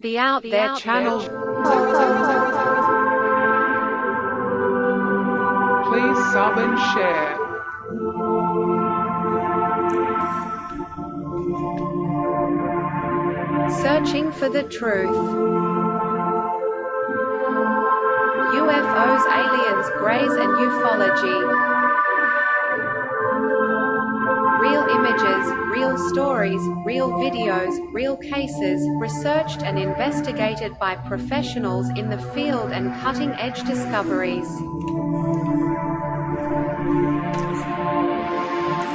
The Out There channel. Please sub and share. Searching for the truth. UFOs, aliens, greys and ufology. Real images, real stories, real videos, real cases, researched and investigated by professionals in the field and cutting-edge discoveries.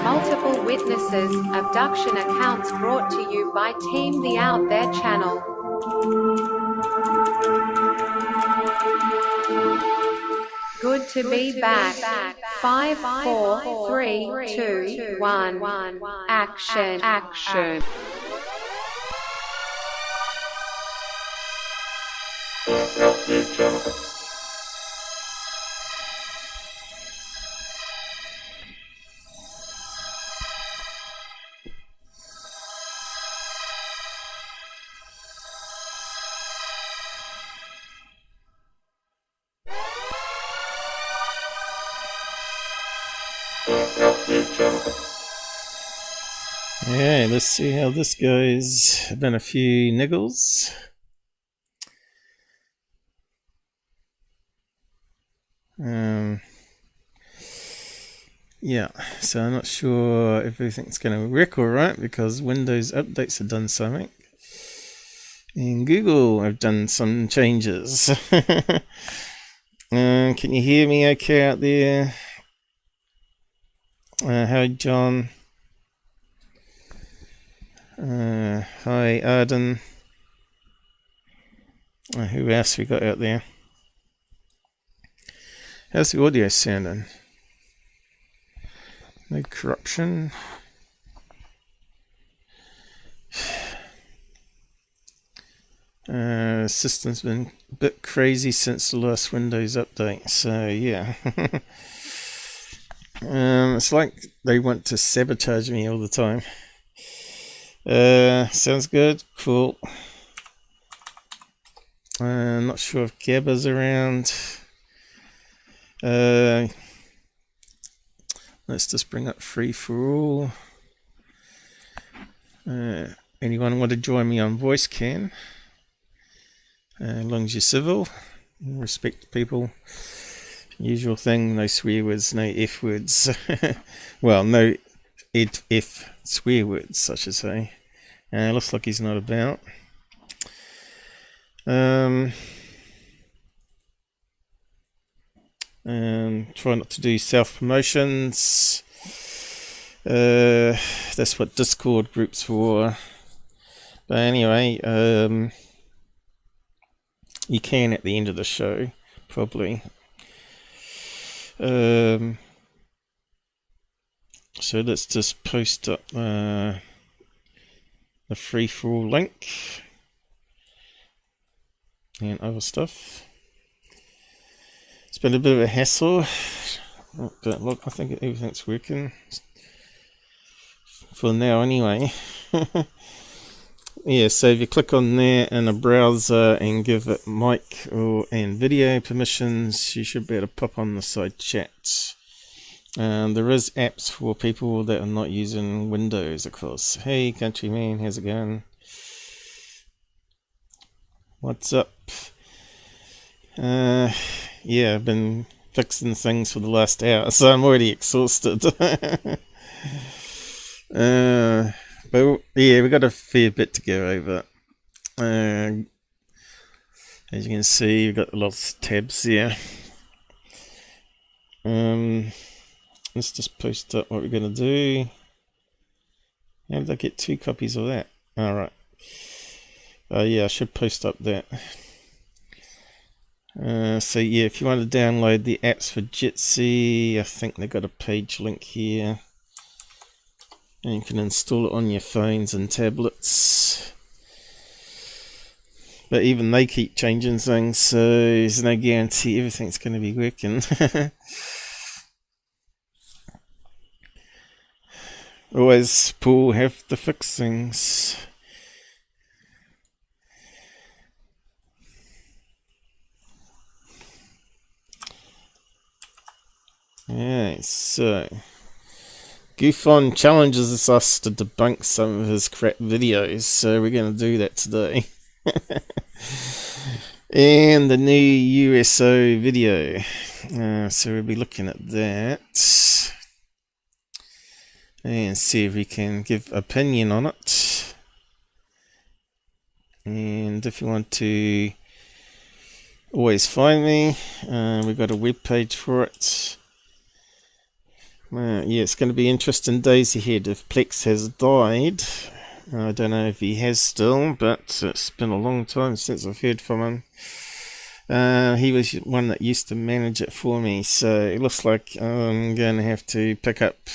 Multiple witnesses, abduction accounts brought to you by Team The Out There channel. Good to be back. 5, 4, 3, 2, 1. Action. Yeah, let's see how this goes. I've done a few niggles. Yeah, so I'm not sure if everything's going to work alright because Windows updates have done something. And Google have done some changes. Can you hear me okay out there? Hi, John. Hi, Arden. Who else we got out there? How's the audio sounding? No corruption. System's been a bit crazy since the last Windows update, so yeah. It's like they want to sabotage me all the time. Sounds good, cool. Not sure if Gabbers around. Let's just bring up free for all. Anyone want to join me on voice can? As long as you're civil, respect people. Usual thing, no swear words, no F words. Well, no F swear words, I should say. Looks like he's not about. Try not to do self-promotions. That's what Discord groups for. But anyway, you can at the end of the show, probably. So let's just post up the free-for-all link and other stuff. It's been a bit of a hassle, but look, I think everything's working for now anyway. Yeah, so if you click on there in a browser and give it mic and video permissions, you should be able to pop on the side chat. There is apps for people that are not using Windows, of course. Hey countryman, how's it going? What's up? Yeah, I've been fixing things for the last hour, so I'm already exhausted. But yeah, we've got a fair bit to go over. As you can see, we've got lots of tabs here. Let's just post up what we're going to do. How did I get 2 copies of that? Alright. Yeah, I should post up that. So yeah, if you want to download the apps for Jitsi, I think they've got a page link here. And you can install it on your phones and tablets. But even they keep changing things, so there's no guarantee everything's going to be working. Always Paul have to fix things. Alright, so Gufon challenges us to debunk some of his crap videos, so we're going to do that today. And the new USO video, so we'll be looking at that and see if we can give opinion on it. And if you want to always find me, we've got a web page for it. Yeah, it's going to be interesting days ahead. If Plexx has died, I don't know if he has still, but it's been a long time since I've heard from him. He was one that used to manage it for me, so it looks like I'm going to have to pick up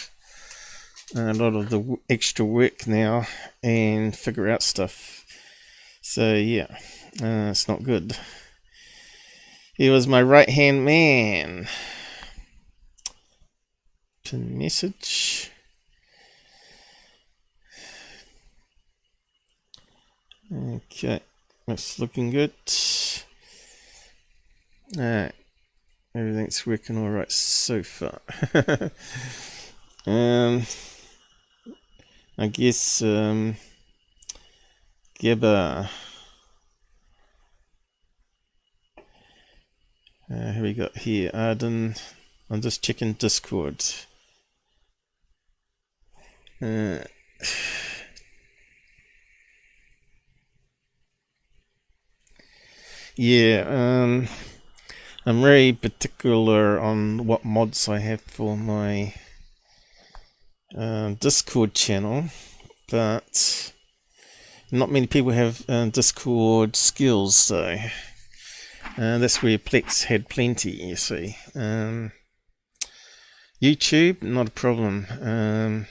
a lot of the extra work now and figure out stuff. So yeah, it's not good. He was my right hand man. Pin message. Okay, that's looking good. Alright, everything's working alright so far. I guess Gabber. Who we got here? Arden. I'm just checking Discord. Yeah, I'm very particular on what mods I have for my Discord channel, but not many people have Discord skills though. That's where Plexx had plenty, you see. YouTube, not a problem.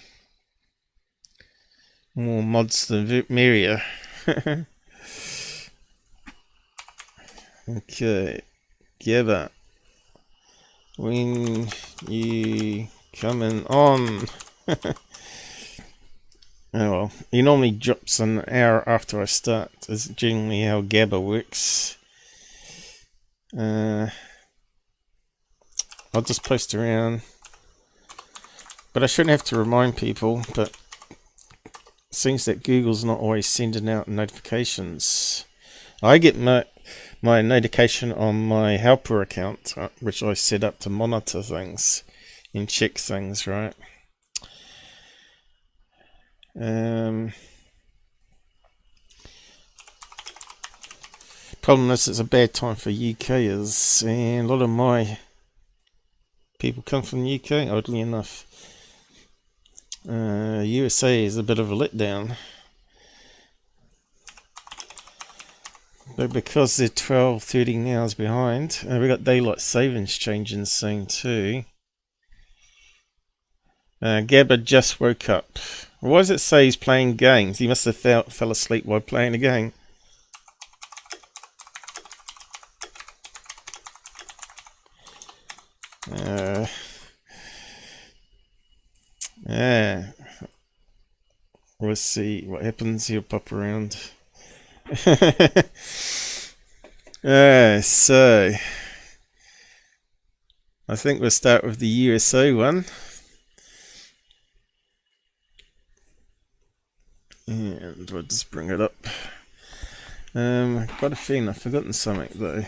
More mods the merrier. Okay, Gabber, when you coming on? Oh well, he normally drops an hour after I start, is generally how Gabber works. I'll just post around, but I shouldn't have to remind people, but it seems that Google's not always sending out notifications. I get my notification on my helper account, which I set up to monitor things and check things, right? Problem is, it's a bad time for UKers, and a lot of my people come from the UK, oddly enough. USA is a bit of a letdown. But because they're 12, 13 hours behind, we got daylight savings changing soon too. Gabber just woke up. Why does it say he's playing games? He must have fell asleep while playing a game. We'll see what happens. He'll pop around. So I think we'll start with the USO one, and we'll just bring it up. I've got a feeling I've forgotten something though.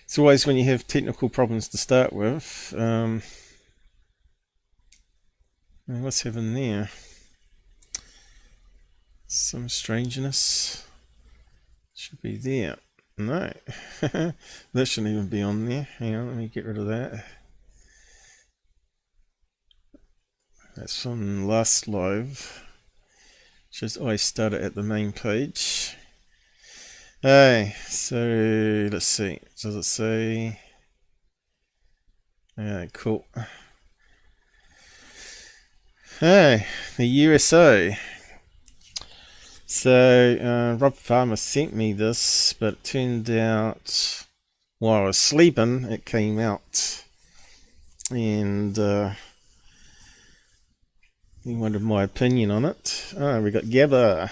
It's always when you have technical problems to start with. What's happening there? Some strangeness. Should be there. No. That shouldn't even be on there. Hang on, let me get rid of that. That's from last live. Just always start it at the main page. Hey, so let's see. Does it say? Yeah, cool. Hey, the USO. So Rob Farmer sent me this, but it turned out while I was sleeping it came out, and he wanted my opinion on it. Oh, we got Gabber.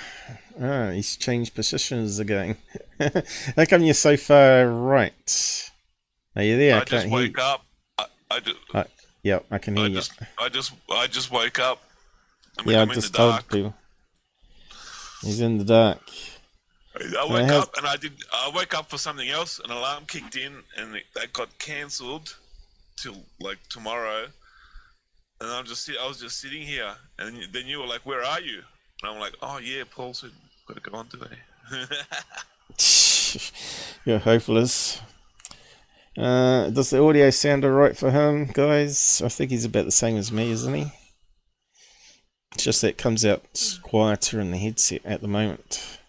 Oh, he's changed positions again. How come you're so far right? Are you there? I just wake up. I just. Yeah, I can hear you. I just woke up. I'm I in just the told dark. people. He's in the dark. I woke up and I woke up for something else. An alarm kicked in and that got cancelled till like tomorrow. And I was just sitting here, and then you were like, "Where are you?" And I'm like, "Oh yeah, Paul said got to go on today." You're hopeless. Does the audio sound alright for him, guys? I think he's about the same as me, isn't he? It's just that it comes out quieter in the headset at the moment.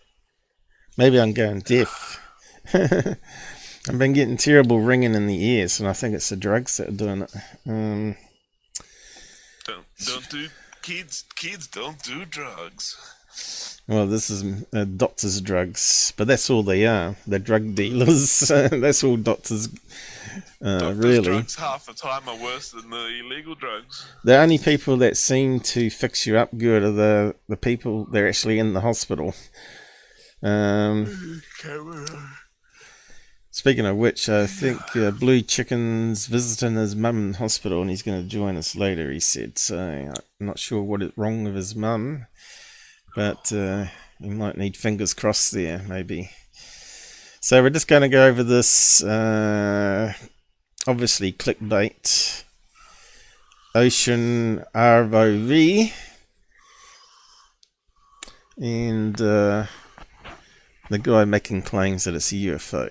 Maybe I'm going deaf. I've been getting terrible ringing in the ears, and I think it's the drugs that are doing it. Don't do kids don't do drugs. Well, this is doctors' drugs, but that's all they are. They're drug dealers. That's all doctors, really. Drugs half the time are worse than the illegal drugs. The only people that seem to fix you up good are the people that are actually in the hospital. Speaking of which, I think Blue Chicken's visiting his mum in hospital, and he's going to join us later, he said. So I'm not sure what is wrong with his mum, but he might need fingers crossed there, maybe. So we're just going to go over this, obviously clickbait, Ocean ROV, and the guy making claims that it's a UFO.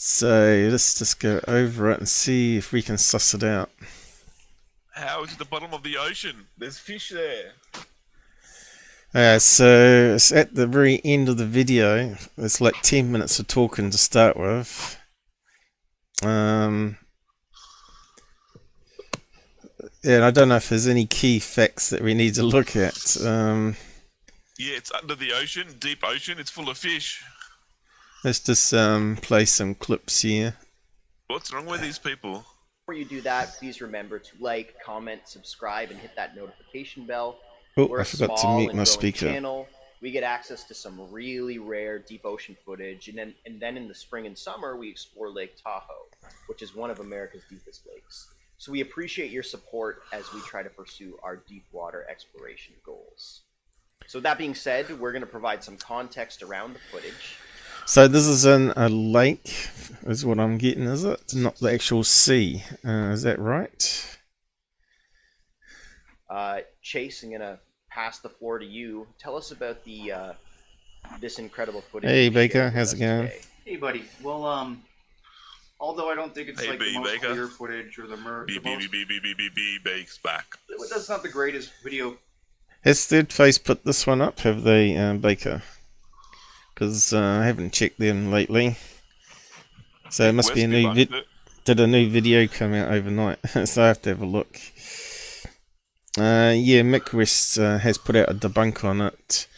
So let's just go over it and see if we can suss it out. How is it the bottom of the ocean? There's fish there. So it's at the very end of the video. It's like 10 minutes of talking to start with. And I don't know if there's any key facts that we need to look at. Yeah, it's under the ocean, deep ocean. It's full of fish. Let's just play some clips here. What's wrong with these people? Before you do that, please remember to like, comment, subscribe, and hit that notification bell. Oh, We're I a forgot to small mute and my growing speaker. channel. We get access to some really rare deep ocean footage, and then in the spring and summer we explore Lake Tahoe, which is one of America's deepest lakes. So we appreciate your support as we try to pursue our deep water exploration goals. So that being said, we're going to provide some context around the footage. So this is in a lake, is what I'm getting, is it? Not the actual sea. Is that right? Chase, I'm going to pass the floor to you. Tell us about the this incredible footage. Hey, Baker, how's it going? Today. Hey, buddy. Well, although I don't think it's Hey, like the most Baker. clear footage or the Bakes back. That's not the greatest video. Has Third Face put this one up, have they, Baker? Because I haven't checked them lately. So it must be a new did a new video come out overnight? So I have to have a look. Yeah, Mick West has put out a debunk on it,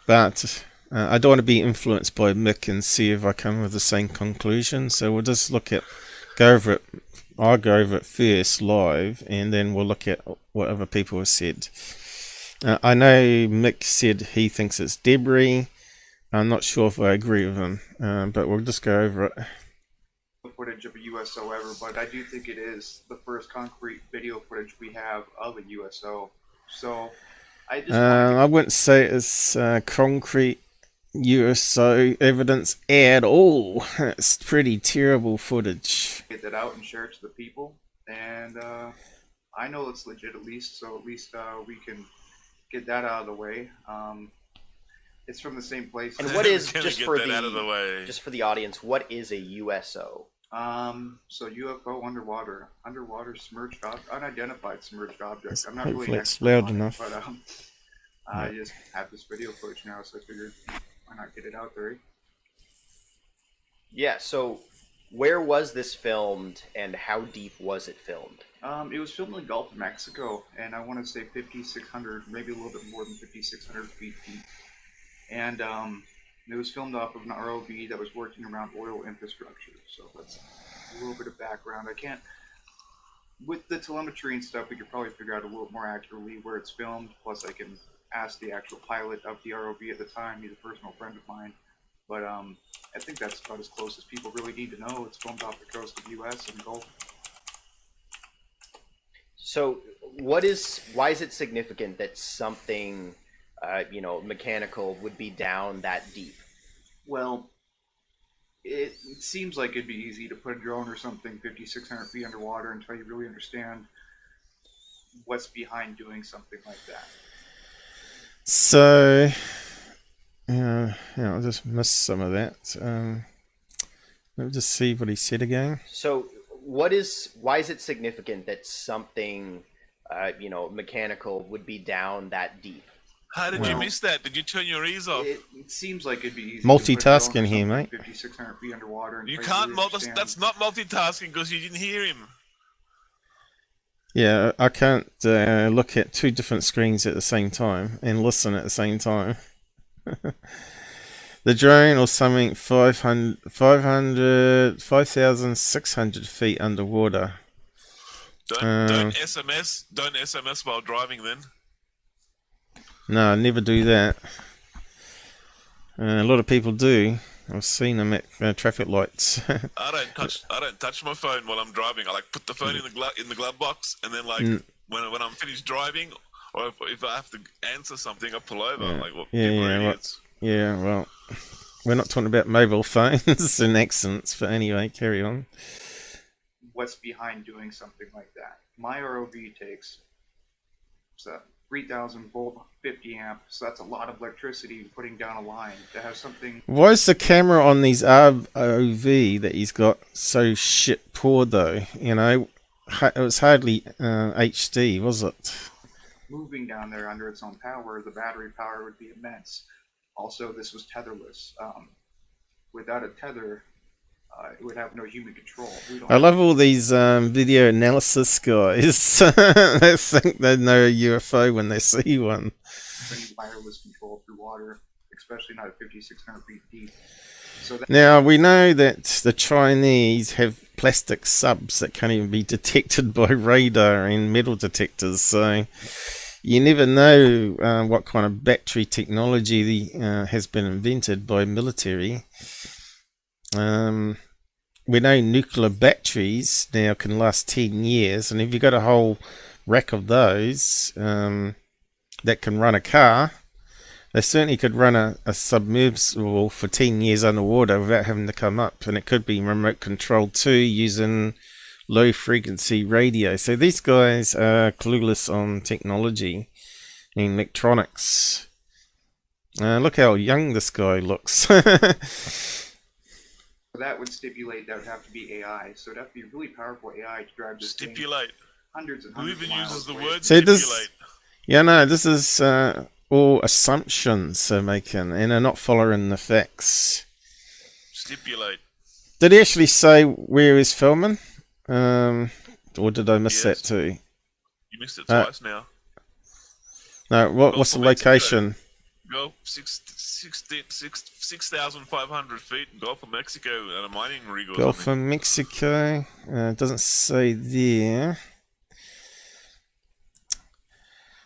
but I don't want to be influenced by Mick and see if I come with the same conclusion. So we'll just go over it. I'll go over it first live, and then we'll look at what other people have said. I know Mick said he thinks it's debris. I'm not sure if I agree with him, but we'll just go over it. Footage of a USO ever, but I do think it is the first concrete video footage we have of a USO. So I just I wouldn't say it's concrete USO evidence at all. It's pretty terrible footage. get that out and share it to the people, and I know it's legit at least, so at least we can get that out of the way. It's from the same place. And what is, just for the audience, what is a USO? So UFO underwater submerged unidentified submerged objects. I'm not Hopefully really an it's expert loud on it, enough. but I just have this video footage now, so I figured why not get it out there. Yeah, so where was this filmed and how deep was it filmed? It was filmed in the Gulf of Mexico, and I want to say 5,600, maybe a little bit more than 5,600 feet deep. And it was filmed off of an ROV that was working around oil infrastructure. So that's a little bit of background. I can't, with the telemetry and stuff, we could probably figure out a little more accurately where it's filmed. Plus, I can ask the actual pilot of the ROV at the time. He's a personal friend of mine. But I think that's about as close as people really need to know. It's filmed off the coast of the U.S. and Gulf. So, why is it significant that something, mechanical would be down that deep? Well, it seems like it'd be easy to put a drone or something 5,600 feet underwater until you really understand what's behind doing something like that. So, I just missed some of that. Let me just see what he said again. So, why is it significant that something, mechanical would be down that deep? How did you miss that? Did you turn your ears off? It seems like it'd be easy. Multitasking here, mate. 5,600 feet underwater. You can't that's not multitasking because you didn't hear him. Yeah, I can't look at two different screens at the same time and listen at the same time. The drone or something 5,600 feet underwater. Don't SMS while driving then. No, I never do that. A lot of people do. I've seen them at traffic lights. I don't touch my phone while I'm driving. I like put the phone in the glove box, and then like when I'm finished driving, or if I have to answer something, I pull over. Yeah. Like, well, well, we're not talking about mobile phones and accents, but anyway, carry on. What's behind doing something like that? My ROV takes 3,000 volt, 50 amp, so that's a lot of electricity putting down a line to have something. Why is the camera on these ROV that he's got so shit poor though? It was hardly HD, was it? Moving down there under its own power, the battery power would be immense. Also, this was tetherless. Without a tether, it would have no human control. I love all these video analysis guys. They think they know a UFO when they see one. Any wireless control through water, especially not at 5,600 feet deep. So now, we know that the Chinese have plastic subs that can't even be detected by radar and metal detectors, so you never know what kind of battery technology has been invented by military. We know nuclear batteries now can last 10 years, and if you've got a whole rack of those that can run a car, they certainly could run a submersible for 10 years underwater without having to come up, and it could be remote controlled too using low frequency radio. So these guys are clueless on technology and electronics. Look how young this guy looks. that would stipulate that would have to be AI. So it'd have to be really powerful AI to drive this thing hundreds and hundreds of miles. Who even uses the word stipulate? This is all assumptions they're making, and they're not following the facts. Stipulate. Did he actually say where he's filming? Or did I miss that too? You missed it twice now. No, what's the location? Go 6,500 feet, Gulf of Mexico, and a mining rig. Gulf of Mexico. It doesn't say there.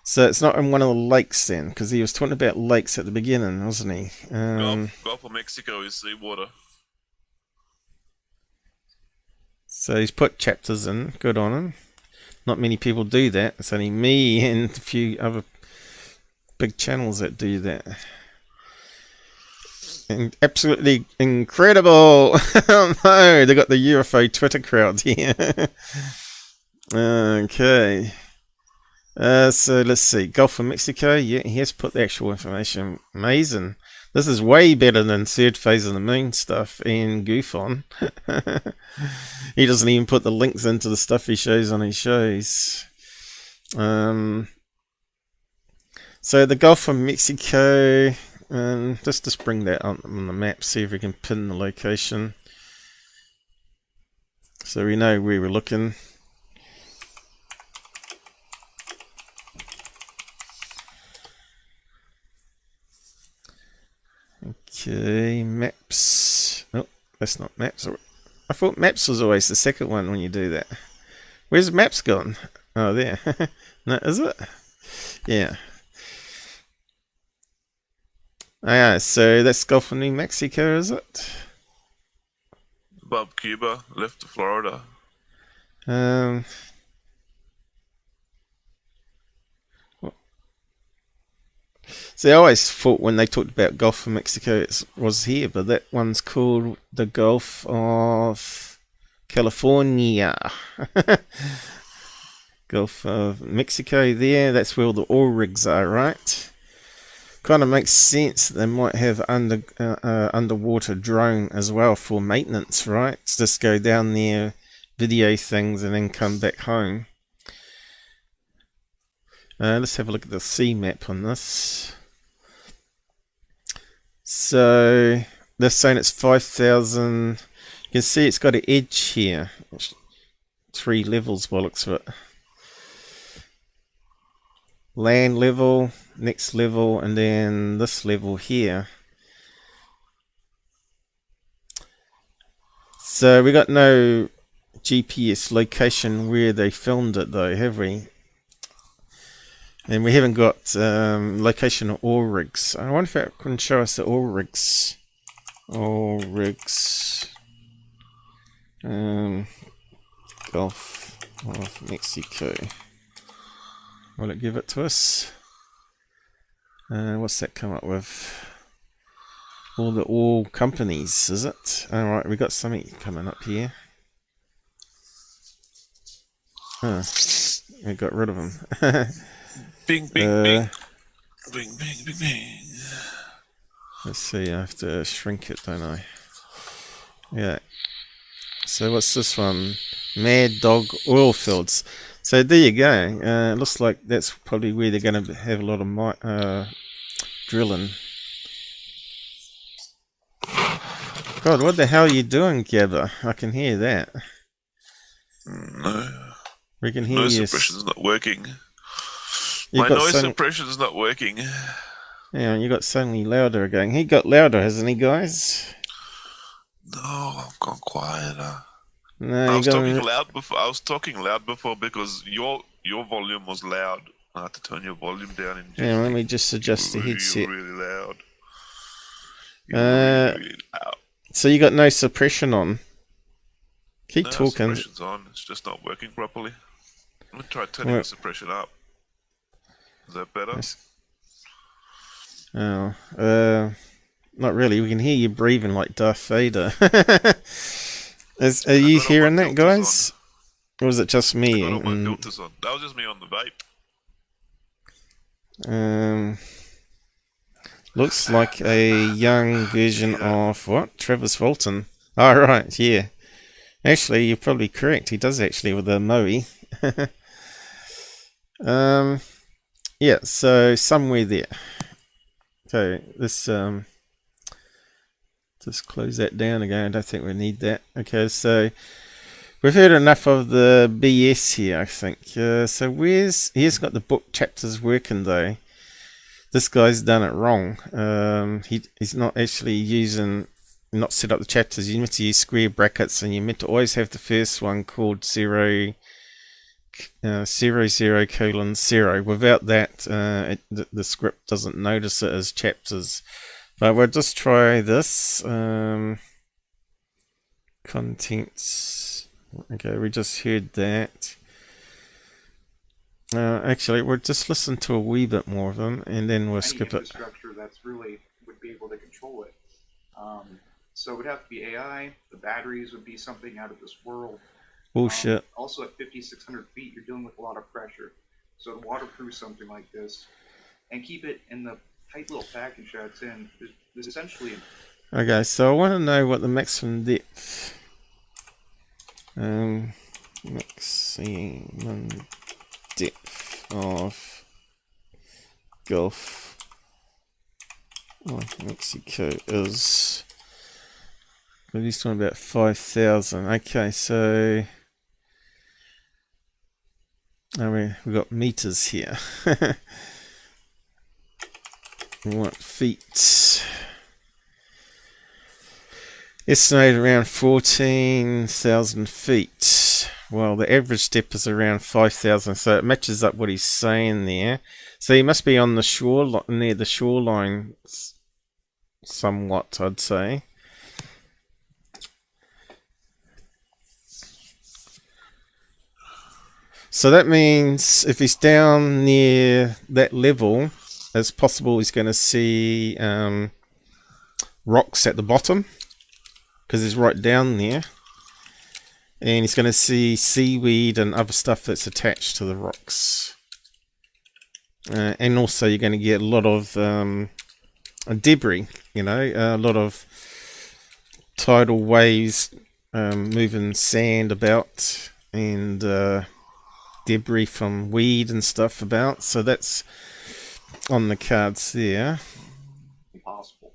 So it's not in one of the lakes then, because he was talking about lakes at the beginning, wasn't he? Gulf of Mexico is seawater. So he's put chapters in. Good on him. Not many people do that. It's only me and a few other big channels that do that. And absolutely incredible. Oh no, they got the UFO Twitter crowd here. Okay. So let's see. Gulf of Mexico. Yeah, he has put the actual information. Amazing. This is way better than third phase of the moon stuff in Gufon. He doesn't even put the links into the stuff he shows on his shows. So the Gulf of Mexico, just bring that up on the map, see if we can pin the location. So we know where we're looking. Okay, maps. Oh, that's not maps. I thought maps was always the second one when you do that. Where's maps gone? Oh, there. No, is it? Yeah. So that's Gulf of New Mexico, is it? above Cuba, left to Florida. See, I always thought when they talked about Gulf of Mexico it was here, but that one's called the Gulf of California. Gulf of Mexico there, that's where all the oil rigs are, right? Kind of makes sense that they might have underwater drone as well for maintenance, right? Just go down there, video things, and then come back home. Let's have a look at the sea map on this. So they're saying it's 5,000. You can see it's got an edge here. 3 levels by the looks of it. Land level, next level, and then this level here. So we got no GPS location where they filmed it though, have we? And we haven't got location of oil rigs. I wonder if it can show us the oil rigs. Oil rigs. Gulf of Mexico. Will it give it to us? What's that come up with? All the oil companies, is it? Alright, we got something coming up here. Oh, we got rid of them. Bing, bing, bing. Bing, bing, bing, bing. Let's see, I have to shrink it, don't I? Yeah. So what's this one? Mad Dog Oil Fields. So there you go. It looks like that's probably where they're going to have a lot of drilling. God, what the hell are you doing, Gabber? I can hear that. No. We can hear Noise you. suppression's not working. You My got noise suppression is not working. Yeah, you got suddenly louder again. He got louder, hasn't he, guys? No, I've gone quieter. No, I was talking loud before. I was talking loud before because your volume was loud. I had to turn your volume down. Yeah, let me just adjust the headset. You're really loud. You're really loud. So you got no suppression on. Keep No, talking. suppression's on. It's just not working properly. Let me try turning the suppression up. Is that better? Yes. Oh, not really. We can hear you breathing like Darth Vader. Are you hearing that, guys? Or was it just me? I got all my filters on. That was just me on the vape. Looks like a young version of what? Travis Fulton. Oh, right, yeah. Actually, you're probably correct. He does actually with the Moe. Yeah, so somewhere there. Okay, let's just close that down again. I don't think we need that. Okay, so we've heard enough of the BS here, I think. So he's got the book chapters working though. This guy's done it wrong. He's not actually not set up the chapters. You meant to use square brackets, and you meant to always have the first one called 0, 0:0. Without that, the script doesn't notice it as chapters. But we'll just try this. Contents. Okay, we just heard that. Actually, we'll just listen to a wee bit more of them, and then we'll skip it. Infrastructure that's really would be able to control it. So it would have to be AI. The batteries would be something out of this world. Bullshit. Also, at 5,600 feet, you're dealing with a lot of pressure. So to waterproof something like this and keep it in the tight little package that it's in, there's essentially. Okay, so I want to know what the maximum depth. Maximum depth of Gulf of Mexico is. He's talking about 5,000. Okay, so we got meters here. We want feet. Estimated around 14,000 feet. Well, the average depth is around 5,000, so it matches up what he's saying there. So he must be on the shore, near the shoreline, somewhat, I'd say. So that means if he's down near that level, it's possible he's going to see rocks at the bottom, because he's right down there. And he's going to see seaweed and other stuff that's attached to the rocks. And also you're going to get a lot of debris, you know, a lot of tidal waves moving sand about, and debris from weed and stuff about. So that's on the cards there. Impossible.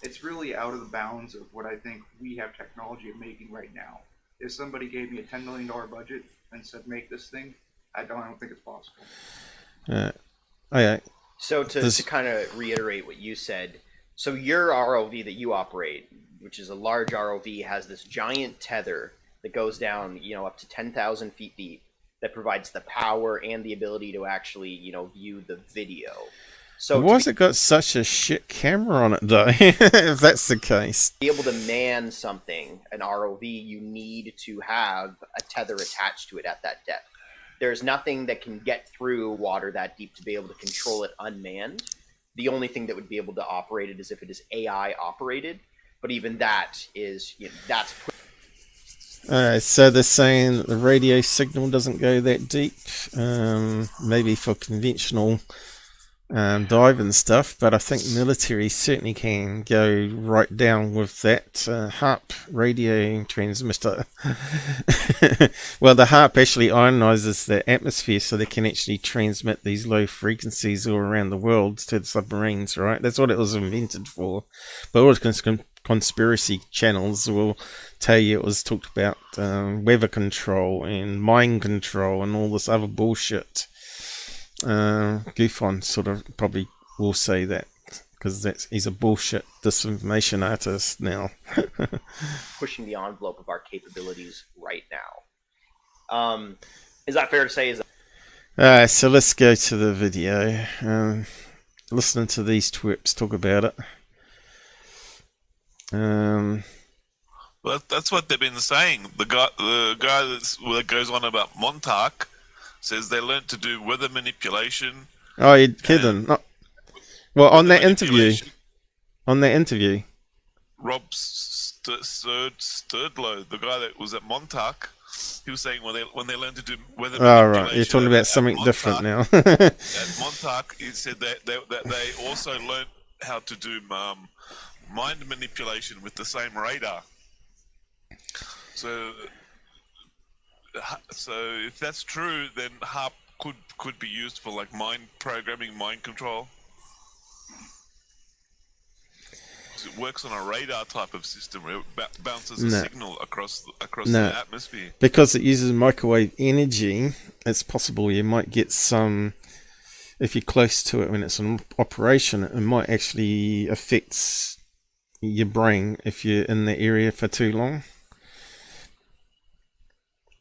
It's really out of the bounds of what I think we have technology of making right now. If somebody gave me a $10 million budget and said make this thing, I don't think it's possible. Okay. So to kind of reiterate what you said, so your ROV that you operate, which is a large ROV, has this giant tether that goes down, you know, up to 10,000 feet deep, that provides the power and the ability to actually, you know, view the video. So why has it got such a shit camera on it, though? If that's the case, to be able to man something, an ROV, you need to have a tether attached to it at that depth. There's nothing that can get through water that deep to be able to control it unmanned. The only thing that would be able to operate it is if it is AI operated, but even that is, you know, that's. So they're saying that the radio signal doesn't go that deep, maybe for conventional dive and stuff, but I think military certainly can go right down with that HARP radio transmitter. Well, the HARP actually ionizes the atmosphere, so they can actually transmit these low frequencies all around the world to the submarines, right? That's what it was invented for. But all the conspiracy channels will tell you it was talked about weather control and mind control and all this other bullshit. Gufon sort of probably will say that, because he's a bullshit disinformation artist now. Pushing the envelope of our capabilities right now. Is that fair to say? Alright, so let's go to the video. Listening to these twips talk about it. Well, that's what they've been saying. The guy that goes on about Montauk says they learned to do weather manipulation. Oh, you're kidding? Well, on that interview. Rob Sturdlow, the guy that was at Montauk, he was saying when they learned to do weather manipulation. Right, you're talking about something Montauk, different now. At Montauk, he said that they also learned how to do mind manipulation with the same radar. So if that's true, then HARP could be used for like mind programming, mind control. It works on a radar type of system where it bounces a signal across the atmosphere. Because it uses microwave energy, it's possible you might get some, if you're close to it when it's in operation, it might actually affect your brain if you're in the area for too long.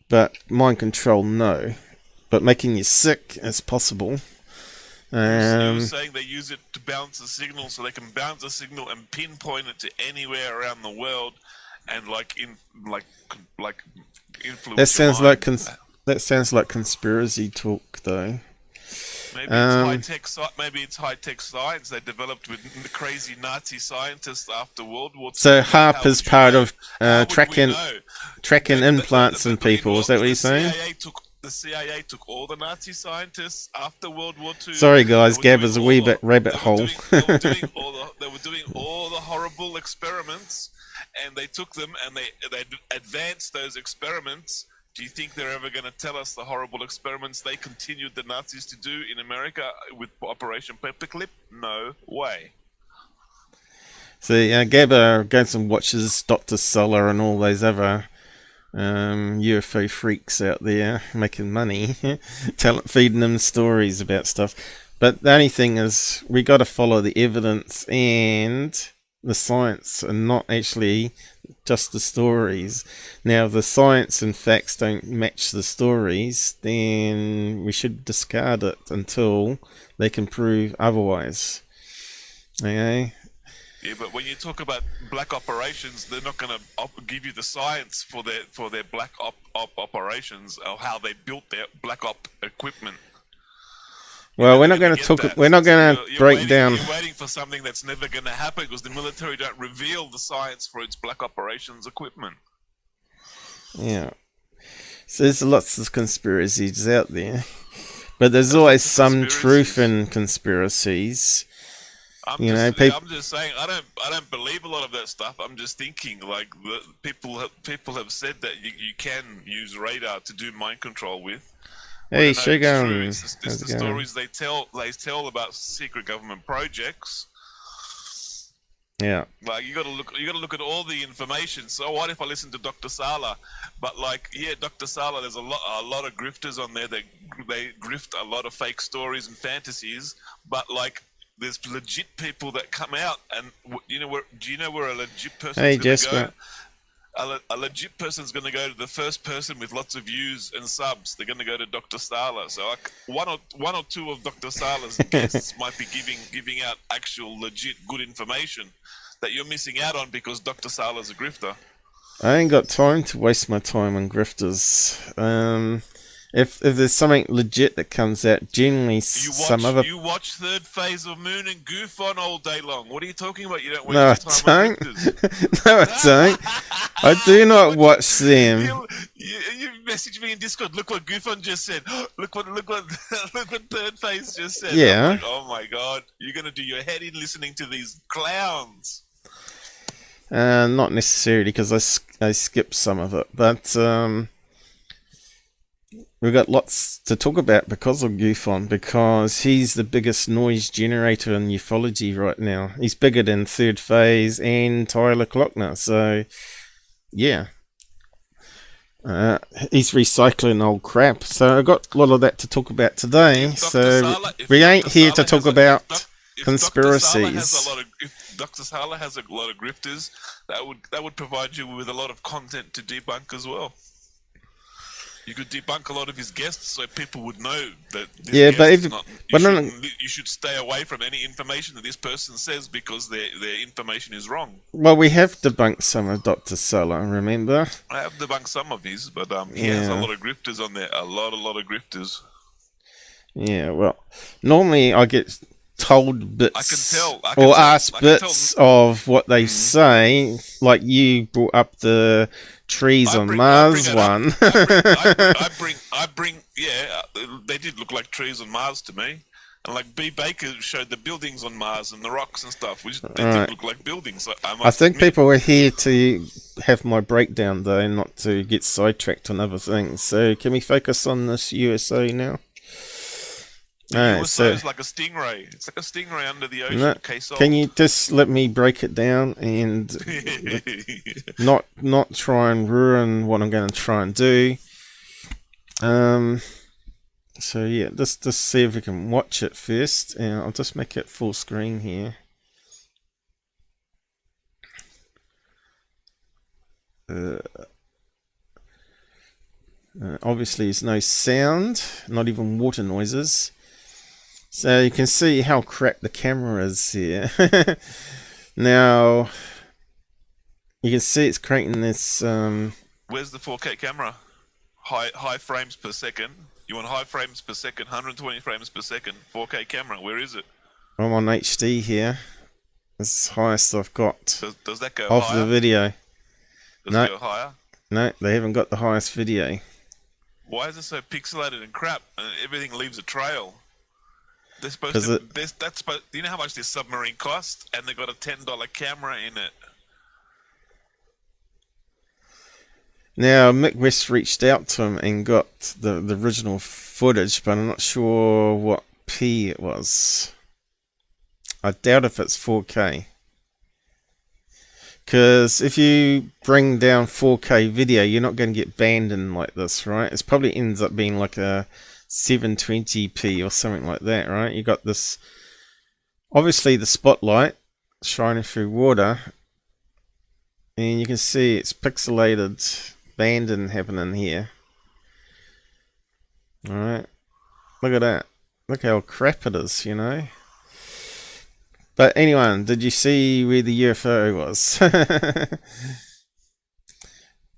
But mind control, no. But making you sick is possible. You were saying they use it to bounce the signal, so they can bounce the signal and pinpoint it to anywhere around the world, and influence. That sounds like conspiracy talk, though. Maybe it's high-tech science they developed with the crazy Nazi scientists after World War II. So HARP is part of tracking implants in people. Is that what you're saying? The CIA took all the Nazi scientists after World War II. Sorry, guys, Gabbers a wee bit rabbit hole. They were doing all the horrible experiments, and they took them and they advanced those experiments. Do you think they're ever going to tell us the horrible experiments they continued the Nazis to do in America with Operation Paperclip? No way. So Gabber goes and watches Dr. Solar and all those other UFO freaks out there making money, feeding them stories about stuff. But the only thing is, we got to follow the evidence and the science, and not actually just the stories. Now, if the science and facts don't match the stories, then we should discard it until they can prove otherwise. Okay? Yeah, but when you talk about black operations, they're not going to give you the science for their black operations or how they built their black op equipment. Well, we're not going to talk. We're not going to break down. You're waiting for something that's never going to happen because the military don't reveal the science for its black operations equipment. Yeah. So there's lots of conspiracies out there, but there's always some truth in conspiracies. I'm just saying I don't believe a lot of that stuff. I'm just thinking like people have said that you can use radar to do mind control with. Hey, Shogun. It's the stories they tell about secret government projects. Yeah. Like you got to look at all the information. So what if I listen to Dr. Sala? But like, yeah, Dr. Sala, there's a lot of grifters on there. They grift a lot of fake stories and fantasies. But like, there's legit people that come out, and do you know where a legit person is going to go? A legit person's going to go to the first person with lots of views and subs. They're going to go to Dr. Sala. So one or two of Dr. Sala's guests might be giving out actual legit good information that you're missing out on because Dr. Sala's a grifter. I ain't got time to waste my time on grifters. If there's something legit that comes out, generally you watch Third Phase of Moon and Gufon all day long. What are you talking about? You don't waste your time on grifters. No, I don't. I do not watch them. You messaged me in Discord. Look what Gufon just said. Look what Third Phase just said. Yeah. Like, oh my god, you're gonna do your head in listening to these clowns. Not necessarily, because I skipped some of it, but we've got lots to talk about because of Gufon, because he's the biggest noise generator in ufology right now. He's bigger than Third Phase and Tyler Clockner, so yeah. He's recycling old crap, so I got a lot of that to talk about today. So we ain't here to talk about conspiracies. If Dr. Sala has a lot of grifters, that would provide you with a lot of content to debunk as well. You could debunk a lot of his guests, so people would know that. You should stay away from any information that this person says because their information is wrong. Well, we have debunked some of Dr. Sala, remember? I have debunked some of his, but he has a lot of grifters on there. A lot of grifters. Yeah, well, normally I get told bits asked bits of what they say, like you brought up the trees on Mars one. They did look like trees on Mars to me. And like B. Baker showed the buildings on Mars and the rocks and stuff, which they did look like buildings. So I think people were here to have my breakdown though, not to get sidetracked on other things. So can we focus on this USO now? USO is like a stingray. It's like a stingray under the ocean. Can you just let me break it down and not try and ruin what I'm going to try and do? So yeah, just see if we can watch it first, and I'll just make it full screen here. Obviously, there's no sound, not even water noises. So you can see how cracked the camera is here. Now, you can see it's creating this... Where's the 4K camera? High frames per second. You want high frames per second, 120 frames per second, 4K camera. Where is it? I'm on HD here. It's the highest I've got. Does that go off higher? The video. Does it go higher? No, they haven't got the highest video. Why is it so pixelated and crap and everything leaves a trail? They're supposed to. Do you know how much this submarine cost? And they got a $10 camera in it. Now, Mick West reached out to him and got the original footage, but I'm not sure what P it was. I doubt if it's 4K. Because if you bring down 4K video, you're not going to get banned in like this, right? It probably ends up being like a 720p or something like that, right? You got this, obviously the spotlight shining through water, and you can see it's pixelated banding happening here. Alright, look at that. Look how crap it is, you know. But anyone, did you see where the UFO was?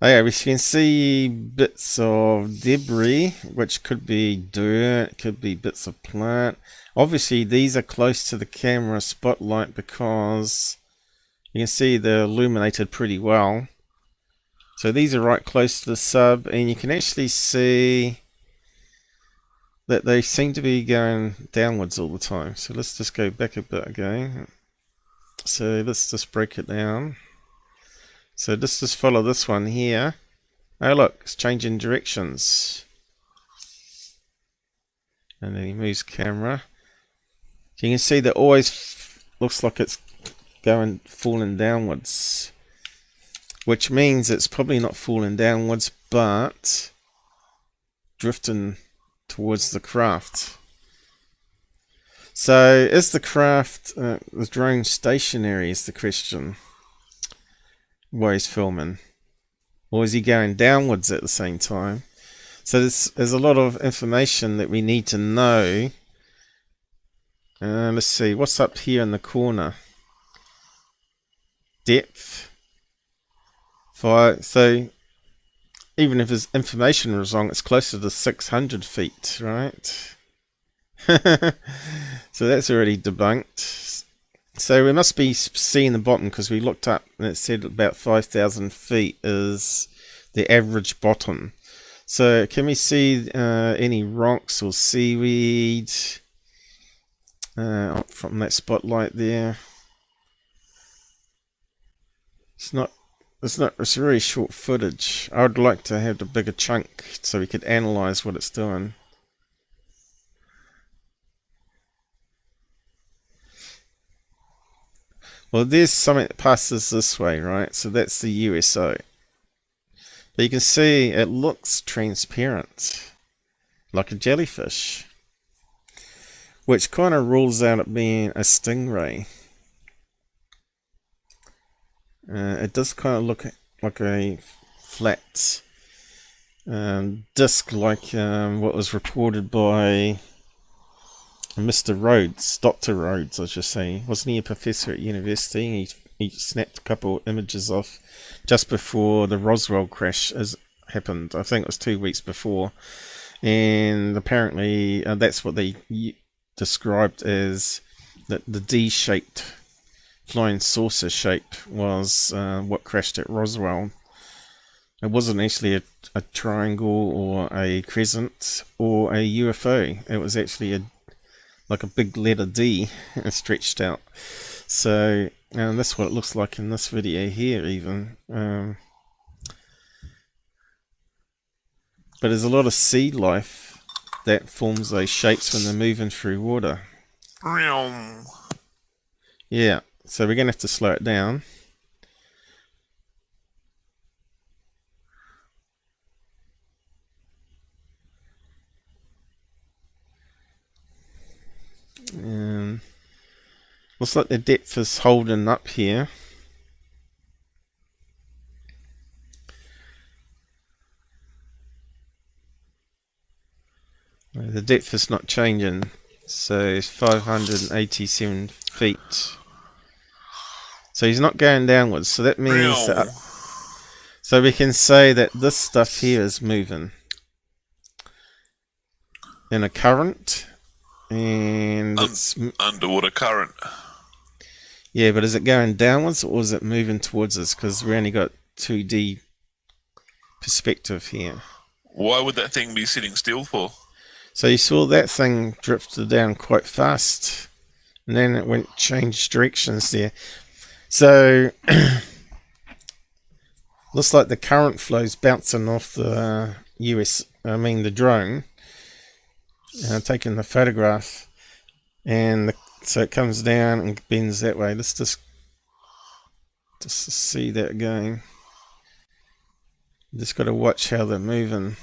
Okay, we can see bits of debris, which could be dirt, could be bits of plant. Obviously, these are close to the camera spotlight because you can see they're illuminated pretty well. So these are right close to the sub, and you can actually see that they seem to be going downwards all the time. So let's just go back a bit again. So let's just break it down. So just follow this one here. Oh look, it's changing directions. And then he moves camera. So you can see that always looks like it's falling downwards. Which means it's probably not falling downwards, but drifting towards the craft. So is the craft, the drone stationary is the question. While he's filming, or is he going downwards at the same time? So there's a lot of information that we need to know. Let's see, what's up here in the corner? Depth 5. So even if his information was wrong, it's closer to 600 feet, right? So that's already debunked. So we must be seeing the bottom because we looked up and it said about 5,000 feet is the average bottom. So can we see any rocks or seaweed from that spotlight there? It's very short footage. I would like to have a bigger chunk so we could analyze what it's doing. Well, there's something that passes this way, right? So that's the USO. But you can see it looks transparent, like a jellyfish, which kind of rules out it being a stingray. It does kind of look like a flat disc, like what was reported by Mr. Rhodes, Dr. Rhodes, I should say. Wasn't he a professor at university? He snapped a couple images off just before the Roswell crash happened. I think it was 2 weeks before. And apparently that's what they described as the D-shaped flying saucer shape was what crashed at Roswell. It wasn't actually a triangle or a crescent or a UFO. It was actually like a big letter D stretched out. So that's what it looks like in this video here even. But there's a lot of sea life that forms those shapes when they're moving through water. Yeah, so we're going to have to slow it down. And looks like the depth is holding up here. The depth is not changing, so it's 587 feet. So he's not going downwards, so that means that so we can say that this stuff here is moving in a current. And it's underwater current. Yeah, but is it going downwards or is it moving towards us? Because we only got 2D perspective here. Why would that thing be sitting still for? So you saw that thing drifted down quite fast, and then it changed directions there. So looks like the current flow's bouncing off the the drone. Taking the photograph, and so it comes down and bends that way. Let's just see that going. Just got to watch how they're moving.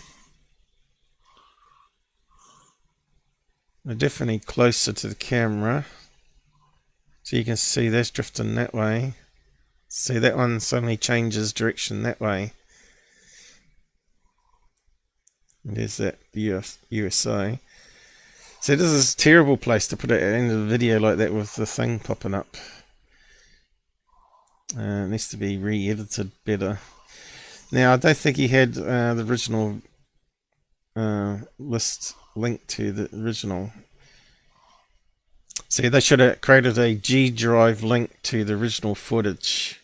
They're definitely closer to the camera, so you can see that's drifting that way. See, that one suddenly changes direction that way. And there's that USO. So this is a terrible place to put it at the end of the video like that with the thing popping up. It needs to be re-edited better. Now, I don't think he had the original list linked to the original. See, they should have created a G drive link to the original footage.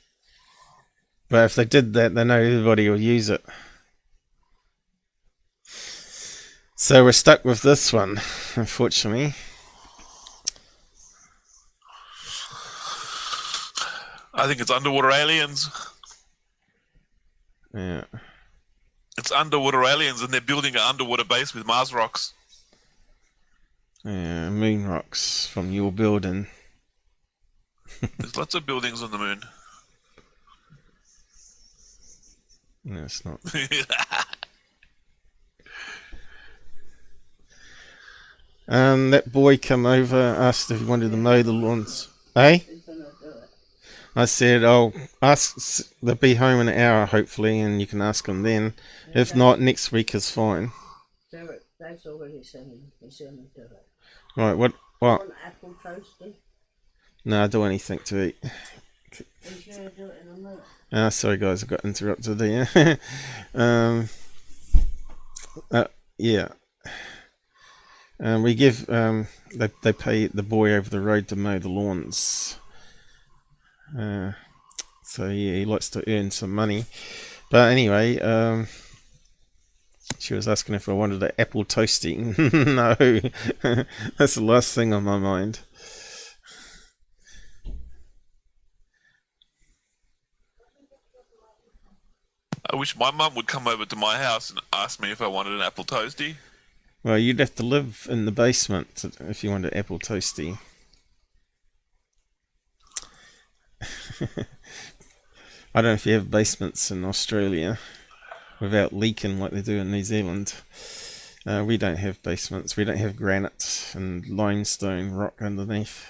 But if they did that, they know everybody will use it. So we're stuck with this one, unfortunately. I think it's underwater aliens. Yeah. It's underwater aliens, and they're building an underwater base with Mars rocks. Yeah, moon rocks from your building. There's lots of buildings on the moon. No, it's not. That boy come over, asked if he wanted to mow the lawns. Eh? I said, I'll ask, they'll be home in an hour hopefully, and you can ask them then. If not, next week is fine. That's already saying he's going to do it. Right, what? Want apple toasty? No, I don't want anything to eat. He's going to do it in a minute. Sorry guys, I got interrupted there. Yeah. We give, they pay the boy over the road to mow the lawns. So yeah, he likes to earn some money. But anyway, she was asking if I wanted an apple toasty. No, that's the last thing on my mind. I wish my mum would come over to my house and ask me if I wanted an apple toasty. Well, you'd have to live in the basement if you wanted an apple toasty. I don't know if you have basements in Australia without leaking like they do in New Zealand. We don't have basements. We don't have granite and limestone rock underneath.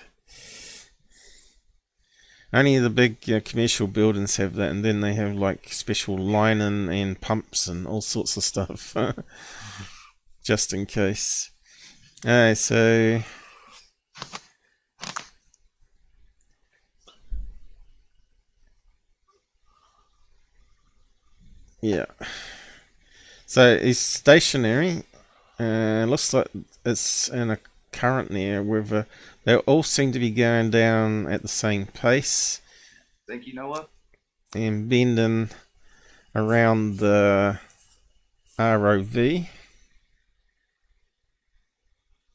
Only the big commercial buildings have that, and then they have like special lining and pumps and all sorts of stuff. Just in case. Alright, so yeah. So it's stationary. Looks like it's in a current there with they all seem to be going down at the same pace. Thank you, Noah. And bending around the ROV.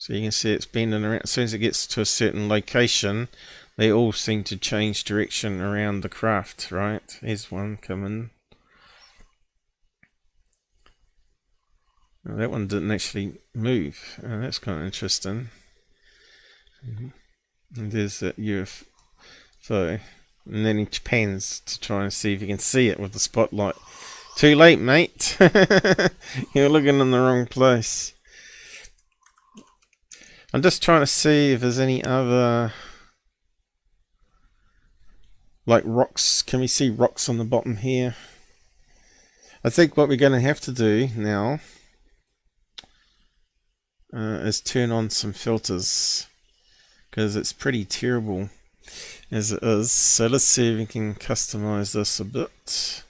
So you can see it's bending around. As soon as it gets to a certain location, they all seem to change direction around the craft, right? Here's one coming. That one didn't actually move. That's kind of interesting. And there's that UFO. And then he pans to try and see if you can see it with the spotlight. Too late, mate. You're looking in the wrong place. I'm just trying to see if there's any other like rocks. Can we see rocks on the bottom here? I think what we're going to have to do now is turn on some filters, because it's pretty terrible as it is. So let's see if we can customize this a bit.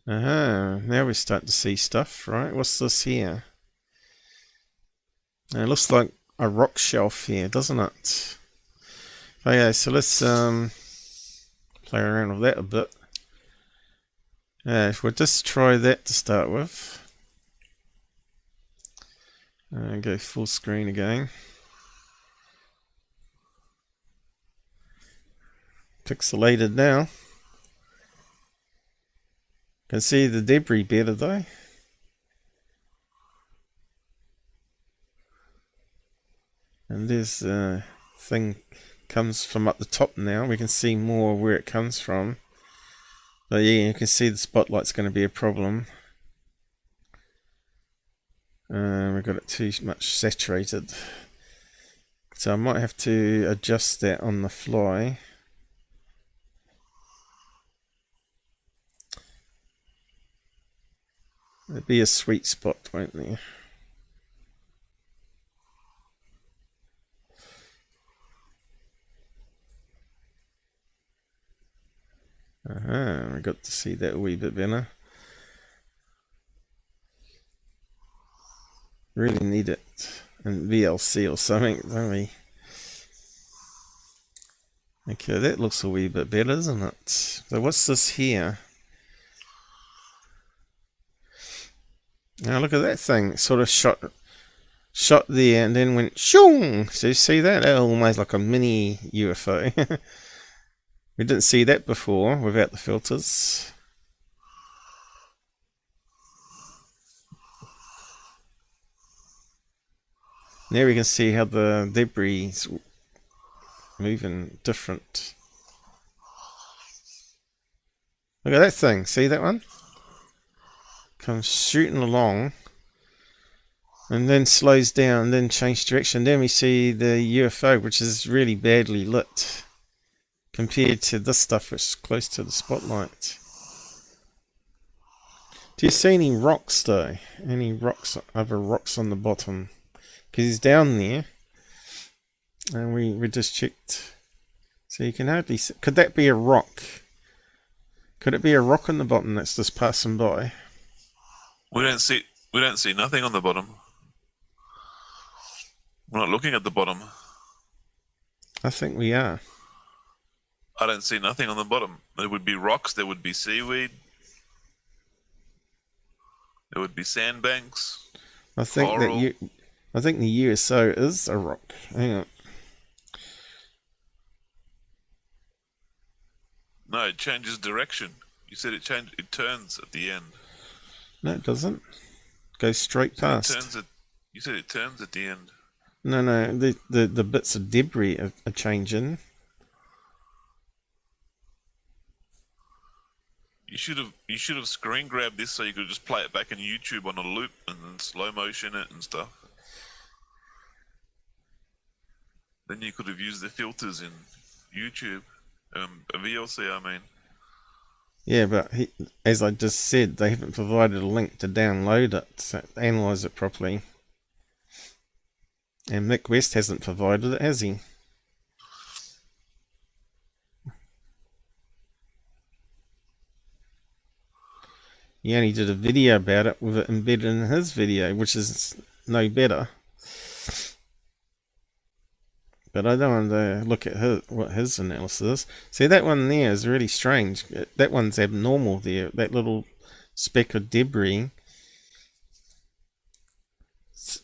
Now we start to see stuff, right? What's this here? It looks like a rock shelf here, doesn't it? Okay, so let's play around with that a bit. We'll just try that to start with. Go full screen again. Pixelated now. Can see the debris better though. And there's thing comes from up the top now. We can see more where it comes from. But yeah, you can see the spotlight's going to be a problem. We've got it too much saturated. So I might have to adjust that on the fly. There'll be a sweet spot, won't there? We got to see that a wee bit better. Really need it in VLC or something, don't we? Okay, that looks a wee bit better, doesn't it? So what's this here? Now look at that thing. It sort of shot there and then went shoong. So you see that? That's almost like a mini UFO. We didn't see that before without the filters. Now we can see how the debris is moving different. Look at that thing. See that one? Comes shooting along and then slows down and then changes direction. Then we see the UFO, which is really badly lit compared to this stuff which is close to the spotlight. Do you see any rocks though? Any rocks, other rocks on the bottom? Because he's down there and we just checked. So you can hardly see. Could that be a rock? Could it be a rock on the bottom that's just passing by? We don't see nothing on the bottom. We're not looking at the bottom. I think we are. I don't see nothing on the bottom. There would be rocks, there would be seaweed, there would be sandbanks. I think coral. I think the USO is a rock. Hang on. No, it changes direction. You said it turns at the end. No, it doesn't. Goes straight past. You said it turns at the end. No, the bits of debris are changing. You should have screen grabbed this so you could just play it back in YouTube on a loop and then slow motion it and stuff. Then you could have used the filters in YouTube, a VLC, I mean. Yeah, but as I just said, they haven't provided a link to download it, so analyze it properly. And Mick West hasn't provided it, has he? He only did a video about it with it embedded in his video, which is no better. But I don't want to look at what his analysis is. See, that one there is really strange. That one's abnormal there. That little speck of debris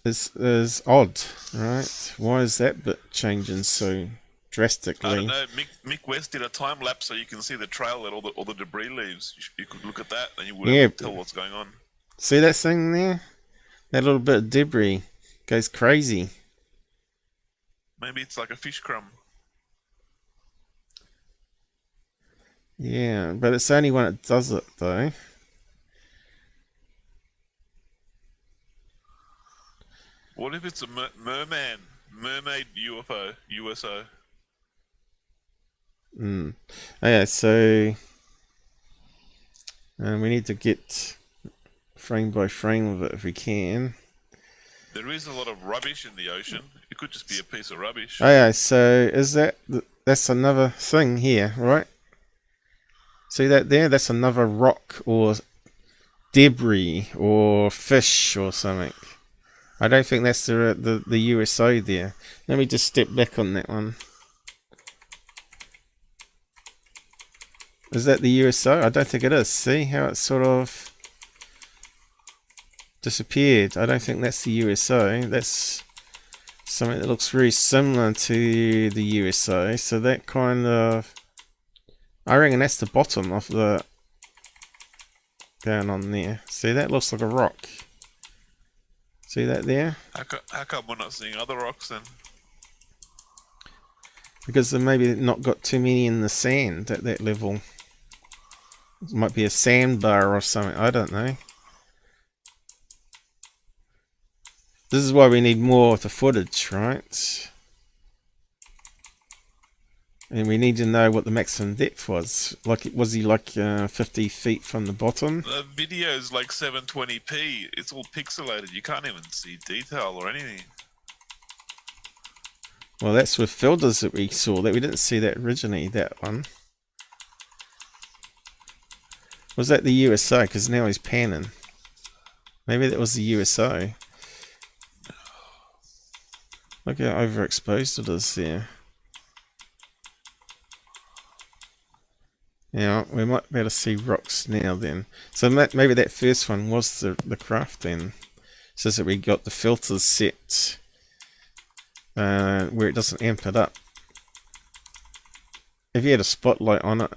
is odd, right? Why is that bit changing so drastically? I don't know. Mick West did a time lapse so you can see the trail that all the debris leaves. You could look at that and you wouldn't tell what's going on. See that thing there? That little bit of debris goes crazy. Maybe it's like a fish crumb. Yeah, but it's the only one that does it though. What if it's a mermaid UFO, USO? Okay, so we need to get frame by frame of it if we can. There is a lot of rubbish in the ocean. It could just be a piece of rubbish. Okay, so is that's another thing here, right? See that there? That's another rock or debris or fish or something. I don't think that's the USO there. Let me just step back on that one. Is that the USO? I don't think it is. See how it sort of disappeared? I don't think that's the USO. That's something that looks very similar to the USO. So that kind of... I reckon that's the bottom of the... down on there. See, that looks like a rock. See that there? How come we're not seeing other rocks then? Because they maybe not got too many in the sand at that level. It might be a sandbar or something. I don't know. This is why we need more of the footage, right? And we need to know what the maximum depth was. Like, was he like 50 feet from the bottom? The video's like 720p. It's all pixelated. You can't even see detail or anything. Well, that's with filters that we saw. That we didn't see that originally, that one. Was that the USO? Because now he's panning. Maybe that was the USO. Look how overexposed it is there. Yeah, we might be able to see rocks now then. So maybe that first one was the craft then. It's just that we got the filters set where it doesn't amp it up. If you had a spotlight on it,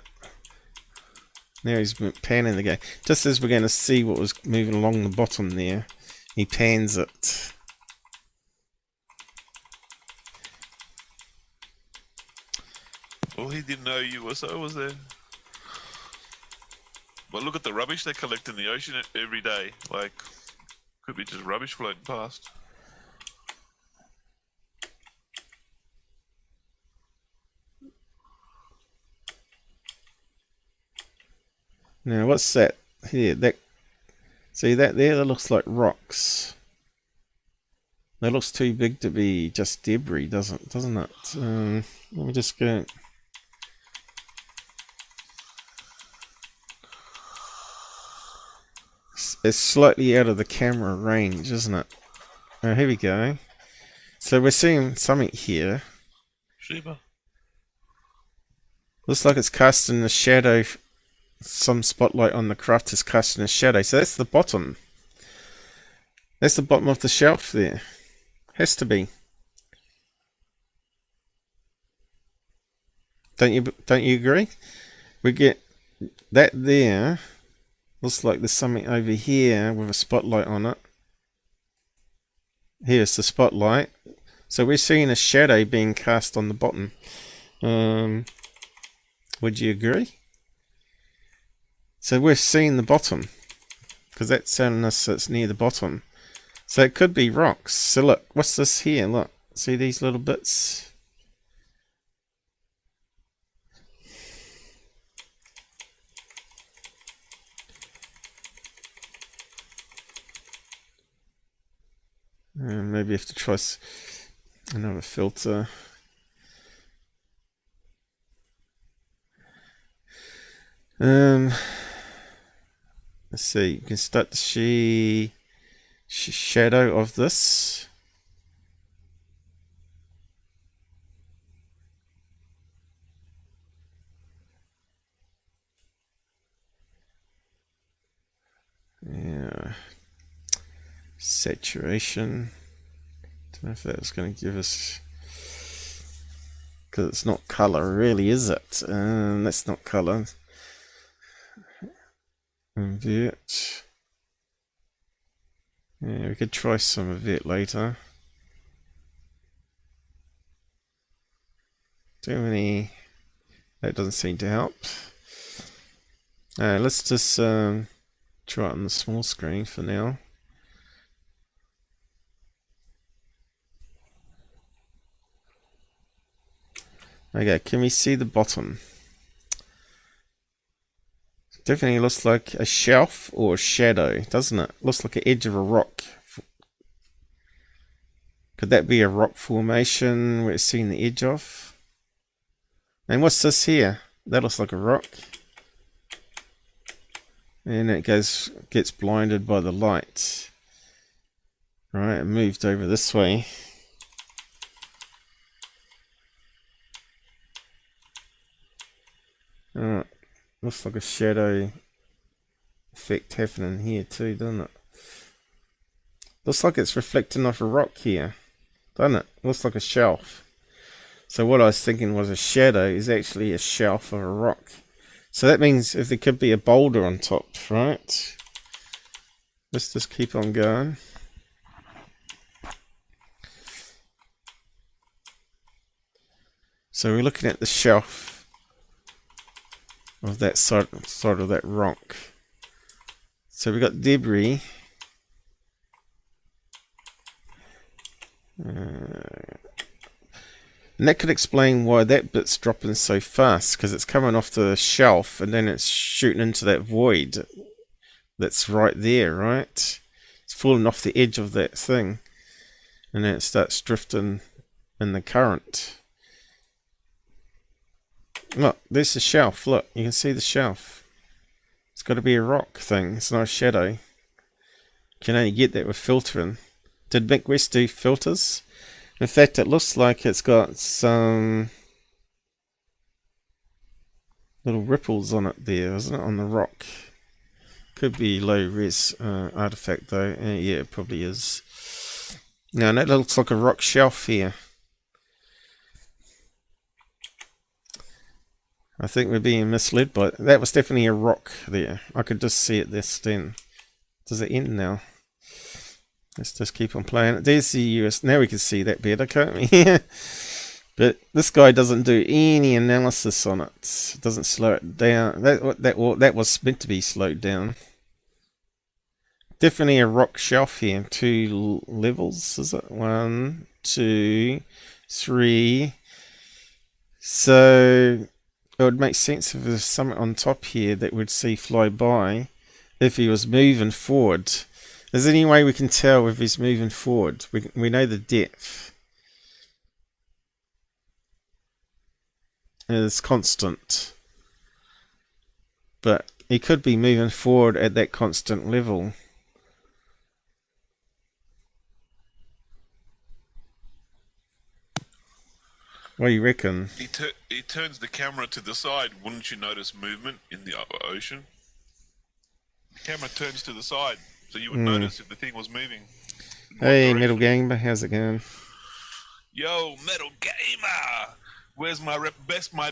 now he's panning the guy. Just as we're going to see what was moving along the bottom there, he pans it. Well, he didn't know USO was there. Well, look at the rubbish they collect in the ocean every day. Like, could be just rubbish floating past. Now, what's that here? See that there? That looks like rocks. That looks too big to be just debris, doesn't it? Let me just go. It's slightly out of the camera range, isn't it? Oh, here we go. So we're seeing something here. Sheba. Looks like it's casting a shadow. Some spotlight on the craft is casting a shadow. So that's the bottom. That's the bottom of the shelf there. Has to be. Don't you agree? We get that there. Looks like there's something over here with a spotlight on it. Here's the spotlight. So we're seeing a shadow being cast on the bottom. Would you agree? So we're seeing the bottom. Because that's telling us it's near the bottom. So it could be rocks. So look, what's this here? Look, see these little bits? Maybe you have to try another filter. Let's see. You can start to see shadow of this. Yeah. Saturation. Don't know if that was going to give us, because it's not color, really, is it? That's not color. Invert. Yeah, we could try some of it later. Too many. That doesn't seem to help. Let's just try it on the small screen for now. Okay, can we see the bottom? Definitely looks like a shelf or a shadow, doesn't it? Looks like an edge of a rock. Could that be a rock formation we're seeing the edge of? And what's this here? That looks like a rock. And it gets blinded by the light. Right, it moved over this way. Looks like a shadow effect happening here too, doesn't it? Looks like it's reflecting off a rock here, doesn't it? Looks like a shelf. So what I was thinking was a shadow is actually a shelf of a rock. So that means if there could be a boulder on top, right? Let's just keep on going. So we're looking at the shelf of that side of that rock. So we got debris. And that could explain why that bit's dropping so fast, because it's coming off the shelf and then it's shooting into that void that's right there, right? It's falling off the edge of that thing and then it starts drifting in the current. Look, there's the shelf. Look, you can see the shelf. It's got to be a rock thing. It's not a shadow. You can only get that with filtering. Did Mick West do filters? In fact, it looks like it's got some little ripples on it there, isn't it? On the rock. Could be low res artifact though. Yeah, it probably is. Now that looks like a rock shelf here. I think we're being misled, but that was definitely a rock there. I could just see it this then. Does it end now? Let's just keep on playing it. There's the US. Now we can see that better, can't we? But this guy doesn't do any analysis on it. It doesn't slow it down. That was meant to be slowed down. Definitely a rock shelf here. 2 levels, is it? 1, 2, 3. So it would make sense if there's something on top here that we'd see fly by if he was moving forward. Is there any way we can tell if he's moving forward? We know the depth is constant, but he could be moving forward at that constant level. What do you reckon? He turns the camera to the side. Wouldn't you notice movement in the ocean? The camera turns to the side, so you would notice if the thing was moving. Hey, Metal Gamer, how's it going? Yo, Metal Gamer! Where's my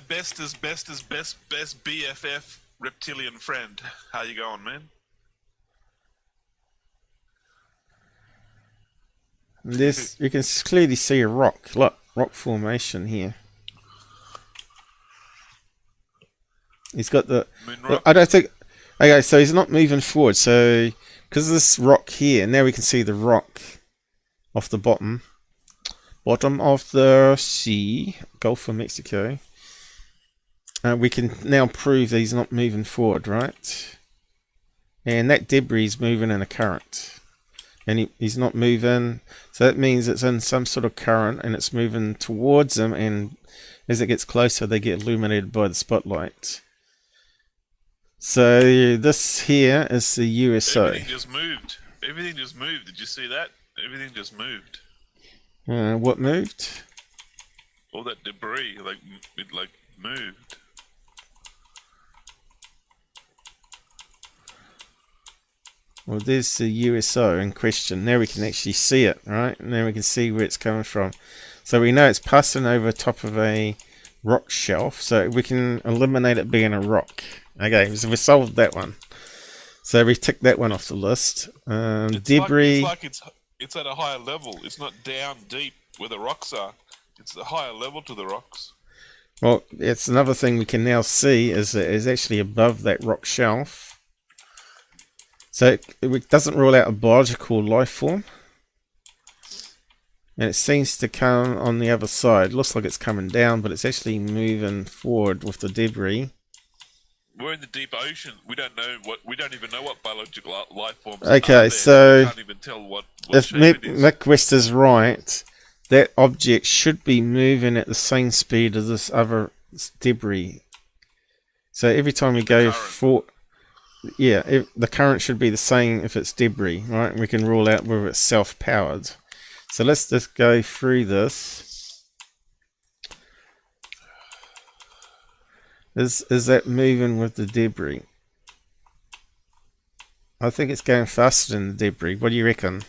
bestest BFF reptilian friend? How you going, man? This you can clearly see a rock. Look, rock formation here. He's got the. I don't think. Okay, so he's not moving forward. So because of this rock here, now we can see the rock off the bottom of the sea, Gulf of Mexico. We can now prove that he's not moving forward, right? And that debris is moving in a current. And he's not moving, so that means it's in some sort of current and it's moving towards him, and as it gets closer they get illuminated by the spotlight. So this here is the USO. Everything just moved. Everything just moved. Did you see that? Everything just moved. What moved? All that debris, it moved. Well, there's the USO in question. Now we can actually see it, right? Now we can see where it's coming from. So we know it's passing over top of a rock shelf, so we can eliminate it being a rock. Okay, so we solved that one. So we ticked that one off the list. Debris. It's at a higher level. It's not down deep where the rocks are. It's a higher level to the rocks. Well, it's another thing we can now see is that it's actually above that rock shelf. So it doesn't rule out a biological life form. And it seems to come on the other side. Looks like it's coming down, but it's actually moving forward with the debris. We're in the deep ocean. We don't even know what biological life forms okay, are there. so we can't even tell what if shape it is. Mick West is right, that object should be moving at the same speed as this other debris. So every time we go forward, yeah, the current should be the same if it's debris, right? We can rule out whether it's self-powered. So let's just go through this. Is that moving with the debris? I think it's going faster than the debris. What do you reckon?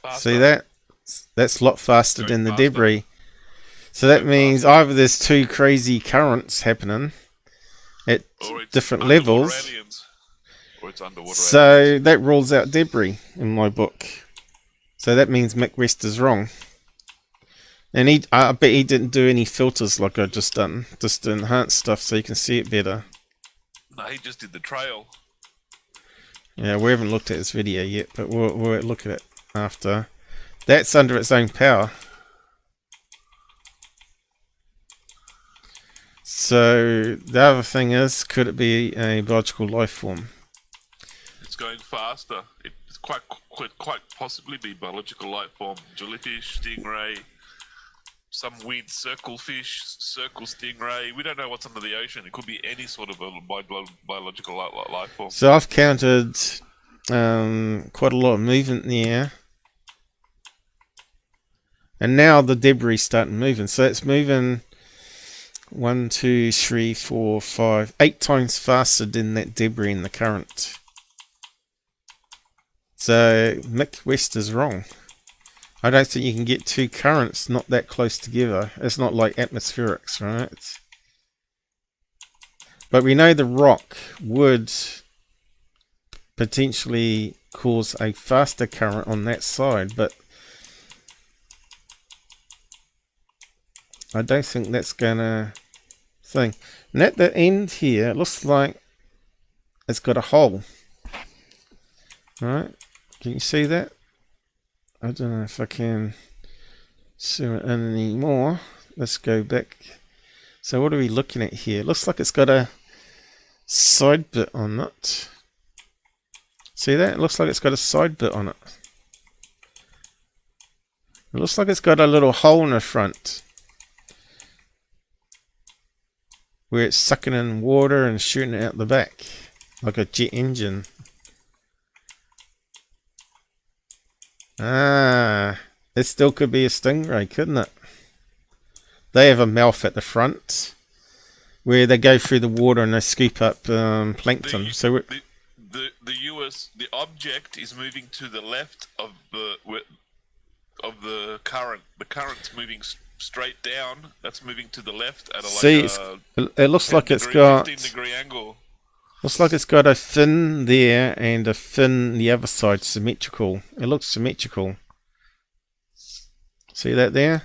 Faster. See that? That's a lot faster than the debris. So that means either there's two crazy currents happening at different levels. Or it's underwater so aliens. That rules out debris in my book. So that means Mick West is wrong. And I bet he didn't do any filters like I just done. Just to enhance stuff so you can see it better. No, he just did the trail. Yeah, we haven't looked at this video yet, but we'll look at it after. That's under its own power. So the other thing is, could it be a biological life form? It's going faster. It's quite possibly be biological life form. Jellyfish, stingray, some weird circle fish, circle stingray. We don't know what's under the ocean. It could be any sort of a biological life form. So I've counted quite a lot of movement there. And now the debris starting moving. So it's moving 1, 2, 3, 4, 5, 8 times faster than that debris in the current. So Mick West is wrong. I don't think you can get two currents not that close together. It's not like atmospherics, right? But we know the rock would potentially cause a faster current on that side, but I don't think that's gonna thing. And at the end here, it looks like it's got a hole. Right? Can you see that? I don't know if I can zoom it in anymore. Let's go back. So what are we looking at here? It looks like it's got a side bit on it. See that? It looks like it's got a side bit on it. It looks like it's got a little hole in the front where it's sucking in water and shooting it out the back like a jet engine. Ah, it still could be a stingray, couldn't it? They have a mouth at the front where they go through the water and they scoop up plankton. So the object is moving to the left of the current. The current's moving straight down. That's moving to the left at it looks like it's got 15-degree angle. Looks like it's got a fin there and a fin the other side symmetrical. It looks symmetrical. See that there?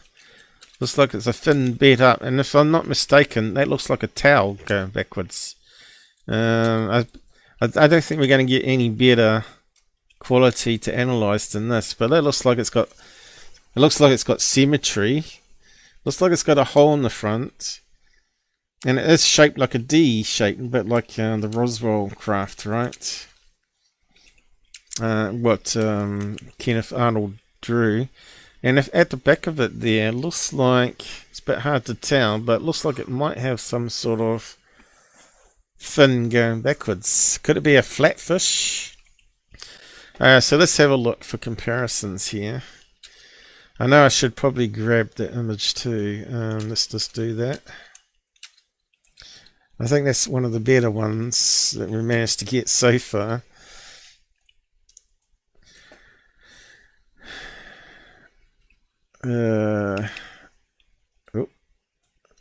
Looks like it's a fin bent up, and if I'm not mistaken, that looks like a towel going backwards. I don't think we're going to get any better quality to analyze than this, but that looks like it's got. It looks like it's got symmetry. Looks like it's got a hole in the front. And it is shaped like a D shape, but like the Roswell craft, right? What Kenneth Arnold drew. And if at the back of it there, looks like, it's a bit hard to tell, but it looks like it might have some sort of fin going backwards. Could it be a flatfish? So let's have a look for comparisons here. I know I should probably grab the image too. Let's just do that. I think that's one of the better ones that we managed to get so far. Oh,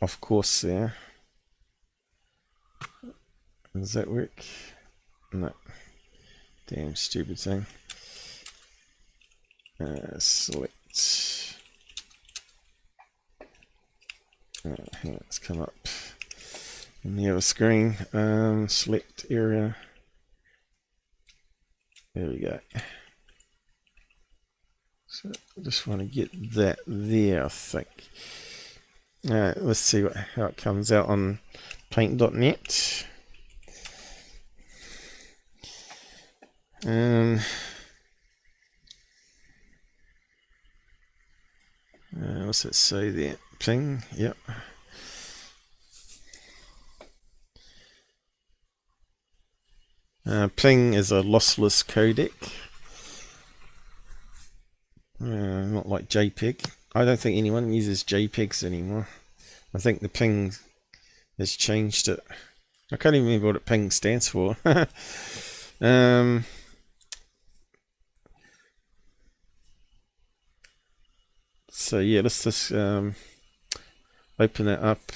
of course there. Does that work? No. Damn stupid thing. Select. Hang on, let's come up. On the other screen, select area. There we go. So I just want to get that there, I think. Let's see how it comes out on paint.net. What's it say there? Ping, yep. Ping is a lossless codec. Not like JPEG. I don't think anyone uses JPEGs anymore. I think the ping has changed it. I can't even remember what ping stands for. So yeah, let's just open it up.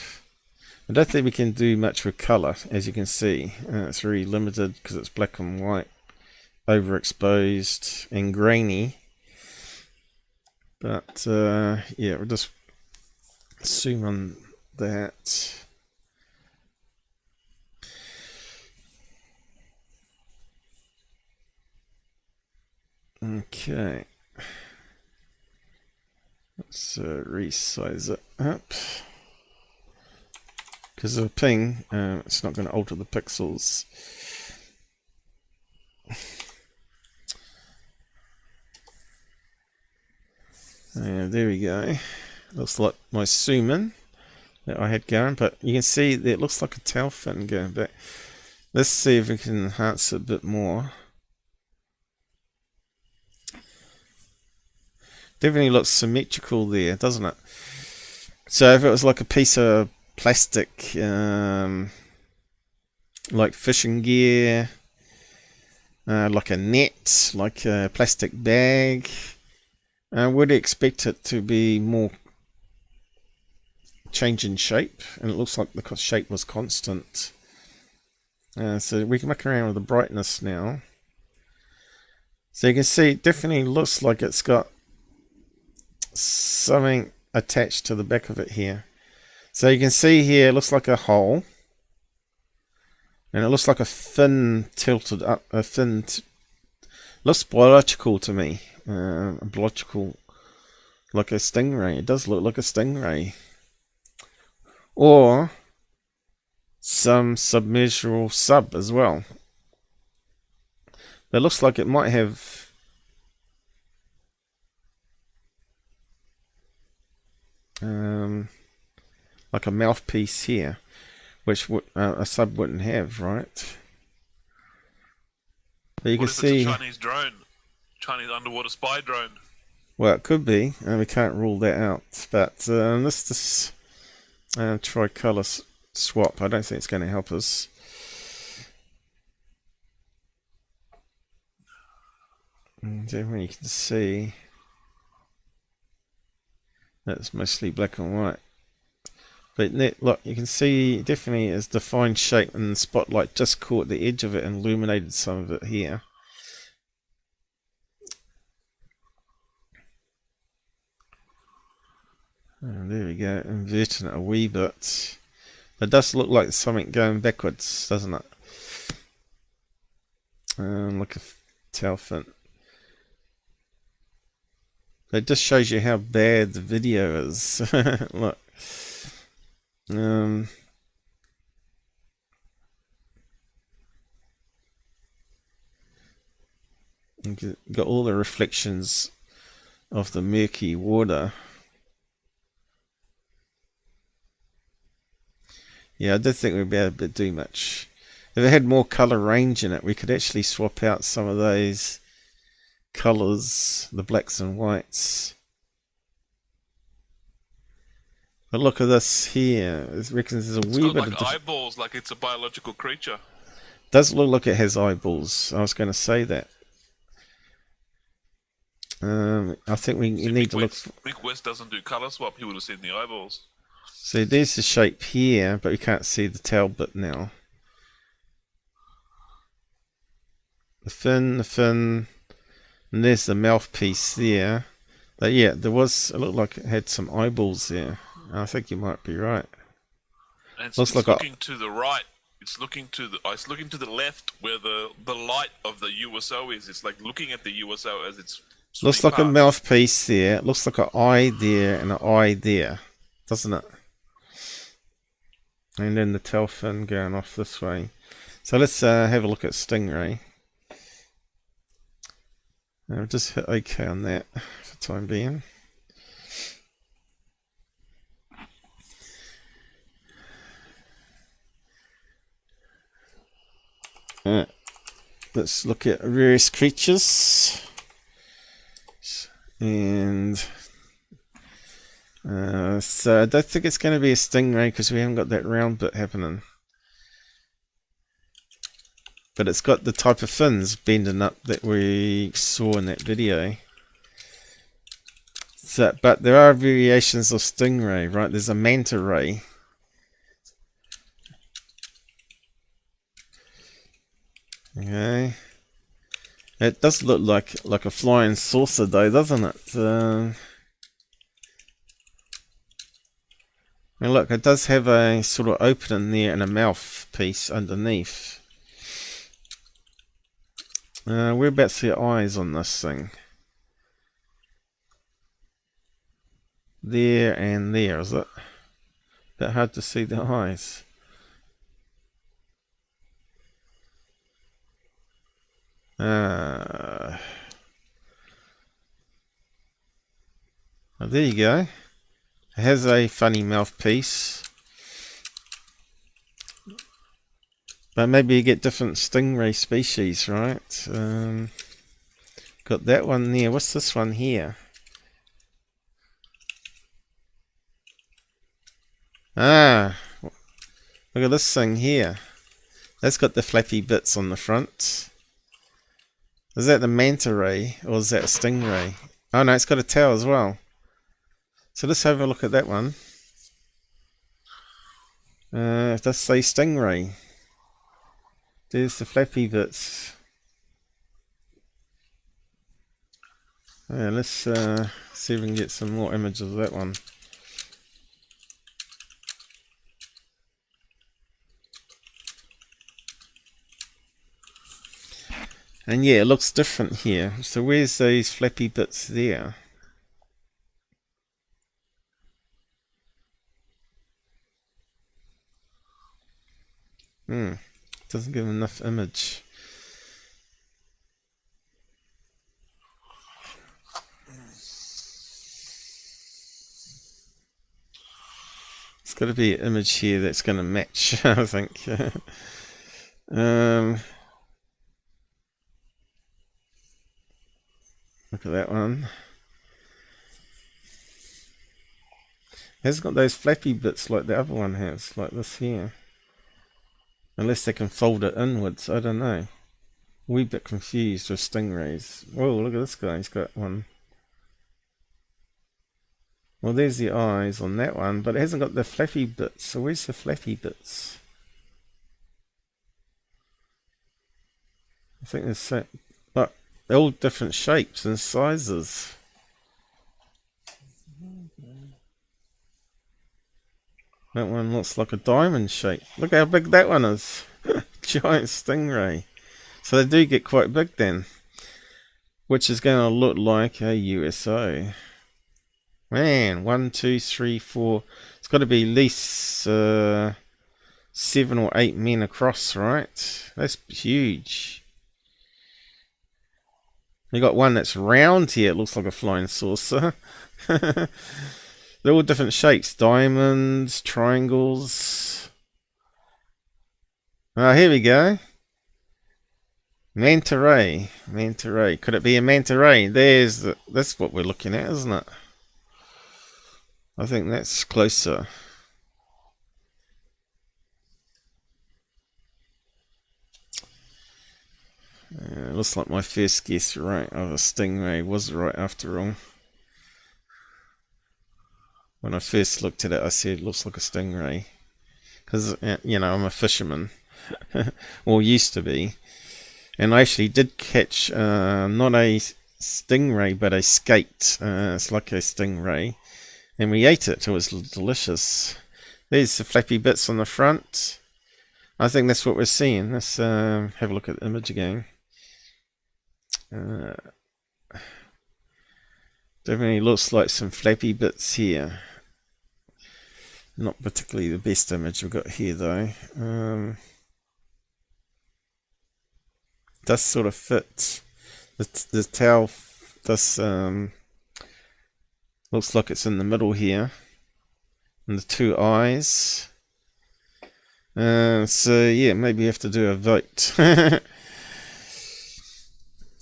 I don't think we can do much with color, as you can see. It's very limited because it's black and white, overexposed and grainy. But yeah, we'll just zoom on that. Okay. Let's resize it up. Because of a ping, it's not going to alter the pixels. There we go. Looks like my zoom in that I had going, but you can see that it looks like a tail fin going back. Let's see if we can enhance it a bit more. Definitely looks symmetrical there, doesn't it? So if it was like a piece of plastic, like fishing gear, like a net, like a plastic bag, would expect it to be more change in shape, and it looks like the shape was constant. So we can muck around with the brightness now. So you can see it definitely looks like it's got something attached to the back of it here. So you can see here, it looks like a hole, and it looks like a fin tilted up, looks biological to me, biological, like a stingray. It does look like a stingray, or some submersible sub as well. But it looks like it might have like a mouthpiece here, which a sub wouldn't have, right? But you can see it's a Chinese drone, Chinese underwater spy drone. Well, it could be, and we can't rule that out. But let's try color swap. I don't think it's going to help us. And then you can see that's mostly black and white. But look, you can see definitely it's defined shape, and the spotlight just caught the edge of it and illuminated some of it here. And there we go, inverting it a wee bit. It does look like something going backwards, doesn't it? Like a tail fin. It just shows you how bad the video is. Look. You got all the reflections of the murky water. Yeah, I did think we'd be able to do much. If it had more color range in it, we could actually swap out some of those colors, the blacks and whites. But look at this here. It reckons there's a wee bit of eyeballs, like it's a biological creature. Does look like it has eyeballs. I was going to say that. I think we need to look. Mick West doesn't do color swap. He would have seen the eyeballs. See, there's the shape here, but we can't see the tail bit now. The fin, and there's the mouthpiece there. But yeah, it looked like it had some eyeballs there. I think you might be right. And it's looking to the right. It's looking to the left where the light of the USO is. It's like looking at the USO as it's looks like past. A mouthpiece there. It looks like an eye there and an eye there, doesn't it? And then the tail fin going off this way. So let's have a look at Stingray. I'll just hit OK on that for the time being. Alright, let's look at various creatures. And so I don't think it's going to be a stingray because we haven't got that round bit happening. But it's got the type of fins bending up that we saw in that video. So, but there are variations of stingray, right? There's a Manta Ray. Okay. It does look like a flying saucer though, doesn't it? And look, it does have a sort of opening there and a mouthpiece underneath. Whereabouts the eyes on this thing? There and there, is it? A bit hard to see the eyes. Oh, there you go. It has a funny mouthpiece. But maybe you get different stingray species, right? Got that one there. What's this one here? Ah, look at this thing here. That's got the flappy bits on the front. Is that the Manta Ray or is that a stingray? Oh no, it's got a tail as well. So let's have a look at that one. It does say stingray. There's the flappy bits. Yeah, let's see if we can get some more images of that one. And yeah, it looks different here. So where's those flappy bits there? Doesn't give enough image. It's got to be an image here that's going to match, I think. Look at that one. It hasn't got those flappy bits like the other one has, like this here. Unless they can fold it inwards, I don't know. Wee bit confused with stingrays. Whoa, look at this guy, he's got one. Well, there's the eyes on that one, but it hasn't got the flappy bits. So where's the flappy bits? I think there's, but they're all different shapes and sizes. That one looks like a diamond shape. Look how big that one is. Giant stingray. So they do get quite big then. Which is going to look like a USO. Man, 1, 2, 3, 4. It's got to be at least 7 or 8 men across, right? That's huge. You got one that's round here. It looks like a flying saucer. They're all different shapes. Diamonds, triangles. Oh, here we go. Manta Ray. Manta Ray. Could it be a Manta Ray? That's what we're looking at, isn't it? I think that's closer. Looks like my first guess right of a stingray was right after all. When I first looked at it, I said it looks like a stingray. Because, you know, I'm a fisherman. Or used to be. And I actually did catch not a stingray, but a skate. It's like a stingray. And we ate it. It was delicious. There's the flappy bits on the front. I think that's what we're seeing. Let's have a look at the image again. Definitely looks like some flappy bits here. Not particularly the best image we've got here though. Does sort of fit. The tail does looks like it's in the middle here. And the two eyes. So yeah, maybe you have to do a vote.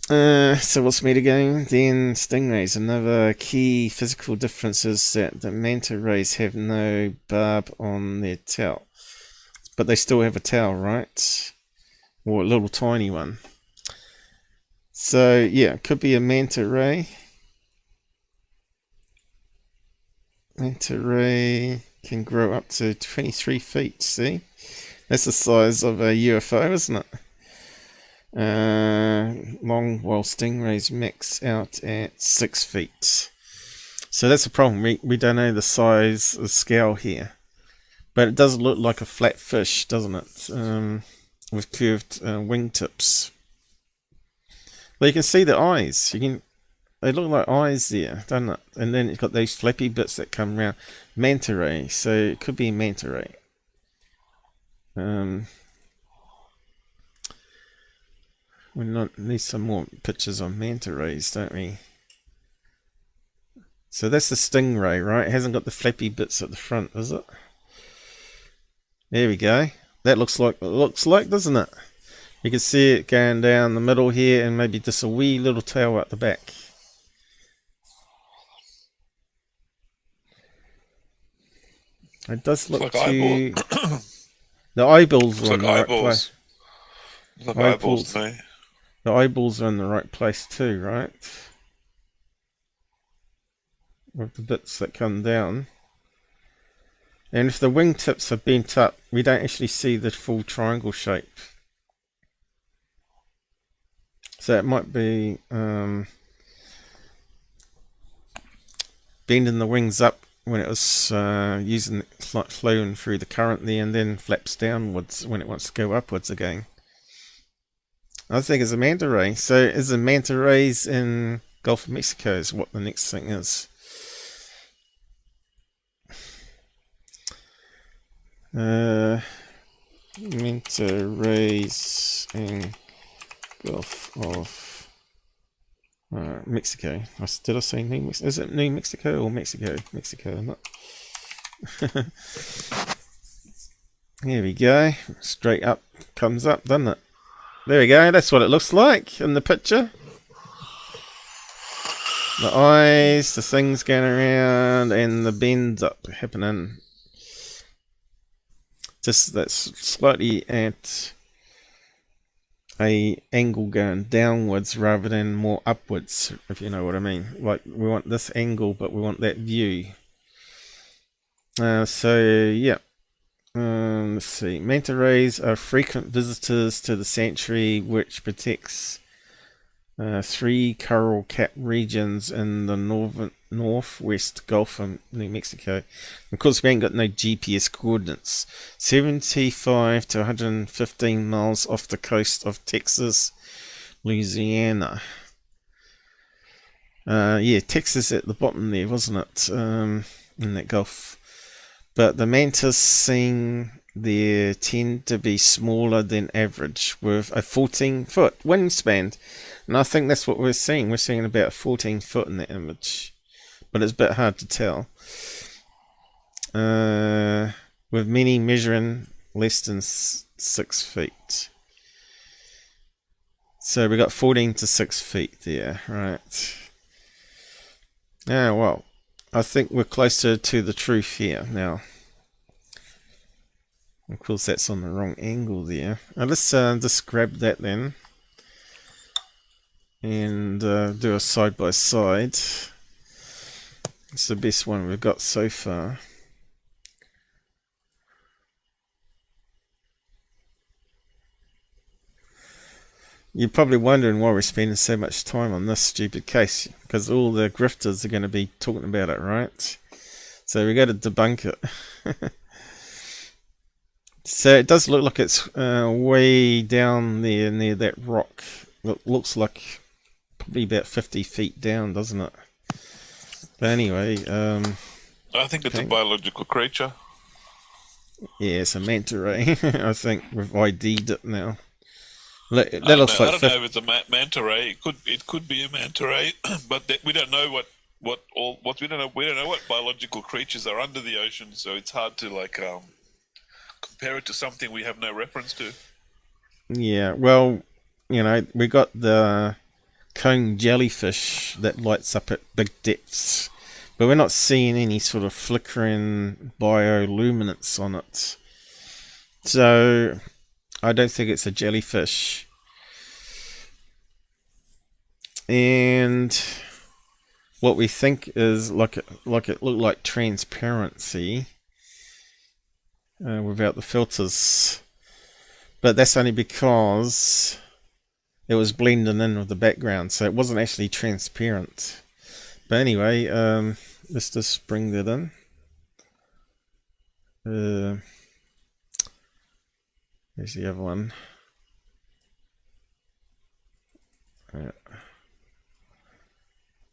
So what's made again? Then stingrays. Another key physical difference is that the manta rays have no barb on their tail. But they still have a tail, right? Or a little tiny one. So yeah, it could be a manta ray. Manta ray can grow up to 23 feet, see? That's the size of a UFO, isn't it? Long while stingrays max out at 6 feet. So that's a problem. We don't know the size, the scale here. But it does look like a flat fish, doesn't it? With curved wingtips. Well, you can see the eyes. They look like eyes there, don't it? And then it's got those flappy bits that come around. Manta ray. So it could be a manta ray. We need some more pictures of manta rays, don't we? So that's the Stingray, right? It hasn't got the flappy bits at the front, is it? There we go. That looks like it looks like, doesn't it? You can see it going down the middle here and maybe just a wee little tail at the back. It does look like to... The eyeballs are It's in like the right place. eyeballs. Like eyeballs to me. The eyeballs are in the right place too, right? With the bits that come down. And if the wingtips are bent up, we don't actually see the full triangle shape. So it might be bending the wings up when it was using flowing through the current there, and then flaps downwards when it wants to go upwards again. I think it's a Manta Ray. So is the Manta Rays in Gulf of Mexico is what the next thing is. Manta Rays in Gulf of Mexico. Did I say New Mexico? Is it New Mexico or Mexico? Mexico, not. Here we go. Straight up comes up, doesn't it? There we go. That's what it looks like in the picture. The eyes, the things going around, and the bends up happening. Just that's slightly at a angle going downwards rather than more upwards, if you know what I mean. Like we want this angle, but we want that view. So yeah. Let's see. Manta rays are frequent visitors to the sanctuary, which protects 3 coral cap regions in the northwest Gulf of New Mexico. Of course, we ain't got no GPS coordinates. 75 to 115 miles off the coast of Texas, Louisiana. Yeah, Texas at the bottom there, wasn't it? In that Gulf. But the mantas seen there tend to be smaller than average, with a 14-foot wingspan. And I think that's what we're seeing. We're seeing about 14 foot in that image. But it's a bit hard to tell. With many measuring less than 6 feet. So we got 14 to 6 feet there, right? Ah, well. I think we're closer to the truth here now. Of course, that's on the wrong angle there. Let's just grab that then. And do a side by side. It's the best one we've got so far. You're probably wondering why we're spending so much time on this stupid case, because all the grifters are going to be talking about it, right? So we got to debunk it. So it does look like it's way down there near that rock. It looks like probably about 50 feet down, doesn't it? But anyway, I think it's a biological creature. Yeah, it's a Manta Ray. I think we've ID'd it now. I don't know if it's a Manta Ray. It could be a Manta Ray, but we don't know what we don't know what biological creatures are under the ocean, so it's hard to compare it to something we have no reference to. Yeah, well, you know, we got the cone jellyfish that lights up at big depths, but we're not seeing any sort of flickering bioluminescence on it. So I don't think it's a jellyfish. And what we think is like it looked like transparency without the filters. But that's only because it was blending in with the background, so it wasn't actually transparent. But anyway, let's just bring that in. There's the other one.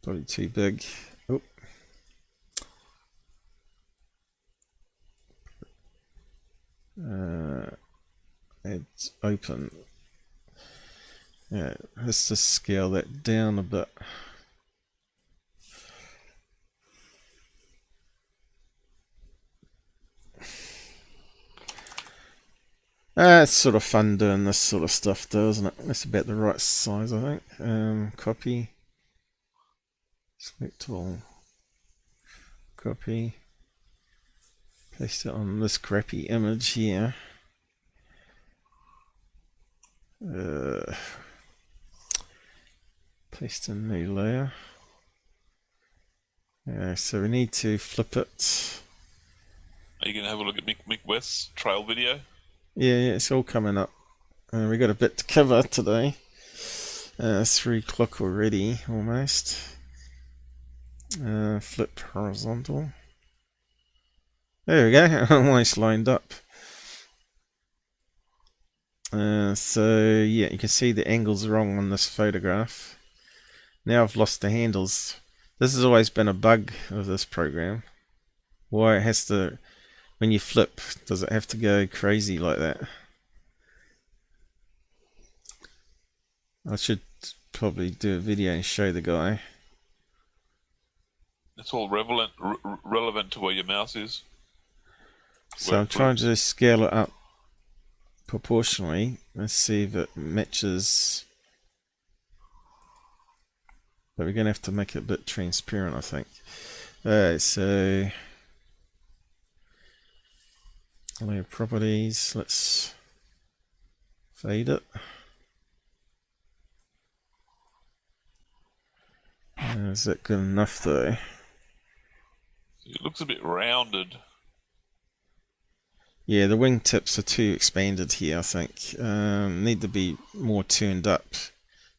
Probably too big. Oh. It's open. Yeah, let's just scale that down a bit. It's sort of fun doing this sort of stuff though, isn't it? That's about the right size, I think. Copy. Select all. Copy. Paste it on this crappy image here. Paste a new layer. So we need to flip it. Are you going to have a look at Mick West's trail video? Yeah, it's all coming up. We got a bit to cover today. 3 o'clock already, almost. Flip horizontal. There we go, almost lined up. So yeah, you can see the angle's wrong on this photograph. Now I've lost the handles. This has always been a bug of this program. Why it has to, when you flip, does it have to go crazy like that? I should probably do a video and show the guy. It's all relevant to where your mouse is. So I'm trying to scale it up proportionally. Let's see if it matches. But we're going to have to make it a bit transparent, I think. Alright, so layer properties, let's fade it. Is that good enough though? It looks a bit rounded. Yeah, the wingtips are too expanded here, I think. Need to be more turned up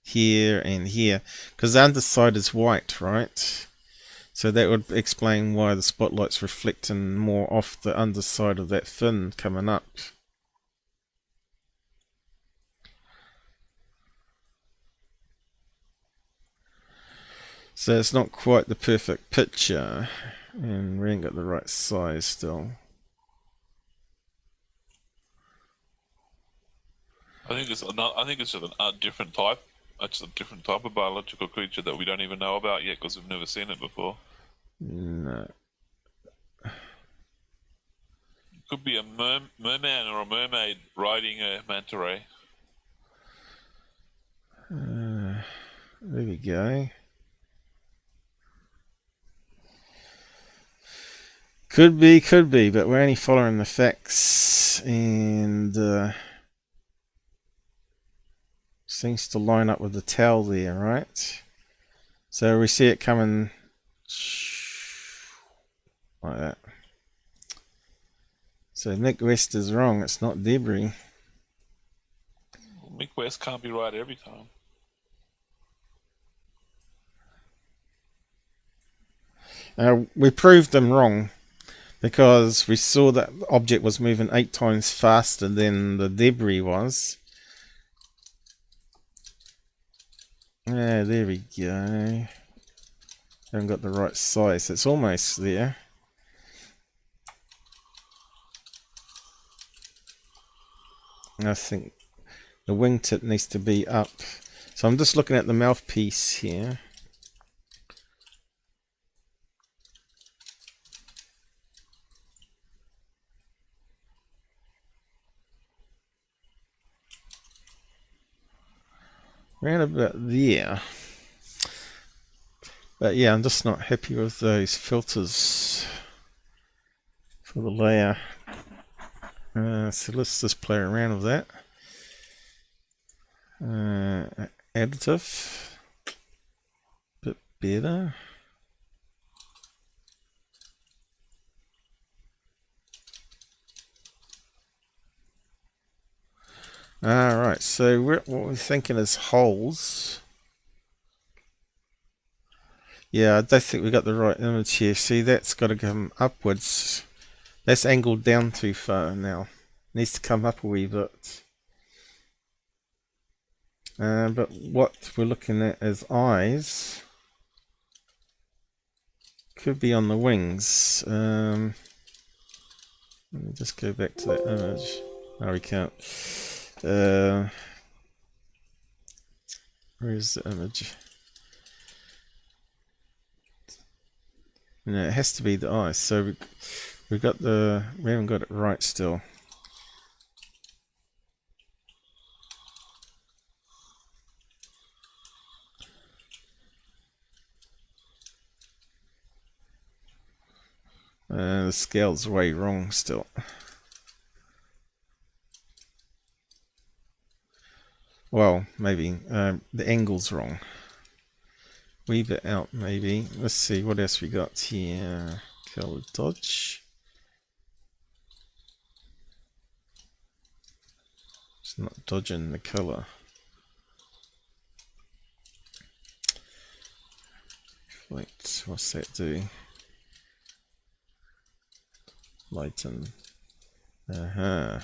here and here. Because the underside is white, right? So that would explain why the spotlight's reflecting more off the underside of that fin coming up. So it's not quite the perfect picture. And we ain't got the right size still. I think it's just a different type. It's a different type of biological creature that we don't even know about yet because we've never seen it before. No. It could be a merman or a mermaid riding a manta ray. There we go. Could be, but we're only following the facts, and seems to line up with the tail there, right? So we see it coming like that. So Mick West is wrong, it's not debris. Mick West can't be right every time. We proved them wrong because we saw that the object was moving 8 times faster than the debris was. Yeah, there we go. Haven't got the right size. It's almost there. I think the wingtip needs to be up. So I'm just looking at the mouthpiece here. Around about there. But yeah, I'm just not happy with those filters for the layer. So let's just play around with that. Additive. Bit better. Alright, so what we're thinking is holes. Yeah, I don't think we got the right image here. See, that's got to come upwards. That's angled down too far now. Needs to come up a wee bit. But what we're looking at as eyes could be on the wings. Let me just go back to that image. No, we can't. Where's the image? No, it has to be the eyes. So we haven't got it right still. The scale's way wrong still. Well, maybe the angle's wrong. Wee bit out maybe. Let's see what else we got here. Color dodge. It's not dodging the color. Wait, what's that do? Lighten. Alright.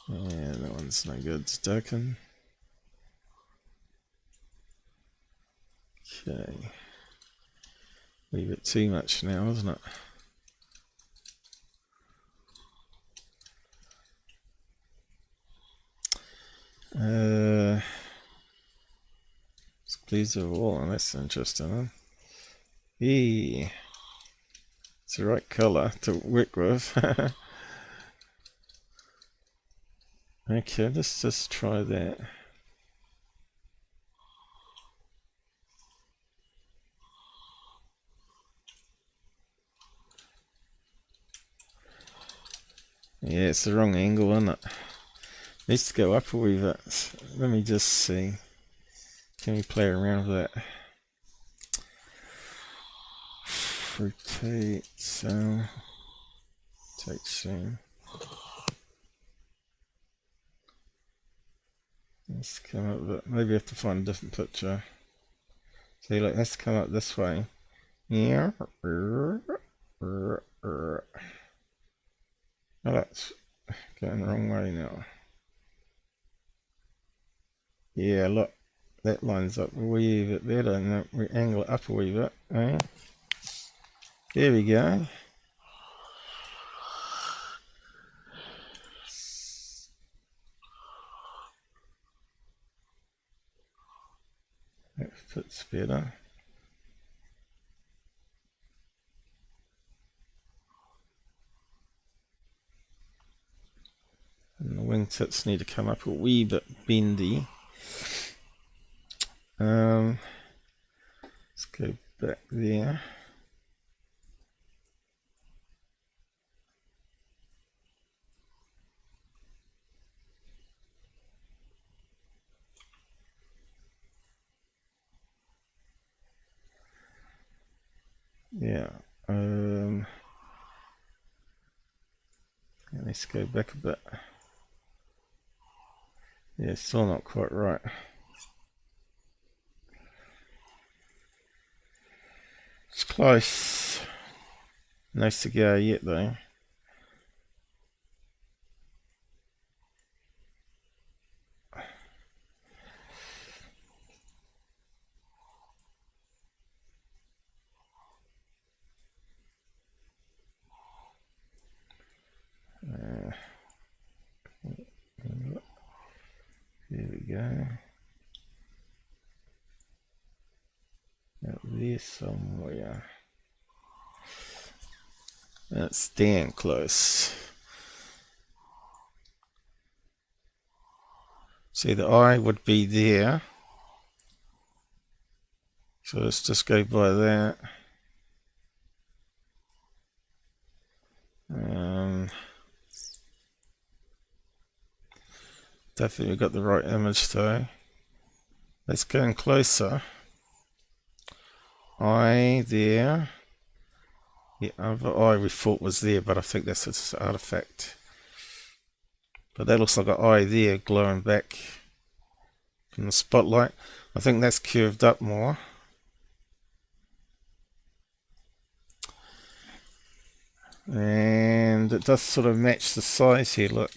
Yeah, that one's no good. It's darken. Okay. Leave it too much now, isn't it? It's pleased with all, and that's interesting, huh? Yeah. It's the right colour to work with. Okay, let's just try that. Yeah, it's the wrong angle, isn't it? Needs to go up a wee bit. Let me just see. Can we play around with that? Rotate, so take zoom. Let's come up with it. Maybe I have to find a different picture. See, look, let's come up this way. Yeah. Oh, that's going the wrong way now. Yeah, look, that lines up a wee bit better, and we angle it up a wee bit. Eh? There we go. That fits better. And the wingtips need to come up a wee bit bendy. Let's go back there. Yeah. Let's go back a bit. Yeah, still not quite right. It's close. Nice to go yet though. Here we go. Out there somewhere. That's damn close. See, the eye would be there. So let's just go by that. Definitely got the right image though. Let's go in closer. Eye there. The other eye we thought was there, but I think that's an artifact. But that looks like an eye there glowing back from the spotlight. I think that's curved up more. And it does sort of match the size here, look.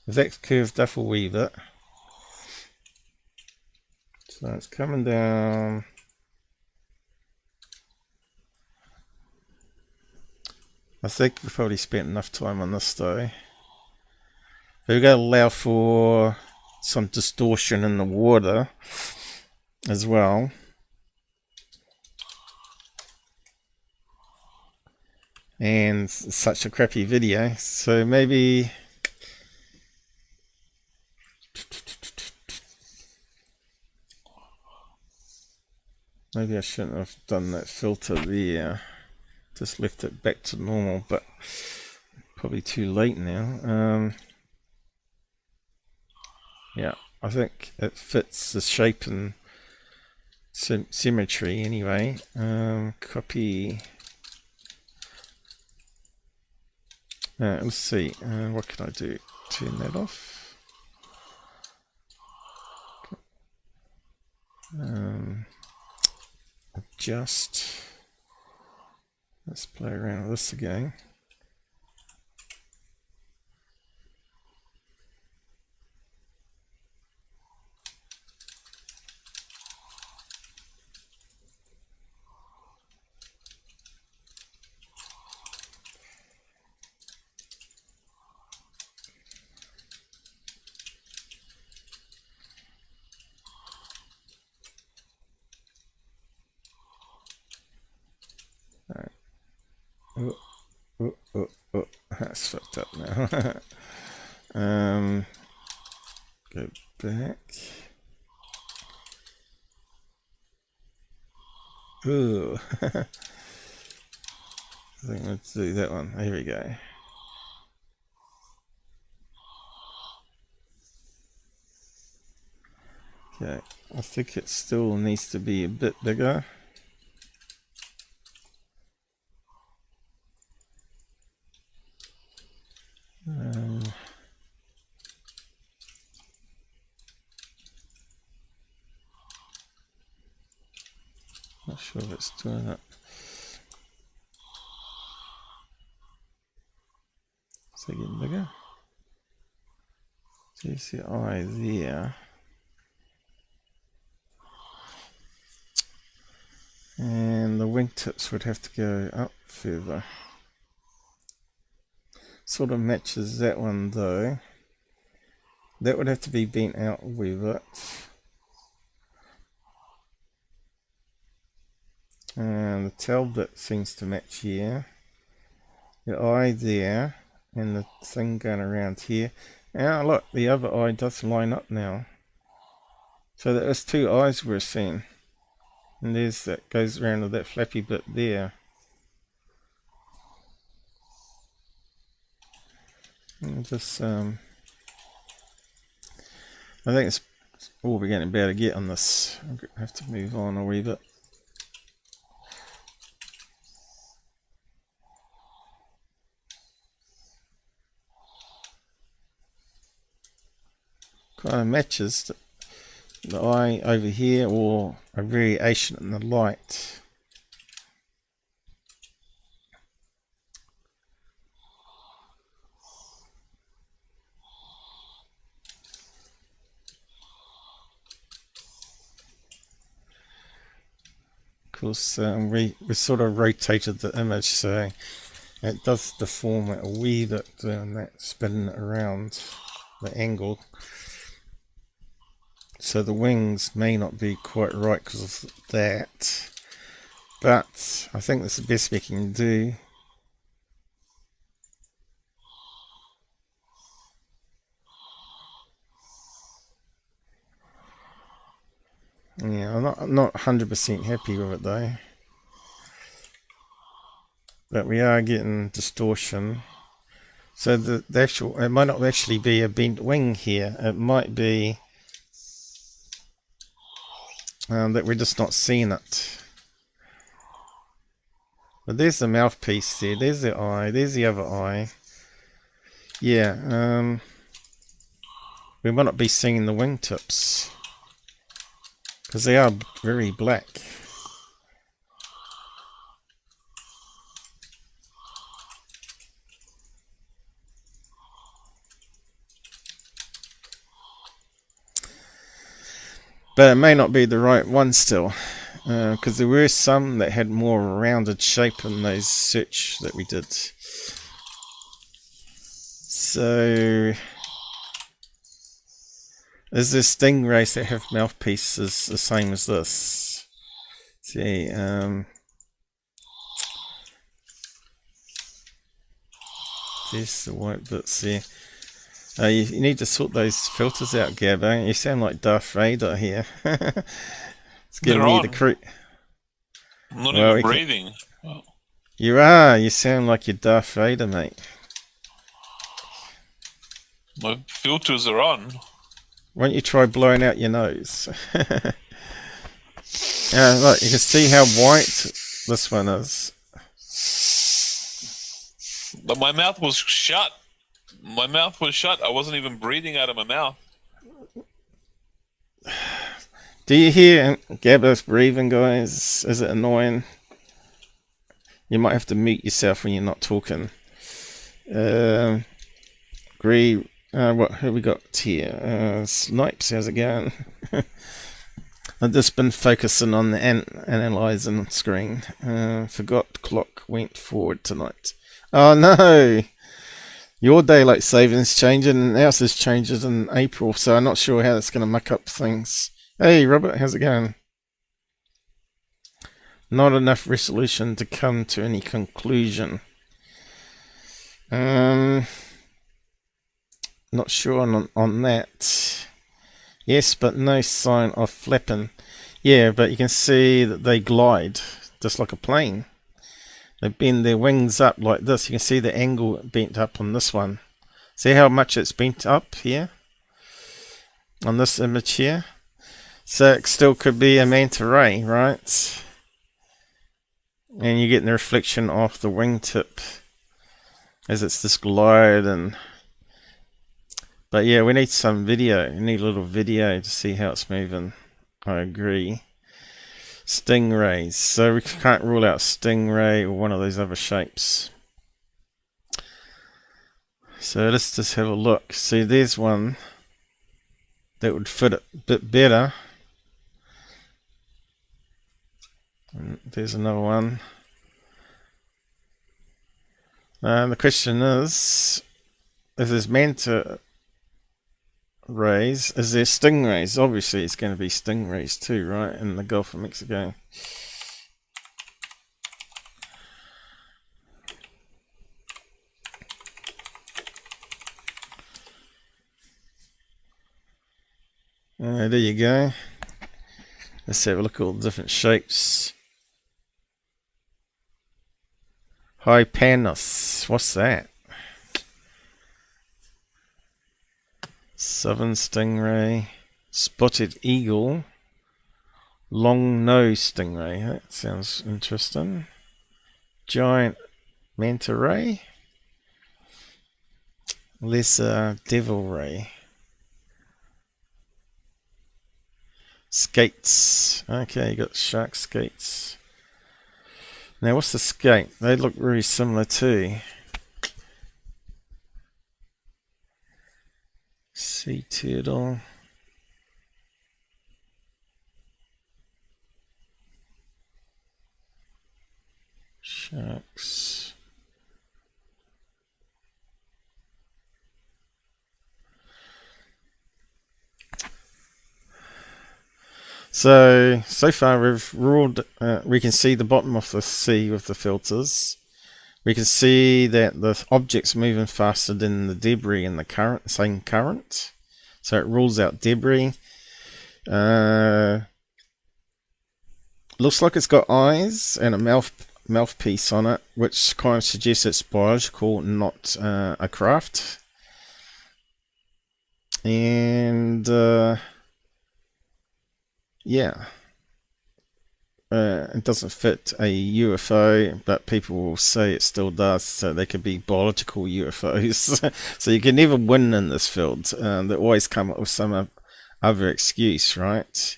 That's curved up a wee bit. So it's coming down. I think we've probably spent enough time on this though. We're going to allow for some distortion in the water as well. And such a crappy video, so maybe Maybe I shouldn't have done that filter there. Just left it back to normal, but probably too late now. Yeah, I think it fits the shape and symmetry anyway. Copy. Let's see. What can I do? Turn that off. Adjust. Let's play around with this again. Oh, that's fucked up now. Go back. Ooh. I think let's do that one. Here we go. Okay, I think it still needs to be a bit bigger. Not sure if it's doing it. Is it getting bigger? So you see eye there. And the wingtips would have to go up further. Sort of matches that one though. That would have to be bent out a wee bit. And the tail bit seems to match here. The eye there, and the thing going around here. Now look, the other eye does line up now. So there's two eyes we're seeing. And there's that goes around with that flappy bit there. And just I think it's all we're going to be able to get on this. I'm going to have to move on a wee bit. Kind of matches the eye over here, or a variation in the light. Of course, we sort of rotated the image, so it does deform it a wee bit doing that, spinning it around the angle. So the wings may not be quite right because of that, but I think that's the best we can do. Yeah, I'm not 100% happy with it though, but we are getting distortion. So the actual, it might not actually be a bent wing here. It might be that we're just not seeing it. But there's the mouthpiece there, there's the eye, there's the other eye. Yeah, we might not be seeing the wingtips because they are very black. But it may not be the right one still, because there were some that had more rounded shape in those search that we did. So is there stingrays that have mouthpieces the same as this? See, there's the white bits there. You need to sort those filters out, Gabbo. You sound like Darth Vader here. It's giving me the creep. I'm not Well, even breathing. Oh. You are. You sound like you're Darth Vader, mate. My filters are on. Why don't you try blowing out your nose? Look, you can see how white this one is. But my mouth was shut. My mouth was shut. I wasn't even breathing out of my mouth. Do you hear Gabbers breathing, guys? Is it annoying? You might have to mute yourself when you're not talking. Agree. What have we got here? Snipes, how's it going? I've just been focusing on the analyzing screen. Forgot clock went forward tonight. Oh no! Your daylight savings changing and ours is changing in April, so I'm not sure how that's going to muck up things. Hey Robert, how's it going? Not enough resolution to come to any conclusion. Not sure on that. Yes, but no sign of flapping. Yeah, but you can see that they glide just like a plane. They bend their wings up like this. You can see the angle bent up on this one. See how much it's bent up here? On this image here. So it still could be a Manta Ray, right? And you're getting the reflection off the wingtip as it's just gliding. But yeah, we need some video. We need a little video to see how it's moving. I agree. Stingrays. So we can't rule out stingray or one of those other shapes. So let's just have a look. See, there's one that would fit it a bit better. And there's another one. The question is, if there's Manta Rays, is there stingrays? Obviously it's going to be stingrays too, right, in the Gulf of Mexico. There you go. Let's have a look at all the different shapes. Hypanos, what's that? Southern stingray, spotted eagle, long nose stingray. That sounds interesting. Giant manta ray, lesser devil ray. Skates. Okay, you got shark skates. Now, what's the skate? They look very similar too. Sea turtle. Sharks. So far we've ruled, we can see the bottom of the sea with the filters. We can see that the object's moving faster than the debris in the current, same current. So it rules out debris. Looks like it's got eyes and a mouthpiece on it, which kind of suggests it's biological, not a craft. And yeah. It doesn't fit a UFO, but people will say it still does, so they could be biological UFOs. So you can never win in this field. They always come up with some other excuse, right?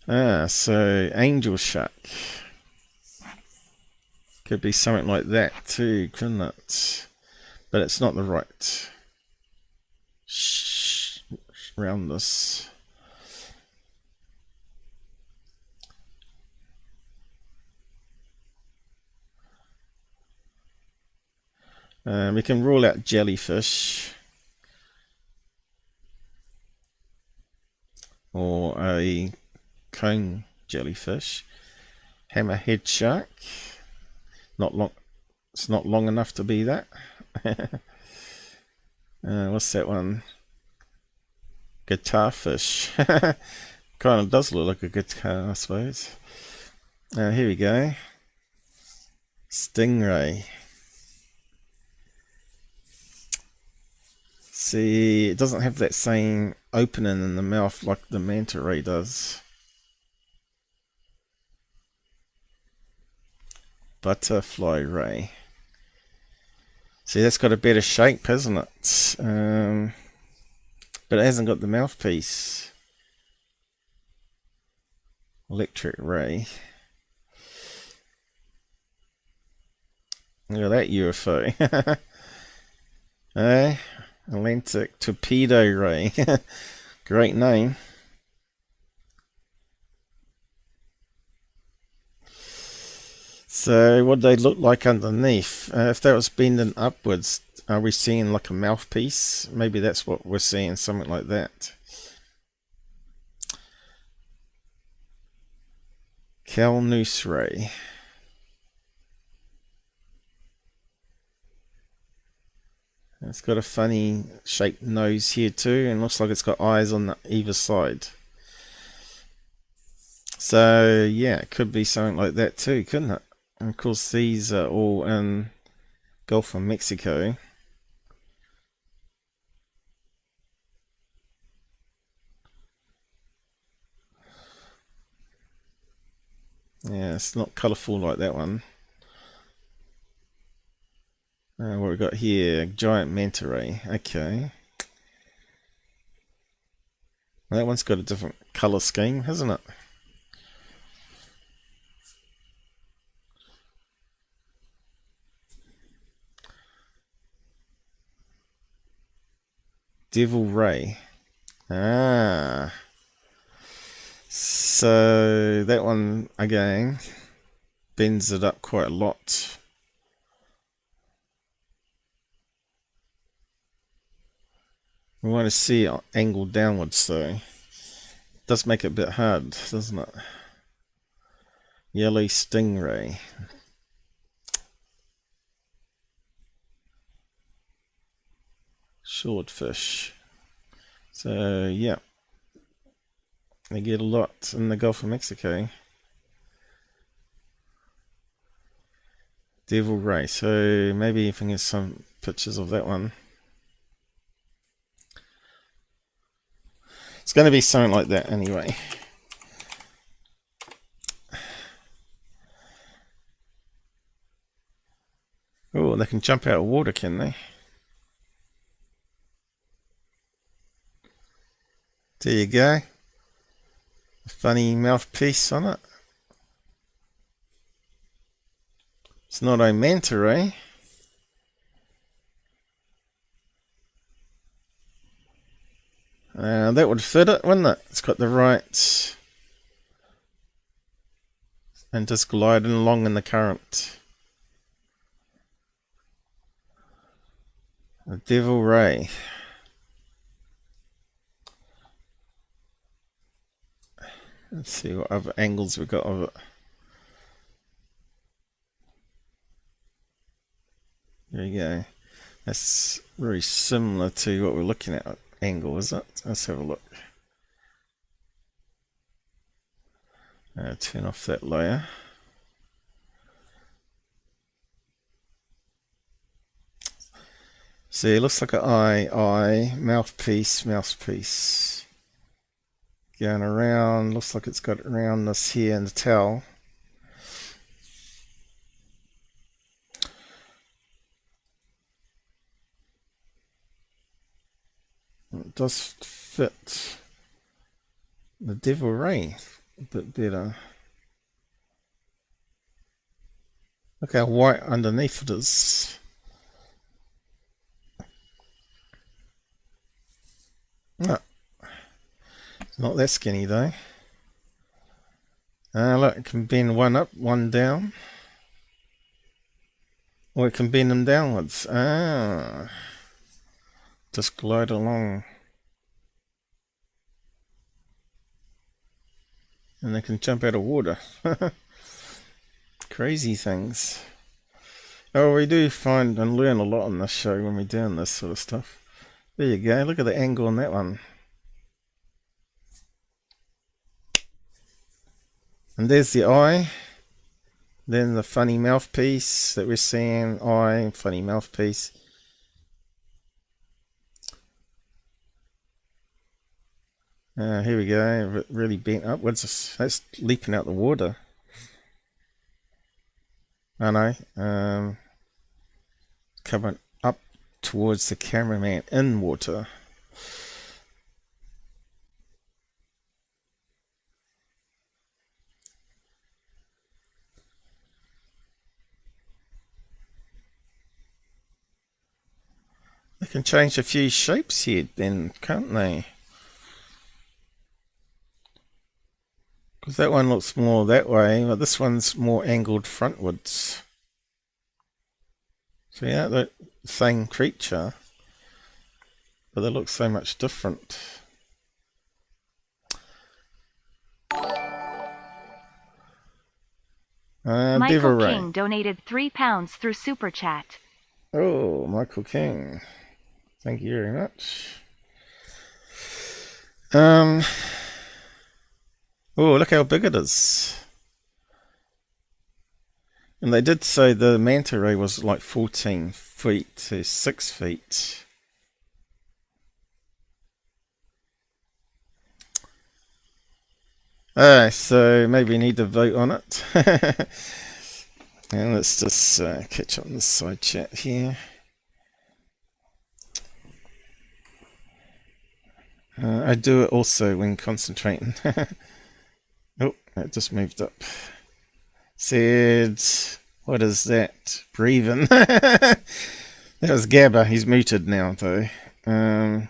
So angel shark. Could be something like that too, couldn't it? But it's not the right roundness. We can rule out jellyfish or a cone jellyfish. Hammerhead shark. Not long. It's not long enough to be that. What's that one? Guitar fish. kind of does look like a good car, I suppose. Here we go. Stingray. See, it doesn't have that same opening in the mouth like the Manta Ray does. Butterfly Ray. See, that's got a better shape, hasn't it? But it hasn't got the mouthpiece. Electric Ray. Look at that UFO. Atlantic Torpedo Ray. Great name. So what they look like underneath? If that was bending upwards, are we seeing like a mouthpiece? Maybe that's what we're seeing, something like that. Calnoose Ray. It's got a funny shaped nose here too, and looks like it's got eyes on either side. So yeah, it could be something like that too, couldn't it? And of course these are all in Gulf of Mexico. Yeah, it's not colourful like that one. What we got here? Giant Manta Ray. Okay. Well, that one's got a different colour scheme, hasn't it? Devil Ray. Ah. So that one again bends it up quite a lot. We want to see it angled downwards though. It does make it a bit hard, doesn't it? Yellow Stingray. Swordfish. So yeah, they get a lot in the Gulf of Mexico. Devil Ray. So maybe if I can get some pictures of that one. It's going to be something like that anyway. Oh, they can jump out of water, can they? There you go. A funny mouthpiece on it. It's not a Manta Ray. That would fit it, wouldn't it? It's got the right... and just gliding along in the current. A Devil Ray. Let's see what other angles we got of it. There you go. That's very similar to what we're looking at angle, is it? Let's have a look. Turn off that layer. See, it looks like an eye, mouthpiece. Going around, looks like it's got roundness here in the tail. It does fit the Devil Ray a bit better. Look how white underneath it is. No, it's not that skinny though. Look, it can bend one up, one down. Or it can bend them downwards. Just glide along. And they can jump out of water. Crazy things. Oh, we do find and learn a lot on this show when we're doing this sort of stuff. There you go, look at the angle on that one. And there's the eye. Then the funny mouthpiece that we're seeing. Eye, funny mouthpiece. Here we go. Really bent upwards. That's leaping out the water. I know. Coming up towards the cameraman in water. They can change a few shapes here then, can't they? Because that one looks more that way, but this one's more angled frontwards. So yeah, the same creature, but they look so much different. Devil Michael Ray. King donated £3 through Super Chat. Oh, Michael King. Thank you very much. Oh, look how big it is. And they did say the Manta Ray was like 14 feet to 6 feet. So maybe we need to vote on it. And let's just catch up on the side chat here. I do it also when concentrating. Oh, that just moved up. Said, what is that? Breathing. That was Gabber. He's muted now, though. Now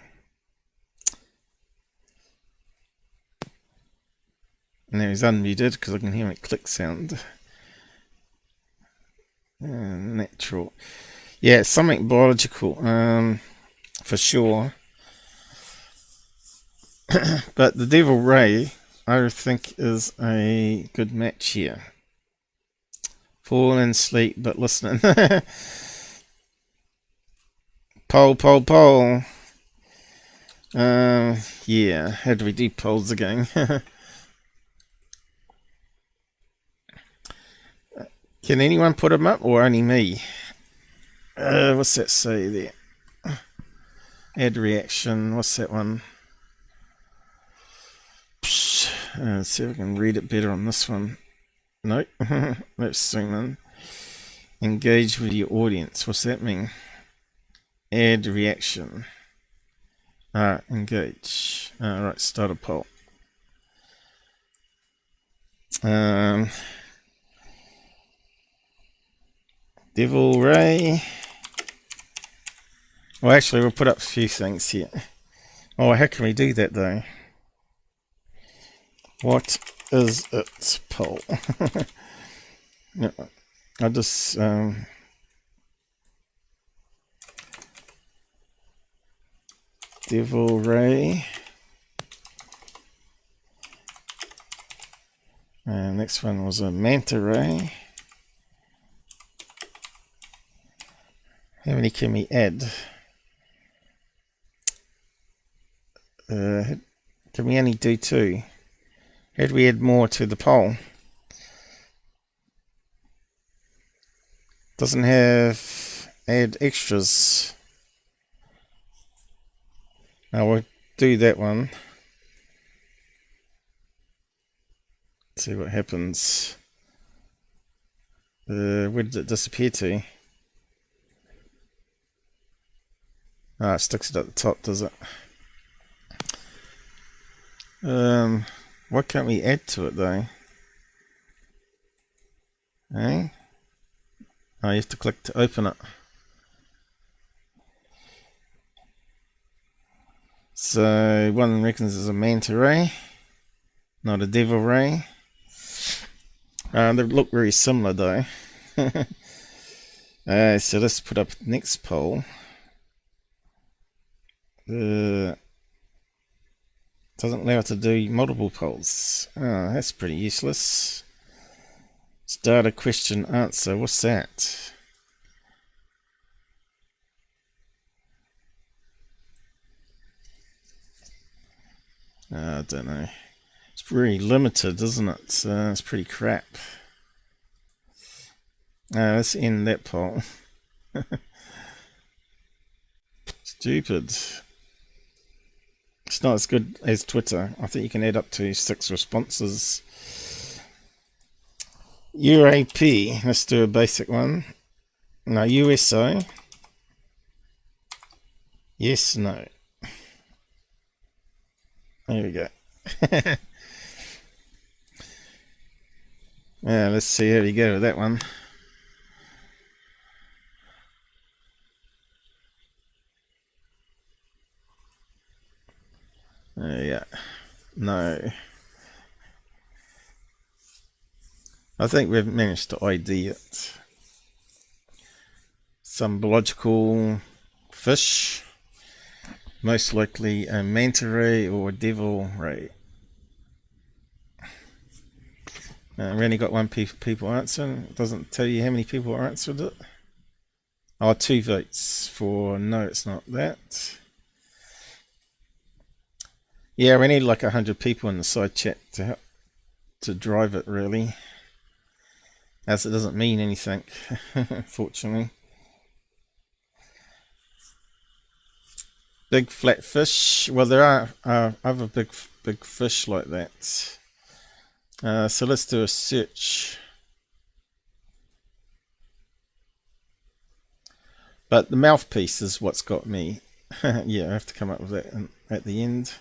he's unmuted because I can hear a click sound. Natural. Yeah, it's something biological, for sure. But the Devil Ray, I think, is a good match here. Falling asleep but listening. Poll. Yeah, how do we do polls again? Can anyone put them up or only me? What's that say there? Add reaction. What's that one? Let's see if I can read it better on this one. Nope. Let's zoom in. Engage with your audience. What's that mean? Add reaction. Engage. Right, start a poll. Devil Ray. Well, actually, we'll put up a few things here. Oh, how can we do that though? What is its poll? No, I just Devil Ray. And next one was a Manta Ray. How many can we add? Can we only do 2? How do we add more to the poll? Doesn't have add extras. Now we'll do that one. See what happens. Where did it disappear to? It sticks it at the top, does it? Why can't we add to it though? Eh? Oh, you have to click to open it. So one reckons it's a Manta Ray, not a Devil Ray. They look very similar though. So let's put up the next poll. Doesn't allow it to do multiple polls. Oh, that's pretty useless. Start a question answer. What's that? I don't know. It's very limited, isn't it? It's pretty crap. Let's end that poll. Stupid. It's not as good as Twitter. I think you can add up to 6 responses. UAP, let's do a basic one. No, USO. Yes, no. There we go. Yeah, let's see how we go with that one. Yeah, no. I think we've managed to ID it. Some biological fish, most likely a Manta Ray or a Devil Ray. We only got 1 people answering. It doesn't tell you how many people answered it. Oh, 2 votes for no, it's not that. Yeah, we need like 100 people in the side chat to help to drive it, really, as it doesn't mean anything, unfortunately. Big flat fish. Well, there are other big fish like that. So let's do a search. But the mouthpiece is what's got me. Yeah, I have to come up with that at the end.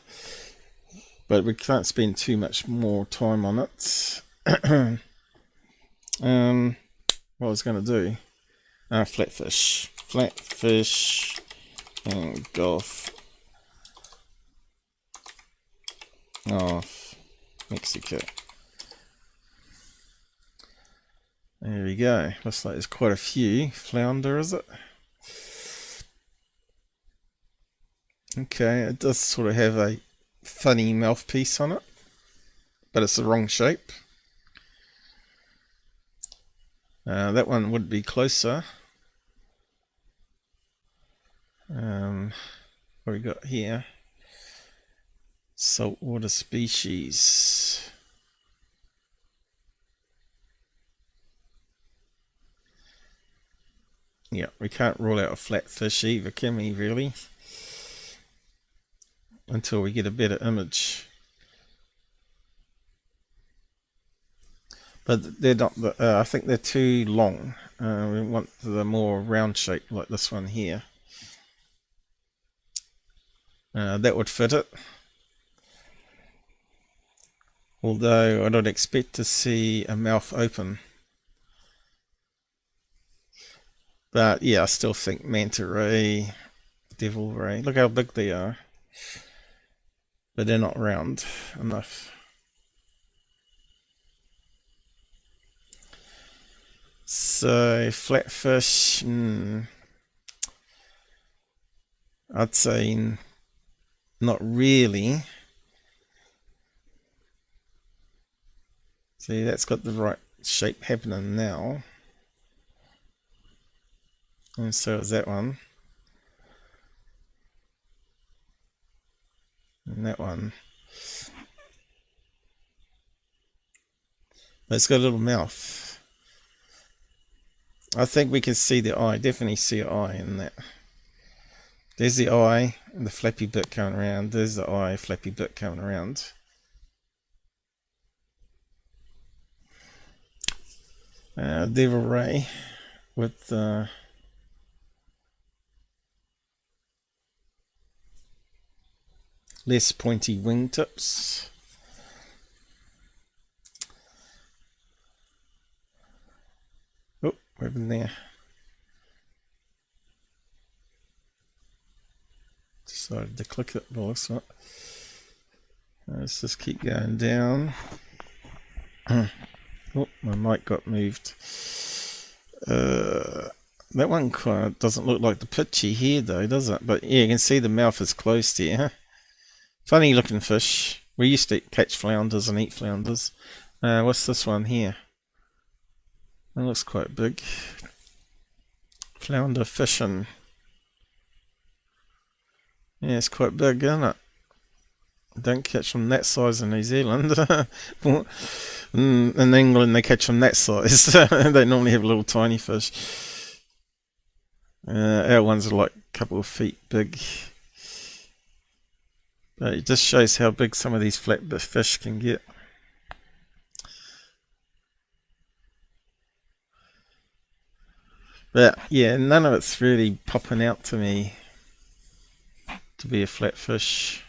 But we can't spend too much more time on it. What I was going to do. Flatfish. Flatfish and Gulf of Mexico. There we go. Looks like there's quite a few. Flounder, is it? Okay, it does sort of have a funny mouthpiece on it, but it's the wrong shape. That one would be closer. What we got here? Saltwater species. Yeah, we can't rule out a flatfish either, can we, really? Until we get a better image. But they're not, I think they're too long. We want the more round shape like this one here. That would fit it. Although I don't expect to see a mouth open. But yeah, I still think Manta Ray, Devil Ray. Look how big they are. But they're not round enough. So flatfish, I'd say not really. See, that's got the right shape happening now. And so is that one. And that one. But it's got a little mouth. I think we can see the eye. Definitely see an eye in that. There's the eye and the flappy bit coming around. There's the eye, flappy bit coming around. Devil Ray with less pointy wingtips. Oh, we're in there. Decided to click it, but it's not. Let's just keep going down. Oh, my mic got moved. That one kind of doesn't look like the pitchy here though, does it? But yeah, you can see the mouth is closed here. Huh? Funny looking fish. We used to catch flounders and eat flounders. What's this one here? That looks quite big. Flounder fishing. Yeah, it's quite big, isn't it? Don't catch them that size in New Zealand. In England they catch them that size. They normally have little tiny fish. Our ones are like a couple of feet big. But it just shows how big some of these flatbed fish can get. But yeah, none of it's really popping out to me to be a flatfish.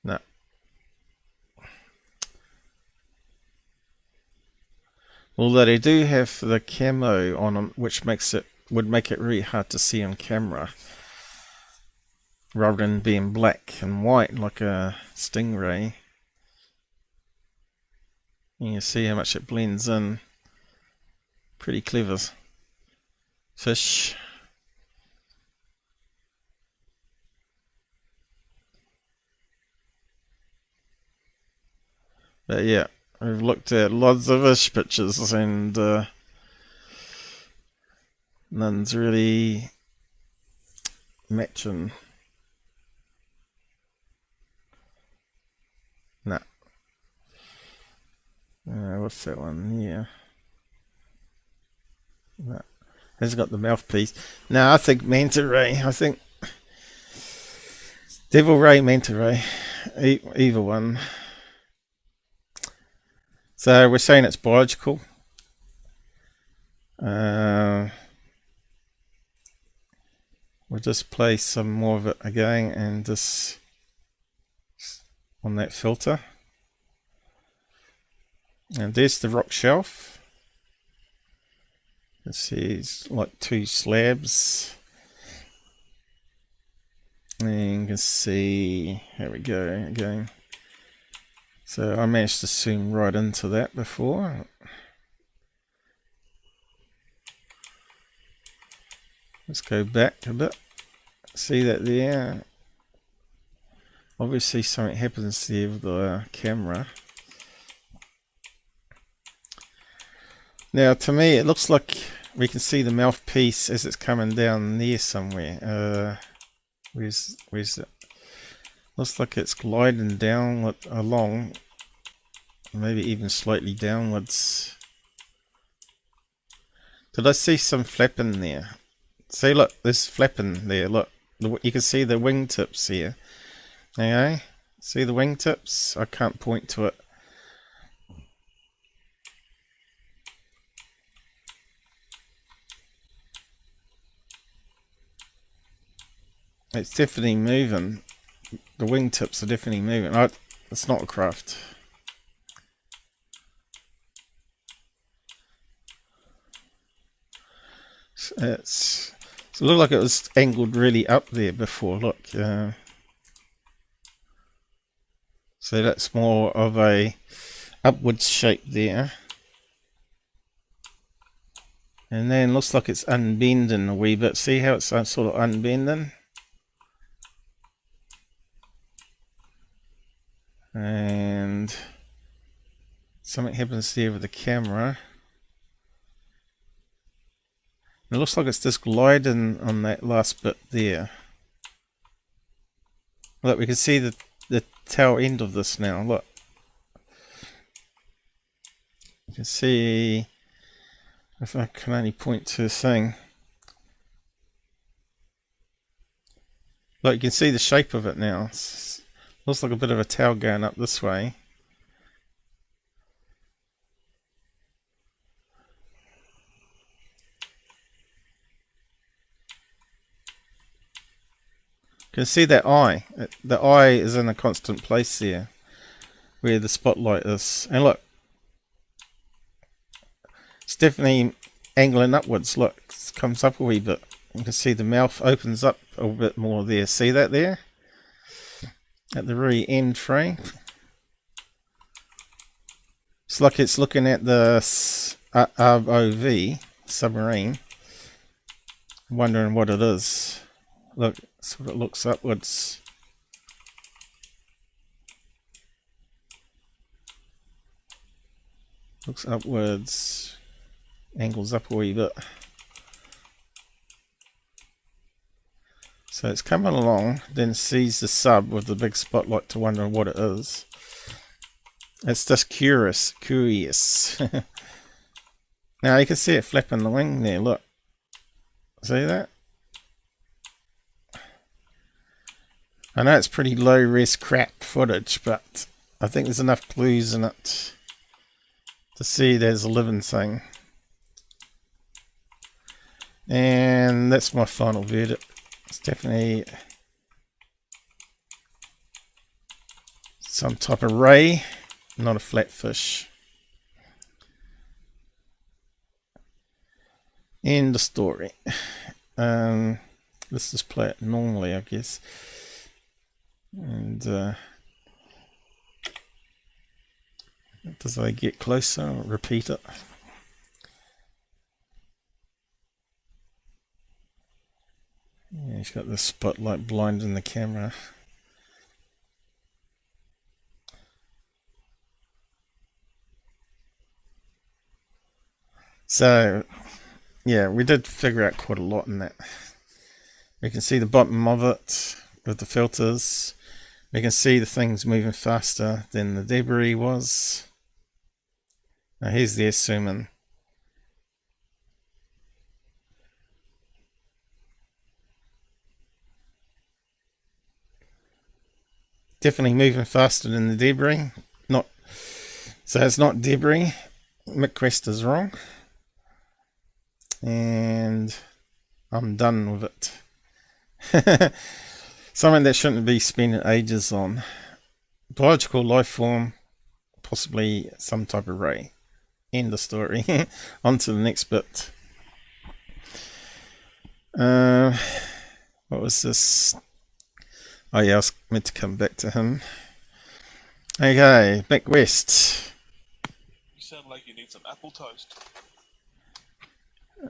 No. Although they do have the camo on them, which would make it really hard to see on camera, rather than being black and white like a stingray. You can see how much it blends in. Pretty clever fish. But yeah, we've looked at lots of fish pictures and none's really matching. Nah. What's that one? Yeah. Nah. Hasn't got the mouthpiece. No, I think Manta Ray. I think Devil Ray, Manta Ray. Either one. So we're saying it's biological. We'll just play some more of it again and just on that filter. And there's the rock shelf. Let's see, it's like two slabs. And you can see, here we go again. So I managed to zoom right into that before. Let's go back a bit. See that there? Obviously something happens there with the camera. Now to me it looks like we can see the mouthpiece as it's coming down there somewhere. Where's it? Looks like it's gliding down along, maybe even slightly downwards. Did I see some flapping there? See, look, there's flapping there. Look, you can see the wingtips here. Okay, see the wingtips? I can't point to it. It's definitely moving. The wingtips are definitely moving. It's not a craft. It looked like it was angled really up there before. Look, so that's more of a upwards shape there. And then looks like it's unbending a wee bit. See how it's sort of unbending? And something happens there with the camera. It looks like it's just gliding on that last bit there. Look, we can see the tail end of this now. Look, you can see, if I can only point to a thing. Look, you can see the shape of it now. Looks like a bit of a tail going up this way. You can see that eye. The eye is in a constant place there, where the spotlight is. And look, it's definitely angling upwards. Look, it comes up a wee bit. You can see the mouth opens up a bit more there. See that there? At the very end frame. It's like it's looking at the ROV submarine, wondering what it is. Look, that's what it looks upwards. Looks upwards, angles up a wee bit. So it's coming along, then sees the sub with the big spotlight to wonder what it is. It's just curious. Now you can see it flapping the wing there, look. See that? I know it's pretty low res crap footage, but I think there's enough clues in it to see there's a living thing. And that's my final verdict. It's definitely some type of ray, not a flatfish. End of story. Let's just play it normally, I guess. And does they get closer? I'll repeat it. Yeah, he's got the spotlight blinding the camera. So, yeah, we did figure out quite a lot in that. We can see the bottom of it with the filters. We can see the things moving faster than the debris was. Now here's the zoom. Definitely moving faster than the debris. So it's not debris. Mick West is wrong. And I'm done with it. Something that shouldn't be spending ages on. Biological life form, possibly some type of ray. End of story. On to the next bit. What was this? Oh yeah, I was meant to come back to him. Okay, Mick West. You sound like you need some apple toast.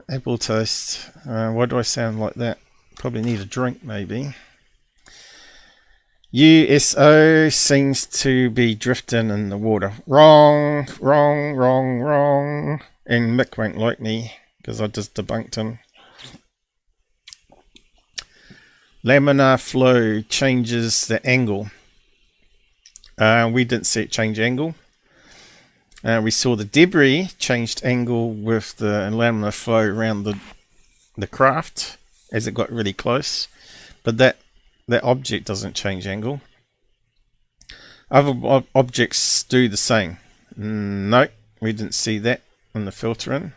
Apple toast. Why do I sound like that? Probably need a drink, maybe. USO seems to be drifting in the water. Wrong. And Mick won't like me because I just debunked him. Laminar flow changes the angle. We didn't see it change angle. We saw the debris changed angle with the laminar flow around the craft as it got really close. But that object doesn't change angle. Other objects do the same. No, we didn't see that in the filtering.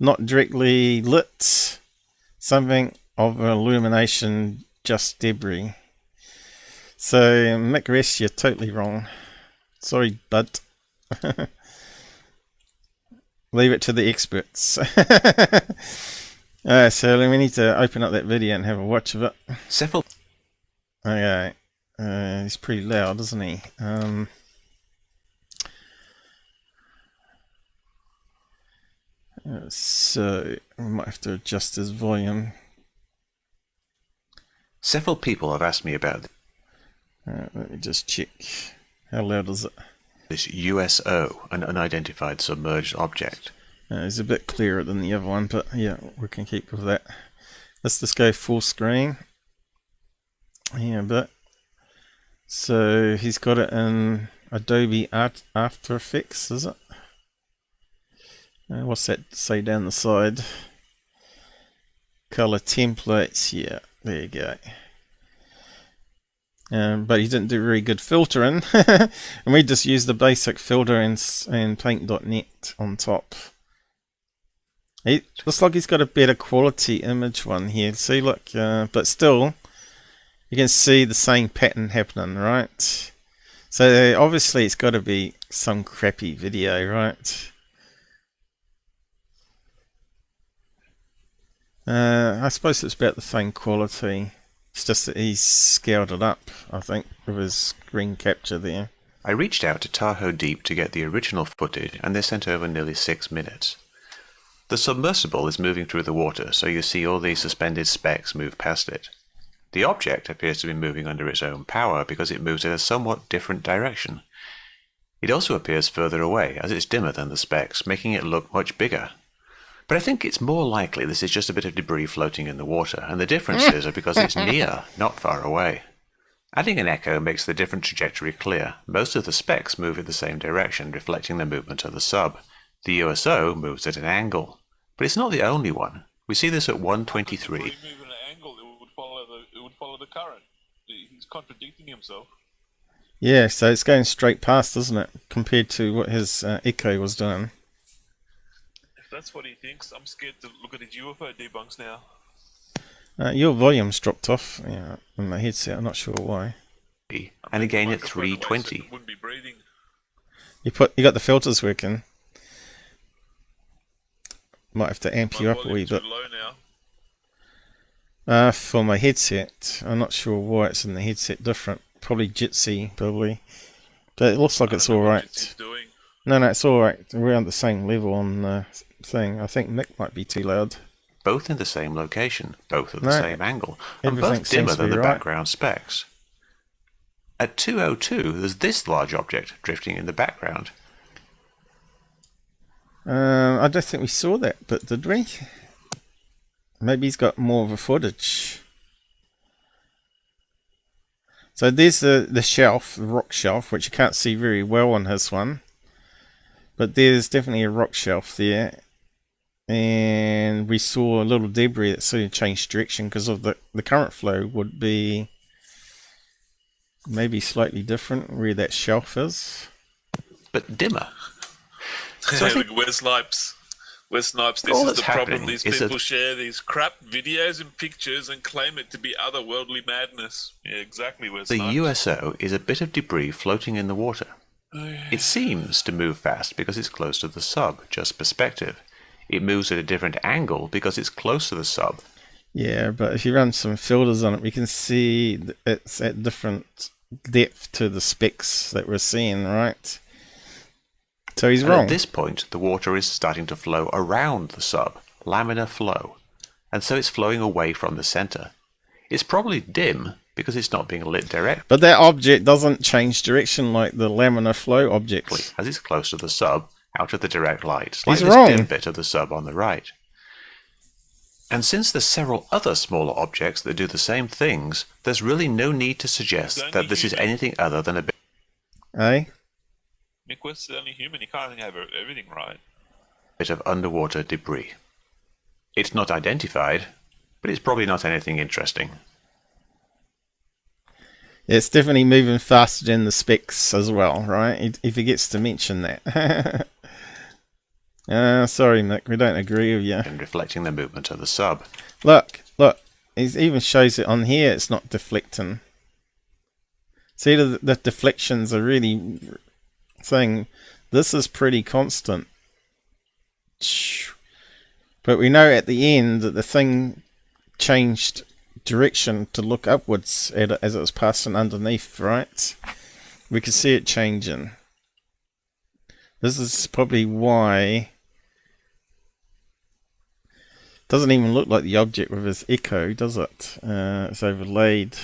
Not directly lit. Something of illumination, just debris. So, Mick West, you're totally wrong. Sorry, bud. Leave it to the experts. So we need to open up that video and have a watch of it. Several. Okay. He's pretty loud, isn't he? So we might have to adjust his volume. Several people have asked me about Let me just check. How loud is it? this USO, an unidentified submerged object. It's a bit clearer than the other one, but yeah, we can keep with that. Let's just go full screen. Yeah, but so he's got it in Adobe After Effects, is it? What's that say down the side? Color templates, yeah, there you go. But he didn't do very good filtering, and we just used the basic filter and paint.net on top. It looks like he's got a better quality image one here. See, look, but still, you can see the same pattern happening, right? So obviously it's got to be some crappy video, right? I suppose it's about the same quality. It's just that he's scaled it up, I think, with his screen capture there. I reached out to Tahoe Deep to get the original footage, and they sent over nearly 6 minutes. The submersible is moving through the water, so you see all these suspended specks move past it. The object appears to be moving under its own power because it moves in a somewhat different direction. It also appears further away, as it's dimmer than the specks, making it look much bigger. But I think it's more likely this is just a bit of debris floating in the water, and the differences are because it's near, not far away. Adding an echo makes the different trajectory clear. Most of the specks move in the same direction, reflecting the movement of the sub. The USO moves at an angle. But it's not the only one. We see this at 123. If he moved at an angle, it would follow the current. He's contradicting himself. Yeah, so it's going straight past, isn't it? Compared to what his echo was doing. If that's what he thinks, I'm scared to look at his UFO debunks now. Your volume's dropped off, yeah, on my headset. I'm not sure why. And again at 320. Wouldn't be breathing. You got the filters working. Might have to amp you up a wee bit. Low now. For my headset, I'm not sure why it's in the headset different. Probably Jitsi, probably. But it looks like it's alright. No, it's alright. We're on the same level on the thing. I think Mick might be too loud. Both in the same location, both at the same angle, and both dimmer than the background specks. At 202, there's this large object drifting in the background. I don't think we saw that bit, did we? Maybe he's got more of a footage. So there's the shelf, the rock shelf, which you can't see very well on his one. But there's definitely a rock shelf there. And we saw a little debris that sort of changed direction because of the current flow would be maybe slightly different where that shelf is. But dimmer. So Where's Snipes? This is the problem. These people share these crap videos and pictures and claim it to be otherworldly madness. Yeah, exactly. The USO is a bit of debris floating in the water. It seems to move fast because it's close to the sub, just perspective. It moves at a different angle because it's close to the sub. Yeah, but if you run some filters on it, we can see it's at different depth to the specs that we're seeing, right? So he's wrong. At this point, the water is starting to flow around the sub, laminar flow, and so it's flowing away from the center. It's probably dim because it's not being lit direct. But that object doesn't change direction like the laminar flow objects. As it's close to the sub, out of the direct light, like this dim bit of the sub on the right. And since there's several other smaller objects that do the same things, there's really no need to suggest that this is anything other than a bit. Eh? Mick West is only human, he can't have everything right. Bit of underwater debris. It's not identified, but it's probably not anything interesting. Yeah, it's definitely moving faster than the specs as well, right? If he gets to mention that. Sorry, Mick, we don't agree with you. And reflecting the movement of the sub. Look, it even shows it on here, it's not deflecting. See, the deflections are really saying this is pretty constant. But we know at the end that the thing changed direction to look upwards at it as it was passing underneath, right? We could see it changing. This is probably why it doesn't even look like the object with his echo, does it? It's overlaid.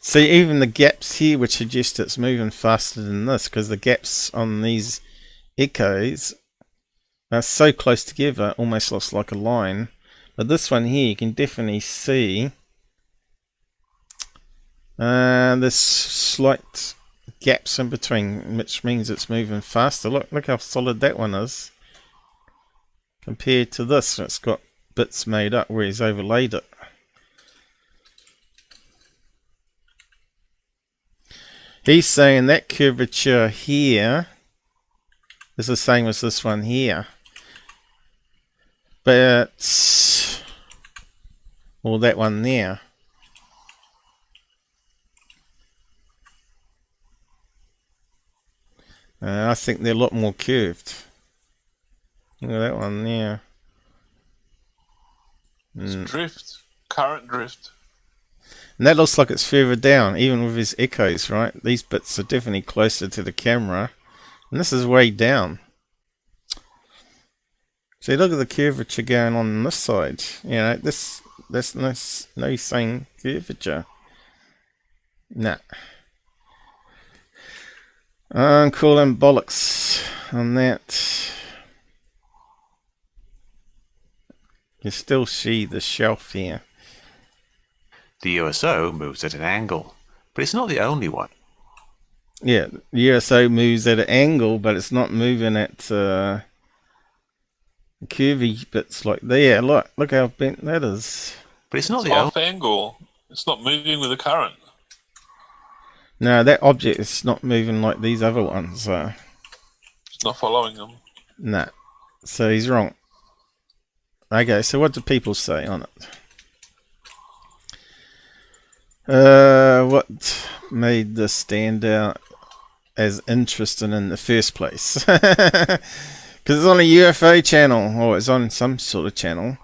See, even the gaps here would suggest it's moving faster than this, because the gaps on these echoes are so close together, almost looks like a line. But this one here, you can definitely see there's slight gaps in between, which means it's moving faster. Look how solid that one is compared to this. It's got bits made up where he's overlaid it. He's saying that curvature here is the same as this one here. But, or that one there. I think they're a lot more curved. Look at that one there. It's drift, current drift. And that looks like it's further down, even with his echoes, right? These bits are definitely closer to the camera. And this is way down. See, look at the curvature going on this side. You know, that's no same curvature. Nah. I'm calling bollocks on that. You still see the shelf here. The USO moves at an angle, but it's not the only one. Yeah, the USO moves at an angle, but it's not moving at curvy bits like there. Look how bent that is. But it's not It's the off only. angle. It's not moving with the current. No, that object is not moving like these other ones. It's not following them. Nah, so he's wrong. Okay, so what do people say on it? What made this stand out as interesting in the first place? Because it's on a UFO channel, or it's on some sort of channel.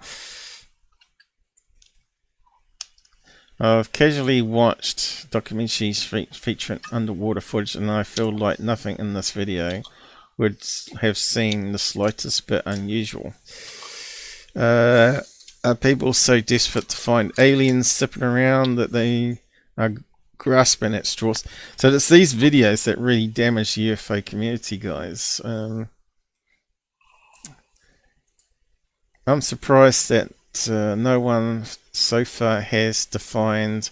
I've casually watched documentaries featuring underwater footage, and I feel like nothing in this video would have seemed the slightest bit unusual. Are people so desperate to find aliens zipping around that they are grasping at straws? So it's these videos that really damage the UFO community, guys. I'm surprised that no one so far has defined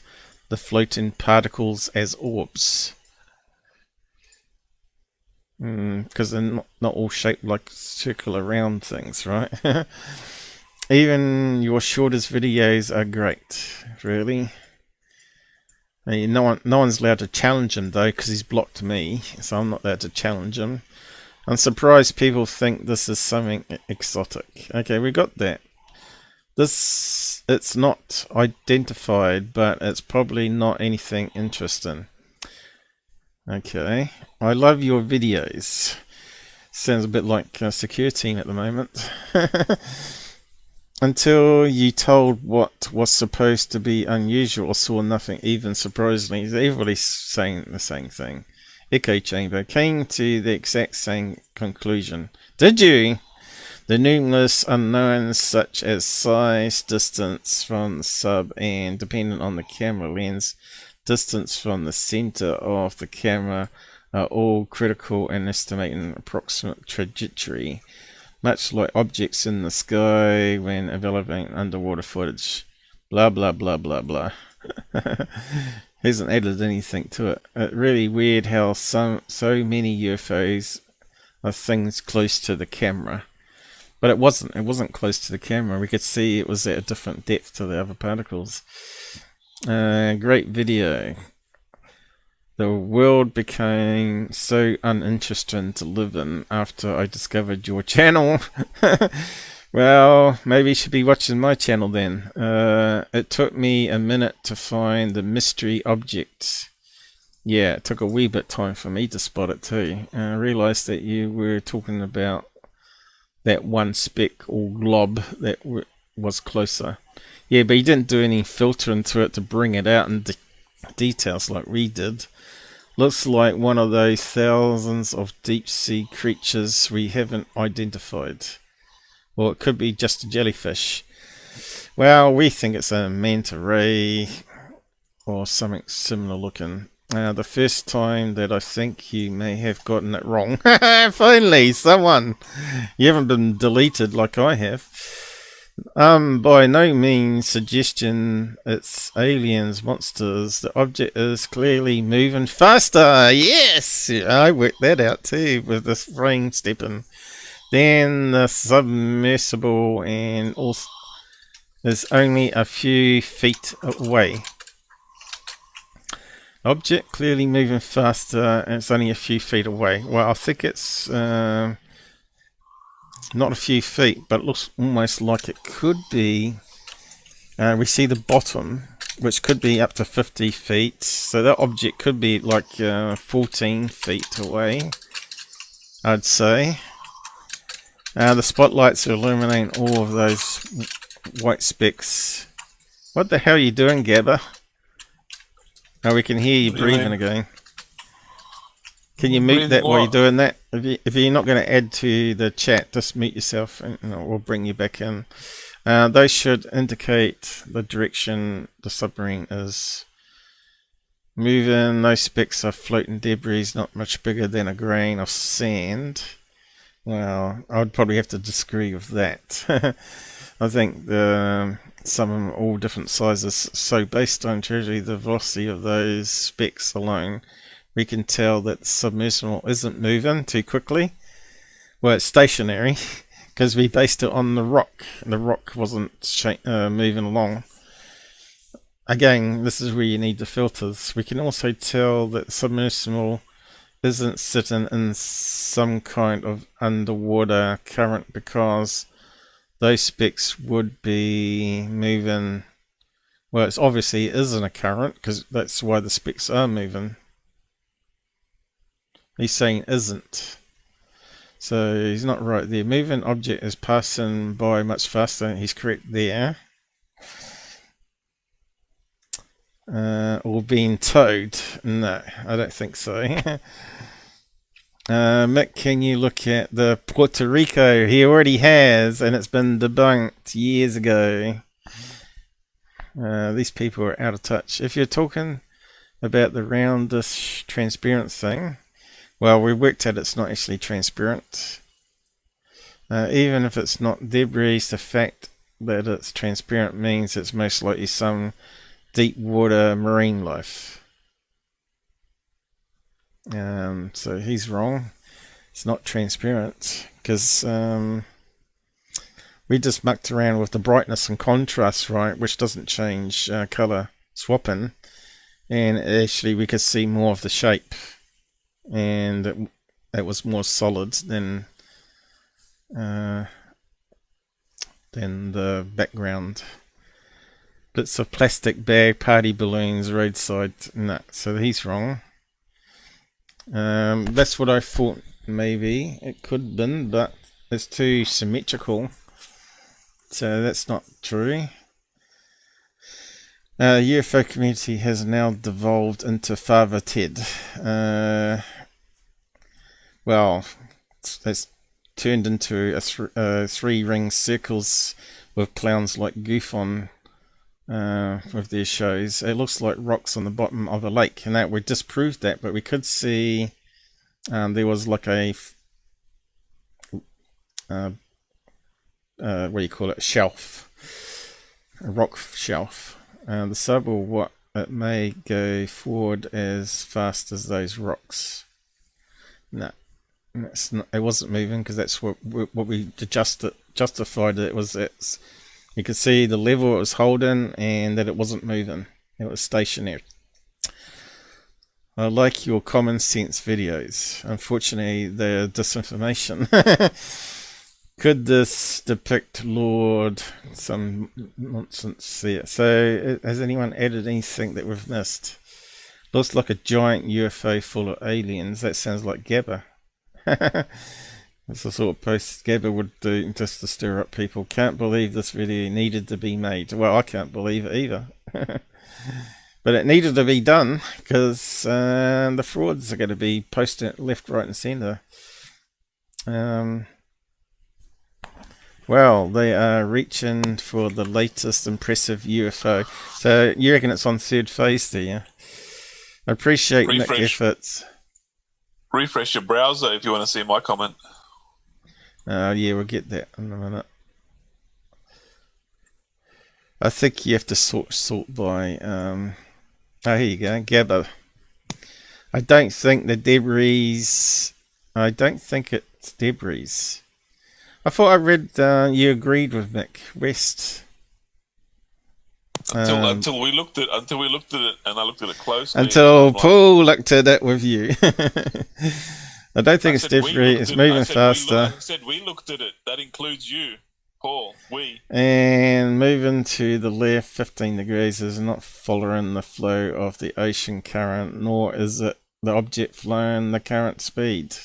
the floating particles as orbs. Because they're not all shaped like circular round things, right? Even your shortest videos are great, really. No one's allowed to challenge him though, because he's blocked me, so I'm not allowed to challenge him. I'm surprised people think this is something exotic. Okay, we got that. It's not identified, but it's probably not anything interesting. Okay, I love your videos. Sounds a bit like Secureteam at the moment. Until you told what was supposed to be unusual, or saw nothing even surprisingly. Everybody's saying the same thing. Echo chamber came to the exact same conclusion. Did you? The numerous unknowns such as size, distance from the sub, and dependent on the camera lens, distance from the center of the camera are all critical in estimating approximate trajectory, much like objects in the sky when evaluating underwater footage. Blah blah blah blah blah. Hasn't added anything to it. It's really weird how so many UFOs are things close to the camera. But it wasn't close to the camera. We could see it was at a different depth to the other particles. Great video. The world became so uninteresting to live in after I discovered your channel. Well, maybe you should be watching my channel then. It took me a minute to find the mystery object. Yeah, it took a wee bit time for me to spot it too. I realized that you were talking about that one speck or glob that was closer. Yeah, but you didn't do any filtering to it to bring it out in details like we did. Looks like one of those thousands of deep sea creatures we haven't identified. Or it could be just a jellyfish. Well, we think it's a Manta Ray or something similar looking. The first time that I think you may have gotten it wrong. Finally, someone! You haven't been deleted like I have. By no means suggestion it's aliens, monsters. The object is clearly moving faster. Yes! I worked that out too with this brain stepping. Then the submersible and also is only a few feet away. Object clearly moving faster and it's only a few feet away. Well, I think it's not a few feet, but it looks almost like it could be. We see the bottom, which could be up to 50 feet. So that object could be like 14 feet away, I'd say. The spotlights are illuminating all of those white specks. What the hell are you doing, Gabber? Oh, we can hear you breathing again. Can you mute that while you're doing that? If you're not going to add to the chat, just mute yourself and we'll bring you back in. Those should indicate the direction the submarine is moving. Those specks are floating debris, not much bigger than a grain of sand. Well, I would probably have to disagree with that. I think some of them are all different sizes. So based on usually the velocity of those specks alone, we can tell that the submersible isn't moving too quickly. Well, it's stationary because we based it on the rock. The rock wasn't moving along. Again, this is where you need the filters. We can also tell that the submersible isn't sitting in some kind of underwater current because those specks would be moving. Well, it's obviously it isn't a current because that's why the specks are moving. He's saying isn't. So he's not right there. Moving object is passing by much faster. He's correct there. Or being towed. No, I don't think so. Mick, can you look at the Puerto Rico? He already has, and it's been debunked years ago. These people are out of touch. If you're talking about the roundish transparent thing, well, we worked out it's not actually transparent. Even if it's not debris, the fact that it's transparent means it's most likely some deep water marine life. So he's wrong. It's not transparent because we just mucked around with the brightness and contrast, right, which doesn't change color swapping, and actually we could see more of the shape, and it was more solid than the background. Bits of plastic bag, party balloons, roadside, no, so he's wrong. That's what I thought maybe it could have been, but it's too symmetrical, so that's not true. UFO community has now devolved into Father Ted. Well, it's turned into a three-ring circles with clowns like Gufon with their shows. It looks like rocks on the bottom of a lake, and that we disproved that, but we could see there was like a what do you call it, shelf, a rock shelf. The sub or what, it may go forward as fast as those rocks. No, it's not, it wasn't moving because that's what we justified it was. It's, you could see the level it was holding and that it wasn't moving. It was stationary. I like your common sense videos. Unfortunately, they're disinformation. Could this depict Lord? Some nonsense there. So, has anyone added anything that we've missed? Looks like a giant UFO full of aliens. That sounds like Gabber. That's the sort of post Gabber would do just to stir up people. Can't believe this video needed to be made. Well, I can't believe it either. But it needed to be done because the frauds are going to be posting it left, right and centre. Well, they are reaching for the latest impressive UFO. So you reckon it's on third phase, do you? I appreciate Nick efforts. Refresh your browser if you want to see my comment. Yeah, we'll get that in a minute. I think you have to sort by... oh, here you go, Gabber. I don't think the debris... I don't think it's debris. I thought I read you agreed with Mick West. Until we looked at it and I looked at it closely. Until Paul looked at it with you. I don't think it's debris. It's moving faster. I said we looked at it. That includes you, Paul. We. And moving to the left 15 degrees is not following the flow of the ocean current, nor is it the object flowing the current speed.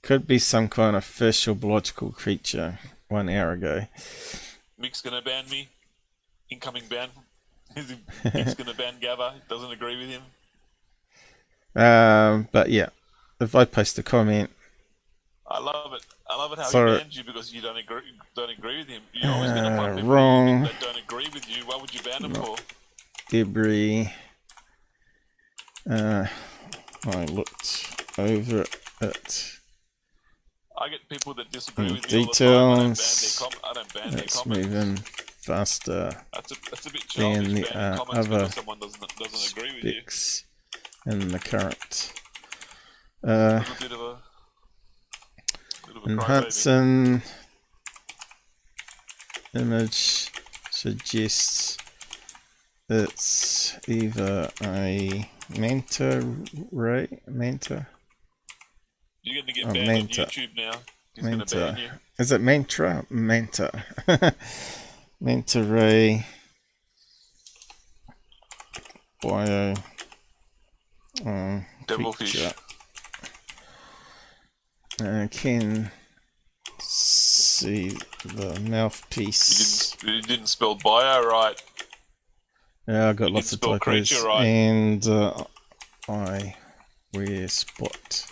Could be some kind of fish or biological creature 1 hour ago. Mick's gonna ban me. Incoming ban. Mick's gonna ban Gabba. Doesn't agree with him. But yeah, if I post a comment, I love it. I love it how sorry. he bans you because you don't agree with him. You're always gonna find people wrong. that don't agree with you. What would you ban them for? Debris. I looked over it. I get people that disagree with me details. all the time. I don't ban their Let's comments. move in faster That's a bit than childish, the banning comments other because someone doesn't agree with you. specs in the current. It's a bit of a Enhancing image suggests it's either a Manta Ray, Manta. You're going to get banned on YouTube now. He's going to ban you. Is it Mantra? Manta. Manta Ray. Bio. Devilfish. Can see the mouthpiece. You didn't spell bio right. Yeah, I got lots of typos. Right. And I wear spot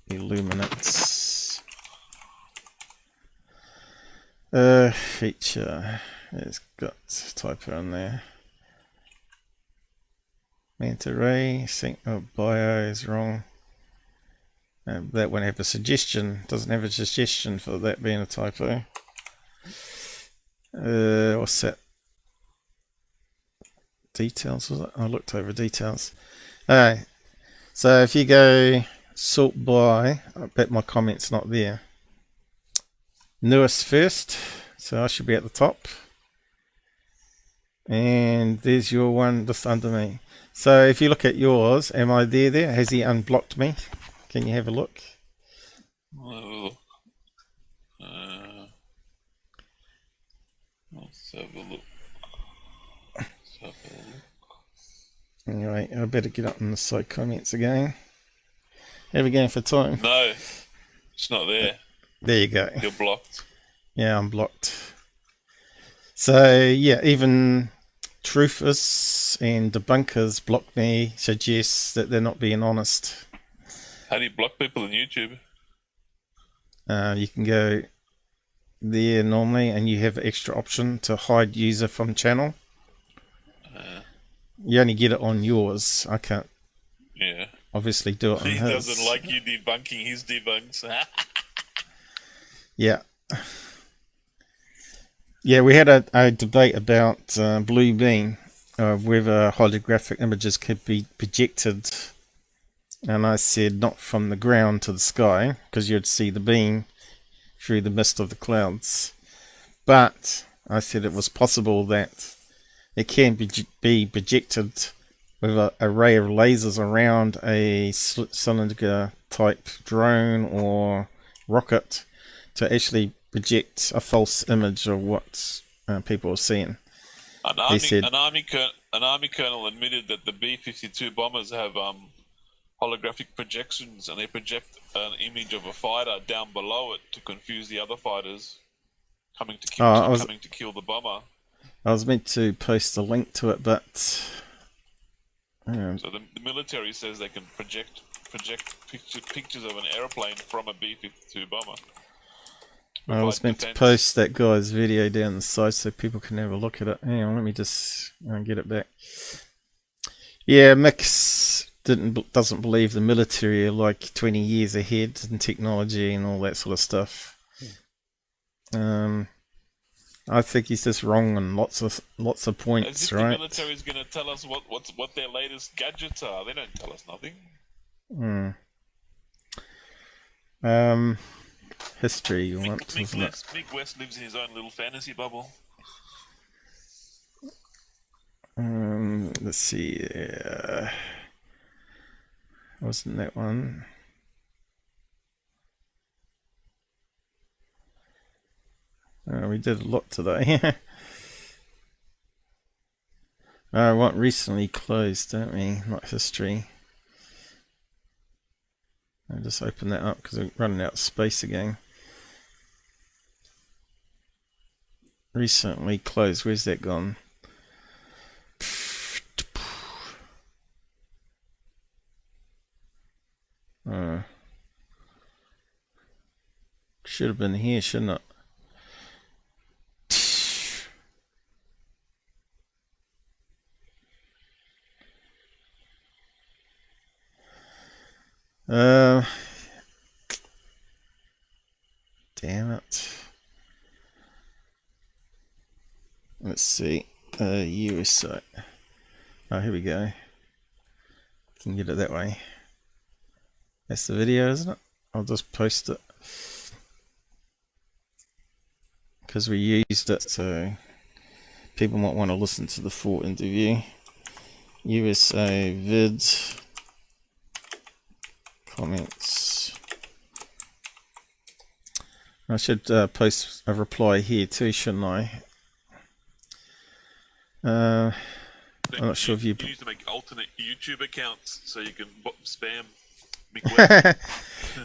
illuminates. Feature. It's got typo in there. Manta Ray. Bio is wrong. That won't have a suggestion. Doesn't have a suggestion for that being a typo. What's that? Details, was it? I looked over details. Alright. So if you go sort by, I bet my comment's not there. Newest first. So I should be at the top. And there's your one just under me. So if you look at yours, am I there? Has he unblocked me? Can you have a look? Let's have a look. Anyway, I better get up in the side comments again. How are we going for time? No, it's not there. There you go. You're blocked. Yeah, I'm blocked. So, yeah, even truthers and debunkers block me, suggests that they're not being honest. How do you block people on YouTube? You can go there normally and you have an extra option to hide user from channel. You only get it on yours. I can't obviously do it on his. He doesn't like you debunking his debunks. Yeah. Yeah, we had a debate about Blue Beam, whether holographic images could be projected. And I said not from the ground to the sky, because you'd see the beam through the mist of the clouds. But I said it was possible that it can be projected with an array of lasers around a cylinder type drone or rocket to actually project a false image of what people are seeing. An army colonel admitted that the B-52 bombers have holographic projections, and they project an image of a fighter down below it to confuse the other fighters coming to kill the bomber. I was meant to post a link to it, but so the military says they can project pictures of an airplane from a B-52 bomber. I was meant to post that guy's video down the side so people can have a look at it. Hang on, let me just get it back. Yeah, Mick doesn't believe the military are like 20 years ahead in technology and all that sort of stuff. I think he's just wrong on lots of points, as if right? The military is going to tell us what their latest gadgets are. They don't tell us nothing. History you want, isn't it? Mick West lives in his own little fantasy bubble. Let's see. Wasn't that one? We did a lot today. I want recently closed, don't we? Not history. I'll just open that up because we're running out of space again. Recently closed. Where's that gone? Should have been here, shouldn't it? see. USO. Oh, here we go. Can get it that way. That's the video, isn't it? I'll just post it. Because we used it, so people might want to listen to the full interview. USO vids. Comments. I should post a reply here too, shouldn't I? I'm not sure if you need to make alternate YouTube accounts so you can spam Mick West.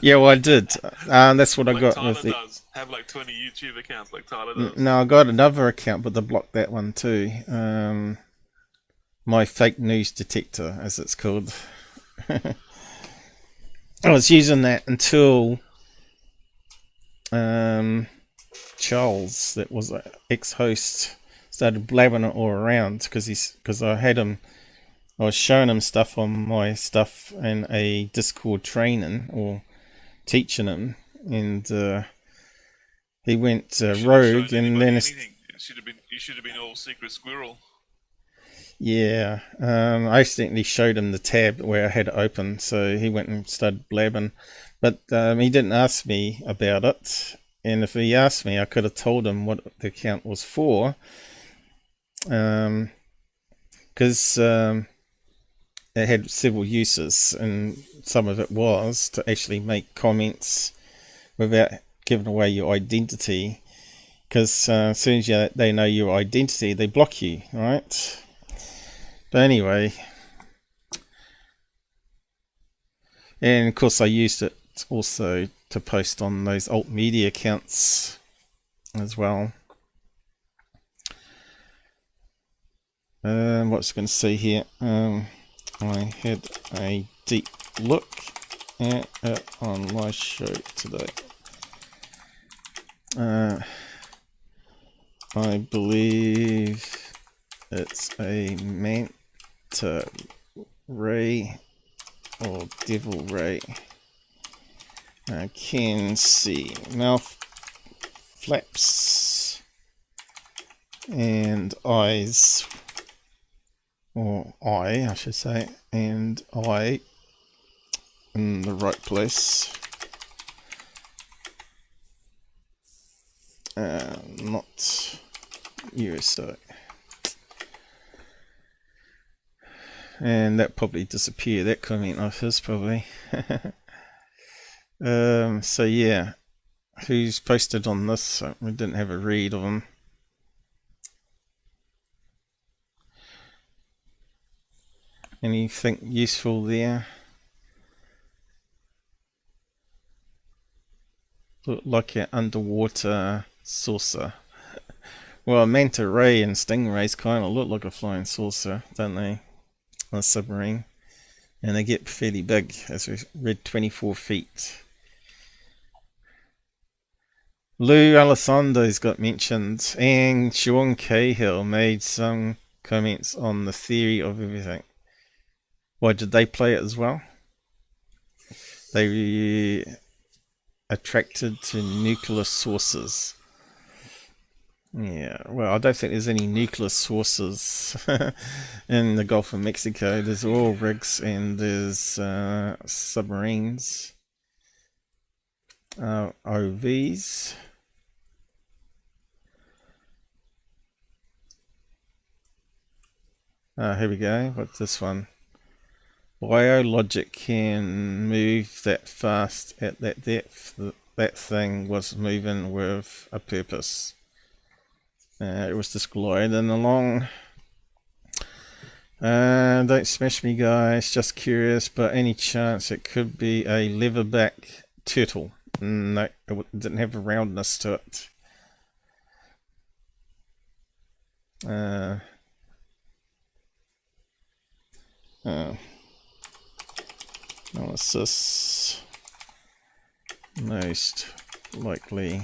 Yeah, well, I did. That's what I like got Tyler with it. does. Have like 20 YouTube accounts like Tyler does. No, I got another account, but they blocked that one too. My fake news detector, as it's called. I was using that until Charles, that was an ex-host, started blabbing it all around because I was showing him stuff on my stuff in a Discord training or teaching him, and he went rogue, and then you should have been all secret squirrel. Yeah, I accidentally showed him the tab where I had it open, so he went and started blabbing. But he didn't ask me about it, and if he asked me, I could have told him what the account was for. Because it had several uses, and some of it was to actually make comments without giving away your identity. Because as soon as they know your identity, they block you, right? But anyway, and of course I used it also to post on those alt media accounts as well. What's going to say here? I had a deep look at it on my show today. I believe it's a Manta Ray or Devil Ray. I can see mouth flaps and eyes, or eye I should say, and eye in the right place. Not USO. And that probably disappeared, that comment of his probably. So yeah, who's posted on this? We didn't have a read of them. Anything useful there? Look like an underwater saucer. Well, Manta Ray and Stingrays kind of look like a flying saucer, don't they? On a submarine. And they get fairly big, as we read, 24 feet. Lou Alessandro's got mentioned, and Sean Cahill made some comments on the theory of everything. Why, did they play it as well? They attracted to nuclear sources. Yeah, well, I don't think there's any nuclear sources in the Gulf of Mexico. There's oil rigs and there's submarines, OVs. Here we go. What's this one? Biologic can move that fast at that depth. That thing was moving with a purpose. It was just gliding along. Don't smash me, guys. Just curious, but any chance it could be a leatherback turtle? No, it didn't have a roundness to it. Analysis. Most likely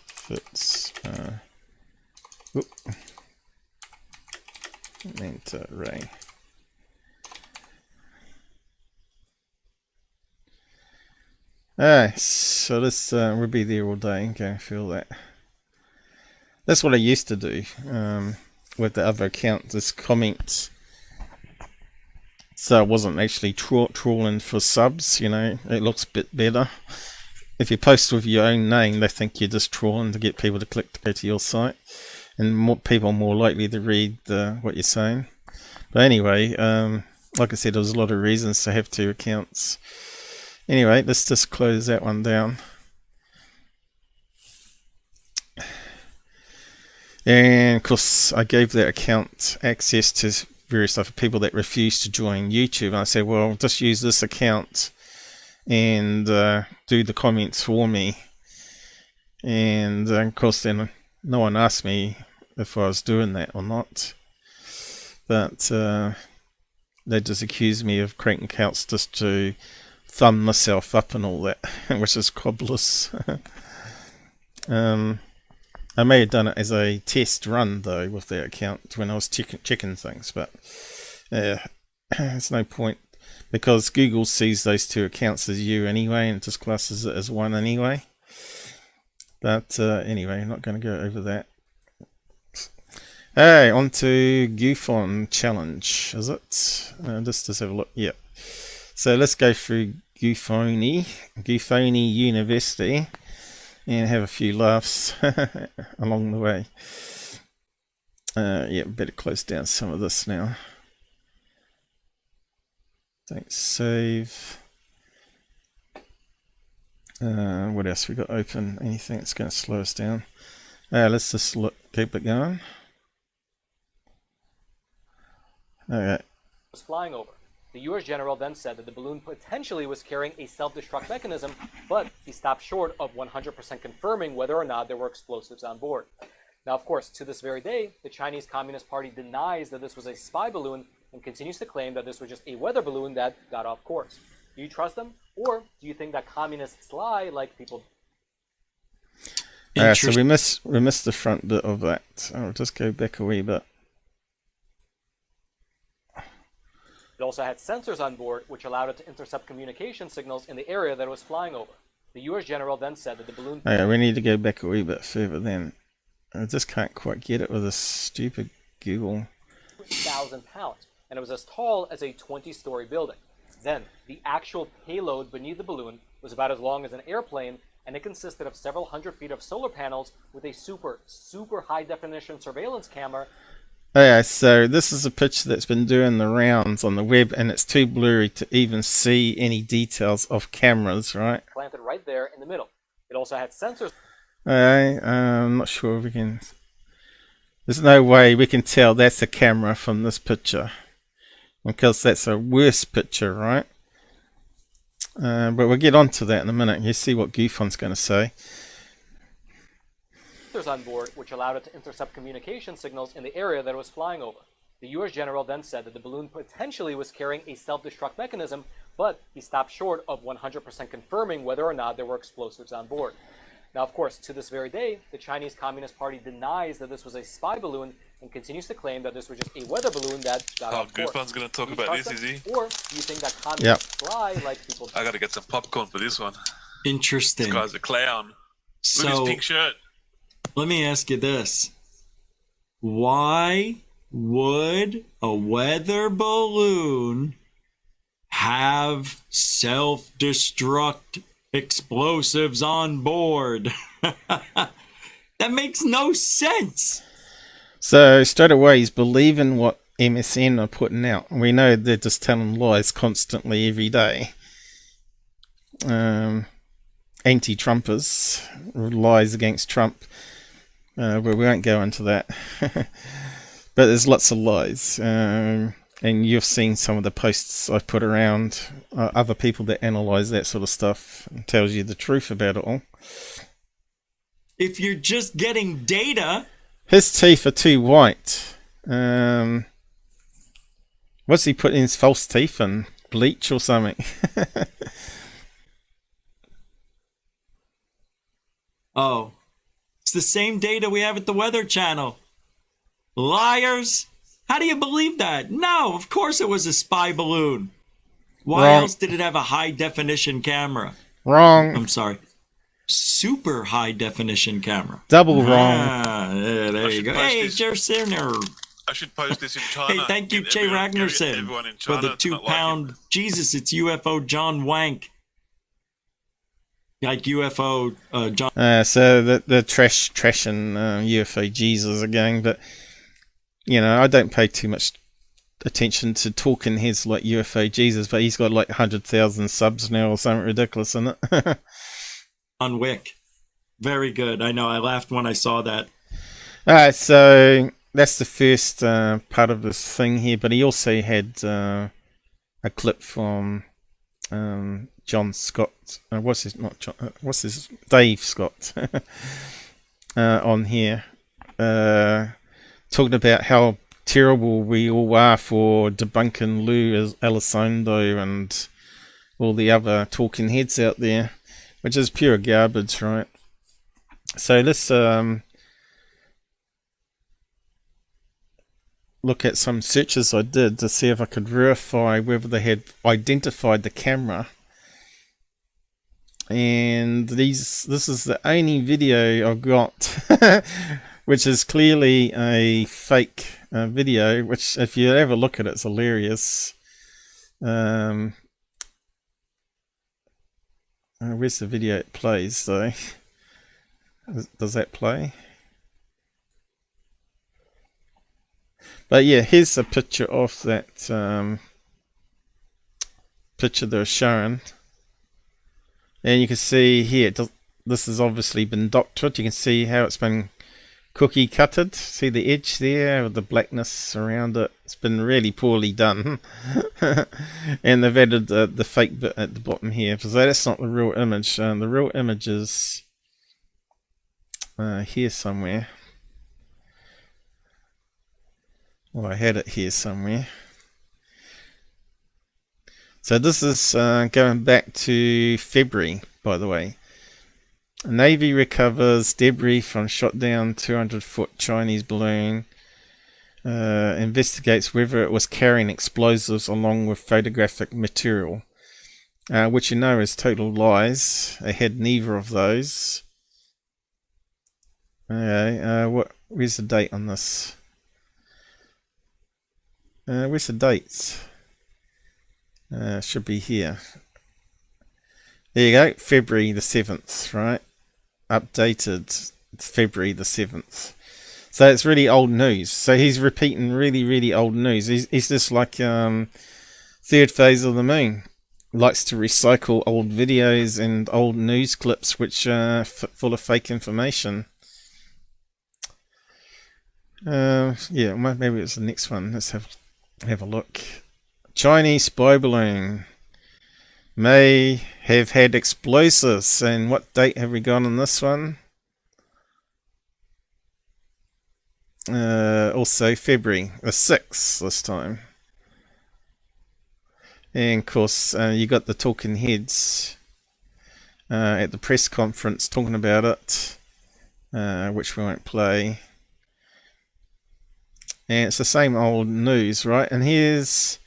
fits Manta Ray. Alright, so this we'll be there all day. Okay, feel that. That's what I used to do with the other account, just comment. So I wasn't actually trawling for subs, you know, it looks a bit better. If you post with your own name, they think you're just trawling to get people to click to go to your site. And more people are more likely to read what you're saying. But anyway, like I said, there's a lot of reasons to have 2 accounts. Anyway, let's just close that one down. And of course, I gave that account access to various other people that refused to join YouTube. And I said, well, just use this account and do the comments for me. And of course, then no one asked me if I was doing that or not. But they just accused me of creating accounts just to thumb myself up and all that, which is cobblers. I may have done it as a test run though with that account when I was checking things, but there's no point because Google sees those 2 accounts as you anyway and just classes it as one anyway. But anyway, I'm not going to go over that. Hey, on to GUFON challenge, is it? Just have a look. Yep. So let's go through GUFON University and have a few laughs along the way. Yeah, better close down some of this now. Don't save. What else we got open? Anything that's going to slow us down? Let's just look, keep it going. Okay. Was flying over. The U.S. general then said that the balloon potentially was carrying a self-destruct mechanism, but he stopped short of 100% confirming whether or not there were explosives on board. Now, of course, to this very day, the Chinese Communist Party denies that this was a spy balloon and continues to claim that this was just a weather balloon that got off course. Do you trust them, or do you think that communists lie like people? So we missed the front bit of that. I'll just go back a wee bit. It also had sensors on board, which allowed it to intercept communication signals in the area that it was flying over. The U.S. general then said that the balloon... Okay, we need to go back a wee bit further then. I just can't quite get it with this stupid Google. 1,000 pounds, and it was as tall as a 20-story building. Then, the actual payload beneath the balloon was about as long as an airplane, and it consisted of several hundred feet of solar panels with a super high-definition surveillance camera. Okay, so this is a picture that's been doing the rounds on the web, and it's too blurry to even see any details of cameras, right? Planted right there in the middle. It also had sensors. Okay, I'm not sure if we can... There's no way we can tell that's a camera from this picture, because that's a worse picture, right? But we'll get on to that in a minute. You see what GUFON's going to say. On board, which allowed it to intercept communication signals in the area that it was flying over. The U.S. general then said that the balloon potentially was carrying a self-destruct mechanism, but he stopped short of 100% confirming whether or not there were explosives on board. Now, of course, to this very day, the Chinese Communist Party denies that this was a spy balloon and continues to claim that this was just a weather balloon that got off course. GUFON's going to talk about this, is he? Or do you think that communists lie like people... I got to get some popcorn for this one. Interesting. This guy's a clown. So, look at his pink shirt. Let me ask you this. Why would a weather balloon have self-destruct explosives on board? That makes no sense. So straight away he's believing what MSN are putting out. We know they're just telling lies constantly every day. Anti-Trumpers, lies against Trump. But we won't go into that. But there's lots of lies. And you've seen some of the posts I put around other people that analyze that sort of stuff and tells you the truth about it all. If you're just getting data... His teeth are too white. What's he putting his false teeth in? Bleach or something? Oh. It's the same data we have at the Weather Channel. Liars! How do you believe that? No, of course it was a spy balloon. Why else did it have a high-definition camera? Wrong. I'm sorry. super high definition camera. Double wrong. There you go. Hey, Jersener. I should post this in China. Hey, thank you, Jay Ragnarsson, for the 2 pound. Jesus, it's UFO John Wank. Like UFO John. So the trashing UFO Jesus again, but you know, I don't pay too much attention to talking heads like UFO Jesus, but he's got like 100,000 subs now or something ridiculous, isn't it? On Wick. Very good. I know, I laughed when I saw that. Alright, so that's the first part of this thing here, but he also had a clip from John Scott. Dave Scott on here, talking about how terrible we all are for debunking Lou Elizondo and all the other talking heads out there, which is pure garbage, right? So let's look at some searches I did to see if I could verify whether they had identified the camera. And this is the only video I've got which is clearly a fake video, which if you ever look at it, it's hilarious. Where's the video it plays though? Does that play? But yeah, here's a picture of that picture they're showing. And you can see here, this has obviously been doctored. You can see how it's been cookie cutted. See the edge there with the blackness around it. It's been really poorly done. And they've added the fake bit at the bottom here. So that's not the real image. The real image is here somewhere. Well, I had it here somewhere. So this is going back to February, by the way. Navy recovers debris from shot down 200-foot Chinese balloon. Investigates whether it was carrying explosives along with photographic material. Which you know is total lies. It had neither of those. Okay, where's the date on this? Where's the dates? Should be here. There you go, February the 7th, right? Updated February the 7th. So it's really old news. So he's repeating really old news. He's just like third phase of the moon. Likes to recycle old videos and old news clips which are full of fake information. Yeah, maybe it's the next one. Let's have a look. Chinese spy balloon may have had explosives. And what date have we got on this one? Also February the 6th this time. And of course you got the talking heads at the press conference talking about it, which we won't play. And it's the same old news, right? And here's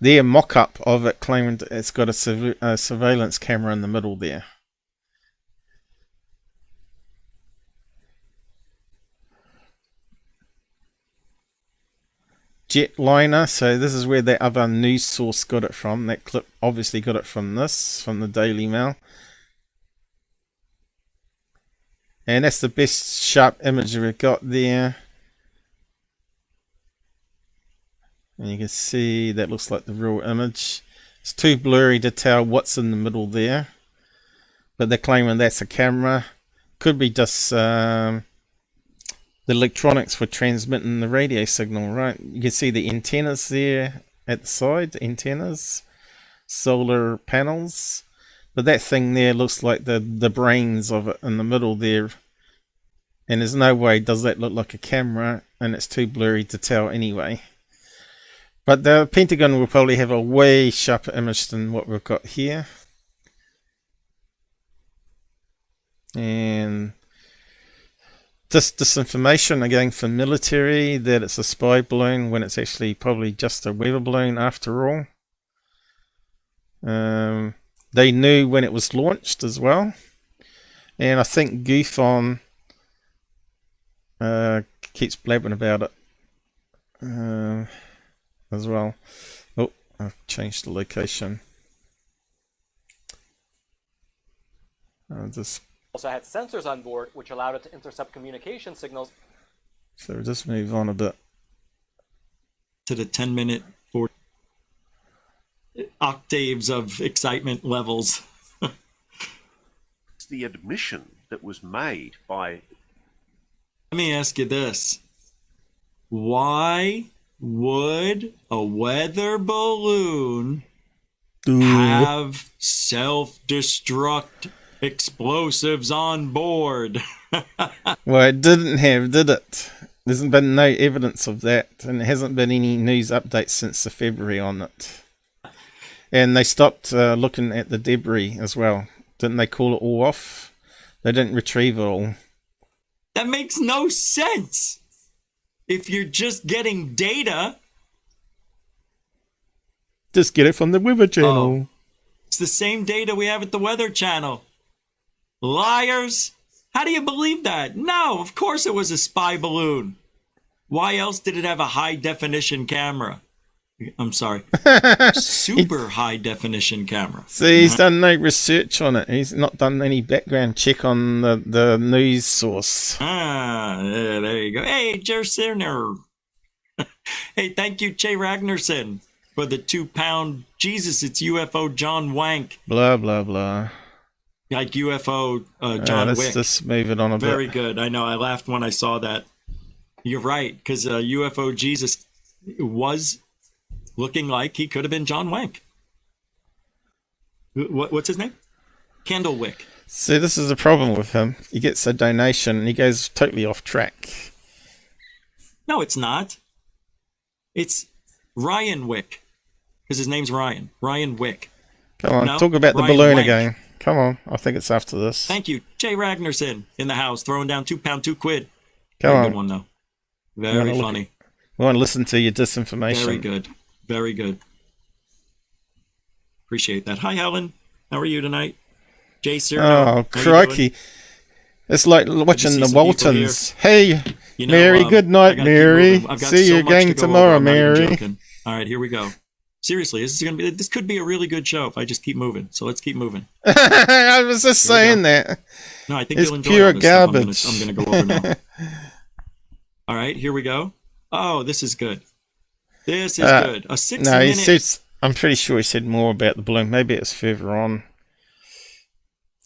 their mock-up of it, claiming it's got a surveillance camera in the middle there. Jetliner, so this is where that other news source got it from. That clip obviously got it from the Daily Mail. And that's the best sharp image we've got there. And you can see that looks like the real image. It's too blurry to tell what's in the middle there. But they're claiming that's a camera. Could be just the electronics for transmitting the radio signal, right? You can see the antennas there at the side, the antennas, solar panels. But that thing there looks like the brains of it in the middle there. And there's no way does that look like a camera, and it's too blurry to tell anyway. But the Pentagon will probably have a way sharper image than what we've got here. And just disinformation again for military that it's a spy balloon when it's actually probably just a weather balloon after all. They knew when it was launched as well. And I think Gufon keeps blabbing about it as well. Oh, I've changed the location. Just Also had sensors on board, which allowed it to intercept communication signals. So we'll just move on a bit to the 10-minute 4 octaves of excitement levels. It's the admission that was made by... Let me ask you this. Why would a weather balloon have self-destruct explosives on board? Well, it didn't have, did it? There's been no evidence of that, and there hasn't been any news updates since the February on it. And they stopped looking at the debris as well. Didn't they call it all off? They didn't retrieve it all. That makes no sense. If you're just getting data, just get it from the Weather Channel. It's the same data we have at the Weather Channel. Liars! How do you believe that? No, of course it was a spy balloon. Why else did it have a high-definition camera? I'm sorry. Super high-definition camera. See, he's done no research on it. He's not done any background check on the news source. Ah, there you go. Hey, Jersener. Hey, thank you, Che Ragnarsson, for the 2-pound Jesus, it's UFO John Wank. Blah, blah, blah. Like UFO John Wick. Let's just move it on a bit. Very good. I know. I laughed when I saw that. You're right, because UFO Jesus was looking like he could have been John Wank. What's his name? Candlewick. See, this is the problem with him. He gets a donation and he goes totally off track. No, it's not. It's Ryan Wick, because his name's Ryan. Ryan Wick. Come on, no, talk about the Ryan balloon Wank. again. Come on, I think it's after this. Thank you. Jay Ragnarsson in the house, throwing down 2 pound, 2 quid. Come Very on. good one, though. Very funny. We want to listen to your disinformation. Very good. Very good. Appreciate that. Hi, Helen. How are you tonight? Jay Cyrano. Oh, crikey. It's like watching the Waltons. Hey, You know, Mary, good night, Mary. See you again tomorrow, Mary. All right, here we go. Seriously, this could be a really good show if I just keep moving. So let's keep moving. I was just saying that. No, I think it's you'll enjoy pure all this stuff. garbage. I'm gonna go over now. All right, here we go. Oh, this is good. This is good. A 6-minute. No, he said, I'm pretty sure he said more about the balloon. Maybe it's further on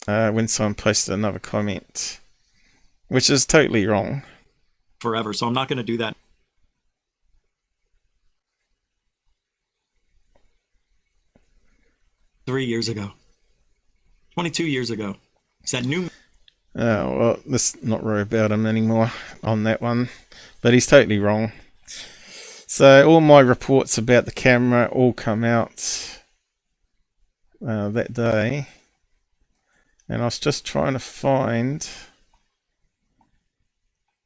when someone posted another comment, which is totally wrong. Forever, so I'm not going to do that. Three years ago. 22 years ago. Is that new? Oh, well, let's not worry about him anymore on that one. But he's totally wrong. So all my reports about the camera all come out that day. And I was just trying to find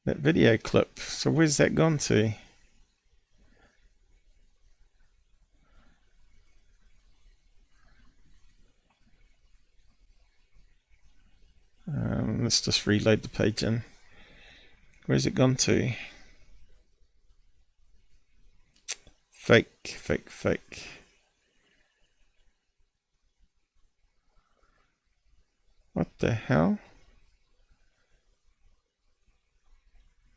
that video clip. So where's that gone to? Let's just reload the page in. Where's it gone to? Fake. What the hell?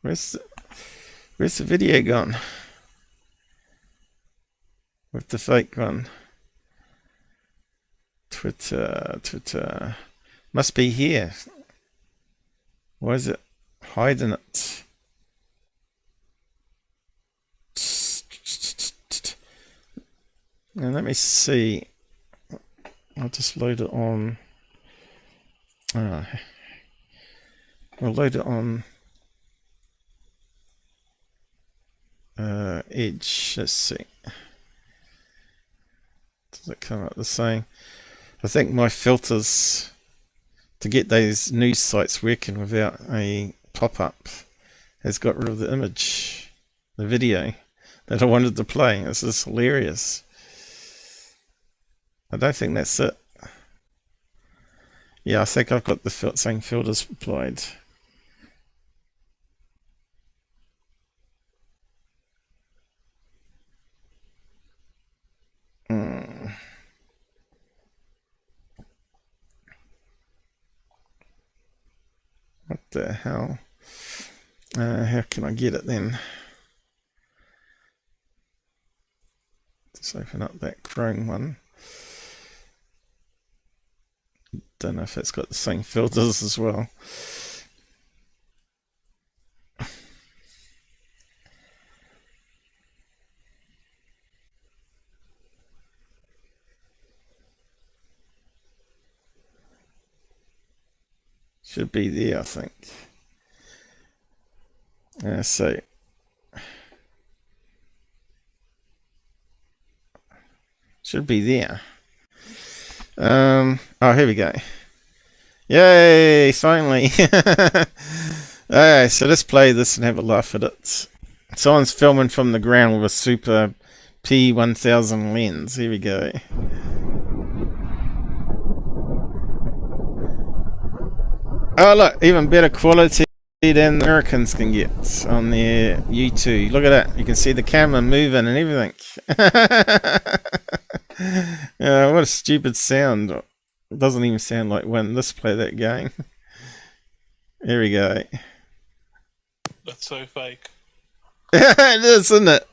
Where's the video gone? With the fake one. Twitter. Must be here. Why is it hiding it? And let me see. I'll just load it on. We'll load it on Edge. Let's see. Does it come up the same? I think my filters to get those news sites working without a pop-up has got rid of the image, the video that I wanted to play. This is hilarious. I don't think that's it. Yeah, I think I've got the same filters applied. What the hell? How can I get it then? Let's open up that Chrome one. Don't know if it's got the same filters as well. Should be there, I think. So should be there. Oh, here we go. Yay! Finally. Alright, so let's play this and have a laugh at it. Someone's filming from the ground with a super P1000 lens. Here we go. Oh look, even better quality than Americans can get on their U2. Look at that. You can see the camera moving and everything. What a stupid sound. It doesn't even sound like one. Let's play that game. Here we go. That's so fake. It is, isn't it?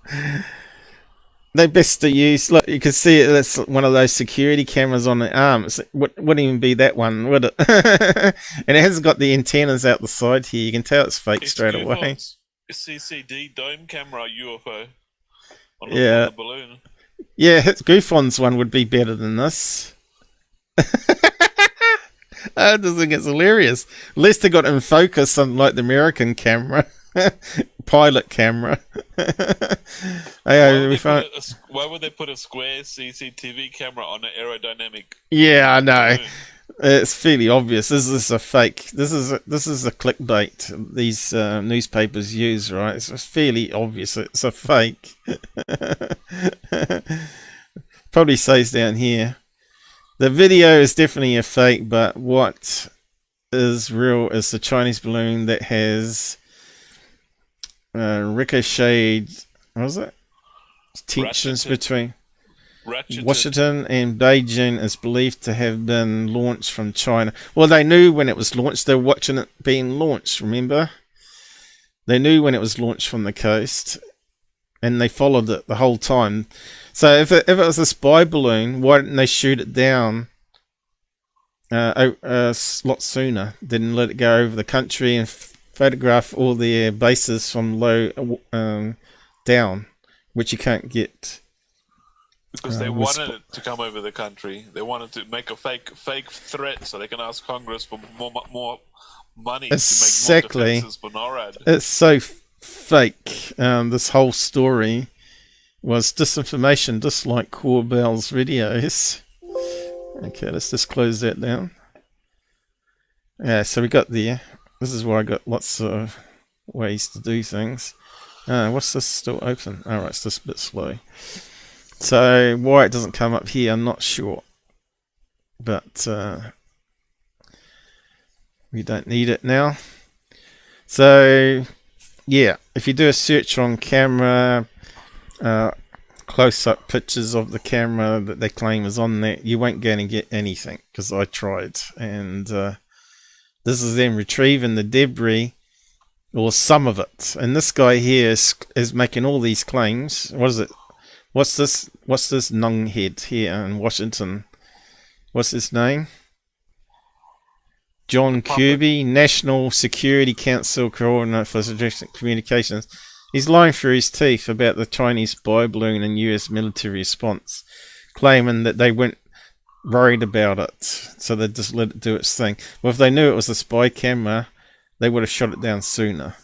They best to use. Look, you can see it. That's one of those security cameras on the arm. It wouldn't even be that one, would it? And it hasn't got the antennas out the side here. You can tell it's fake straight away. It's CCD dome camera UFO on yeah. The balloon. Yeah, GUFON's one would be better than this. I just think it's hilarious. At least they got in focus, unlike the American camera. Pilot camera. Why would they put a square CCTV camera on an aerodynamic? Yeah, I know. balloon? It's fairly obvious. This is a fake. This is a clickbait these newspapers use, right? It's fairly obvious. It's a fake. Probably says down here. The video is definitely a fake, but what is real is the Chinese balloon that has ricocheted. What was it? Tensions between Washington and Beijing is believed to have been launched from China. Well, they knew when it was launched. They were watching it being launched, remember? They knew when it was launched from the coast, and they followed it the whole time. So if it was a spy balloon, why didn't they shoot it down a lot sooner? Didn't let it go over the country and photograph all their bases from low down, which you can't get. Because they wanted it to come over the country. They wanted to make a fake threat so they can ask Congress for more money exactly. to make more defenses for NORAD. It's so fake. This whole story was disinformation, just like Corbell's videos. Okay, let's just close that down. Yeah, so we got there. This is where I got lots of ways to do things. What's this still open? Alright, it's just a bit slow. So why it doesn't come up here, I'm not sure. But we don't need it now. So yeah, if you do a search on camera, close-up pictures of the camera that they claim is on there, you won't going to get anything, because I tried. And this is them retrieving the debris, or some of it. And this guy here is making all these claims. What is it? What's this nunghead here in Washington? What's his name? John Kirby, National Security Council Coordinator for Strategic Communications. He's lying through his teeth about the Chinese spy balloon and US military response, claiming that they weren't worried about it, so they just let it do its thing. Well, if they knew it was a spy camera, they would have shot it down sooner.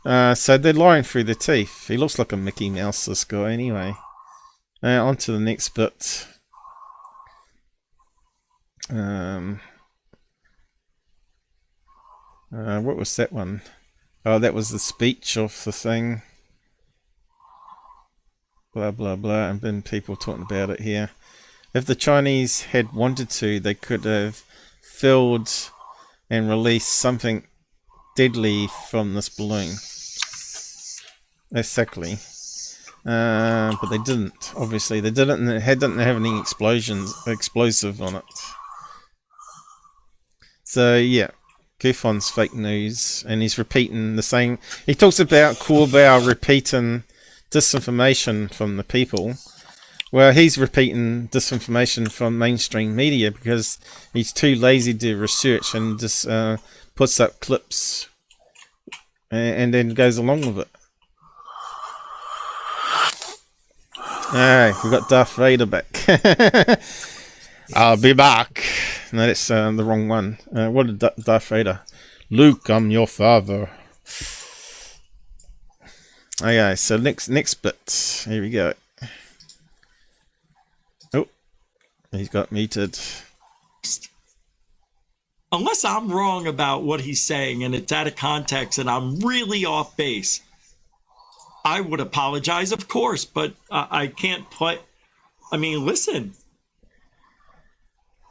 So they're lying through their teeth. He looks like a Mickey Mouse, this guy, anyway. On to the next bit. What was that one? Oh, that was the speech of the thing. Blah, blah, blah. And then people talking about it here. if the Chinese had wanted to, they could have filled and released something deadly from this balloon. Exactly. But they didn't. Obviously, they didn't. And it didn't have any explosive on it. So yeah, Gufon's fake news, and he's repeating the same. He talks about Corbell repeating disinformation from the people. Well, he's repeating disinformation from mainstream media because he's too lazy to research and just puts up clips and then goes along with it. Alright, we've got Darth Vader back. I'll be back. No, that's the wrong one. What did Darth Vader? Luke, I'm your father. Okay, so next bit. Here we go. Oh, he's got muted. Unless I'm wrong about what he's saying and it's out of context and I'm really off base, I would apologize, of course, but I can't play. I mean, listen.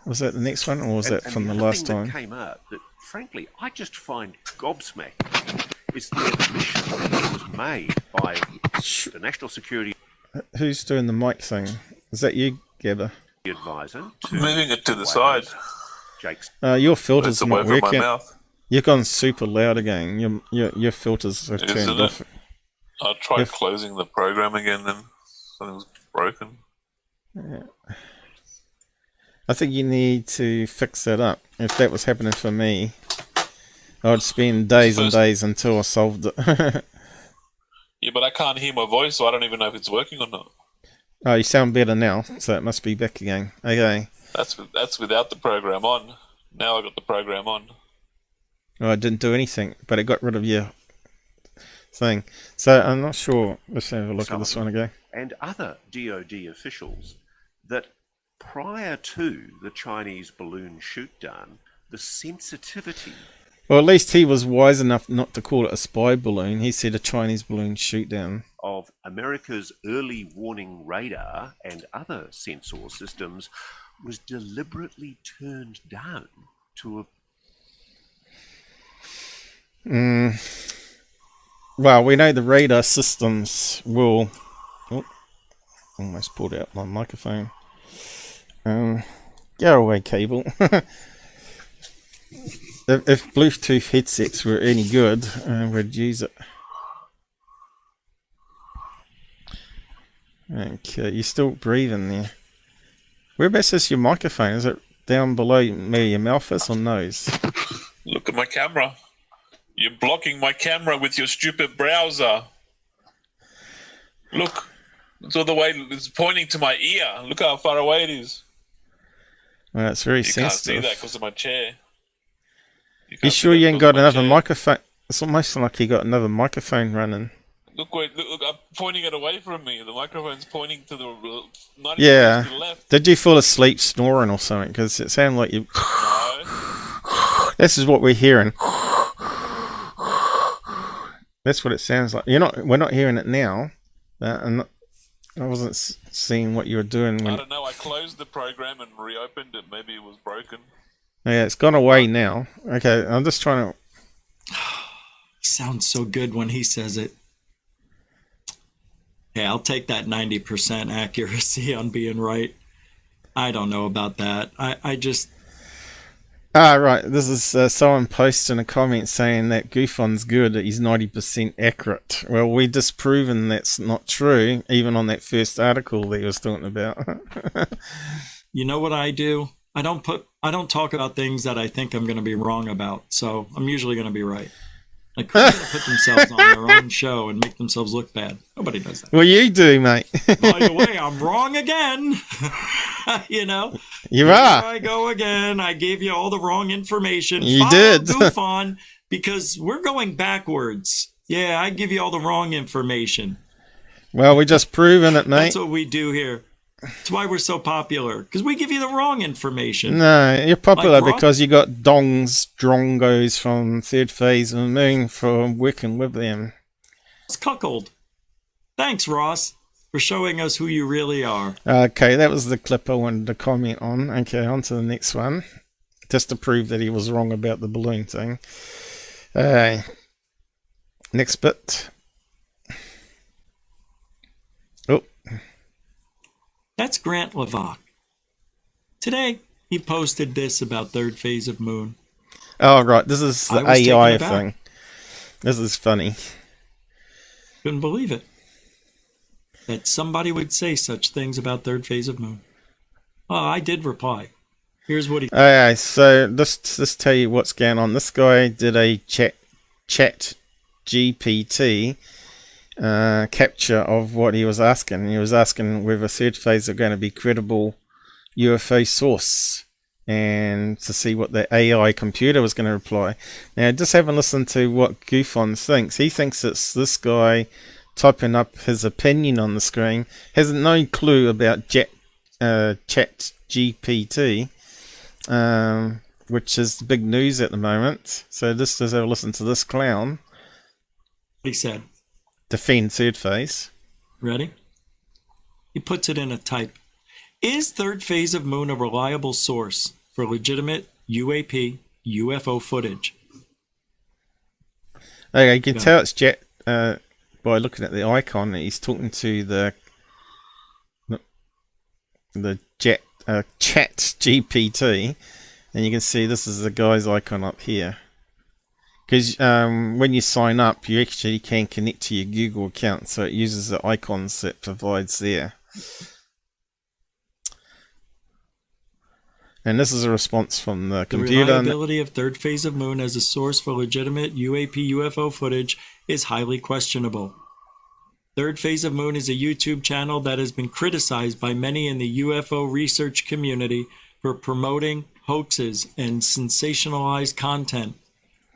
Was that the next one, or was that from the last time? That came up that, frankly, I just find gobsmacked is the admission that was made by the National Security. Who's doing the mic thing? Is that you, Gabber? Advisor. Moving it to the side. Jake's. Your filter's That's not away from my working. mouth. You've gone super loud again. Your filters have turned Isn't off. it? I tried closing the program again, then something was broken. Yeah. I think you need to fix that up. If that was happening for me, I'd spend days and days until I solved it. Yeah, but I can't hear my voice, so I don't even know if it's working or not. Oh, you sound better now, so it must be back again. Okay. That's without the program on. Now I got the program on. Oh, I didn't do anything, but it got rid of your thing. So I'm not sure. Let's have a look at this one again. And other DoD officials that prior to the Chinese balloon shoot down, the sensitivity. Well, at least he was wise enough not to call it a spy balloon. He said a Chinese balloon shoot down. Of America's early warning radar and other sensor systems was deliberately turned down to a... Well, we know the radar systems will... Oh, almost pulled out my microphone. Go away, cable. If Bluetooth headsets were any good, we'd use it. Okay, you're still breathing there. Whereabouts is your microphone? Is it down below where your mouth is or nose? Look at my camera. You're blocking my camera with your stupid browser. Look, it's all the way. It's pointing to my ear. Look how far away it is. Well, it's very You can't sensitive. see that because of my chair. You sure you ain't got another microphone? It's almost like you got another microphone running. Look, I'm pointing it away from me. The microphone's pointing to the 90 Yeah. to the left. Did you fall asleep snoring or something? Because it sounded like you... No. This is what we're hearing. That's what it sounds like. We're not hearing it now. I wasn't seeing what you were doing. When... I don't know. I closed the program and reopened it. Maybe it was broken. Yeah, it's gone away now. Okay, I'm just trying to... Sounds so good when he says it. Yeah, I'll take that 90% accuracy on being right. I don't know about that. I just... Right. This is someone posting a comment saying that Gufon's good, that he's 90% accurate. Well, we disproven that's not true, even on that first article that he was talking about. You know what I do? I don't talk about things that I think I'm going to be wrong about. So I'm usually going to be right. Like, who's going to put themselves on their own show and make themselves look bad? Nobody does that. Well, you do, mate. By the way, I'm wrong again. You know? You Here are. I go again. I gave you all the wrong information. You Follow did. GUFON, because we're going backwards. Yeah, I give you all the wrong information. Well, we just proven it, mate. That's what we do here. That's why we're so popular, because we give you the wrong information. No, you're popular Like because you got drongos from third phase of the moon for working with them. It's cuckold. Thanks, Ross, for showing us who you really are. Okay, that was the clip I wanted to comment on. Okay, on to the next one. Just to prove that he was wrong about the balloon thing. Next bit. Oh. That's Grant Levac. Today, he posted this about third phase of moon. Oh, right. This is the AI thing. This is funny. Couldn't believe it. That somebody would say such things about third phase of moon. Oh, I did reply. Here's what he... Okay, so let's tell you what's going on. This guy did a ChatGPT capture of what he was asking. He was asking whether third phase are going to be credible UFO source, and to see what the AI computer was going to reply. Now, just have a listen to what Gufon thinks. He thinks it's this guy typing up his opinion on the screen, has no clue about ChatGPT, which is the big news at the moment. So just have a listen to this clown. He said, defend third phase. Ready? He puts it in a type. Is third phase of moon a reliable source for legitimate UAP UFO footage? Okay, you can tell it's Jet by looking at the icon. He's talking to the Chat GPT, and you can see this is the guy's icon up here. Because when you sign up, you actually can connect to your Google account, so it uses the icons that provides there. And this is a response from the computer. The reliability of third phase of moon as a source for legitimate UAP UFO footage is highly questionable. Third phase of moon is a YouTube channel that has been criticized by many in the UFO research community for promoting hoaxes and sensationalized content.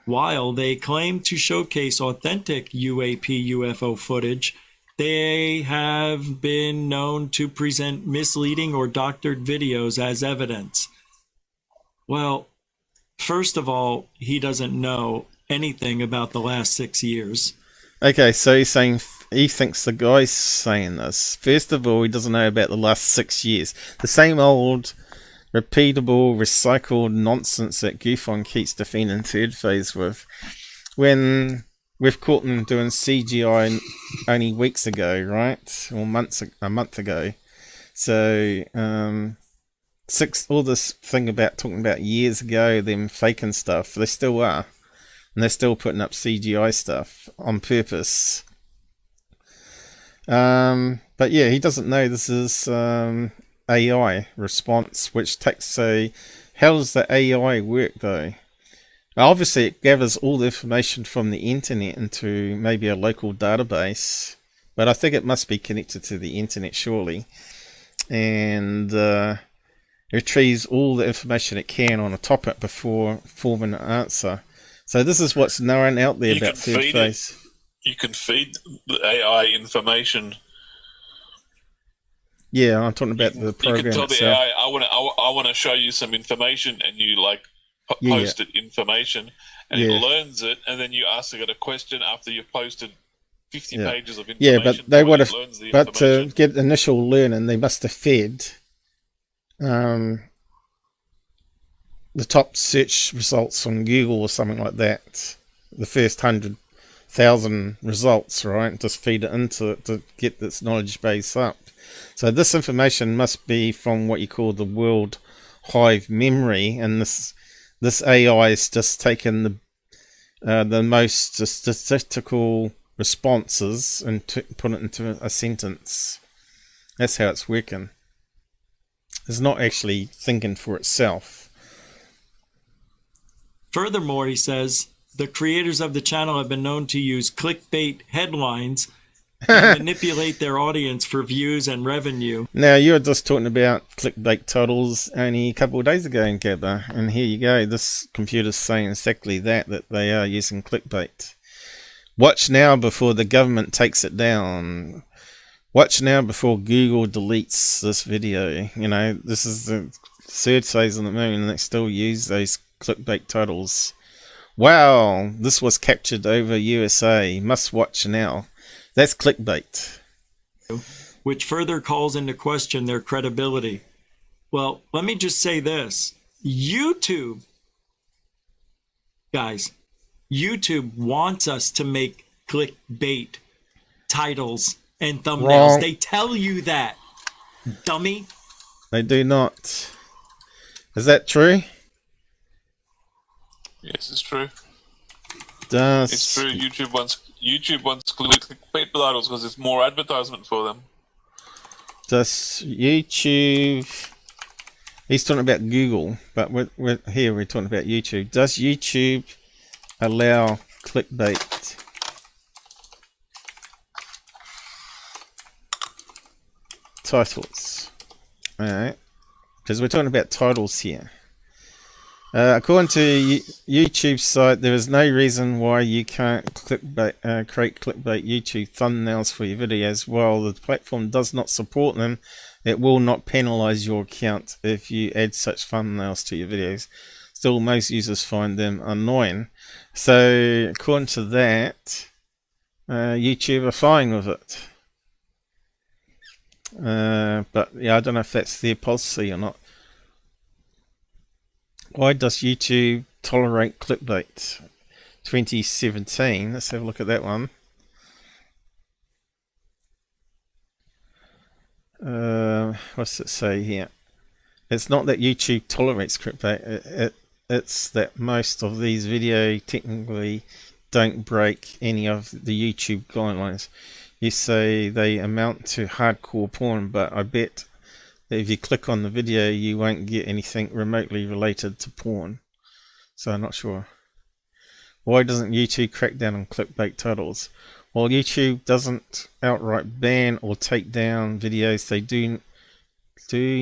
While they claim to showcase authentic UAP UFO footage, they have been known to present misleading or doctored videos as evidence. Well, first of all, he doesn't know anything about the last 6 years. Okay, so he's saying he thinks the guy's saying this. First of all, he doesn't know about the last 6 years. The same old repeatable, recycled nonsense that Gufon keeps defending third phase with. When we've caught them doing CGI only weeks ago, right? Or a month ago. So, all this thing about talking about years ago, them faking stuff, they still are. And they're still putting up CGI stuff on purpose. But yeah, he doesn't know this is AI response, which takes how does the AI work though? Obviously it gathers all the information from the internet into maybe a local database, but I think it must be connected to the internet surely, and retrieves all the information it can on a topic before forming an answer. So this is what's known out there about third phase. You can feed the AI information. Yeah, I'm talking about the program You can tell itself. the AI, I want to show you some information, and you post it information, and it learns it, and then you ask it a question after you've posted 50 pages of information. Yeah, but they would have. But to get initial learning, they must have fed the top search results on Google or something like that. The first 100,000 results, right? Just feed it into it to get this knowledge base up. So this information must be from what you call the world hive memory, and this AI is just taking the most statistical responses and put it into a sentence. That's how it's working. It's not actually thinking for itself. Furthermore, he says, the creators of the channel have been known to use clickbait headlines and manipulate their audience for views and revenue. Now, you were just talking about clickbait titles only a couple of days ago in Gabber, and here you go. This computer's saying exactly that they are using clickbait. Watch now before the government takes it down. Watch now before Google deletes this video. You know, this is the third phase on the moon, and they still use those clickbait titles. Wow, this was captured over USA. Must watch now. That's clickbait. which further calls into question their credibility. Well, let me just say this. YouTube, guys, YouTube wants us to make clickbait titles and thumbnails. Wrong. They tell you that, dummy. They do not. Is that true? Yes, it's true. It's true. YouTube wants clickbait titles because it's more advertisement for them. Does YouTube... He's talking about Google, but we're talking about YouTube. Does YouTube allow clickbait? Titles. Alright. Because we're talking about titles here. According to YouTube's site, there is no reason why you can't create clickbait YouTube thumbnails for your videos. While the platform does not support them, it will not penalize your account if you add such thumbnails to your videos. Still, most users find them annoying. So, according to that, YouTube are fine with it. But yeah, I don't know if that's their policy or not. Why does YouTube tolerate clickbait? 2017. Let's have a look at that one. What's it say here? It's not that YouTube tolerates clickbait. It's that most of these videos technically don't break any of the YouTube guidelines. You say they amount to hardcore porn, but I bet that if you click on the video, you won't get anything remotely related to porn. So I'm not sure. Why doesn't YouTube crack down on clickbait titles? While YouTube doesn't outright ban or take down videos, they do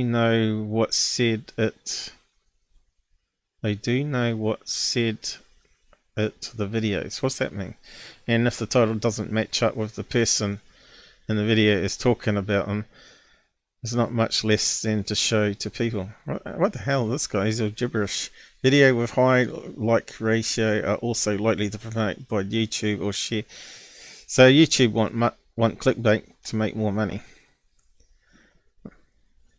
know what said it. They do know what said it the videos. What's that mean? And if the title doesn't match up with the person in the video is talking about them, there's not much less than to show to people. What the hell? This guy is all gibberish. Video with high like ratio are also likely to promote by YouTube or share. So YouTube want clickbait to make more money.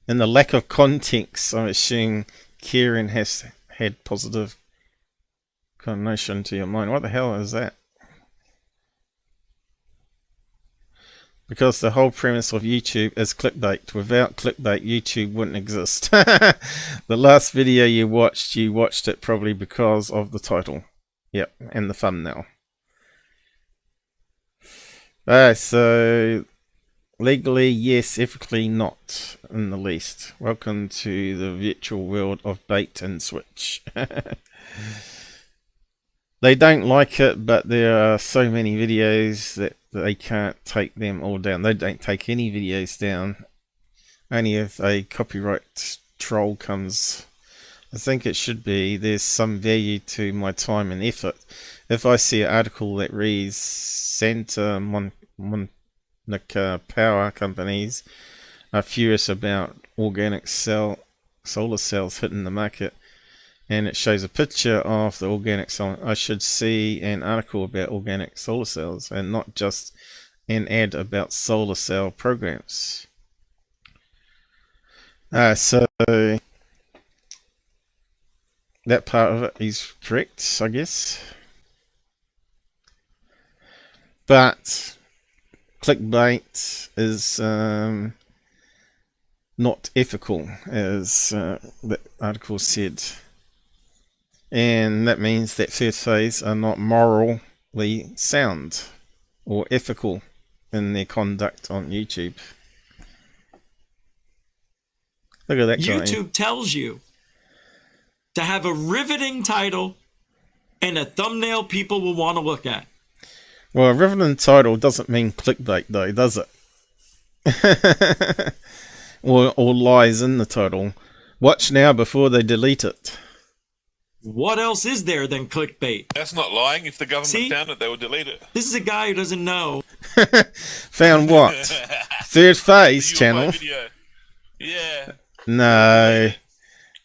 And the lack of context, I'm assuming Kieran has had positive connotation to your mind. What the hell is that? Because the whole premise of YouTube is clickbait. Without clickbait, YouTube wouldn't exist. The last video you watched it probably because of the title. Yep, and the thumbnail. So legally yes, ethically not in the least. Welcome to the virtual world of bait and switch. They don't like it, but there are so many videos that they can't take them all down. They don't take any videos down. Only if a copyright troll comes. I think it should be there's some value to my time and effort. If I see an article that reads Santa Monica power companies are furious about organic solar cells hitting the market, and it shows a picture of the organic solar, I should see an article about organic solar cells and not just an ad about solar cell programs. So that part of it is correct, I guess. But clickbait is not ethical, as the article said. And that means that third phase are not morally sound or ethical in their conduct on YouTube. Look at that guy. YouTube tells you to have a riveting title and a thumbnail people will want to look at. Well, a riveting title doesn't mean clickbait though, does it? or lies in the title. Watch now before they delete it. What else is there than clickbait? That's not lying. If the government found it, they would delete it. This is a guy who doesn't know. Found what? Third phase channel. Video. Yeah. No.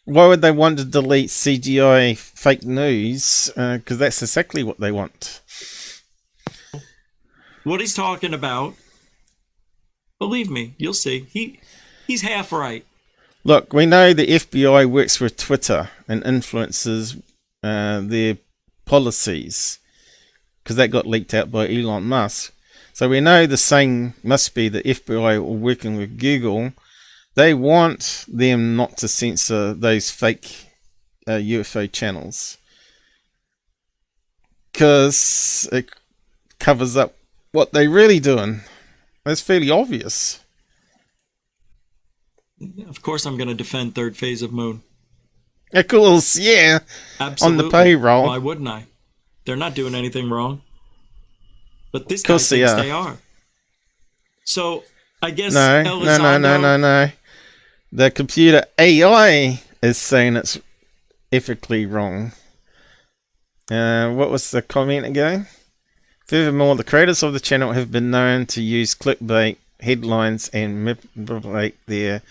Why would they want to delete CGI fake news? Because that's exactly what they want. What he's talking about. Believe me, you'll see. He's half right. Look, we know the FBI works with Twitter and influences their policies because that got leaked out by Elon Musk. So we know the same must be the FBI working with Google. They want them not to censor those fake UFO channels because it covers up what they're really doing. That's fairly obvious. Of course, I'm going to defend third phase of Moon. Of course, yeah. Absolutely. On the payroll. Why wouldn't I? They're not doing anything wrong. But this guy thinks they are. So, I guess No. The computer AI is saying it's ethically wrong. What was the comment again? Furthermore, the creators of the channel have been known to use clickbait headlines and manipulate their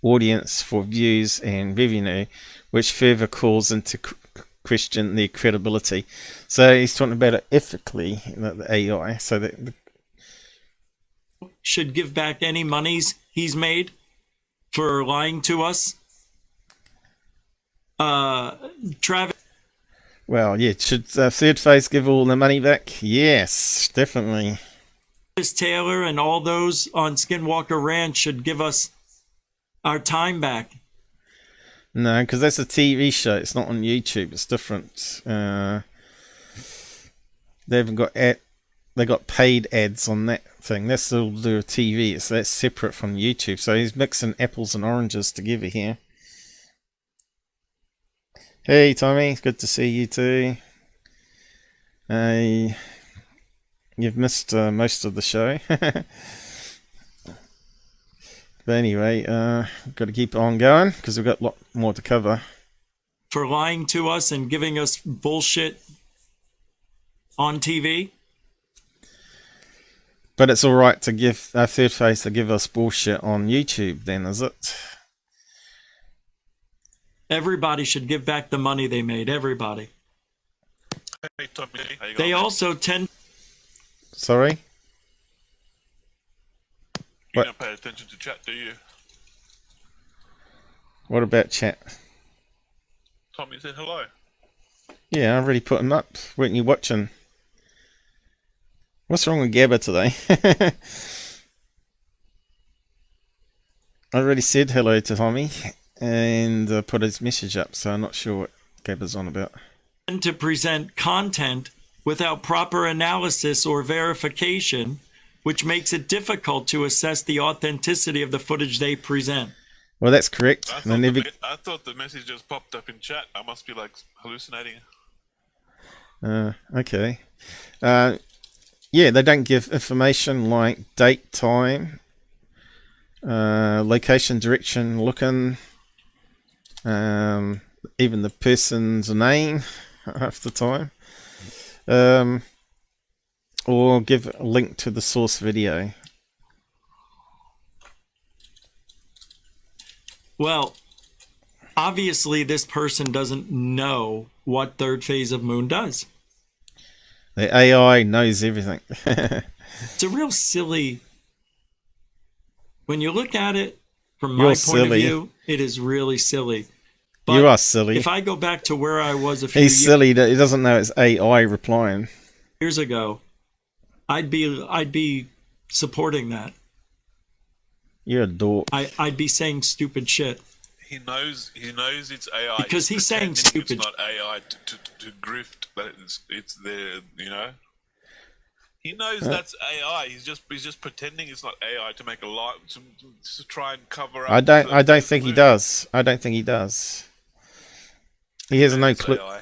audience for views and revenue, which further calls into question their credibility. So he's talking about it ethically, the AI. So that should give back any monies he's made for lying to us. Travis. Well, yeah, should third phase give all the money back? Yes, definitely. Taylor and all those on Skinwalker Ranch should give us our time back. No, because that's a TV show. It's not on YouTube. It's different. They haven't got they got paid ads on that thing. That's still do a TV. So that's separate from YouTube. So he's mixing apples and oranges together here. Hey Tommy, good to see you too. You've missed most of the show. But anyway, got to keep on going because we've got a lot more to cover. For lying to us and giving us bullshit on TV. But it's all right to give our third phase to give us bullshit on YouTube then, is it? Everybody should give back the money they made. Everybody. Hey, Tommy, how you they going? also tend... Sorry? You don't pay attention to chat, do you? What about chat? Tommy said hello. Yeah, I already put him up. Weren't you watching? What's wrong with Gabber today? I already said hello to Tommy and put his message up, so I'm not sure what Gabber's on about. To present content without proper analysis or verification, which makes it difficult to assess the authenticity of the footage they present. Well, that's correct. I thought the message just popped up in chat. I must be like hallucinating. Okay. Yeah, they don't give information like date, time, location, direction, looking, even the person's name half the time. Or give a link to the source video. Well, obviously this person doesn't know what third phase of Moon does. The AI knows everything. It's a real silly... When you look at it from my point of view, it is really silly. But you are silly. If I go back to where I was a few He's silly. He doesn't know it's AI replying. Years ago, I'd be supporting that. You're a dork. I'd be saying stupid shit. He knows it's AI because he's saying stupid. It's not AI to grift, but it's there. You know, he knows that's AI. He's just pretending it's not AI to make a lie to try and cover up. I don't think he does. I don't think he does. He has no clue. AI.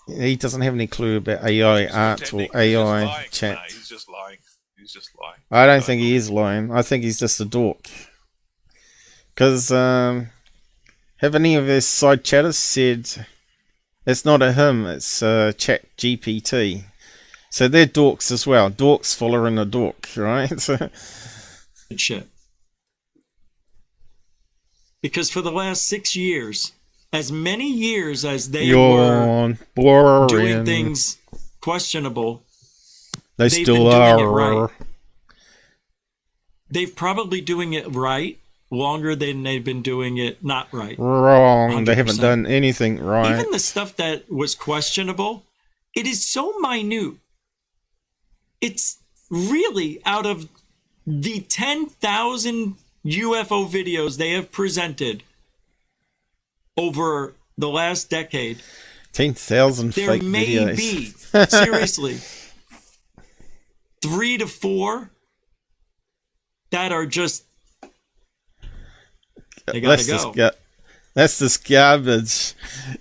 He doesn't have any clue about AI art or AI chat. No, he's just lying. He's just lying. I don't think he is lying. I think he's just a dork. Because have any of his side chatters said it's not a him, it's ChatGPT. So they're dorks as well. Dorks following a dork, right? Shit. Because for the last 6 years, as many years as they were doing things questionable, they still are. Right. they've probably doing it right longer than they've been doing it not right. Wrong. 100%. They haven't done anything right. Even the stuff that was questionable, it is so minute. It's really out of the 10,000 UFO videos they have presented over the last decade. 10,000 fake There may videos. be, seriously, 3 to 4 that are just, they gotta go. That's just garbage.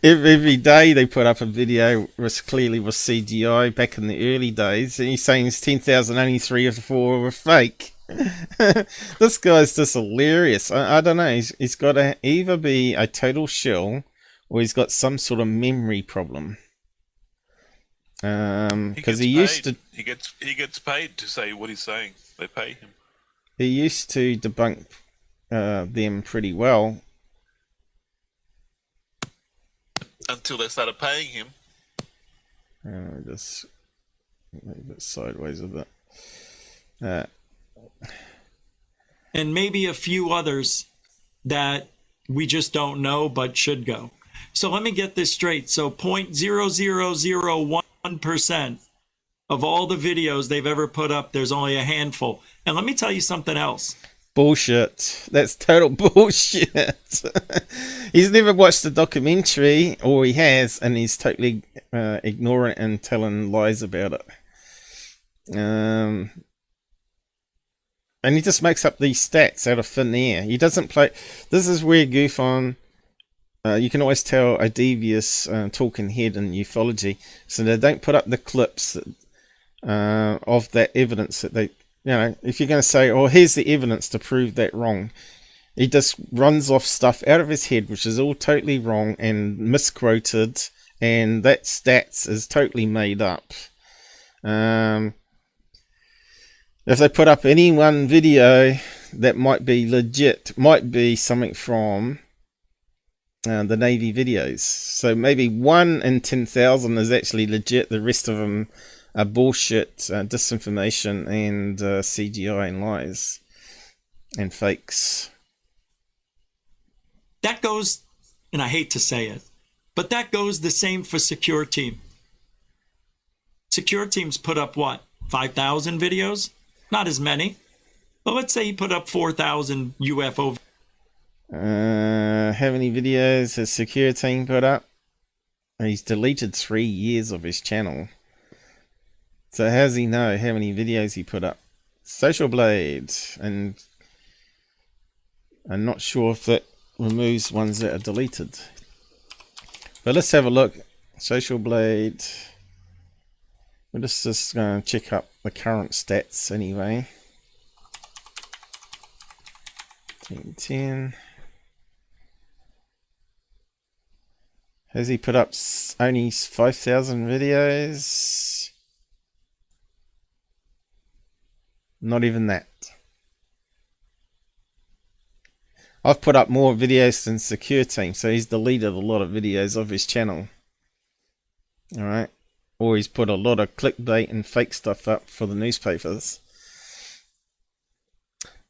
Every day they put up a video was clearly was CGI back in the early days, and he's saying it's 10,000, only 3 or 4 were fake. This guy's just hilarious. I don't know. He's got to either be a total shill or he's got some sort of memory problem. Because he gets paid to say what he's saying. They pay him. He used to debunk them pretty well. Until they started paying him. Just move it sideways a bit. And maybe a few others that we just don't know but should go. So let me get this straight. So 0.0001% of all the videos they've ever put up, there's only a handful. And let me tell you something else. Bullshit. That's total bullshit. He's never watched the documentary, or he has, and he's totally ignorant and telling lies about it. And he just makes up these stats out of thin air. He doesn't play. This is where Gufon, you can always tell a devious talking head in ufology. So they don't put up the clips of that evidence that they. You know, if you're going to say, oh, here's the evidence to prove that wrong, he just runs off stuff out of his head, which is all totally wrong and misquoted, and that stats is totally made up. If they put up any one video that might be legit, might be something from the Navy videos. So maybe 1 in 10,000 is actually legit, the rest of them bullshit, disinformation, and CGI and lies and fakes. That goes, and I hate to say it, but that goes the same for Secureteam. Secureteam's put up what, 5,000 videos? Not as many, but let's say he put up 4,000 UFO. How many videos has Secureteam put up? He's deleted 3 years of his channel. So how does he know how many videos he put up? Social Blade, and I'm not sure if that removes ones that are deleted. But let's have a look. Social Blade. We're just going to check up the current stats anyway. 10. Has he put up only 5,000 videos? Not even that. I've put up more videos than Secureteam, so he's deleted a lot of videos of his channel. Alright. Or he's put a lot of clickbait and fake stuff up for the newspapers.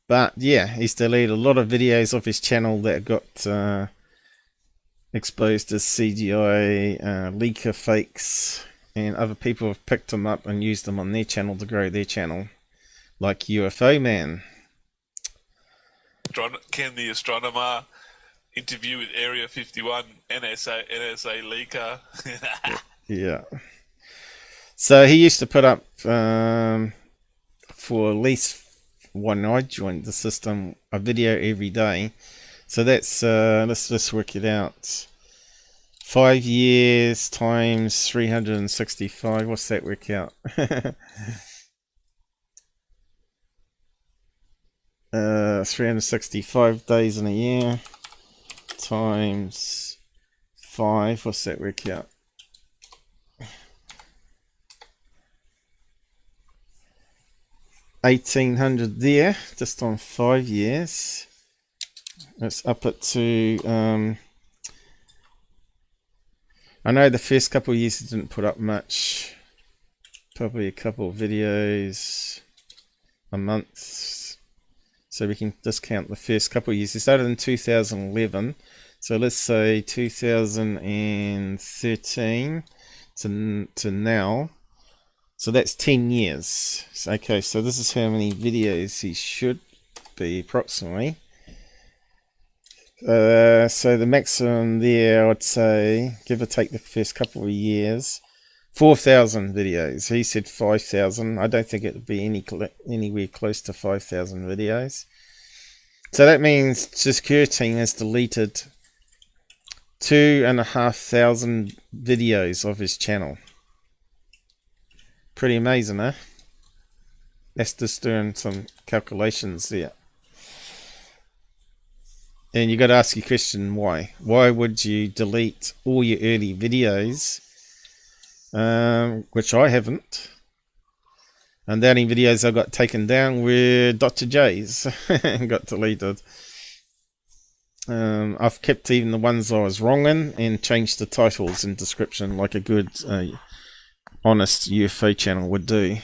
But yeah, he's deleted a lot of videos of his channel that got exposed as CGI, leaker fakes, and other people have picked them up and used them on their channel to grow their channel. Like UFO Man. Can the astronomer interview with Area 51 NSA leaker? Yeah. So he used to put up for at least when I joined the system a video every day. So that's let's just work it out. 5 years times 365. What's that work out? 365 days in a year times 5. What's that work out? $1,800 there, just on 5 years. Let's up it to I know the first couple of years it didn't put up much, probably a couple of videos a month. So we can discount the first couple of years. He started in 2011. So let's say 2013 to now. So that's 10 years. Okay, so this is how many videos he should be approximately. So the maximum there, I'd say, give or take the first couple of years, 4,000 videos. He said 5,000. I don't think it would be anywhere close to 5,000 videos. So that means Secureteam has deleted 2,500 videos of his channel. Pretty amazing, eh? That's just doing some calculations there. And you got to ask your question, why? Why would you delete all your early videos, which I haven't? And the only videos I got taken down were Dr. J's and got deleted. I've kept even the ones I was wrong in and changed the titles and description like a good, honest UFO channel would do.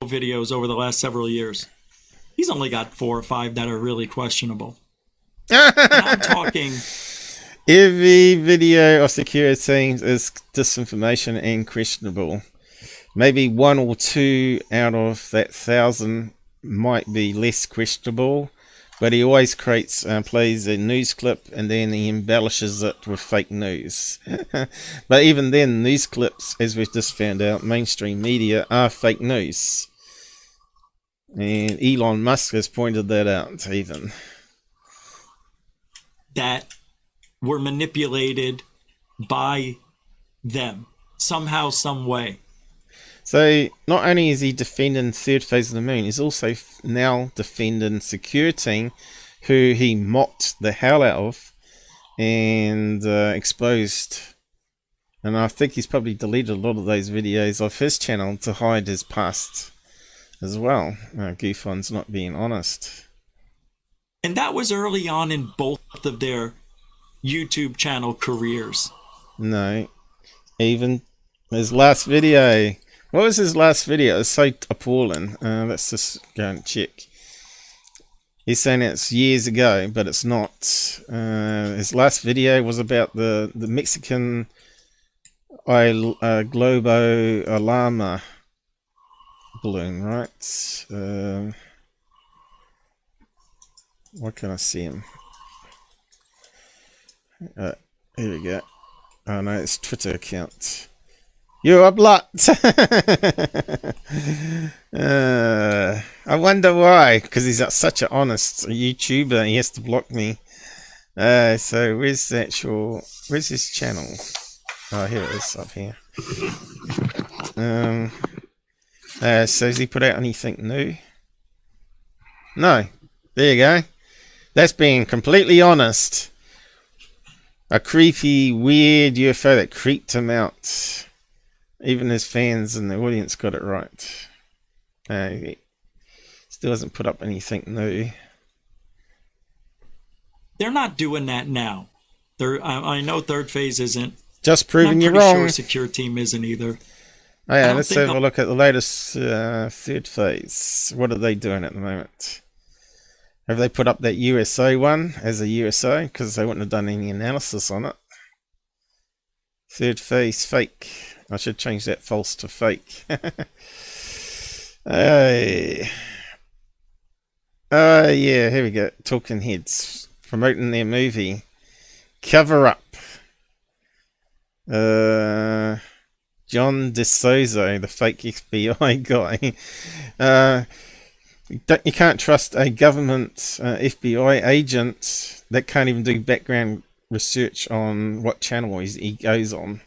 Videos over the last several years. He's only got 4 or 5 that are really questionable. I'm talking. Every video of Secureteam is disinformation and questionable. Maybe 1 or 2 out of that 1,000 might be less questionable, but he always plays a news clip and then he embellishes it with fake news. But even then, news clips, as we've just found out, mainstream media are fake news. And Elon Musk has pointed that out even. That were manipulated by them somehow, some way. So not only is he defending third phase of the moon, he's also now defending Secureteam, who he mocked the hell out of and exposed. And I think he's probably deleted a lot of those videos off his channel to hide his past as well. GUFON's not being honest. And that was early on in both of their YouTube channel careers. No. Even his last video. What was his last video? It was so appalling. Let's just go and check. He's saying it's years ago, but it's not. His last video was about the Mexican Globo Alarma balloon, right? Why can't I see him? Here we go. Oh no, it's Twitter account. You're a blot. I wonder why. Because he's such an honest YouTuber, he has to block me. So where's the actual? Where's his channel? Oh, here it is, up here. So has he put out anything new? No. There you go. That's being completely honest. A creepy, weird UFO that creeped him out. Even his fans and the audience got it right. He still hasn't put up anything new. They're not doing that now. I know third phase isn't. Just proving you're wrong. I'm pretty sure Secureteam isn't either. Oh yeah, let's have a look at the latest third phase. What are they doing at the moment? Have they put up that USO one as a USO? Because they wouldn't have done any analysis on it. Third phase fake. I should change that false to fake. Hey. Yeah, here we go. Talking Heads. Promoting their movie. Cover Up. John DeSouza, the fake FBI guy. You can't trust a government FBI agent that can't even do background research on what channel he goes on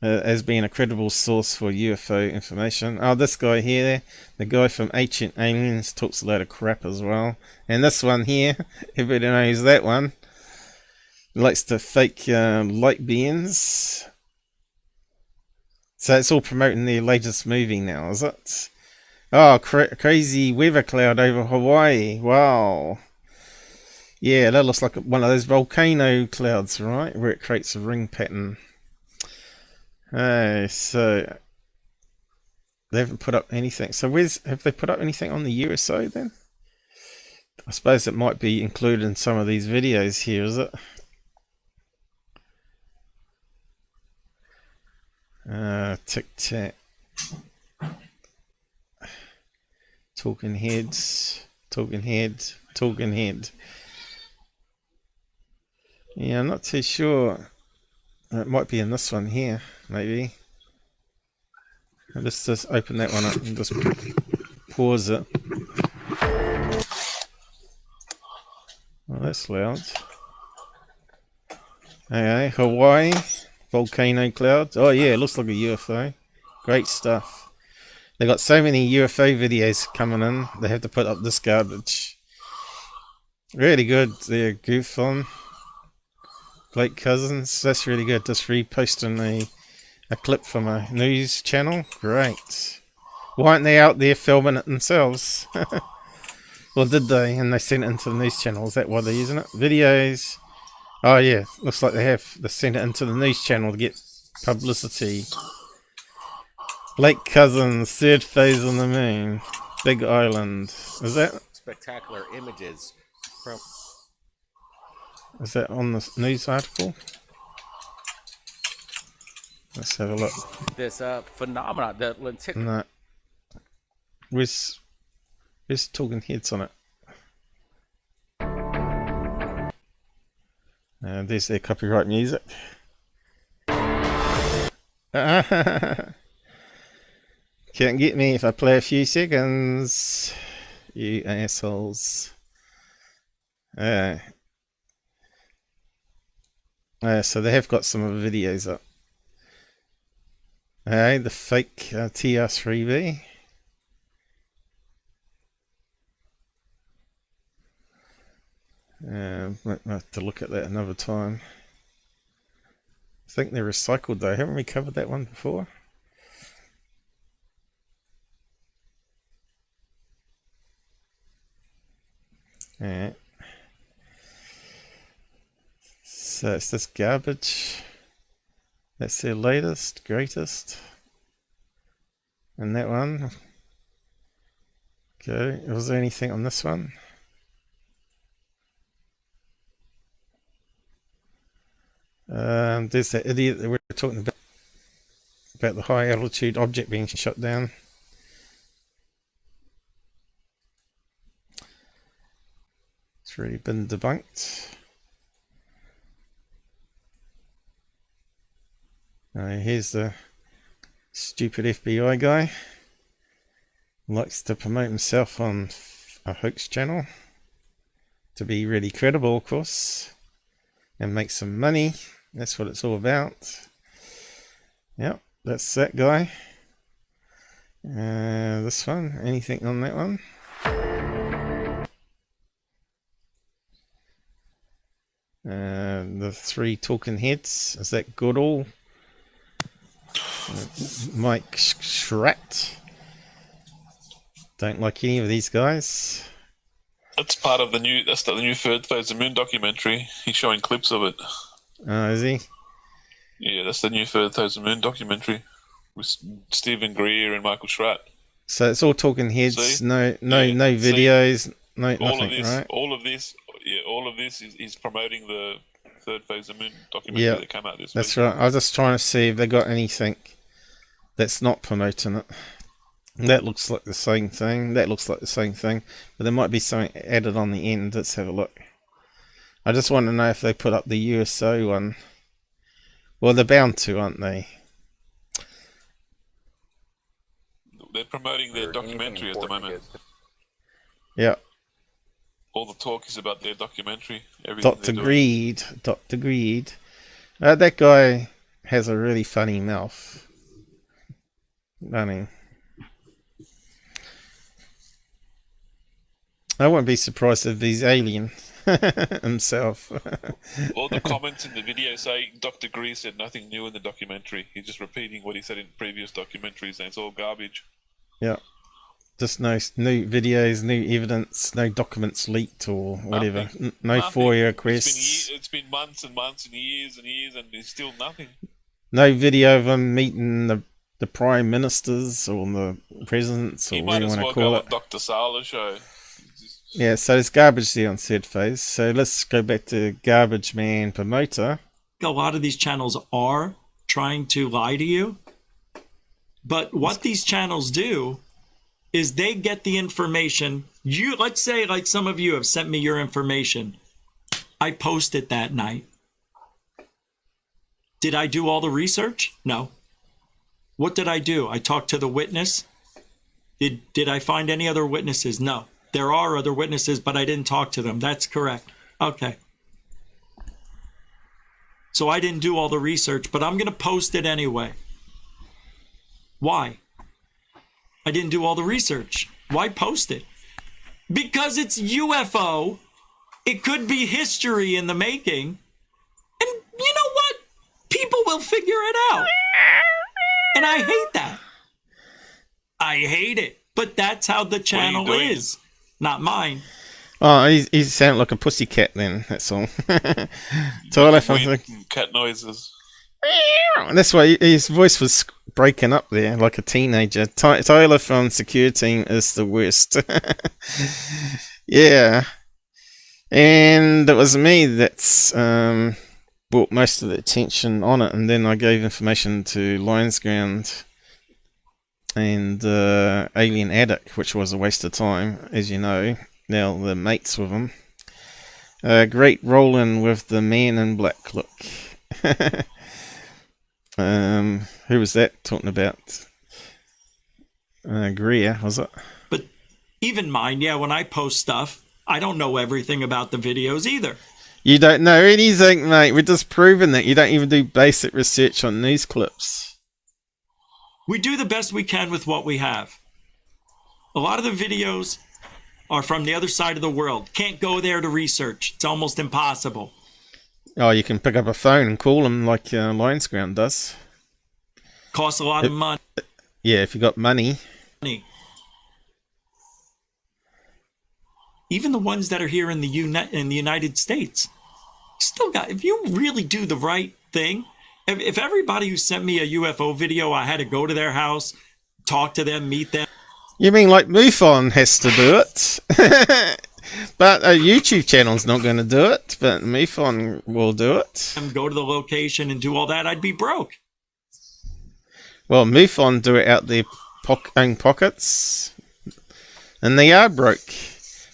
as being a credible source for UFO information. Oh, this guy here, the guy from Ancient Aliens, talks a load of crap as well. And this one here, everybody knows that one. He likes to fake light beings. So it's all promoting their latest movie now, is it? Oh, crazy weather cloud over Hawaii. Wow. Yeah, that looks like one of those volcano clouds, right? Where it creates a ring pattern. So they haven't put up anything. So have they put up anything on the USO then? I suppose it might be included in some of these videos here, is it? Tic Tac. Talking heads. Talking head. Talking head. Yeah, I'm not too sure. It might be in this one here, maybe. Let's just open that one up and just pause it. Oh, that's loud. Okay, Hawaii. Volcano clouds. Oh yeah, it looks like a UFO. Great stuff. They got so many UFO videos coming in, they have to put up this garbage. Really good there, GUFON. Blake Cousins, that's really good. Just reposting a clip from a news channel. Great. Why aren't they out there filming it themselves? Or did they? And they sent it into the news channel. Is that why they're using it? Videos. Oh yeah, looks like they sent it into the news channel to get publicity. Blake Cousins, third phase on the moon. Big Island. Is that? Spectacular images from... Is that on the news article? Let's have a look. This phenomenon that lenticular... No. Where's talking heads on it? There's their copyright music. Can't get me if I play a few seconds. You assholes. So they have got some of the videos up. The fake TR3B. Might have to look at that another time. I think they're recycled though. Haven't we covered that one before? Alright. So it's this garbage. That's their latest, greatest. And that one. Okay, was there anything on this one? There's that idiot that we're talking about the high altitude object being shot down. It's already been debunked. Here's the stupid FBI guy. Likes to promote himself on a hoax channel to be really credible, of course, and make some money. That's what it's all about. Yep, that's that guy. This one, anything on that one? The three talking heads, is that Goodall? Mike Schratt. Don't like any of these guys. That's part of the new third phase of the moon documentary. He's showing clips of it. Oh, is he? Yeah, that's the new third phase of the moon documentary with Stephen Greer and Michael Schratt. So it's all talking heads. See? No videos. See? No nothing. Right? All of this is promoting the third phase of the moon documentary that came out this week. That's right. I was just trying to see if they got anything that's not promoting it. That looks like the same thing. That looks like the same thing. But there might be something added on the end. Let's have a look. I just want to know if they put up the USO one. Well, they're bound to, aren't they? They're promoting their documentary at the moment. Yeah. All the talk is about their documentary. Dr. Greed. Dr. Greed. That guy has a really funny mouth. Funny. I wouldn't be surprised if he's alien himself. All the comments in the video say Dr. Greer said nothing new in the documentary. He's just repeating what he said in previous documentaries, and it's all garbage. Yeah. Just no new videos, new evidence, no documents leaked or whatever. No FOIA requests. It's been months and months and years, and there's still nothing. No video of him meeting the prime ministers or the presidents or whatever you want to call it. Dr. Sala's show. Yeah, so there's Garbage there on third phase. So let's go back to Garbage Man Promoter. A lot of these channels are trying to lie to you. But what these channels do is they get the information. Let's say like some of you have sent me your information. I posted that night. Did I do all the research? No. What did I do? I talked to the witness. Did I find any other witnesses? No. There are other witnesses, but I didn't talk to them. That's correct. Okay. So I didn't do all the research, but I'm going to post it anyway. Why? I didn't do all the research. Why post it? Because it's UFO. It could be history in the making. And you know what? People will figure it out. And I hate that. I hate it. But that's how the channel is. Not mine. Oh, he sounded like a pussycat then, that's all. Tyler from cat noises. That's why his voice was breaking up there like a teenager. Tyler from Secure Team is the worst. Yeah. And it was me that's brought most of the attention on it, and then I gave information to Lions Ground and Alien Attic, which was a waste of time, as you know. Now the mates with him. Great rolling with the man in black look. Who was that talking about? Greer, was it? But even mine, yeah, when I post stuff, I don't know everything about the videos either. You don't know anything, mate. We're just proving that you don't even do basic research on news clips. We do the best we can with what we have. A lot of the videos are from the other side of the world. Can't go there to research. It's almost impossible. Oh, you can pick up a phone and call them like Lions Ground does. Costs a lot of money. Yeah, if you got money. Even the ones that are here in the United States, still got. If you really do the right thing, if everybody who sent me a UFO video, I had to go to their house, talk to them, meet them. You mean like MUFON has to do it? But a YouTube channel's not going to do it, but MUFON will do it. And go to the location and do all that, I'd be broke. Well, MUFON do it out their own pockets, and they are broke.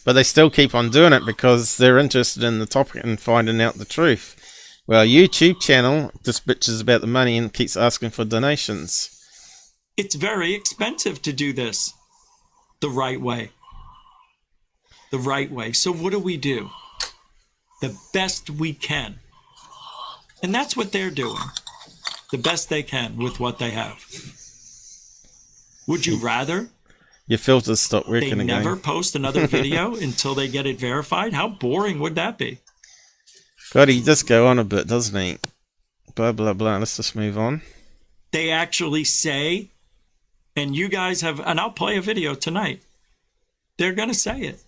But they still keep on doing it because they're interested in the topic and finding out the truth. Well, a YouTube channel just bitches about the money and keeps asking for donations. It's very expensive to do this the right way. The right way. So what do? The best we can. And that's what they're doing. The best they can with what they have. Would you rather your filters stop working again? They never post another video until they get it verified? How boring would that be? God, he does go on a bit, doesn't he? Blah, blah, blah. Let's just move on. They actually say, and you guys have, and I'll play a video tonight. They're going to say it.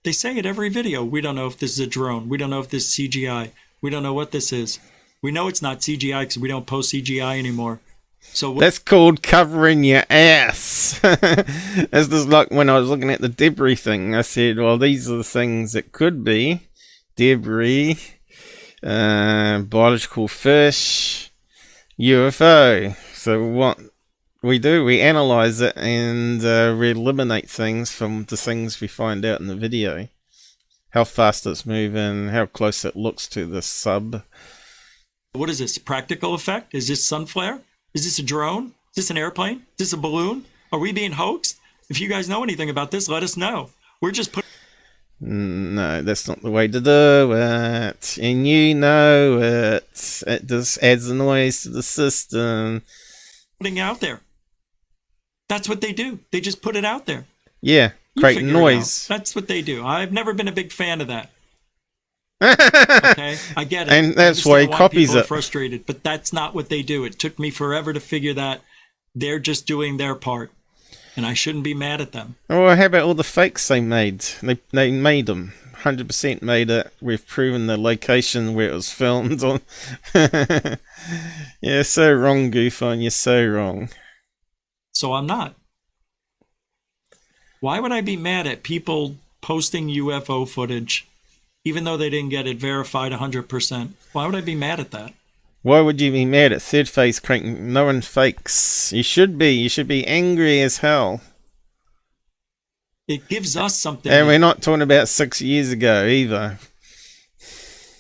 They say it every video. We don't know if this is a drone. We don't know if this is CGI. We don't know what this is. We know it's not CGI because we don't post CGI anymore. So that's called covering your ass. That's just like when I was looking at the debris thing. I said, well, these are the things that could be debris, biological fish, UFO. So what we do, we analyze it and we eliminate things from the things we find out in the video. How fast it's moving, how close it looks to the sub. What is this? A practical effect? Is this sun flare? Is this a drone? Is this an airplane? Is this a balloon? Are we being hoaxed? If you guys know anything about this, let us know. We're just putting... No, that's not the way to do it. And you know it. It just adds a noise to the system. Putting out there. That's what they do. They just put it out there. Yeah, create noise. That's what they do. I've never been a big fan of that. Okay, I get it. And that's why he copies it. Frustrated, but that's not what they do. It took me forever to figure that they're just doing their part, and I shouldn't be mad at them. Oh, how about all the fakes they made? They made them. 100% made it. We've proven the location where it was filmed on. You're so wrong, Gufon. You're so wrong. So I'm not. Why would I be mad at people posting UFO footage, even though they didn't get it verified 100%. Why would I be mad at that? Why would you be mad at third phase cranking? No one fakes. You should be. You should be angry as hell. It gives us something. And we're not talking about 6 years ago either.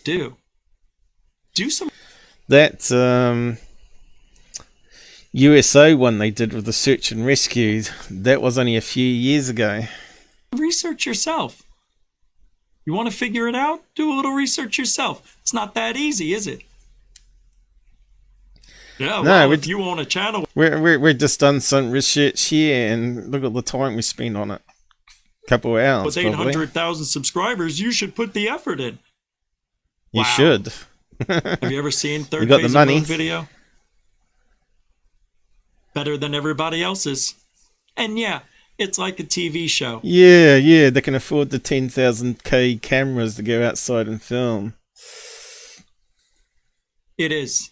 Do some. That USO one they did with the search and rescue, that was only a few years ago. Research yourself. You want to figure it out? Do a little research yourself. It's not that easy, is it? Yeah, well, if you own a channel... We've just done some research here, and look at the time we spent on it. A couple of hours, with 800,000 subscribers, you should put the effort in. You should. Have you ever seen Third You got Phase the money. of Moon video? Better than everybody else's. And yeah, it's like a TV show. Yeah, they can afford the 10,000K cameras to go outside and film. It is.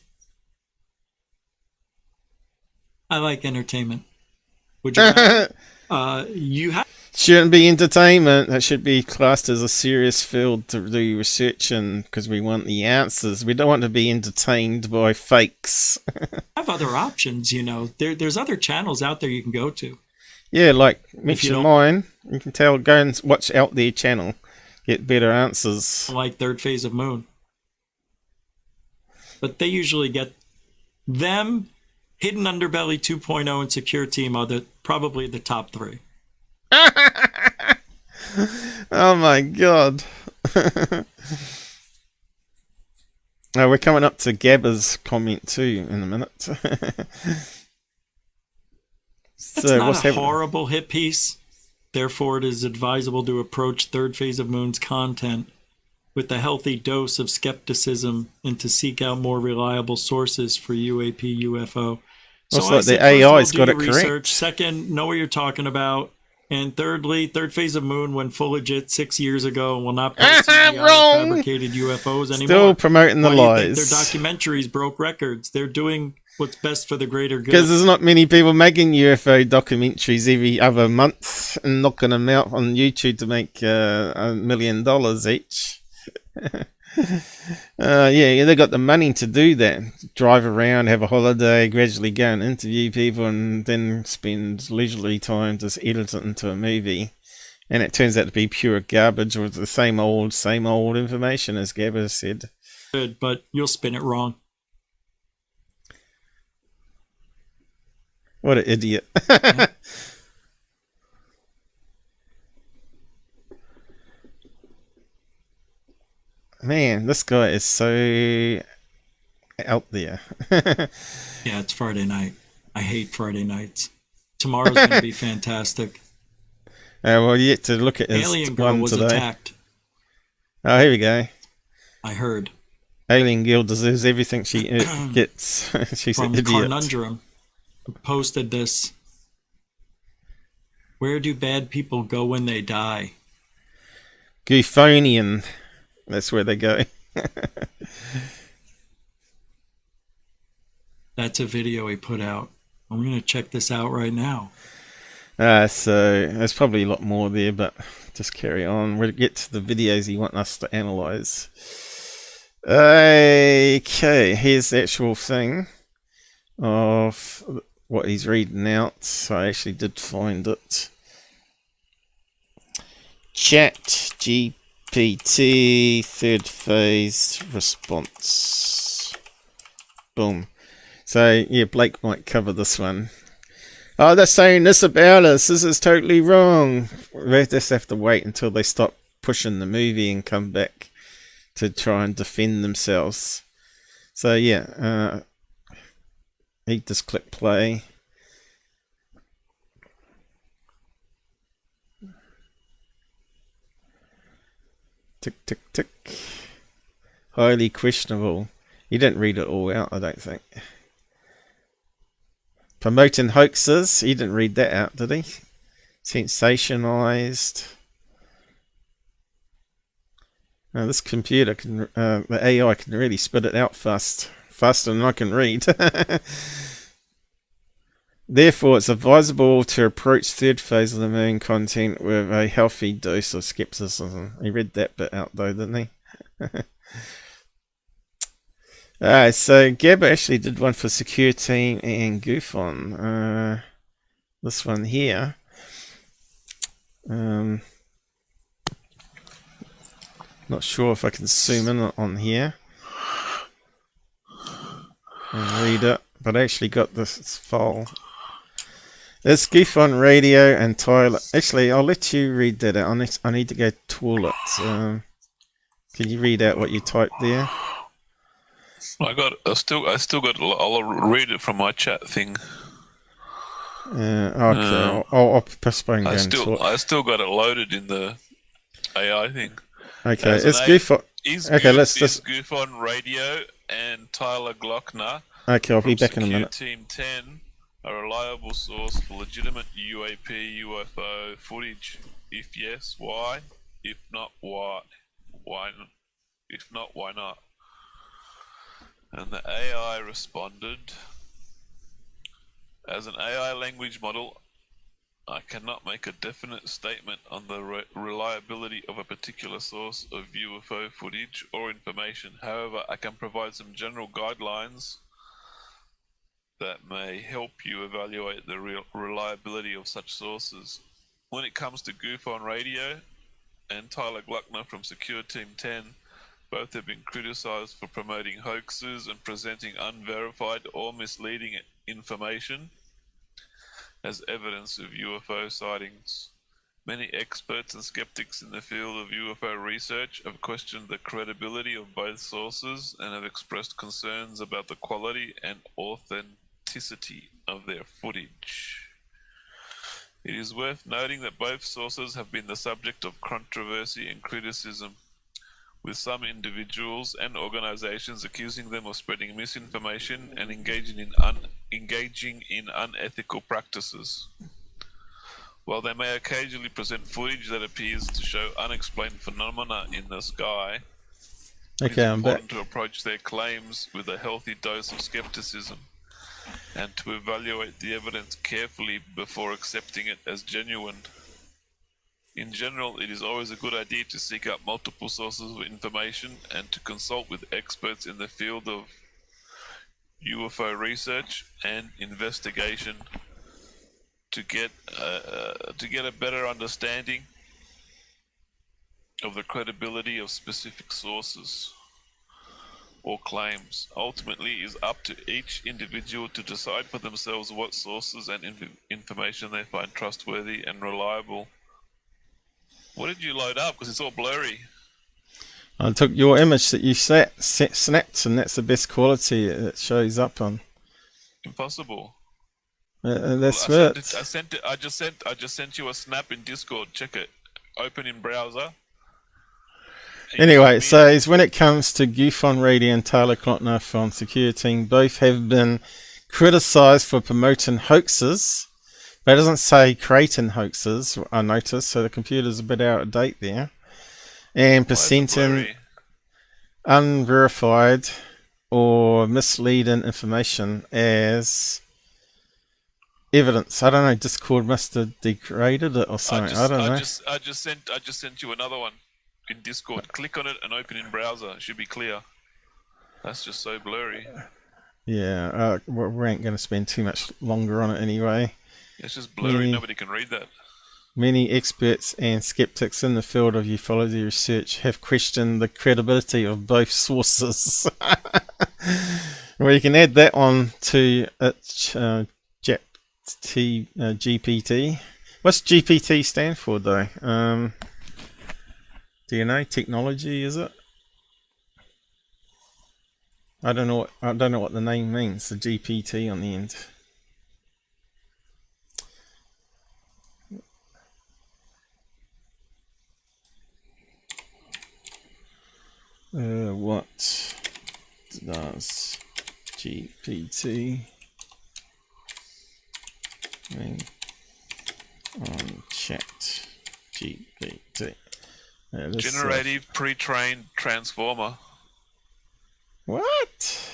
I like entertainment. Would you you have... Shouldn't be entertainment. That should be classed as a serious field to do research in, because we want the answers. We don't want to be entertained by fakes. have other options, you know. There's other channels out there you can go to. Yeah, like mention mine. You can go and watch Out There channel. Get better answers. Like Third Phase of Moon. But they usually get them, Hidden Underbelly 2.0 and Secure Team are probably the top 3. Oh my god. Oh, we're coming up to Gabbers' comment too in a minute. It's not a horrible hit piece. Therefore, it is advisable to approach Third Phase of Moon's content with a healthy dose of skepticism and to seek out more reliable sources for UAP UFO. Looks like the AI's got it correct. Research. Second, know what you're talking about. And thirdly, Third Phase of Moon went full legit 6 years ago and will not post fabricated UFOs anymore. Still promoting the lies. Their documentaries broke records. They're doing what's best for the greater good. Because there's not many people making UFO documentaries every other month and knocking them out on YouTube to make $1 million each. Yeah, they got the money to do that. Drive around, have a holiday, gradually go and interview people, and then spend leisurely time just edit it into a movie. And it turns out to be pure garbage with the same old information, as Gabbers said. Good, but you'll spin it wrong. What an idiot. Man, this guy is so out there. Yeah, it's Friday night. I hate Friday nights. Tomorrow's going to be fantastic. Well, yet to look at his Alien Girl one was today. attacked. Oh, here we go. I heard. Alien Girl deserves everything she gets. She's From an idiot. Conundrum posted this. Where do bad people go when they die? Gufonian. That's where they go. That's a video he put out. I'm going to check this out right now. So there's probably a lot more there, but just carry on. We'll get to the videos you want us to analyze. Okay, here's the actual thing of what he's reading out. I actually did find it. ChatGPT third phase response. Boom. So yeah, Blake might cover this one. Oh, they're saying this about us. This is totally wrong. We just have to wait until they stop pushing the movie and come back to try and defend themselves. So yeah, he just click play. Tick, tick, tick. Highly questionable. He didn't read it all out, I don't think. Promoting hoaxes. He didn't read that out, did he? Sensationalized. Now this computer can, the AI can really spit it out faster than I can read. Therefore, it's advisable to approach third phase of the moon content with a healthy dose of skepticism. He read that bit out though, didn't he? Alright, so Gabber actually did one for Secureteam and GUFON. This one here. Not sure if I can zoom in on here and read it, but I actually got this file. It's GUFON radio and Tyler. Actually, I'll let you read that out. I need to go toilet. Can you read out what you typed there? I still got. I'll read it from my chat thing. Okay, I'll postpone. I still got it loaded in the AI thing. Okay, it's GUFON. Okay, let's just GUFON radio and Tyler Glockner. Okay, I'll be back in a minute. Team10, a reliable source for legitimate UAP UFO footage. If yes, why? If not, why? If not, why not? And the AI responded, as an AI language model, I cannot make a definite statement on the reliability of a particular source of UFO footage or information. However, I can provide some general guidelines that may help you evaluate the reliability of such sources. When it comes to GUFON radio and Tyler Glockner from Secureteam10, both have been criticized for promoting hoaxes and presenting unverified or misleading information as evidence of UFO sightings. Many experts and skeptics in the field of UFO research have questioned the credibility of both sources and have expressed concerns about the quality and authenticity of their footage. It is worth noting that both sources have been the subject of controversy and criticism, with some individuals and organizations accusing them of spreading misinformation and engaging in unethical practices. While they may occasionally present footage that appears to show unexplained phenomena in the sky, it's important to approach their claims with a healthy dose of skepticism and to evaluate the evidence carefully before accepting it as genuine. In general, it is always a good idea to seek out multiple sources of information and to consult with experts in the field of UFO research and investigation to get a better understanding of the credibility of specific sources or claims. Ultimately, it is up to each individual to decide for themselves what sources and information they find trustworthy and reliable. What did you load up? Because it's all blurry. I took your image that you snapped, and that's the best quality it shows up on. Impossible. That's well, it. I just sent you a snap in Discord. Check it. Open in browser. Anyway, so when it comes to GUFON Radio and Tyler Glockner from Secureteam, both have been criticized for promoting hoaxes. But it doesn't say creating hoaxes, I noticed, so the computer's a bit out of date there. And presenting unverified or misleading information as evidence. I don't know, Discord must have degraded it or something. I don't know. I just sent you another one in Discord. Click on it and open in browser. It should be clear. That's just so blurry. Yeah, we ain't going to spend too much longer on it anyway. It's just blurry, nobody can read that. Many experts and skeptics in the field of ufology research have questioned the credibility of both sources. Well, you can add that on to ChatGPT. What's GPT stand for, though? Do you know? Technology, is it? I don't know what the name means. The GPT on the end. What does GPT mean on ChatGPT? Generative pre-trained transformer. What?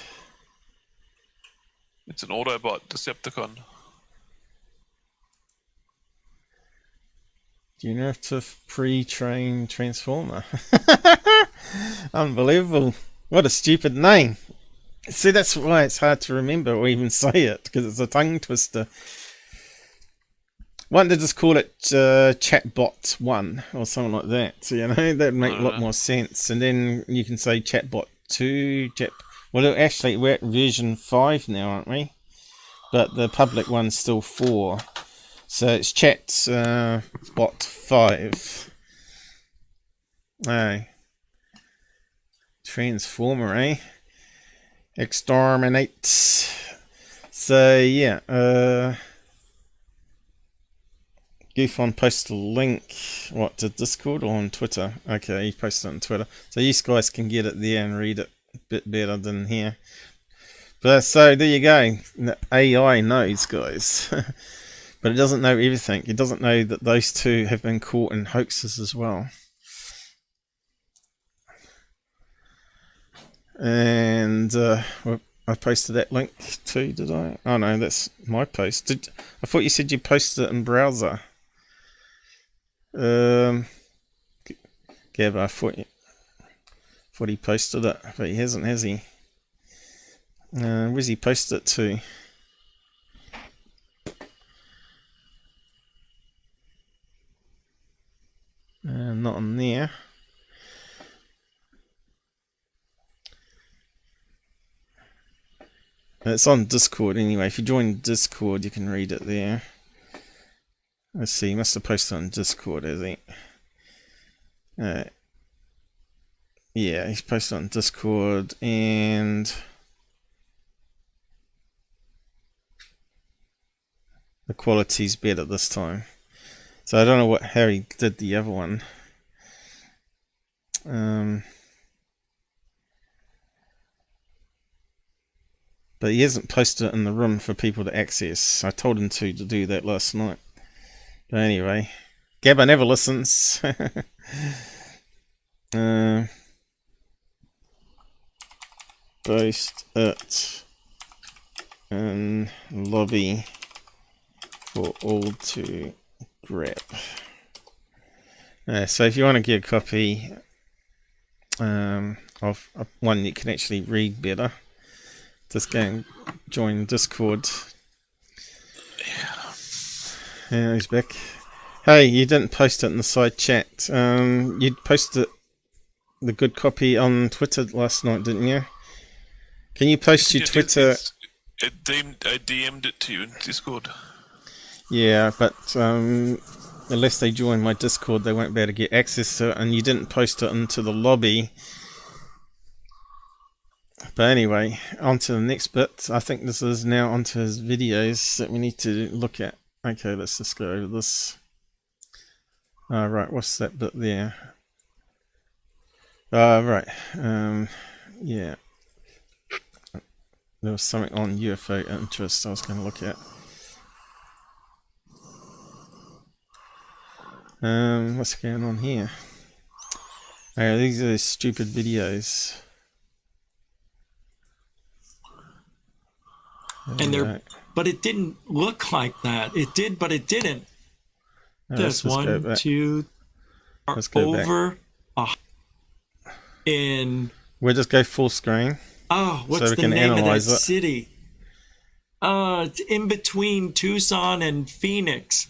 It's an Autobot Decepticon. Generative pre-trained transformer. Unbelievable. What a stupid name. See, that's why it's hard to remember or even say it, because it's a tongue twister. Why don't they just call it Chatbot 1 or something like that? So, you know, that'd make a lot more sense. And then you can say Chatbot 2. Well, actually, we're at version 5 now, aren't we? But the public one's still 4. So it's Chatbot 5. Oh. Transformer, eh? Exterminate. So, yeah. Gufon posted a link, what, to Discord or on Twitter? Okay, he posted it on Twitter. So you guys can get it there and read it a bit better than here. But so there you go. The AI knows, guys. But it doesn't know everything. It doesn't know that those two have been caught in hoaxes as well. And I posted that link too, did I? Oh no, that's my post. I thought you said you posted it in browser. Gabber, I thought he posted it, but he hasn't, has he? Where's he posted it to? Not on there. It's on Discord anyway. If you join Discord, you can read it there. Let's see, he must have posted on Discord, has he? Yeah, he's posted on Discord, and the quality's better this time. So I don't know how he did the other one. But he hasn't posted it in the room for people to access. I told him to do that last night. But anyway, Gabber never listens. Post it in lobby for all to grab. So if you want to get a copy of one you can actually read better, just go and join Discord. Yeah, he's back. Hey, you didn't post it in the side chat. You posted the good copy on Twitter last night, didn't you? Can you post your Twitter? I DM'd it to you in Discord. Yeah, but unless they join my Discord, they won't be able to get access to it, and you didn't post it into the lobby. But anyway, on to the next bit. I think this is now onto his videos that we need to look at. Okay, let's just go over this. Right, what's that bit there? Right, yeah. There was something on UFO interest I was going to look at. What's going on here? Okay, these are the stupid videos. But it didn't look like that. It did, but it didn't. This one, two, over in. We'll just go full screen. Oh, what's the name of that city? It's in between Tucson and Phoenix.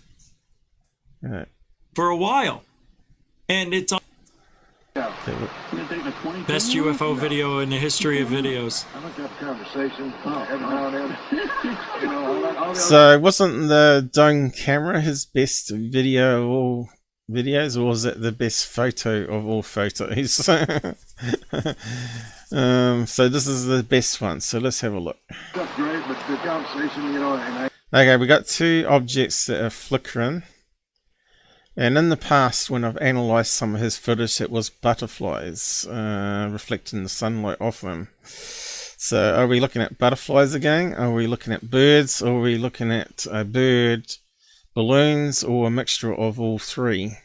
Right. For a while, and it's on. Best UFO video in the history of videos. So wasn't the dome camera his best video of all videos, or was it the best photo of all photos? So this is the best one, so let's have a look. Okay, we got two objects that are flickering. And in the past, when I've analysed some of his footage, it was butterflies reflecting the sunlight off them. So are we looking at butterflies again? Are we looking at birds? Or are we looking at bird balloons, or a mixture of all three?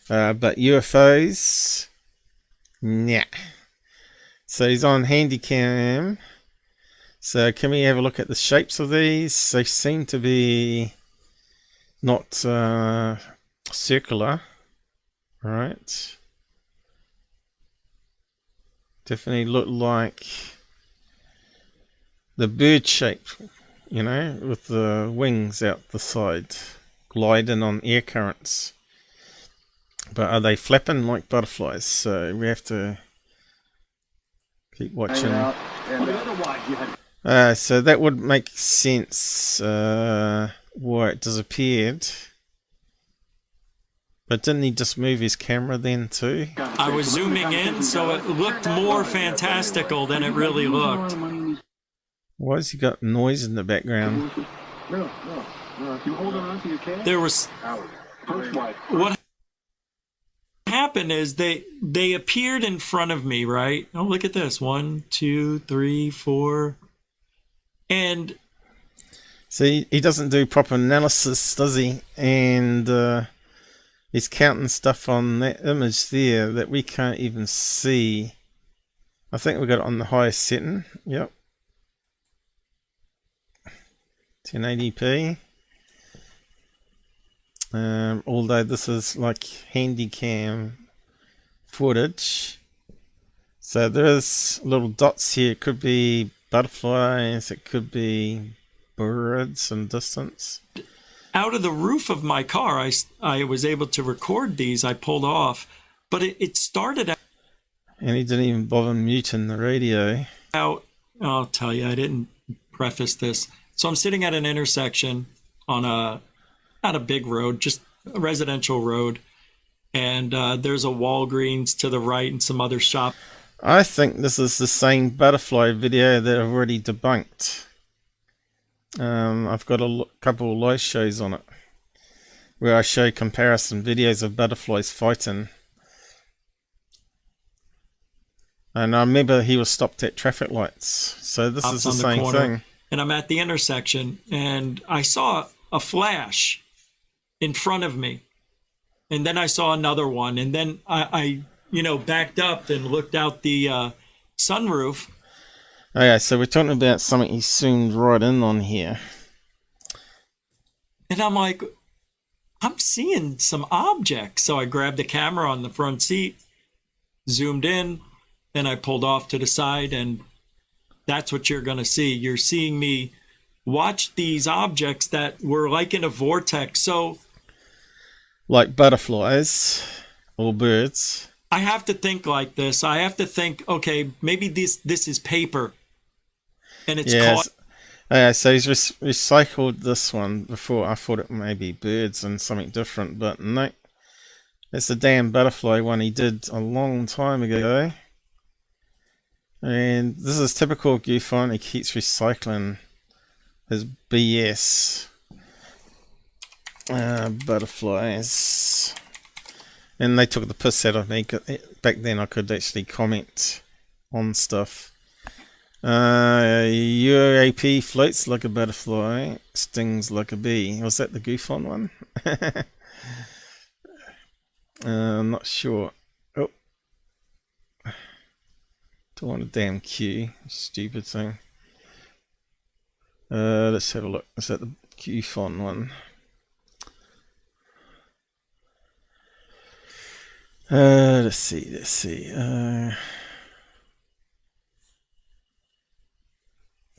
But UFOs, nah. So he's on Handycam. So can we have a look at the shapes of these? They seem to be not circular, right? Definitely look like the bird shape, you know, with the wings out the side, gliding on air currents. But are they flapping like butterflies? So we have to keep watching. So that would make sense why it disappeared. But didn't he just move his camera then too? I was zooming in, so it looked more fantastical than it really looked. Why has he got noise in the background? There was... What happened is they appeared in front of me, right? Oh, look at this. 1, 2, 3, 4. And... See, he doesn't do proper analysis, does he? And... he's counting stuff on that image there that we can't even see. I think we got it on the highest setting. Yep. 1080p. Although this is like handy cam footage. So there's little dots here. It could be butterflies. It could be birds in distance. Out of the roof of my car, I was able to record these. I pulled off, but it started out. And he didn't even bother muting the radio. I'll tell you, I didn't preface this. So I'm sitting at an intersection on not a big road, just a residential road. And there's a Walgreens to the right and some other shop. I think this is the same butterfly video that I've already debunked. I've got a couple of live shows on it where I show comparison videos of butterflies fighting. And I remember he was stopped at traffic lights. So this is the same thing. And I'm at the intersection and I saw a flash in front of me. And then I saw another one. And then I backed up and looked out the sunroof. Okay, so we're talking about something he zoomed right in on here. And I'm like, I'm seeing some objects. So I grabbed the camera on the front seat, zoomed in, then I pulled off to the side, and that's what you're going to see. You're seeing me watch these objects that were like in a vortex. So, like butterflies or birds. I have to think like this. I have to think, okay, maybe this is paper. And it's caught. So he's recycled this one before. I thought it may be birds and something different, but no. It's the damn butterfly one he did a long time ago. And this is typical GUFON. He keeps recycling his BS. Butterflies. And they took the piss out of me. Back then I could actually comment on stuff. UAP floats like a butterfly, stings like a bee. Was that the GUFON one? I'm not sure. Oh. Don't want a damn cue. Stupid thing. Let's have a look. Is that the GUFON one? Let's see.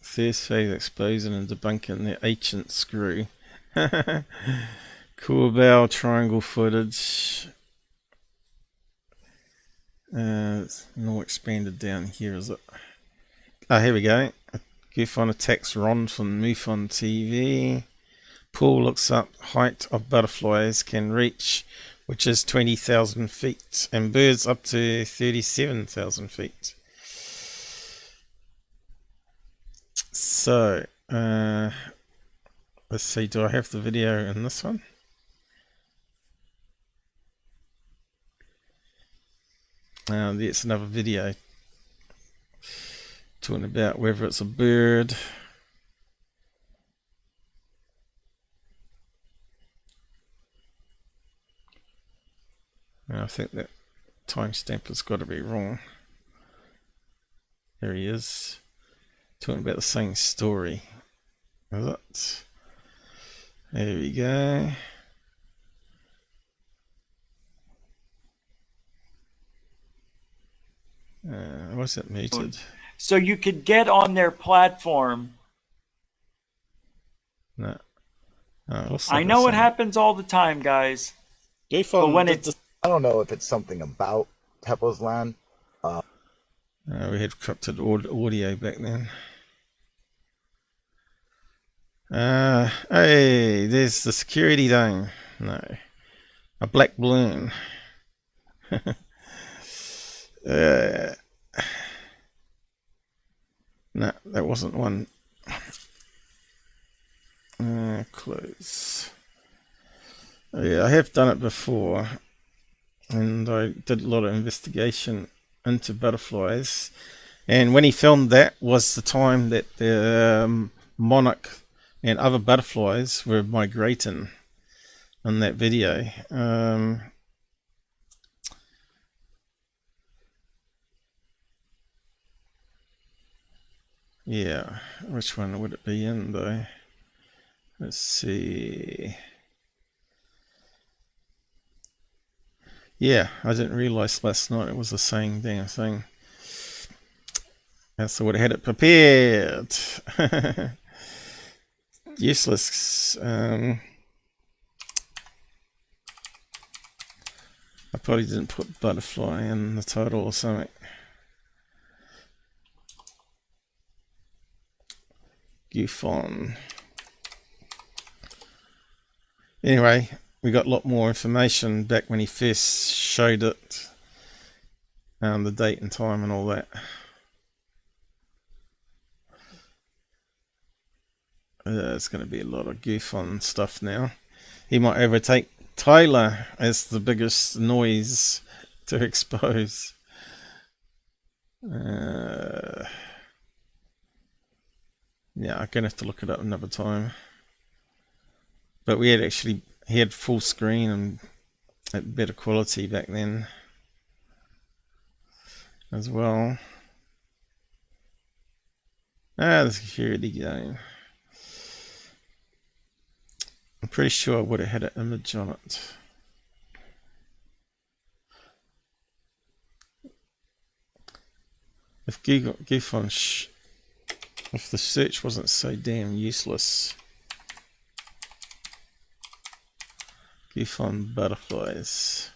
First phase exposing and debunking the ancient screw. Cool bow triangle footage. It's more expanded down here, is it? Oh, here we go. GUFON attacks Ron from MUFON TV. Paul looks up height of butterflies can reach, which is 20,000 feet, and birds up to 37,000 feet. So, let's see, do I have the video in this one? There's another video talking about whether it's a bird. I think that timestamp has got to be wrong. There he is. Talking about the same story. Is it? There we go. Was it muted? So you could get on their platform. No. Oh, I know it happens all the time, guys. GUFON, but when it's... I don't know if it's something about Teppo's land. We had corrupted audio back then. Hey, there's the security dome. No. A black balloon. No, that wasn't one. Close. Yeah, I have done it before, and I did a lot of investigation into butterflies. And when he filmed that was the time that the monarch and other butterflies were migrating in that video. Yeah, which one would it be in though? Let's see. Yeah, I didn't realize last night it was the same damn thing. Else I would have had it prepared. Useless. I probably didn't put butterfly in the title or something. GUFON. Anyway, we got a lot more information back when he first showed it, the date and time and all that. It's going to be a lot of GUFON stuff now. He might overtake Tyler as the biggest noise to expose. Yeah, I'm going to have to look it up another time. But we had full screen and at better quality back then as well. The security game. I'm pretty sure I would have had an image on it. If GUFON, if the search wasn't so damn useless. GUFON butterflies.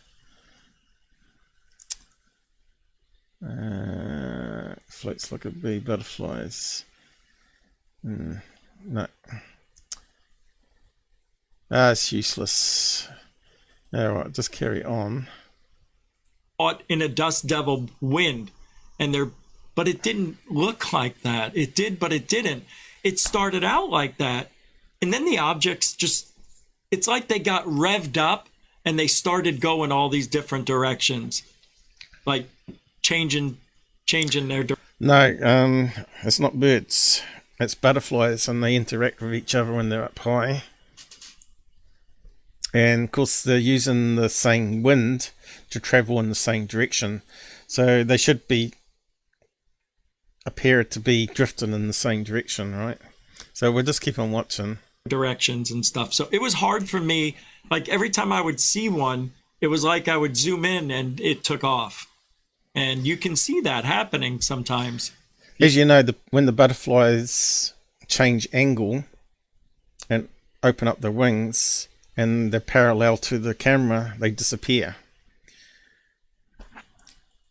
Floats like a bee, butterflies. No. It's useless. Alright, just carry on. Caught in a dust devil wind, and but it didn't look like that. It did, but it didn't. It started out like that, and then the objects just, it's like they got revved up and they started going all these different directions, like changing their direction. No, it's not birds. It's butterflies, and they interact with each other when they're up high. And of course they're using the same wind to travel in the same direction, so they should appear to be drifting in the same direction, right? So we'll just keep on watching directions and stuff. So it was hard for me, like every time I would see one, it was like I would zoom in and it took off. And you can see that happening sometimes. As you know, when the butterflies change angle and open up their wings and they're parallel to the camera, they disappear.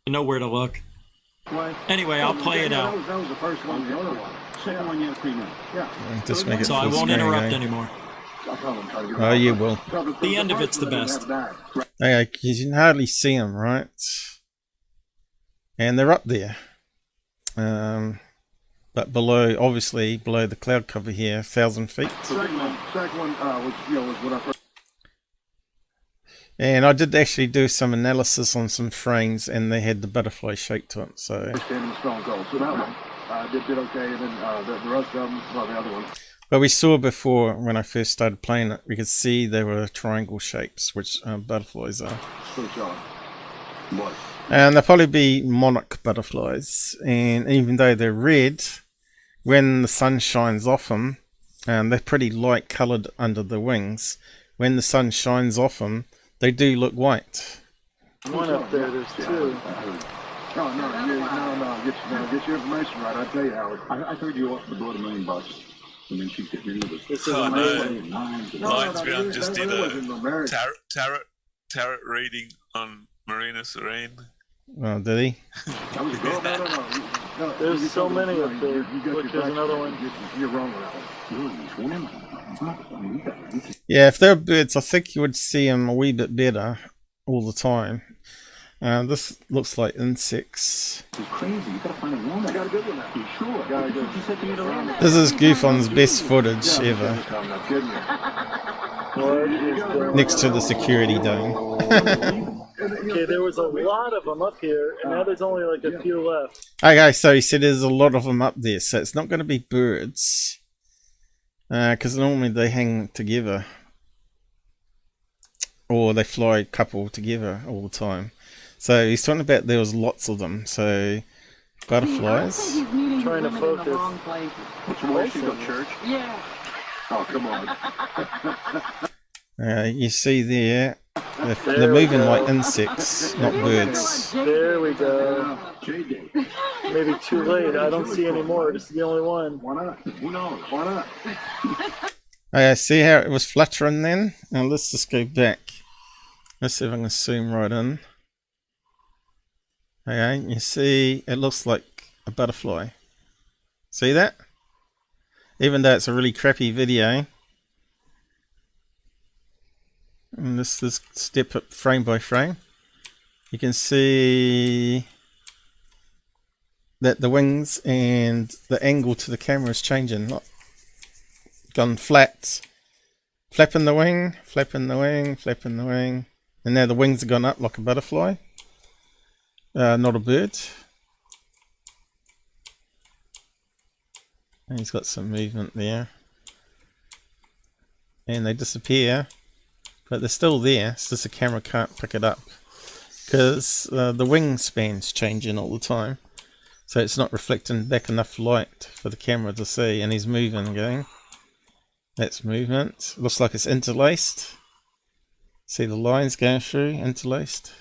You know where to look. Anyway, I'll play it out. That was the first one. The other one. Second one, you have 3 minutes. Yeah. Just make it so I won't interrupt anymore. Oh, you will. The end of it's the best. Okay, you can hardly see them, right? And they're up there. But below, obviously, below the cloud cover here, 1,000 feet. Second one was what I first. And I did actually do some analysis on some frames, and they had the butterfly shape to it. So. Stone Cold. So that one did okay, and then the rest of them, well, the other one. But we saw before when I first started playing it, we could see there were triangle shapes, which butterflies are. And they'll probably be monarch butterflies. And even though they're red, when the sun shines off them, they're pretty light coloured under the wings. When the sun shines off them, they do look white. One up there, there's 2. No, get your information right. I tell you, Howard. I heard you offered to blow $1 million, and then she could hear this. Lions Ground just did a tarot reading on Marina Serene. Oh, did he? No. There's so many up there. Look, there's another one. You're wrong with that one. Yeah, if they're birds, I think you would see them a wee bit better all the time. This looks like insects. It's crazy. You gotta find a woman. I got a good one now. You sure? She said to me to run. This is Gufon's best footage ever. Next to the security dome. Okay, there was a lot of them up here, and now there's only like a few left. Okay, so he said there's a lot of them up there, so it's not going to be birds. Because normally they hang together. Or they fly a couple together all the time. So he's talking about there was lots of them. So butterflies. Trying to focus. What's the way she go church? Yeah. Oh, come on. You see there, they're moving like insects, not birds. There we go. Maybe too late. I don't see any more. This is the only one. Why not? Who knows? Why not? Okay, see how it was fluttering then? Now let's just go back. Let's see if I can zoom right in. Okay, you see it looks like a butterfly. See that? Even though it's a really crappy video. And this step up frame by frame. You can see that the wings and the angle to the camera is changing. Not gone flat. Flapping the wing, flapping the wing, flapping the wing. And now the wings have gone up like a butterfly. Not a bird. And he's got some movement there. And they disappear. But they're still there. It's just the camera can't pick it up. Because the wingspan's changing all the time. So it's not reflecting back enough light for the camera to see. And he's moving again. That's movement. Looks like it's interlaced. See the lines going through, interlaced.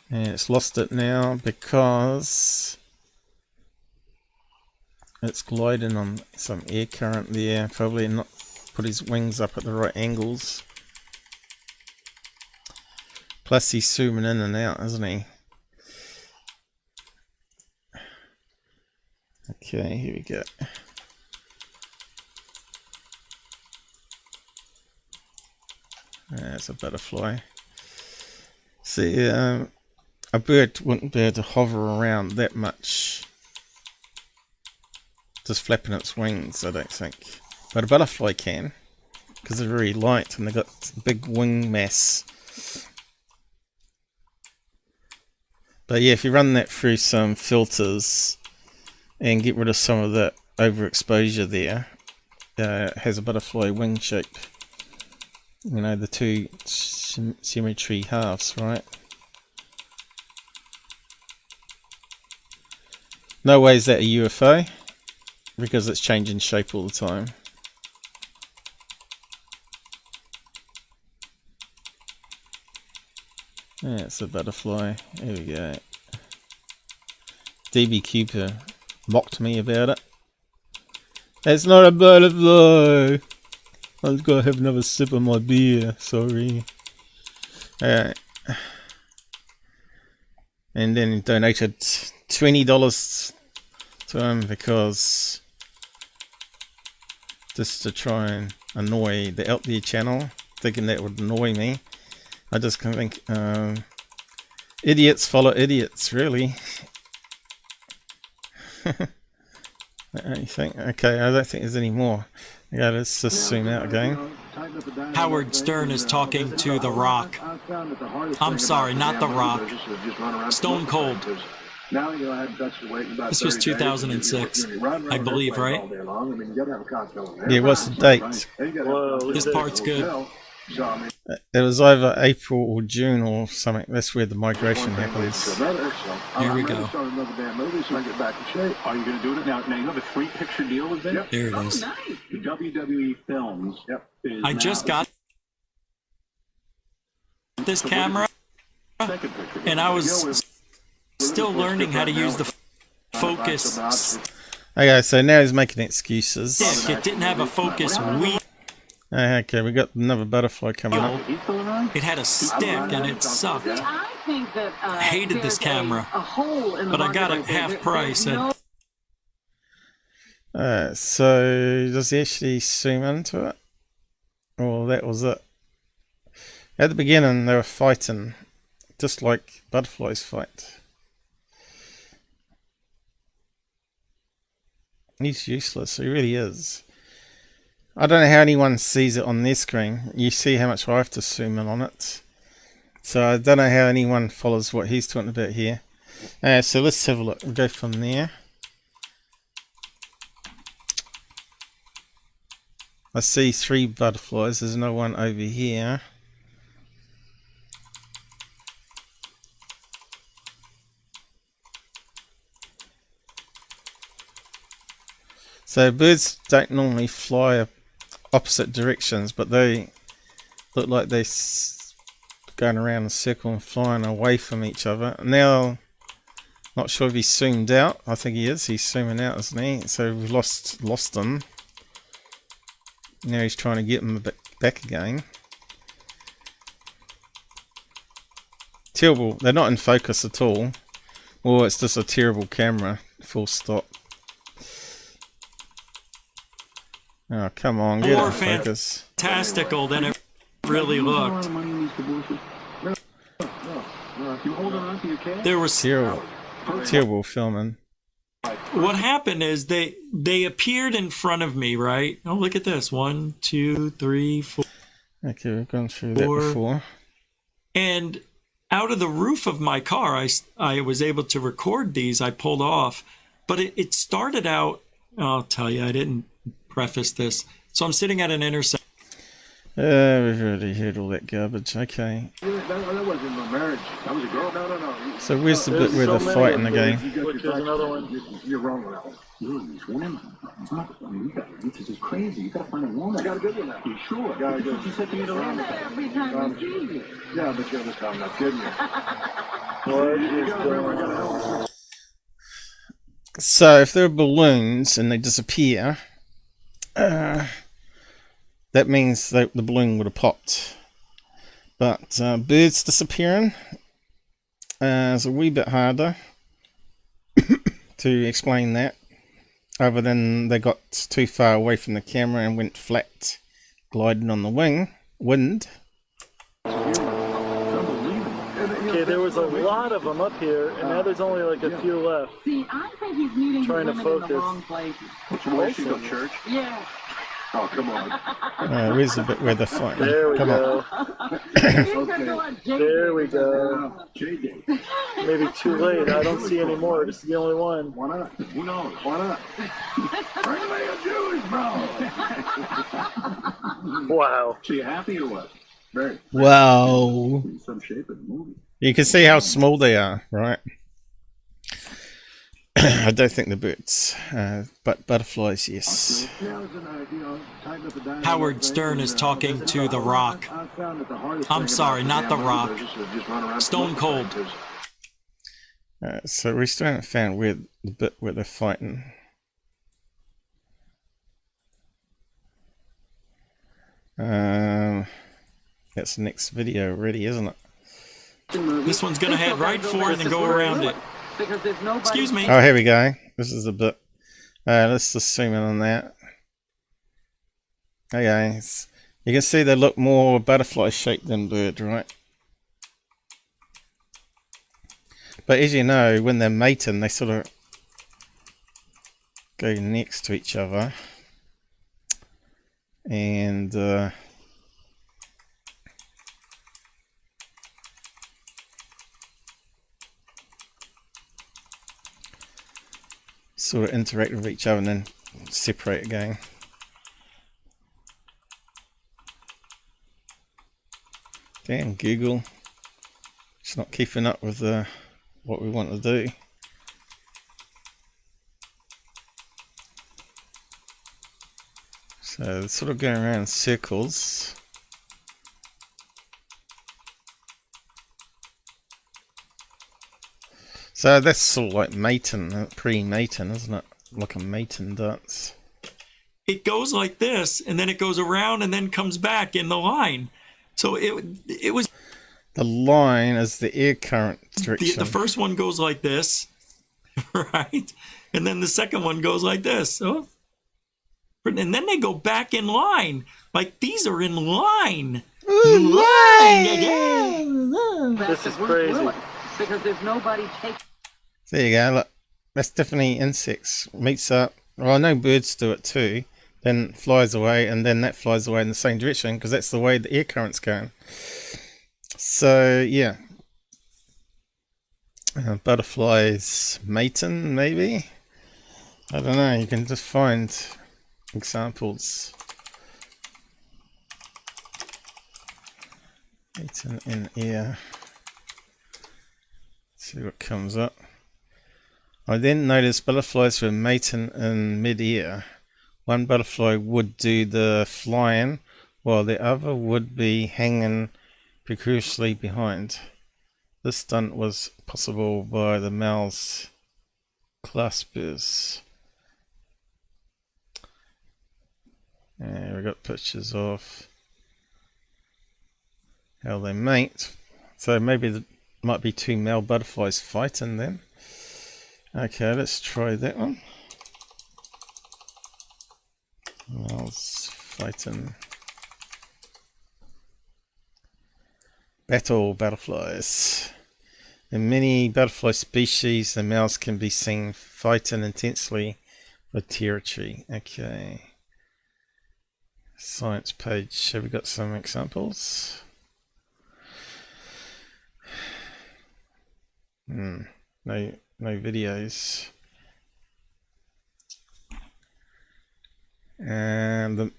And it's lost it now because it's gliding on some air current there. Probably not put his wings up at the right angles. Plus he's zooming in and out, isn't he? Okay, here we go. That's a butterfly. See, a bird wouldn't be able to hover around that much. Just flapping its wings, I don't think. But a butterfly can, because they're very light and they've got big wing mass. But yeah, if you run that through some filters and get rid of some of that overexposure there, it has a butterfly wing shape. You know, the two symmetry halves, right? No way is that a UFO, because it's changing shape all the time. Yeah, it's a butterfly. There we go. DB Cooper mocked me about it. It's not a butterfly! I've got to have another sip of my beer, sorry. Alright. And then donated $20 to him because just to try and annoy the Out There channel, thinking that would annoy me. I just can think idiots follow idiots, really. You think? Okay, I don't think there's any more. Yeah, let's just zoom out again. Howard Stern is talking to The Rock. I'm sorry, not The Rock. Stone Cold. This was 2006, I believe, right? Yeah, what's the date? This part's good. It was either April or June or something. That's where the migration happens. Here we go. Are you going to do it now? Now you have a 3-picture deal with them. There it is. WWE Films. I just got this camera, and I was still learning how to use the focus Okay, so now he's making excuses. stick. It didn't have a focus wheel. Okay, we got another butterfly coming up. It had a stick and it sucked. I hated this camera, but I got it half price. And So does he actually zoom into it? Well, that was it. At the beginning, they were fighting, just like butterflies fight. He's useless. He really is. I don't know how anyone sees it on their screen. You see how much I have to zoom in on it. So I don't know how anyone follows what he's talking about here. So let's have a look. We'll go from there. I see 3 butterflies. There's no one over here. So birds don't normally fly opposite directions, but they look like they're going around in a circle and flying away from each other. Now, not sure if he's zoomed out. I think he is. He's zooming out, isn't he? So we've lost him. Now he's trying to get him back again. Terrible. They're not in focus at all. Or it's just a terrible camera. Full stop. Oh, come on, get more in focus. fantastical than it really looked. There was terrible filming. What happened is they appeared in front of me, right? Oh, look at this. 1, 2, 3, 4. Okay, we've gone through that before. And out of the roof of my car, I was able to record these. I pulled off, but it started out. I'll tell you, I didn't preface this. So I'm sitting at an intersection. We've already heard all that garbage. Okay. That wasn't a marriage. That was a girl. No. So where's the bit where they're fighting again? There's another one. You're wrong with that one. It's not. I mean, this is crazy. You gotta find a woman. I got a good one now. You sure? Got a good one. She said to me to run with that. Yeah, but you're this time not kidding you. What is going on? So if there are balloons and they disappear, that means that the balloon would have popped. But birds disappearing is a wee bit harder to explain that, other than they got too far away from the camera and went flat, gliding on the wind. Okay, there was a lot of them up here, and now there's only like a few left. See, I think he's meeting Trying to women in the focus. wrong places. What's the way she go church? Yeah. Oh, come on. Where's the bit where they're fighting? There we Come go. on. There we go. Maybe too late. I don't see any more. This is the only one. Why not? Who knows? Why not? Jewish, bro. Wow. So you happy or what? Very. Wow. In some shape in the movie. You can see how small they are, right? I don't think the birds, but butterflies, yes. Howard Stern is talking to The Rock. I'm sorry, not The Rock. Stone Cold. So we still haven't found where the bit where they're fighting. That's the next video already, isn't it? This one's going to head right for it and go around it. Excuse me. Oh, here we go. This is the bit. Let's just zoom in on that. Okay, you can see they look more butterfly shaped than bird, right? But as you know, when they're mating, they sort of go next to each other. And sort of interact with each other and then separate again. Damn, Google. It's not keeping up with what we want to do. So it's sort of going around in circles. So that's sort of like mating, pre-mating, isn't it? Like a mating dance. It goes like this, and then it goes around and then comes back in the line. So it was... The line is the air current direction. The first one goes like this, right? And then the second one goes like this. So, and then they go back in line. Like, these are in line. Ooh, line! This is crazy. Because there's nobody taking... There you go, look. That's definitely insects. Meets up. Well, I know birds do it too. Then flies away, and then that flies away in the same direction, because that's the way the air current's going. So, yeah. Butterflies mating, maybe? I don't know, you can just find examples. Mating in air. See what comes up. I then noticed butterflies were mating in mid-air. One butterfly would do the flying, while the other would be hanging precariously behind. This stunt was possible by the male's claspers. And we got pictures of how they mate. So maybe there might be two male butterflies fighting then. Okay, let's try that one. Males fighting. Battle butterflies. In many butterfly species, the males can be seen fighting intensely for territory. Okay. Science page. Have we got some examples? No videos. And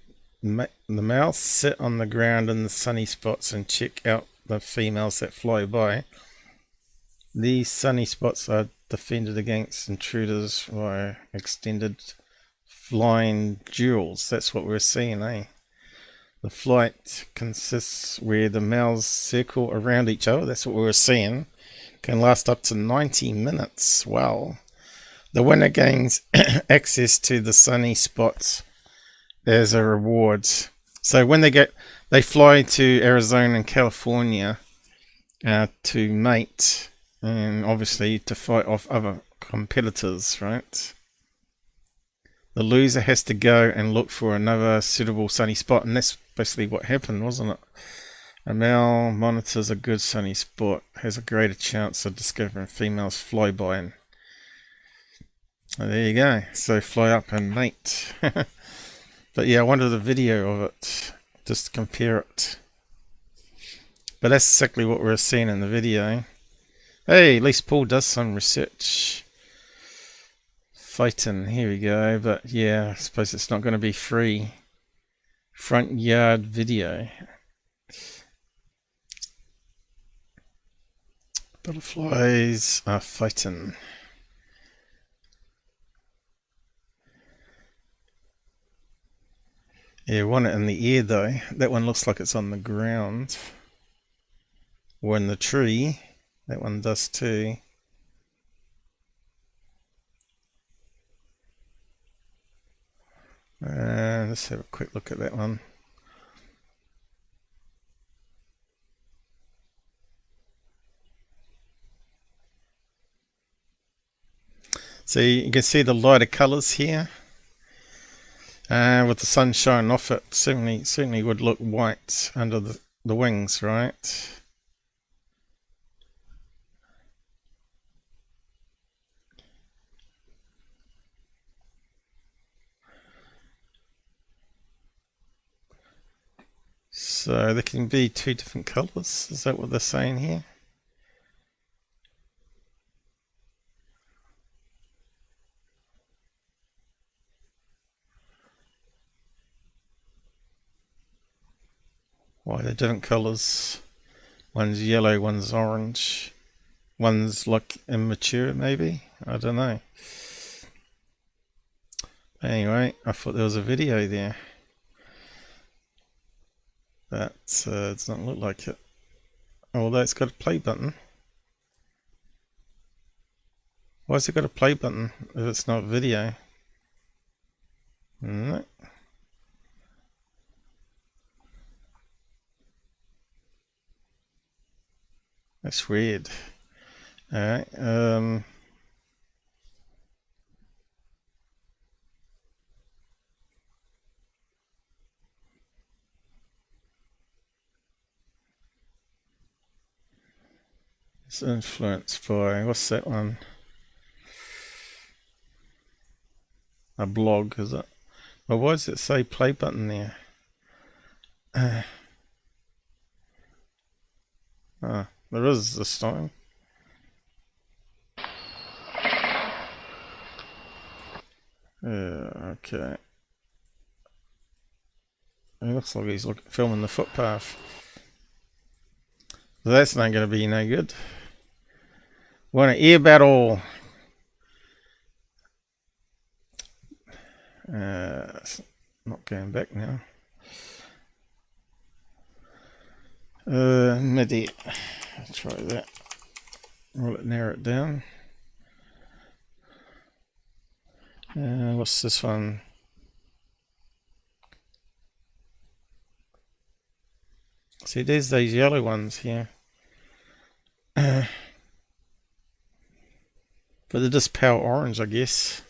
the males sit on the ground in the sunny spots and check out the females that fly by. These sunny spots are defended against intruders by extended flying duels. That's what we're seeing, eh? The flight consists where the males circle around each other. That's what we were seeing. Can last up to 90 minutes. Wow. The winner gains access to the sunny spots as a reward. So when they fly to Arizona and California to mate, and obviously to fight off other competitors, right? The loser has to go and look for another suitable sunny spot, and that's basically what happened, wasn't it? A male monitors a good sunny spot, has a greater chance of discovering females fly by. And there you go. So fly up and mate. But yeah, I wanted a video of it, just to compare it. But that's exactly what we're seeing in the video. Hey, at least Paul does some research. Fighting, here we go. But yeah, I suppose it's not going to be free. Front yard video. Butterflies are fighting. Yeah, one in the air though. That one looks like it's on the ground. Or in the tree. That one does too. Let's have a quick look at that one. So you can see the lighter colours here. With the sun shining off it, certainly would look white under the wings, right? So there can be two different colours. Is that what they're saying here? Why they're different colours? One's yellow, one's orange, one's like immature maybe? I don't know. Anyway, I thought there was a video there. That does not look like it. Although it's got a play button. Why's it got a play button if it's not video? No. That's weird. Alright, it's influenced by, what's that one? A blog, is it? Well, why does it say play button there? There is this time. Okay. It looks like he's filming the footpath. So that's not going to be no good. Want an ear battle? Not going back now. MIDI. Try that. Will it narrow it down? What's this one? See, there's those yellow ones here. But they're just pale orange, I guess.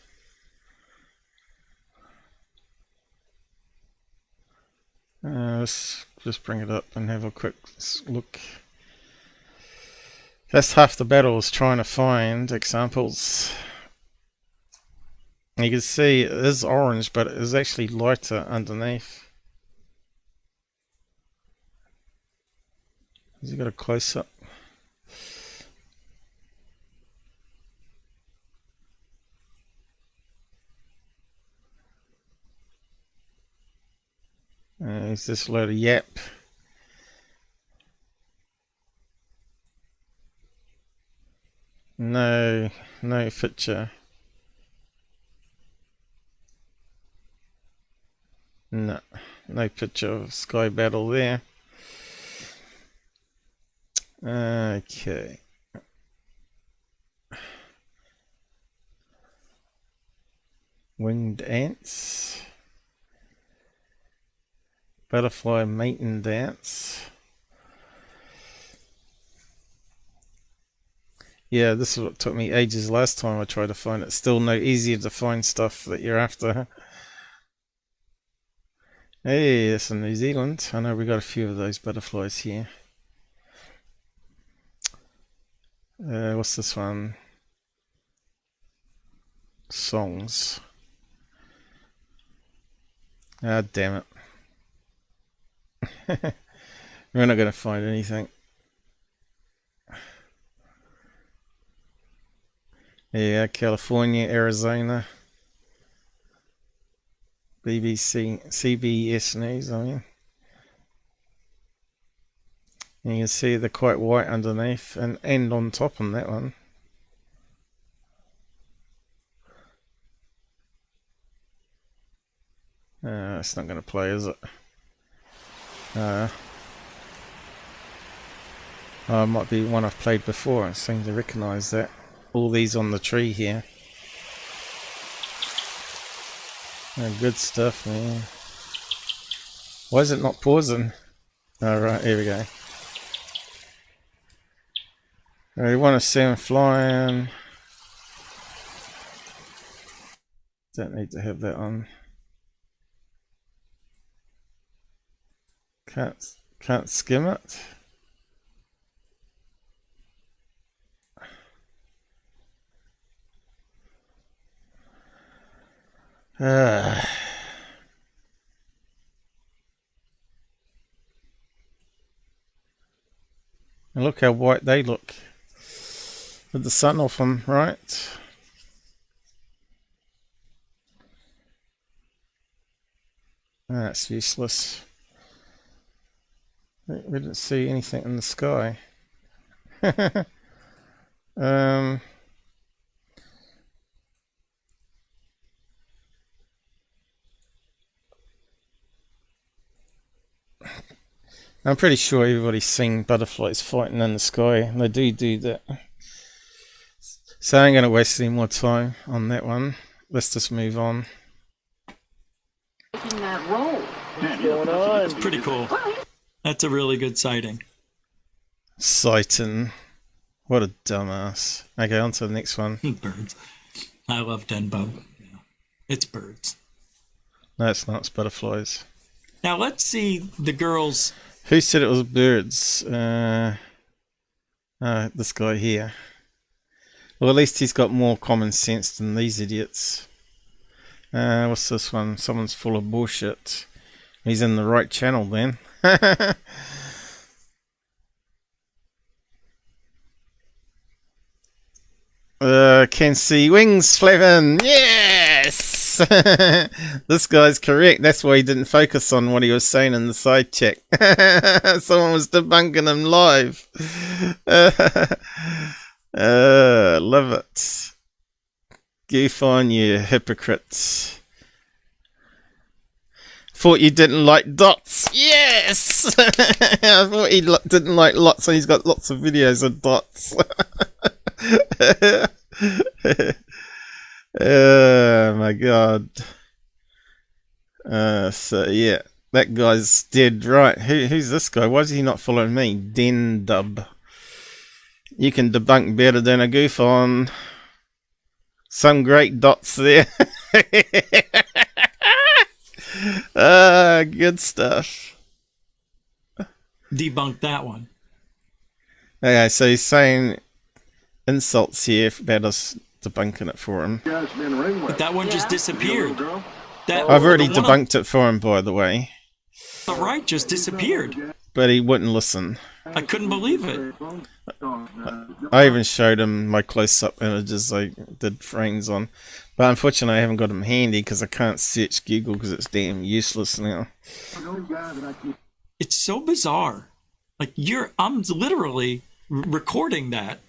Let's just bring it up and have a quick look. That's half the battle, is trying to find examples. You can see it is orange, but it is actually lighter underneath. Has he got a close-up? Is this a load of yap? No picture. No picture of Sky Battle there. Okay. Winged ants. Butterfly mating dance. Yeah, this is what took me ages last time I tried to find it. Still no easier to find stuff that you're after. Hey, that's in New Zealand. I know we got a few of those butterflies here. What's this one? Songs. Ah, damn it. We're not going to find anything. Yeah, California, Arizona. BBC, CBS News, I mean. And you can see they're quite white underneath and on top on that one. It's not going to play, is it? It might be one I've played before. I seem to recognise that. All these on the tree here. Good stuff, man. Why is it not pausing? Alright, here we go. We want to see them flying. Don't need to have that on. Can't skim it. And look how white they look with the sun off them, right? That's useless. We didn't see anything in the sky. I'm pretty sure everybody's seen butterflies fighting in the sky, and they do that. So I ain't going to waste any more time on that one. Let's just move on. Taking that role. What's going on? Pretty cool. That's a really good sighting. Sighting. What a dumbass. Okay, on to the next one. Birds. I love Denbo. Yeah. It's birds. No, it's not. It's butterflies. Now let's see the girls. Who said it was birds? This guy here. Well, at least he's got more common sense than these idiots. What's this one? Someone's full of bullshit. He's in the right channel then. Can see wings flapping. Yes! This guy's correct. That's why he didn't focus on what he was saying in the side check. Someone was debunking him live. Love it. Gufon, you hypocrites. Thought you didn't like dots. Yes! I thought he didn't like lots, and he's got lots of videos of dots. Oh my god. So yeah, that guy's dead right. Who's this guy? Why is he not following me? Dub. You can debunk better than a Gufon. Some great dots there. Good stuff. Debunk that one. Okay, so he's saying insults here about us debunking it for him. But that one just disappeared. I've already debunked it for him, by the way. The right just disappeared. But he wouldn't listen. I couldn't believe it. I even showed him my close-up images I did frames on. But unfortunately I haven't got them handy because I can't search Google because it's damn useless now. It's so bizarre. Like I'm literally recording that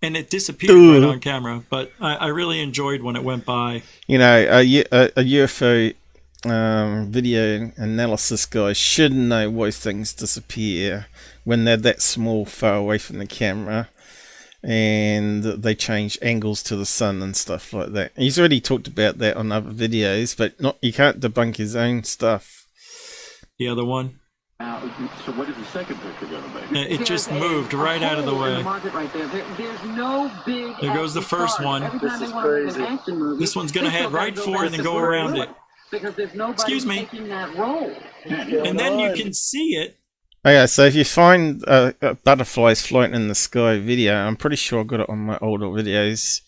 and it disappeared right on camera. But I really enjoyed when it went by. You know, a UFO video analysis guy should know why things disappear when they're that small, far away from the camera, and they change angles to the sun and stuff like that. He's already talked about that on other videos, but you can't debunk his own stuff. The other one. So what is the second picture going to be? It just moved right out of the way. There's no big. There goes the first one. This is crazy. This one's going to head right for it and then go around it. Because there's nobody Excuse me. taking that role. And then you can see it. Okay, so if you find butterflies floating in the sky video, I'm pretty sure I got it on my older videos.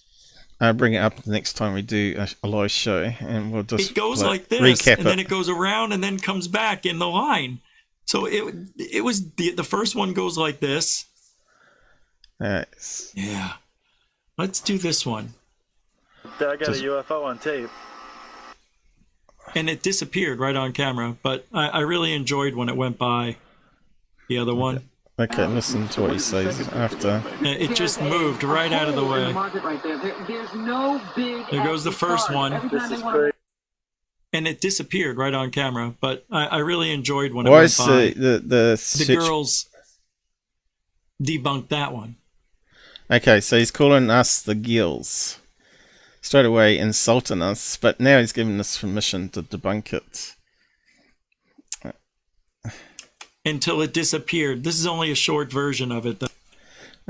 I'll bring it up the next time we do a live show, and we'll just It goes like this, recap and then it goes around and then comes back in the line. So it was the first one goes like this. Nice. Yeah. Let's do this one. I got a UFO on tape. And it disappeared right on camera, but I really enjoyed when it went by. The other one. Okay, listen to what he says after. It just moved right out of the way. There's no big. There goes the first one. This is crazy. And it disappeared right on camera, but I really enjoyed when it Why went is by. the girls debunked that one. Okay, so he's calling us the gills. Straight away insulting us, but now he's giving us permission to debunk it. Until it disappeared. This is only a short version of it, though.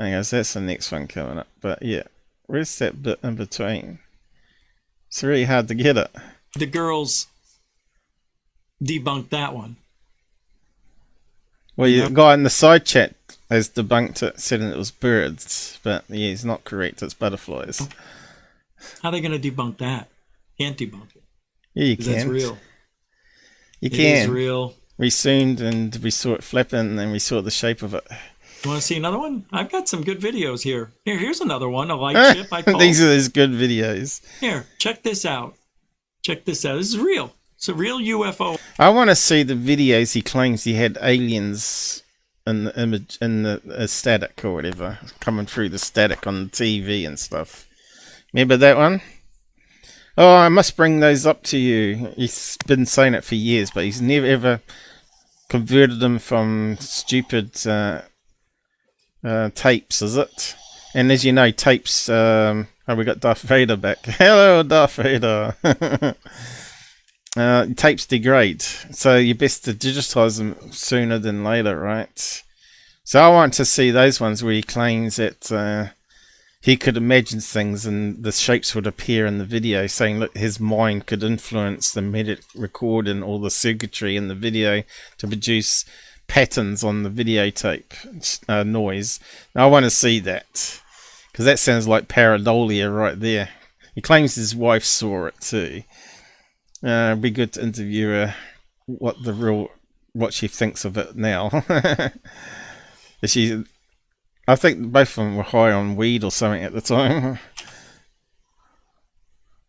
Okay, so that's the next one coming up. But yeah, where's that bit in between? It's really hard to get it. The girls debunked that one. Well, the guy in the side chat has debunked it, saying it was birds, but yeah, he's not correct. It's butterflies. How are they going to debunk that? Can't debunk it. Yeah, you 'Cause can. That's real. You It can. is real. We zoomed and we saw it flapping, and we saw the shape of it. You want to see another one? I've got some good videos here. Here's another one. A light ship. I call. These are those good videos. Here, check this out. Check this out. This is real. It's a real UFO. I want to see the videos he claims he had aliens in the image, in the static or whatever, coming through the static on the TV and stuff. Remember that one? Oh, I must bring those up to you. He's been saying it for years, but he's never ever converted them from stupid tapes, is it? And as you know, tapes. Oh, we got Darth Vader back. Hello, Darth Vader. Tapes degrade, so you're best to digitize them sooner than later, right? So I want to see those ones where he claims that he could imagine things and the shapes would appear in the video, saying look, his mind could influence the medic recording or the circuitry in the video to produce patterns on the videotape noise. Now, I want to see that, because that sounds like pareidolia right there. He claims his wife saw it too. It'd be good to interview her, what she thinks of it now. I think both of them were high on weed or something at the time.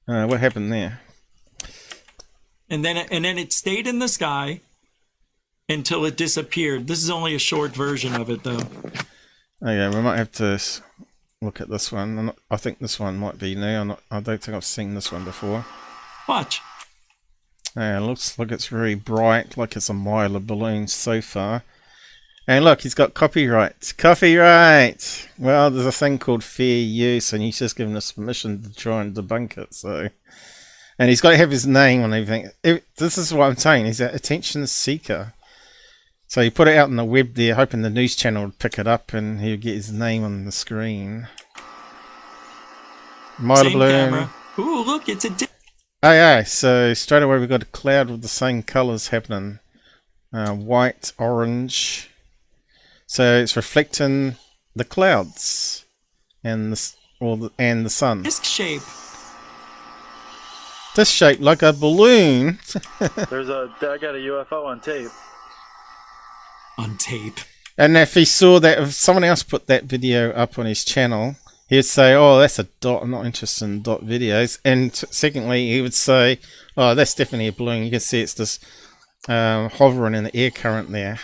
What happened there? And then it stayed in the sky until it disappeared. This is only a short version of it, though. Okay, we might have to look at this one. I think this one might be new. I don't think I've seen this one before. Watch. It looks like it's very bright, like it's a Mylar Balloon so far. And look, he's got copyright. Copyright! Well, there's a thing called fair use, and he's just given us permission to try and debunk it, so... And he's got to have his name on everything. This is what I'm saying, he's an attention seeker. So he put it out on the web there, hoping the news channel would pick it up, and he'll get his name on the screen. Mylar Balloon. Camera. Ooh, look, it's a... Oh yeah, so straight away we've got a cloud with the same colours happening. White, orange. So it's reflecting the clouds and the sun. Disc shape. This shape like a balloon. I got a UFO on tape. On tape. And if he saw that, if someone else put that video up on his channel, he'd say, oh, that's a dot, I'm not interested in dot videos. And secondly, he would say, oh, that's definitely a balloon. You can see it's just hovering in the air current there.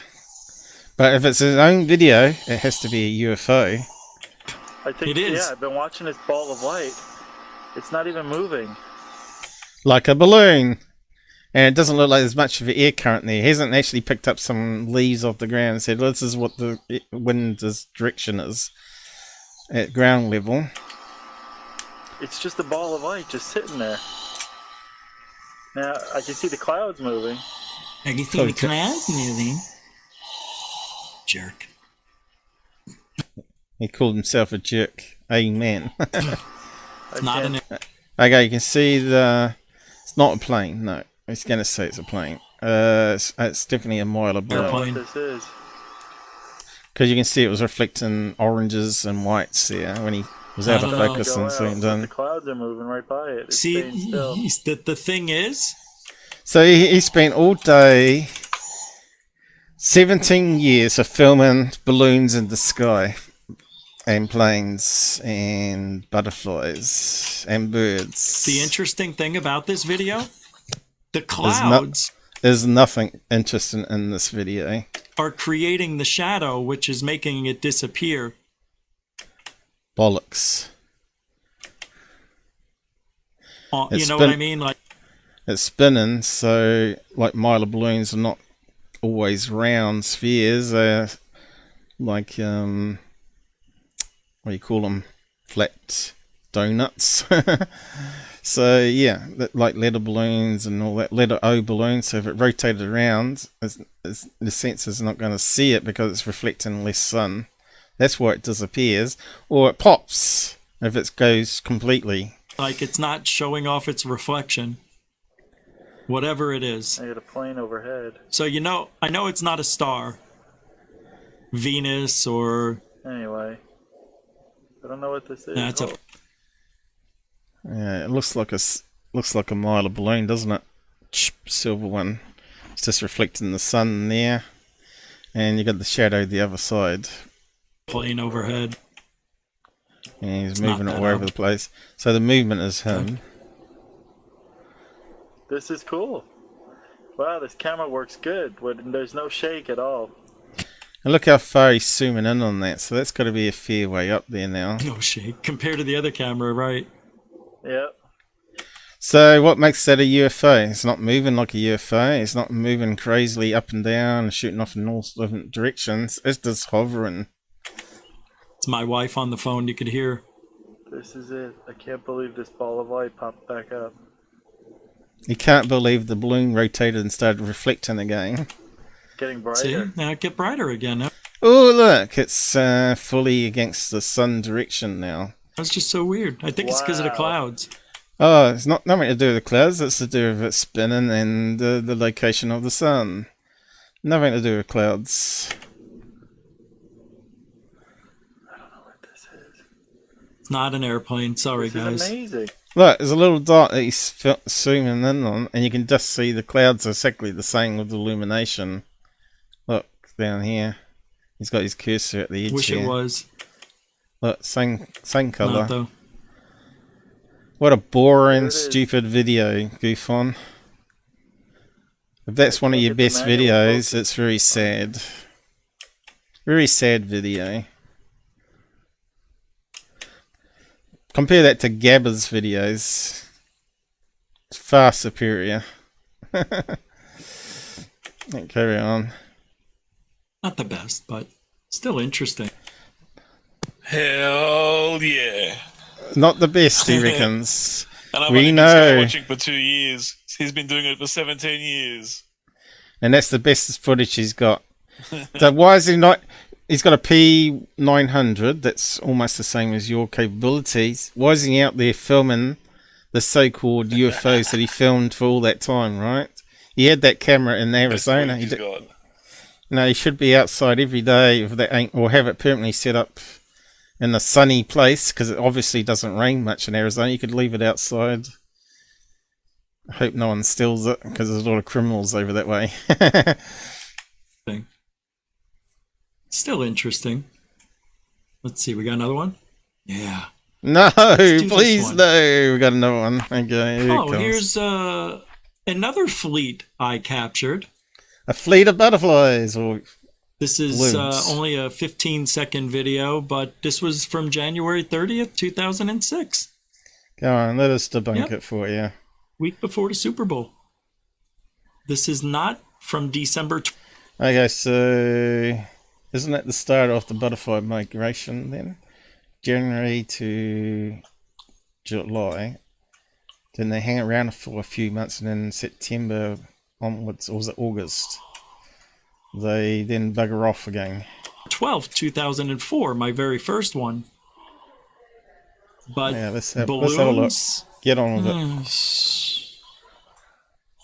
But if it's his own video, it has to be a UFO. I think, yeah, I've been watching this ball of light. It's not even moving. Like a balloon. And it doesn't look like there's much of an air current there. He hasn't actually picked up some leaves off the ground and said, well, this is what the wind's direction is at ground level. It's just a ball of light just sitting there. Now, I can see the clouds moving. I can see the clouds moving. Jerk. He called himself a jerk. Amen. It's not an... Okay, you can see it's not a plane, no. I was going to say it's a plane. It's definitely a Mylar Balloon. I don't know what this is. Because you can see it was reflecting oranges and whites there when he was out of focus and zoomed in. The clouds are moving right by it. It's see, staying still. the thing is... So he spent all day, 17 years of filming balloons in the sky. And planes and butterflies and birds. The interesting thing about this video, the clouds there's nothing interesting in this video. Are creating the shadow, which is making it disappear. Bollocks. You know what I mean? Like it's spinning, so like Mylar balloons are not always round spheres. They're like what do you call them? Flat donuts. So yeah, like letter balloons and all that, letter O balloons. So if it rotated around, the sensor's not going to see it because it's reflecting less sun. That's why it disappears, or it pops if it goes completely. Like it's not showing off its reflection, whatever it is. I got a plane overhead. So I know it's not a star, Venus or. Anyway. I don't know what this is. That's yeah, it looks like a Mylar balloon, doesn't it? Silver one. It's just reflecting the sun there, and you got the shadow the other side. Plane overhead. And he's moving it all over the place. So the movement is him. This is cool. Wow, this camera works good. There's no shake at all. And look how far he's zooming in on that, so that's got to be a fair way up there now. No shake compared to the other camera, right? Yep. So what makes that a UFO? It's not moving like a UFO. It's not moving crazily up and down and shooting off in all different directions. It's just hovering. It's my wife on the phone. You could hear. This is it. I can't believe this ball of light popped back up. You can't believe the balloon rotated and started reflecting again. Getting brighter. See, now it get brighter again. Oh, look, it's fully against the sun direction now. That's just so weird. I think it's because of the clouds. Oh, it's not nothing to do with the clouds. It's to do with it spinning and the location of the sun. Nothing to do with clouds. It's not an airplane. Sorry, guys. This is amazing. Look, there's a little dot that he's zooming in on, and you can just see the clouds are exactly the same with the illumination. Look, down here. He's got his cursor at the edge Wish here. it was. Look, same Not colour. though. What a boring, stupid video, Gufon. If that's one of your best videos, it's very sad. Very sad video. Compare that to Gabbers videos. It's far superior. Carry on. Not the best, but still interesting. Hell yeah. Not the best, he reckons. And I've We only been know. watching for 2 years. He's been doing it for 17 years. And that's the best footage he's got. So why is he not... He's got a P900 that's almost the same as your capabilities. Why is he out there filming the so-called UFOs that he filmed for all that time, right? He had that camera in Arizona. He should be outside every day if that ain't, or have it permanently set up in a sunny place, because it obviously doesn't rain much in Arizona. You could leave it outside. I hope no one steals it, because there's a lot of criminals over that way. Still interesting. Let's see, we got another one? Yeah. No, Let's do this please, one. no. We got another one. Okay, here it comes. Here's another fleet I captured. A fleet of butterflies. Or this is balloons. only a 15-second video, but this was from January 30th, 2006. Go on, let us debunk Yep. it for you. Week before the Super Bowl. This is not from December. Okay, so isn't that the start of the butterfly migration then? January to July. Then they hang around for a few months, and then September onwards, or was it August? They then bugger off again. 12th, 2004, my very first one. But Yeah, let's have a look. balloons? Get on with it.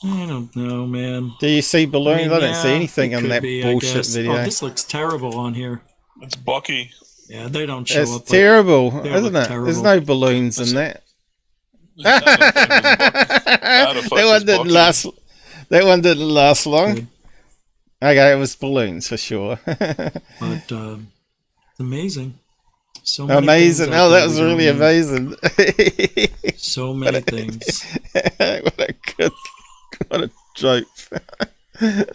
I don't know, man. Do you see balloons? I don't see anything it in could that be, I bullshit guess. video. Oh, this looks terrible on here. It's Bucky. Yeah, they don't show It's up. but terrible, they isn't look it? terrible. There's no balloons in that. That one didn't last. That one didn't last long. Okay, it was balloons for sure. But it's amazing. So many Amazing! things out Oh, there that was we don't really know. amazing. So many things. What a joke! He's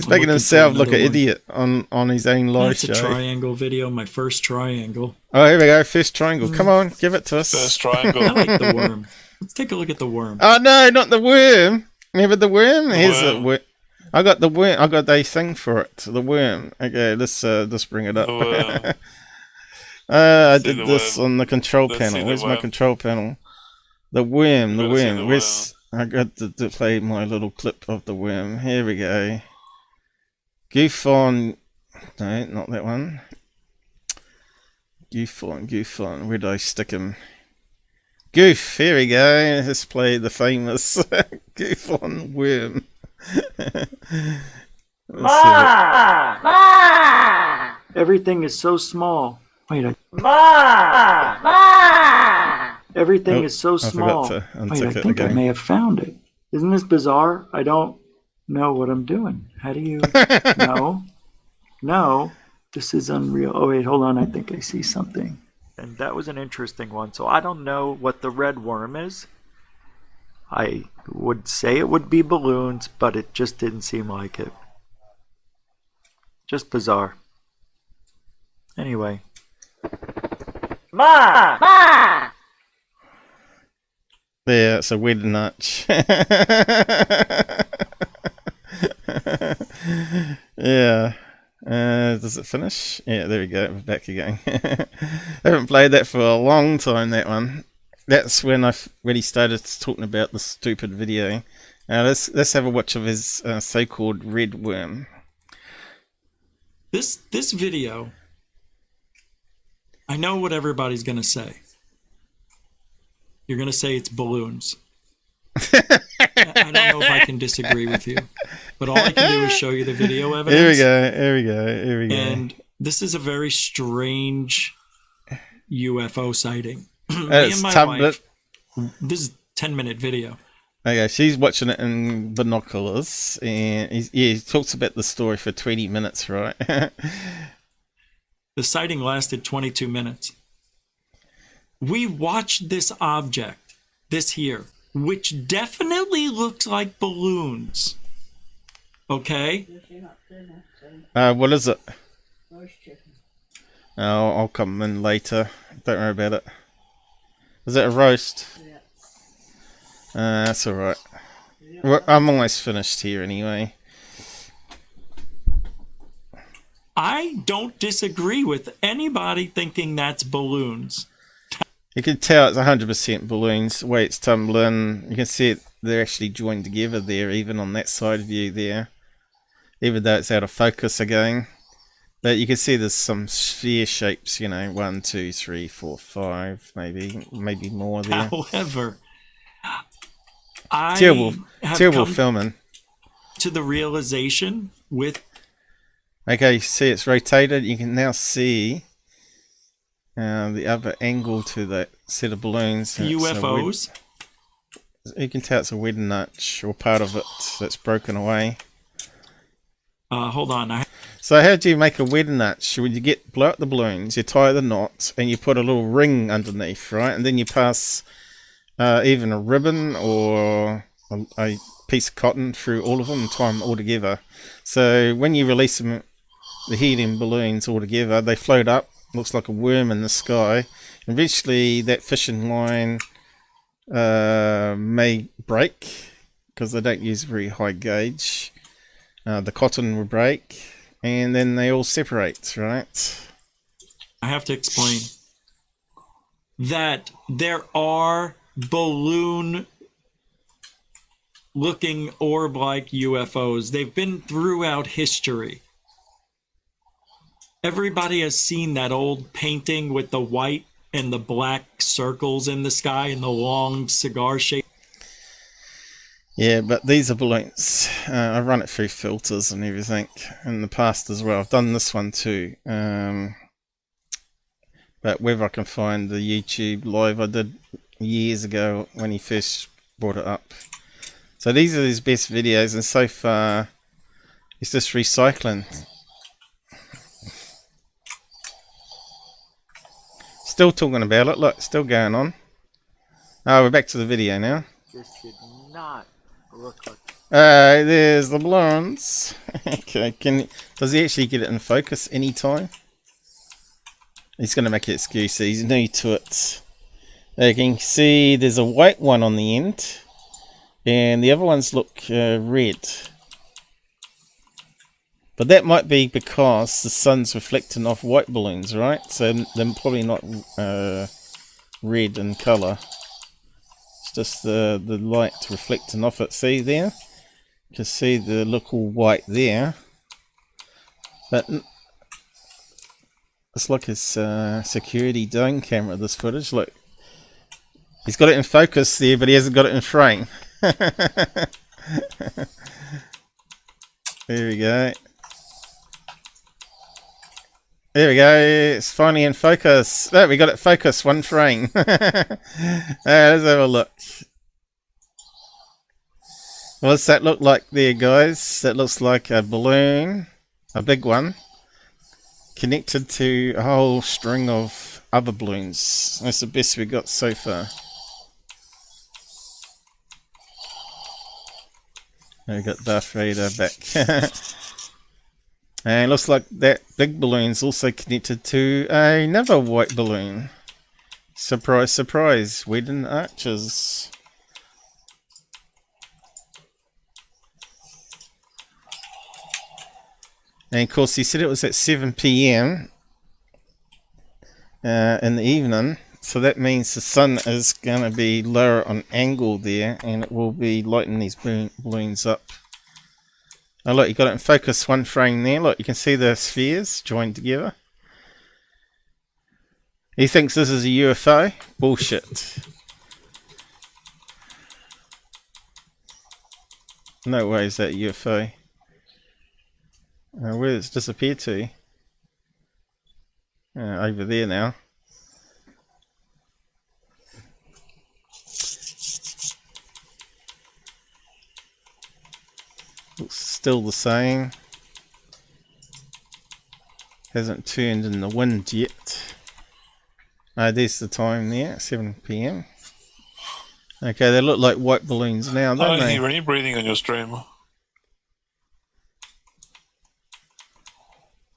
I'm making looking himself for look an another one. idiot on his own live That's a show. triangle video, my first triangle. Oh, here we go. First triangle. Come on, give it to us. First triangle. I like the worm. Let's take a look at the worm. Oh no, not the worm. Remember the worm? Here's worm. the worm. I got the worm. I got a thing for it. The worm. Okay, let's bring it up. The worm. I See did the this worm. on the control Let's see panel. the Where's my worm. control panel? The worm. The Gotta see worm. the Where's I got to play my little clip of the worm. Here we go. Gufon. No, not that one. Gufon. Where did I stick him? Goof. Here we go. Let's play the famous Gufon worm. Everything is so small. Wait, everything Oh, is so I forgot small. to Wait, untick I it think I again. may have found it. Isn't this bizarre? I don't know what I'm doing. How do you? No, this is unreal. Oh wait, hold on. I think I see something. And that was an interesting one. So I don't know what the red worm is. I would say it would be balloons, but it just didn't seem like it. Just bizarre. Anyway. There, it's a weird notch. Yeah. Does it finish? Yeah, there we go. We're back again. I haven't played that for a long time, that one. That's when I really started talking about the stupid video. Let's have a watch of his so-called red worm. This video, I know what everybody's going to say. You're going to say it's balloons. I don't know if I can disagree with you, but all I can do is show you the video evidence. Here we go. And this is a very strange UFO sighting. Me It's and my tablet. wife, this is a 10-minute video. Okay, she's watching it in binoculars, and he talks about the story for 20 minutes, right? The sighting lasted 22 minutes. We watched this object, this here, which definitely looks like balloons. Okay? What is it? I'll come in later. Don't worry about it. Is it a roast? Yeah. That's alright. I'm almost finished here anyway. I don't disagree with anybody thinking that's balloons. You can tell it's 100% balloons. The way it's tumbling, you can see it. They're actually joined together there, even on that side view there. Even though it's out of focus again. But you can see there's some sphere shapes, you know, 1, 2, 3, 4, 5, maybe more there. However, I terrible have come filming. to the realization with... Okay, see it's rotated. You can now see the other angle to that set of balloons. UFOs. You can tell it's a wedding notch or part of it that's broken away. Hold on. So how do you make a wedding notch? When you blow out the balloons, you tie the knot and you put a little ring underneath, right? And then you pass even a ribbon or a piece of cotton through all of them and tie them all together. So when you release them, the helium balloons all together, they float up. Looks like a worm in the sky. Eventually that fishing line may break because they don't use very high gauge. The cotton will break and then they all separate, right? I have to explain that there are balloon looking orb-like UFOs. They've been throughout history. Everybody has seen that old painting with the white and the black circles in the sky and the long cigar shape. Yeah, but these are balloons. I run it through filters and everything in the past as well. I've done this one too. But whether I can find the YouTube live I did years ago when he first brought it up. So these are his best videos, and so far it's just recycling. Still talking about it, look, still going on. Oh, we're back to the video now. This did not look like... there's the balloons. Okay, does he actually get it in focus anytime? He's going to make an excuse, he's new to it. You can see there's a white one on the end, and the other ones look red. But that might be because the sun's reflecting off white balloons, right? So they're probably not red in colour. It's just the light reflecting off it. See there? You can see the look all white there. But it's like his security dome camera, this footage. Look. He's got it in focus there, but he hasn't got it in frame. There we go. There we go, it's finally in focus. There, we got it focused, one frame. Let's have a look. What's that look like there, guys? That looks like a balloon, a big one, connected to a whole string of other balloons. That's the best we got so far. We got Darth Vader back. And it looks like that big balloon's also connected to another white balloon. Surprise, surprise, wedding arches. And of course, he said it was at 7 p.m. In the evening. So that means the sun is going to be lower on angle there, and it will be lighting these balloons up. Oh look, you got it in focus, one frame there. Look, you can see the spheres joined together. He thinks this is a UFO. Bullshit. No way is that a UFO. Where it's disappeared to? Over there now. Looks still the same. Hasn't turned in the wind yet. There's the time there, 7 p.m. Okay, they look like white balloons now, don't I don't they? hear any breathing on your stream.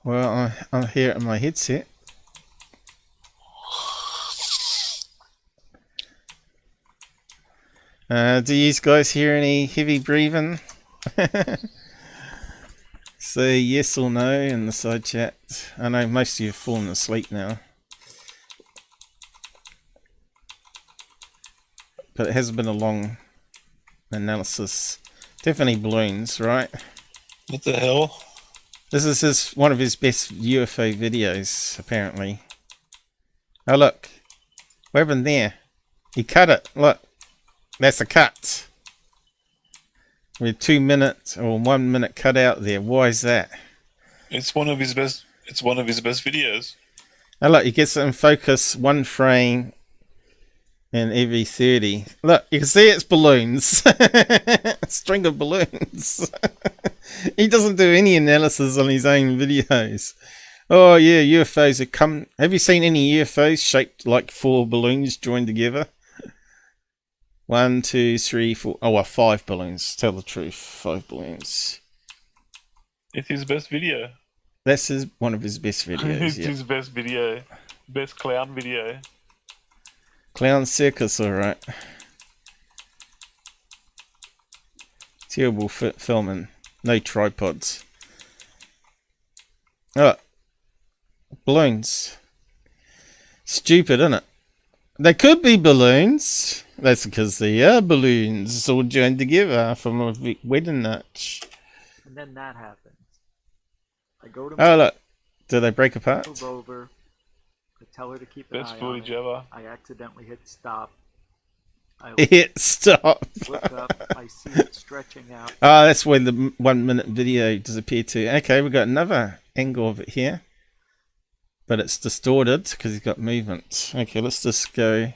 Well, I hear it in my headset. Do you guys hear any heavy breathing? Say yes or no in the side chat. I know most of you have fallen asleep now. But it has been a long analysis. Definitely balloons, right? What the hell? This is one of his best UFO videos, apparently. Oh look, what happened there? He cut it. Look, that's a cut. With 2 minutes or 1 minute cut out there. Why is that? It's one of his best. It's one of his best videos. Oh look, he gets it in focus, one frame in every 30. Look, you can see it's balloons. A string of balloons. He doesn't do any analysis on his own videos. Oh yeah, UFOs have come. Have you seen any UFOs shaped like 4 balloons joined together? 1, 2, 3, 4. Oh, well, 5 balloons. Tell the truth, 5 balloons. It's his best video. That's one of his best videos. It's Yeah. his best video. Best clown video. Clown circus, alright. Terrible filming. No tripods. Oh, balloons. Stupid, isn't it? They could be balloons. That's because they are balloons all joined together from a wedding night. And then that happens. I go to Oh look, do they break apart? move over. I tell her to keep an Best eye footage on it. ever. I accidentally hit stop. I Hit stop. look up. I see it stretching out. Oh, that's where the 1 minute video disappeared to. Okay, we've got another angle of it here. But it's distorted because he's got movement. Okay, let's just go.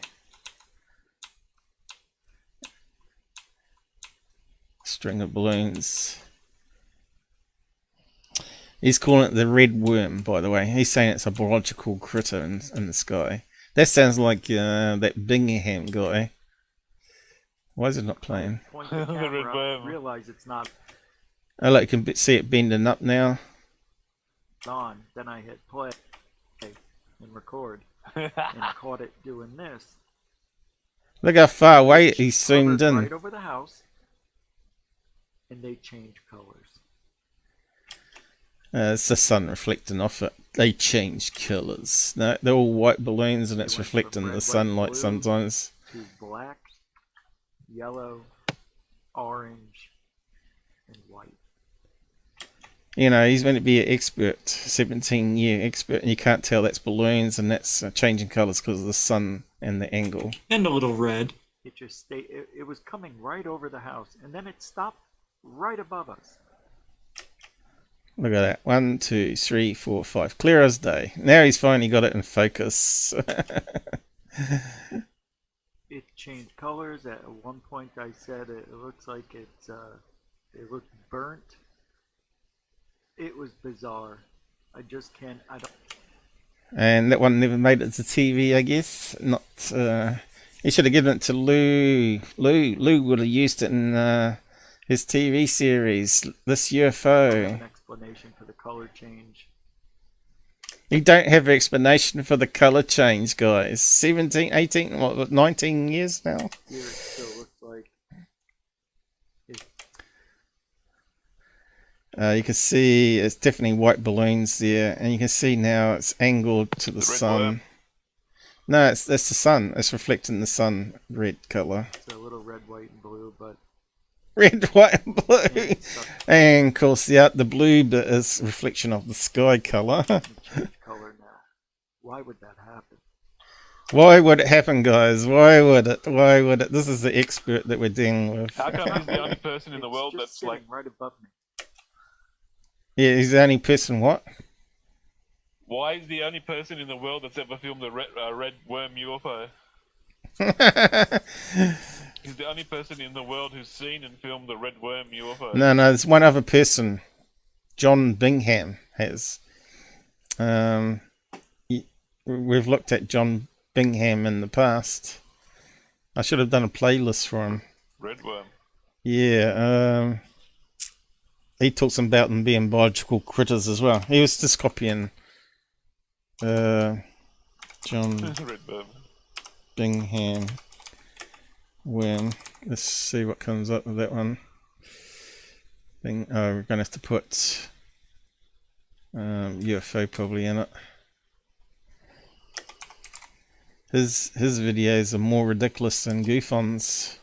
String of balloons. He's calling it the red worm, by the way. He's saying it's a biological critter in the sky. That sounds like that Bingham guy. Why is it not playing? Point the camera up, realize it's not Oh, look, you can see it bending up now. on. Then I hit play and record. And caught it doing this. Look how far away he's zoomed in. Right over the house. And they change colors. It's the sun reflecting off it. They change colours. No, they're all white balloons and it's reflecting the sunlight sometimes. To black, yellow, orange, and white. You know, he's meant to be an expert, 17-year expert, and you can't tell that's balloons and that's changing colours because of the sun and the angle. And a little red. It just stayed. It was coming right over the house, and then it stopped right above us. Look at that. 1, 2, 3, 4, 5. Clear as day. Now he's finally got it in focus. It changed colors. At one point, I said it looks like it looked burnt. It was bizarre. I just can't. I don't. And that one never made it to TV, I guess. Not. He should have given it to Lou. Lou would have used it in his TV series. This UFO. An explanation for the color change. You don't have an explanation for the color change, guys. 17, 18, what, 19 years now? Here it still looks like. You can see it's definitely white balloons there, and you can see now it's angled to the sun. worm. No, that's the sun. It's reflecting the sun, red color. It's a little red, white, and blue, but Red, white, and blue. And of course, the blue bit is reflection of the sky color. color now. Why would that happen? Why would it happen, guys? Why would it? Why would it? This is the expert that we're dealing with. How come he's the only person in the world Just that's like? sitting right above me. Yeah, he's the only person. What? Why is the only person in the world that's ever filmed a red worm UFO? He's the only person in the world who's seen and filmed the red worm UFO. No, there's one other person. John Bingham has. We've looked at John Bingham in the past. I should have done a playlist for him. Red worm. Yeah, he talks about them being biological critters as well. He was just copying John Red worm. Bingham. When let's see what comes up with that one. We're gonna have to put UFO probably in it. His videos are more ridiculous than Gufon's.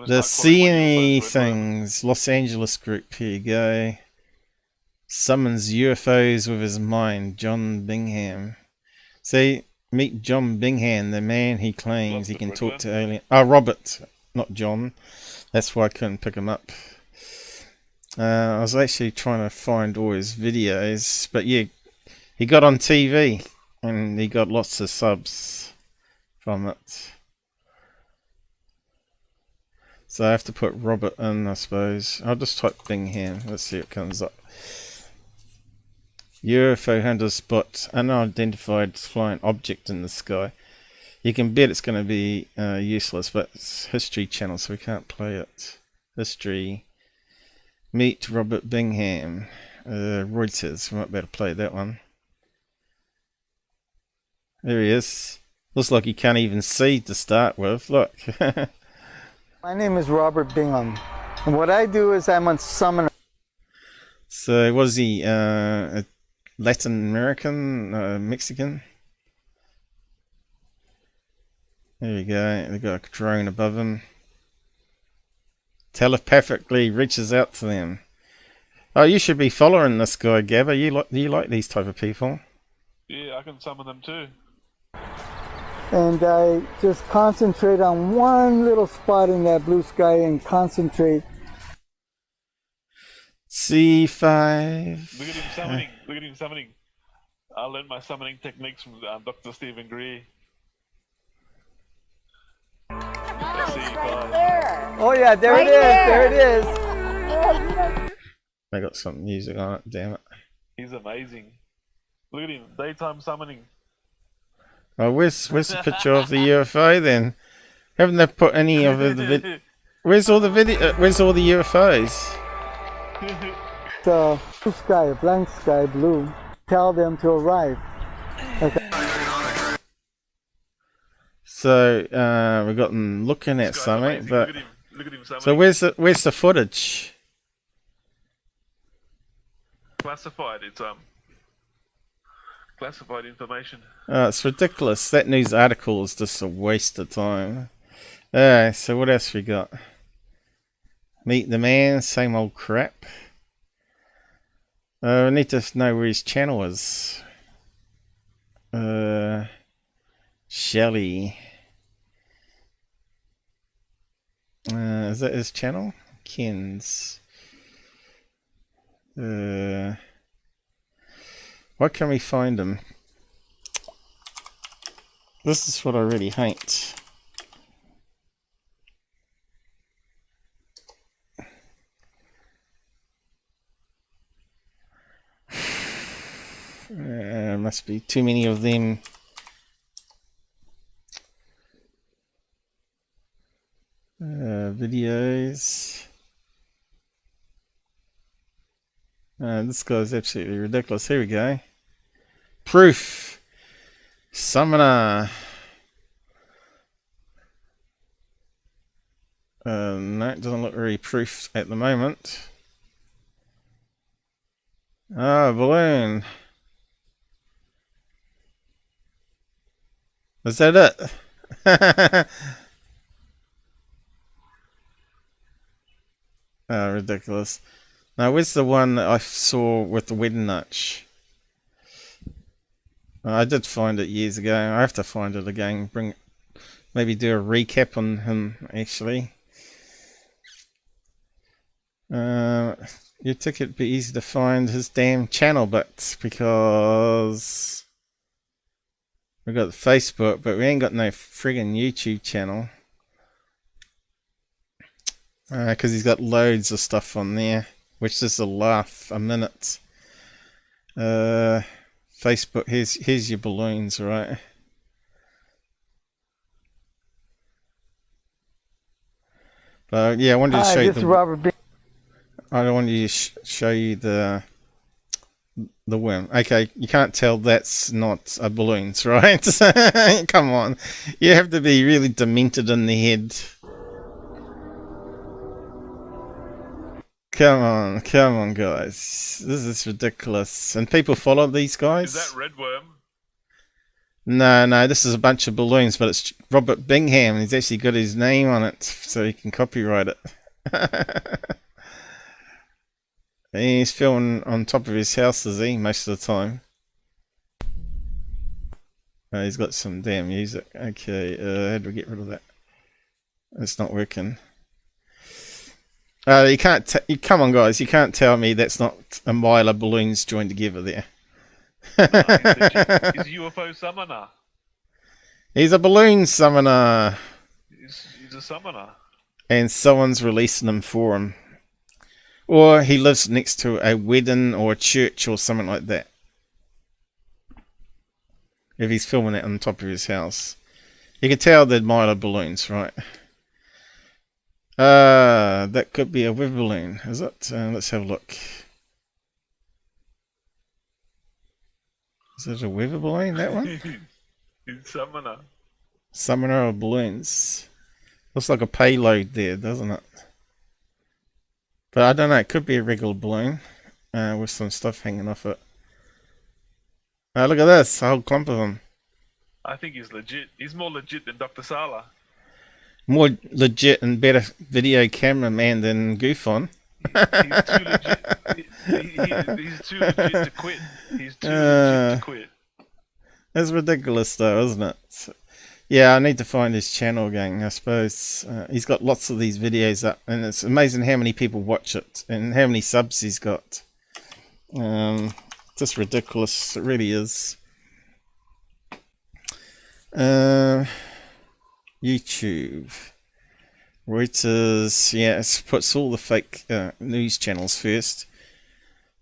The See Things Los Angeles group, here you go. Summons UFOs with his mind, John Bingham. See, meet John Bingham, the man he claims he can talk to aliens. Oh, Robert, not John. That's why I couldn't pick him up. I was actually trying to find all his videos, but yeah, he got on TV and he got lots of subs from it. So I have to put Robert in, I suppose. I'll just type Bingham. Let's see what comes up. UFO hunters spot unidentified flying object in the sky. You can bet it's going to be useless, but it's History Channel, so we can't play it. History. Meet Rpbert Bingham. Reuters. We might be able to play that one. There he is. Looks like he can't even see to start with. Look. My name is Rpbert Bingham, and what I do is I'm a summoner. So was he a Latin American, Mexican? There you go. They got a drone above him. Telepathically reaches out to them. Oh, you should be following this guy, Gabber. You like these type of people? Yeah, I can summon them too. And I just concentrate on one little spot in that blue sky and concentrate. C5. Look at him summoning. Look at him summoning. I learned my summoning techniques from Dr. Stephen Greer. C5. Oh yeah, there it is. There it is. I got some music on it. Damn it. He's amazing. Look at him. Daytime summoning. Oh, where's the picture of the UFO then? Haven't they put any of the Where's all the video? Where's all the UFOs? The blue sky, blank sky, blue. Tell them to arrive. Okay. So we've got them looking at something, but Look at him summoning. so where's the footage? Classified. It's classified information. Oh, it's ridiculous. That news article is just a waste of time. So what else we got? Meet the man, same old crap. I need to know where his channel is. Shelly. Is that his channel? Ken's. Why can't we find him? This is what I really hate. Must be too many of them. Videos. This guy's absolutely ridiculous. Here we go. Proof. Summoner. No, it doesn't look very proof at the moment. Oh, balloon. Is that it? Oh, ridiculous. Now, where's the one that I saw with the wedding nutch? I did find it years ago. I have to find it again. Maybe do a recap on him, actually. You'd think it'd be easy to find his damn channel, but because we got Facebook, but we ain't got no friggin' YouTube channel. Because he's got loads of stuff on there, which is a laugh a minute. Facebook, here's your balloons, right? But yeah, I wanted to show you the. I wanted to show you the worm. Okay, you can't tell that's not a balloons, right? Come on, you have to be really demented in the head. Come on, guys. This is ridiculous. And people follow these guys. Is that red worm? No, this is a bunch of balloons, but it's Rpbert Bingham. He's actually got his name on it, so he can copyright it. He's filming on top of his house, is he? Most of the time. Oh, he's got some damn music. Okay, how do we get rid of that? It's not working. You can't. Come on, guys! You can't tell me that's not a Mylar balloons joined together there. He's a UFO summoner. He's a balloon summoner. He's a summoner. And someone's releasing him for him, or he lives next to a wedding or a church or something like that. If he's filming it on top of his house, you can tell they're Mylar balloons, right? That could be a weather balloon, is it? Let's have a look. Is it a weather balloon, that one? He's summoner. Summoner of balloons. Looks like a payload there, doesn't it? But I don't know, it could be a regular balloon with some stuff hanging off it. Look at this, a whole clump of them. I think he's legit. He's more legit than Dr. Sala. More legit and better video cameraman than Gufon. He's too legit. He's too legit to quit. He's too legit to quit. That's ridiculous though, isn't it? Yeah, I need to find his channel again, I suppose. He's got lots of these videos up, and it's amazing how many people watch it and how many subs he's got. Just ridiculous, it really is. YouTube, Reuters, yeah, it puts all the fake news channels first.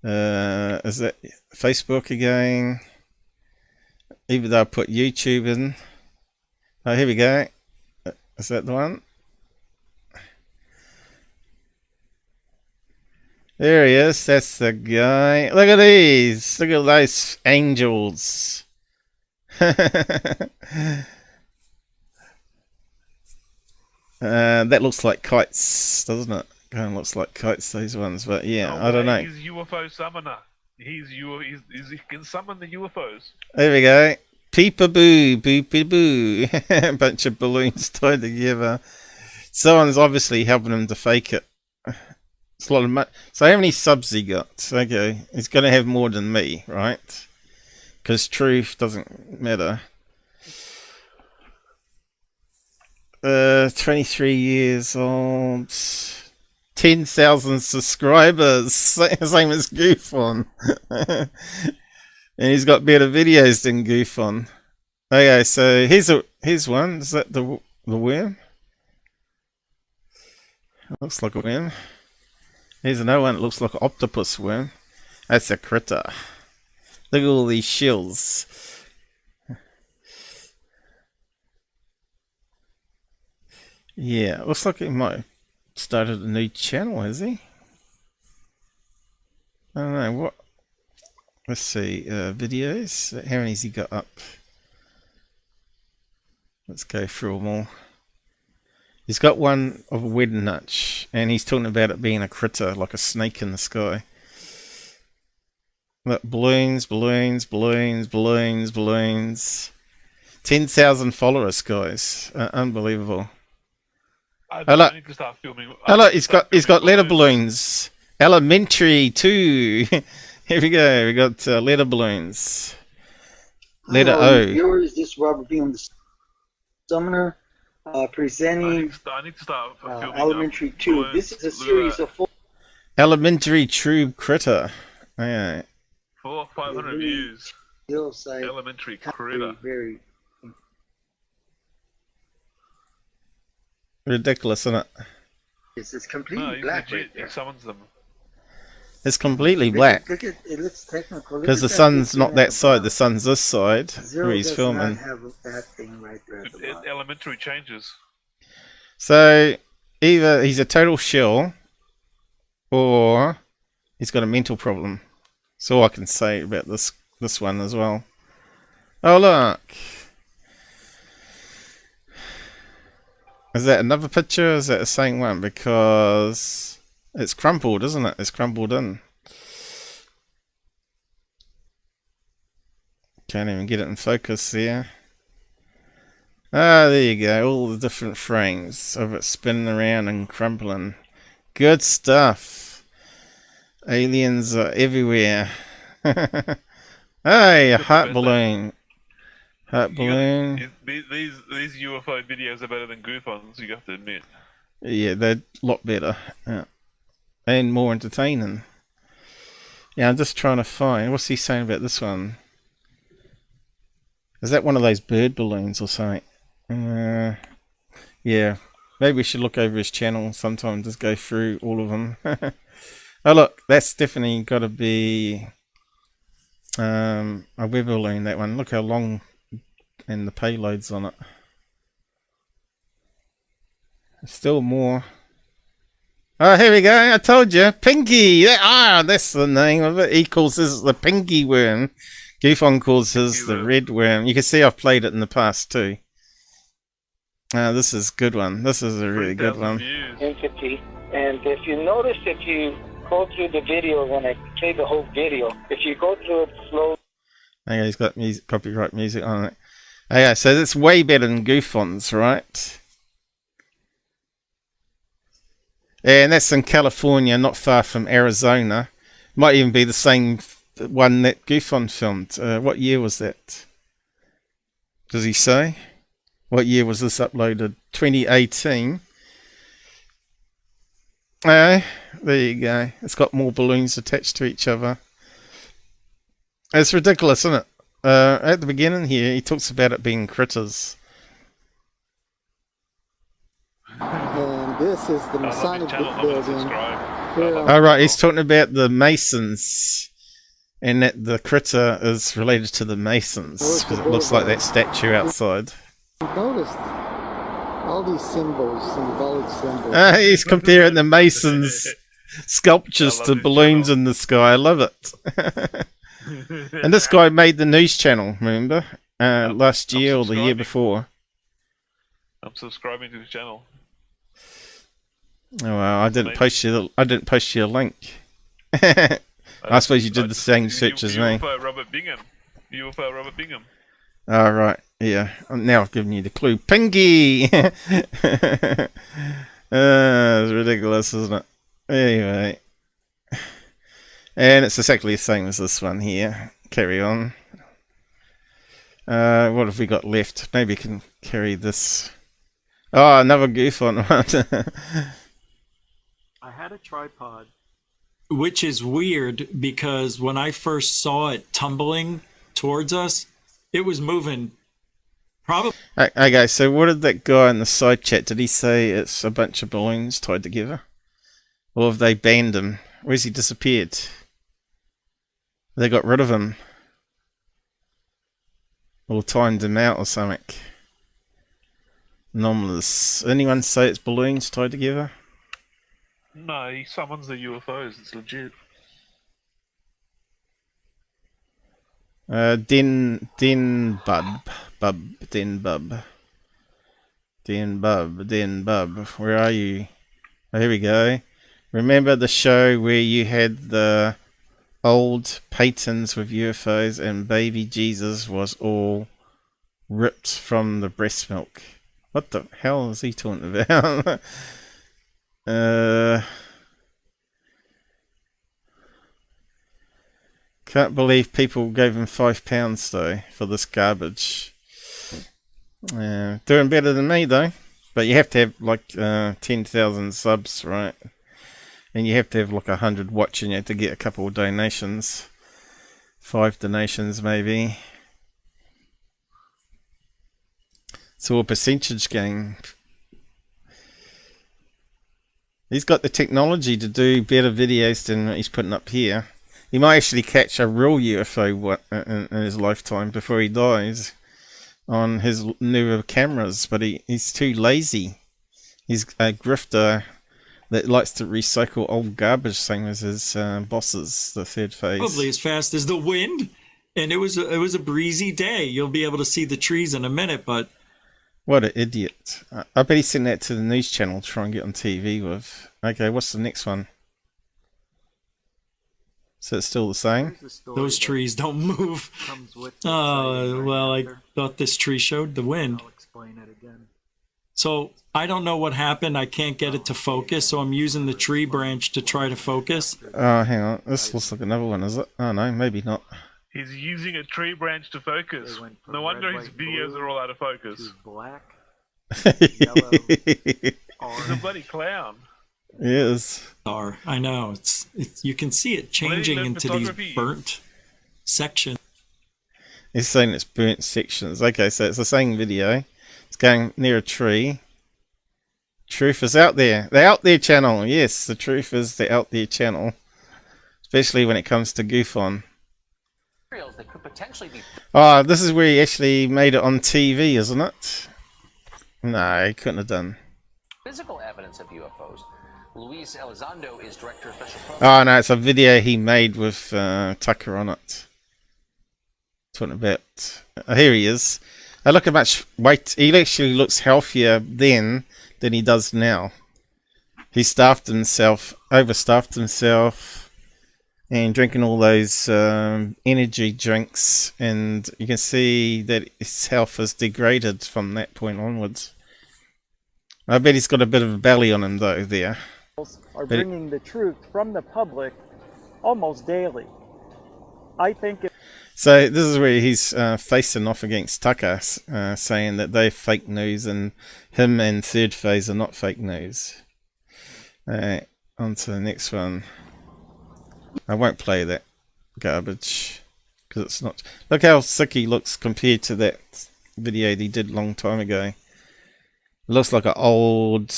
Is that Facebook again? Even though I put YouTube in. Oh, here we go. Is that the one? There he is. That's the guy. Look at these. Look at those angels. That looks like kites, doesn't it? Kind of looks like kites, those ones. But yeah, I don't know. He's UFO summoner. He can summon the UFOs. There we go. Peep-a-boo, boop-a-boo. Bunch of balloons tied together. Someone's obviously helping him to fake it. It's a lot of money. So how many subs he got? Okay, he's going to have more than me, right? Because truth doesn't matter. 23 years old. 10,000 subscribers. Same as Gufon. And he's got better videos than Gufon. Okay, so here's one. Is that the worm? Looks like a worm. Here's another one that looks like an octopus worm. That's a critter. Look at all these shells. Yeah, looks like he might have started a new channel, has he? I don't know, what? Let's see, videos. How many's he got up? Let's go through them all. He's got one of a wedding nutch, and he's talking about it being a critter, like a snake in the sky. Look, balloons, balloons, balloons, balloons, balloons. 10,000 followers, guys. Unbelievable. I need to start filming. Oh, look, he's got letter balloons. Elementary too. Here we go. We got letter balloons. Letter O. Viewers, this is Rpbert Bingham, the Summoner, presenting I need to start filming. Elementary 2. This is a series of 4. Elementary True Critter. Yeah. 400 or 500 views. Elementary critter. Very ridiculous, isn't it? This is completely black right there. He summons them. It's completely black. Look at it. Looks technical. Because the sun's not that side. The sun's this side where he's filming. Have that thing right there at the bottom. Elementary changes. So either he's a total shill, or he's got a mental problem. That's all I can say about this one as well. Oh look, is that another picture? Or is that the same one? Because it's crumpled, isn't it? It's crumpled in. Can't even get it in focus there. Ah, there you go. All the different frames of it spinning around and crumpling. Good stuff. Aliens are everywhere. Hey, a heart balloon. Heart balloon. These UFO videos are better than GUFONs, you have to admit. Yeah, they're a lot better. Yeah. And more entertaining. Yeah, I'm just trying to find... What's he saying about this one? Is that one of those bird balloons or something? Yeah. Maybe we should look over his channel sometime, just go through all of them. Oh look, that's definitely got to be a weather balloon, that one. Look how long and the payloads on it. Still more. Oh, here we go. I told you. Pinky. That's the name of it. He calls this the pinky worm. GUFON calls his the red worm. You can see I've played it in the past too. This is a good one. This is a really good one. Entity. And if you notice, if you go through the video, when I play the whole video, if you go through it slowly. Okay, he's got music, copyright music on it. Okay, so that's way better than GUFONs, right? And that's in California, not far from Arizona. Might even be the same one that GUFON filmed. What year was that? Does he say? What year was this uploaded? 2018. There you go. It's got more balloons attached to each other. It's ridiculous, isn't it? At the beginning here, he talks about it being critters. And this is the Masonic building. Alright, he's talking about the Masons. And that the critter is related to the Masons. Because it looks like that statue outside. Noticed all these symbols, symbolic symbols. He's comparing the Masons sculptures to balloons in the sky. I love it. And this guy made the news channel, remember? Last year or the year before. I'm subscribing to his channel. Oh well, I didn't post you a link. I suppose you did the same search as me. UFO Rpbert Bingham. UFO Rpbert Bingham. All right, yeah. Now I've given you the clue. Pinky. It's ridiculous, isn't it? Anyway, and it's exactly the same as this one here. Carry on. What have we got left? Maybe we can carry this. Oh, another GUFON one. I had a tripod. Which is weird because when I first saw it tumbling towards us, it was moving. Probably. Okay, so what did that guy in the side chat? Did he say it's a bunch of balloons tied together? Or have they banned him? Where's he disappeared? They got rid of him. Or timed him out or something. Anomalous. Anyone say it's balloons tied together? No, he summons the UFOs. It's legit. Den Bub. Where are you? Oh, here we go. Remember the show where you had the old paintings with UFOs, and baby Jesus was all ripped from the breast milk. What the hell is he talking about? Can't believe people gave him £5 though for this garbage. Doing better than me though, but you have to have like 10,000 subs, right? And you have to have like 100 watching you to get a couple of donations. 5 donations maybe. It's all a percentage game. He's got the technology to do better videos than what he's putting up here. He might actually catch a real UFO in his lifetime before he dies on his newer cameras, but he's too lazy. He's a grifter that likes to recycle old garbage, same as his bosses, the third phase. Probably as fast as the wind, and it was a breezy day. You'll be able to see the trees in a minute, but what an idiot! I bet he sent that to the news channel to try and get on TV with. Okay, what's the next one? So it's still the same? those trees don't move. Oh, well, I thought this tree showed the wind. I'll explain it again. So I don't know what happened. I can't get it to focus, so I'm using the tree branch to try to focus. Oh, hang on. This looks like another one, is it? Oh, no, maybe not. He's using a tree branch to focus. No wonder his videos are all out of focus. Black, yellow, he's a bloody clown. Yes. I know. It's you can see it changing into these burnt sections. He's saying it's burnt sections. Okay, so it's the same video. It's going near a tree. Truth is out there. The Out There channel. Yes, the truth is the Out There channel. Especially when it comes to Gufon. That could potentially be... Oh, this is where he actually made it on TV, isn't it? No, he couldn't have done. Physical evidence of UFOs. Luis Elizondo is director of special programs. Oh no, it's a video he made with Tucker on it. Talking about... here he is. Look how much weight... He actually looks healthier then than he does now. He starved himself, overstuffed himself, and drinking all those energy drinks, and you can see that his health has degraded from that point onwards. I bet he's got a bit of a belly on him though there. Are bringing the truth from the public almost daily. I think so this is where he's facing off against Tucker, saying that they're fake news and him and Third Phase are not fake news. On to the next one. I won't play that garbage because it's not. Look how sick he looks compared to that video that he did a long time ago. Looks like an old,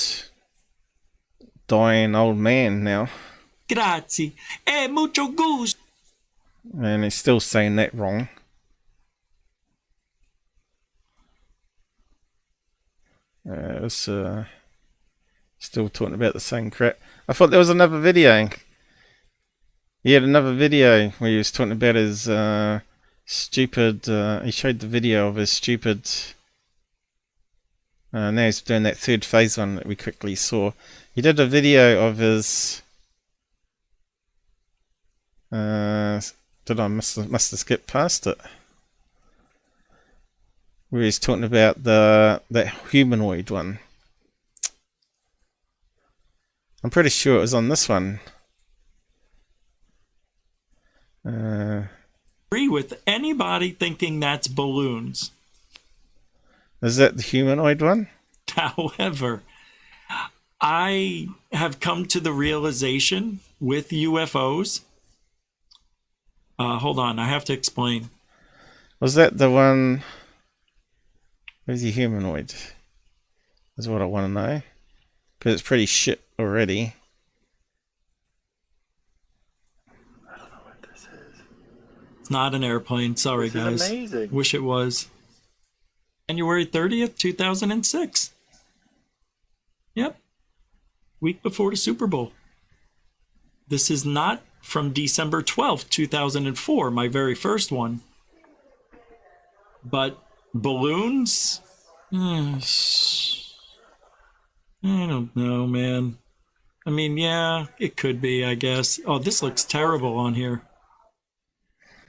dying old man now. Grazie. Mucho gusto. And he's still saying that wrong. It's still talking about the same crap. I thought there was another video. He had another video where he was talking about his stupid... he showed the video of his stupid... now he's doing that Third Phase one that we quickly saw. He did a video of his... did I must have skipped past it? Where he's talking about that humanoid one. I'm pretty sure it was on this one. Agree with anybody thinking that's balloons. Is that the humanoid one? However, I have come to the realization with UFOs. Hold on, I have to explain. Was that the one? Where's the humanoid? Is what I want to know. Because it's pretty shit already. It's not an airplane. Sorry, guys. Amazing. Wish it was. January 30th, 2006. Yep. Week before the Super Bowl. This is not from December 12th, 2004, my very first one. But balloons? I don't know, man. I mean, yeah, it could be, I guess. Oh, this looks terrible on here.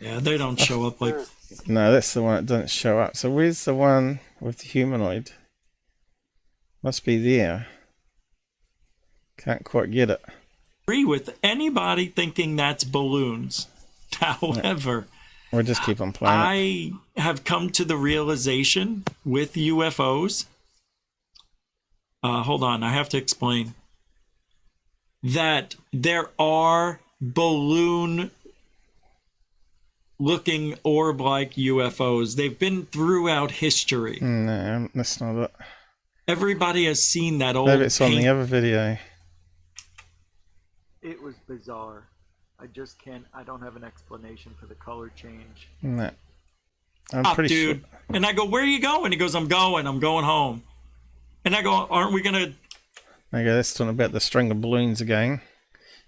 Yeah, they don't show up like... No, that's the one that doesn't show up. So where's the one with the humanoid? Must be there. Can't quite get it. Agree with anybody thinking that's balloons. However, we'll just keep on playing. I have come to the realization with UFOs. Hold on, I have to explain that there are balloon looking orb-like UFOs. They've been throughout history. No, that's not it. Everybody has seen that old Maybe it's on paint. the other video. It was bizarre. I just can't. I don't have an explanation for the color change. No. I'm pretty dude. sure. And I go, where are you going? He goes, I'm going home. And I go, aren't we gonna... Okay, that's talking about the string of balloons again.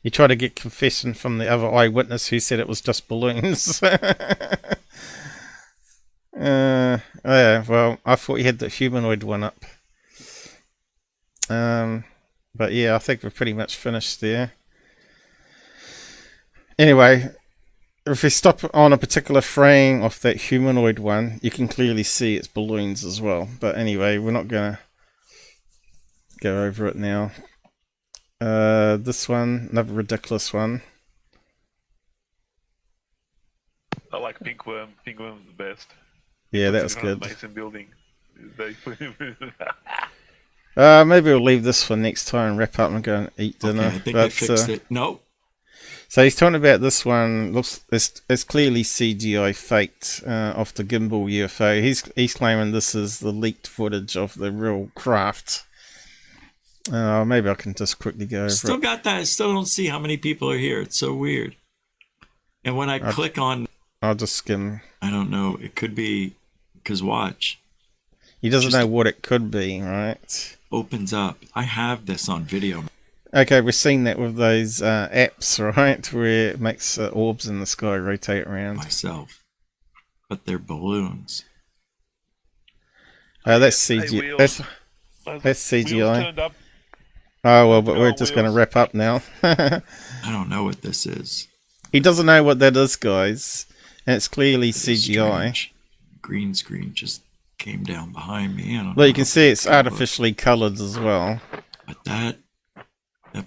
You try to get confession from the other eyewitness who said it was just balloons. Yeah, well, I thought you had the humanoid one up. But yeah, I think we're pretty much finished there. Anyway, if we stop on a particular frame of that humanoid one, you can clearly see it's balloons as well. But anyway, we're not going to go over it now. This one, another ridiculous one. I like Pink Worm. Pink Worm's the best. Yeah, that was Sitting on good. a Mason building. They put him Maybe we'll leave this for next time and wrap up and go and eat dinner. Okay, I think I fixed it. Nope. So he's talking about this one. Looks it's clearly CGI faked off the gimbal UFO. He's claiming this is the leaked footage of the real craft. Maybe I can just quickly go over Still it. got that. I still don't see how many people are here. It's so weird. And when I click on... I'll just skim. I don't know. It could be... Because watch. He doesn't know what it could be, right? Opens up. I have this on video. Okay, we've seen that with those apps, right? Where it makes orbs in the sky rotate around. Myself. But they're balloons. Oh, that's CGI. That's CGI. Oh, well, but we're just going to wrap up now. I don't know what this is. He doesn't know what that is, guys. And it's clearly CGI. Strange. Green screen just came down behind me. I don't Well, know you can see it's artificially coloured as well. But that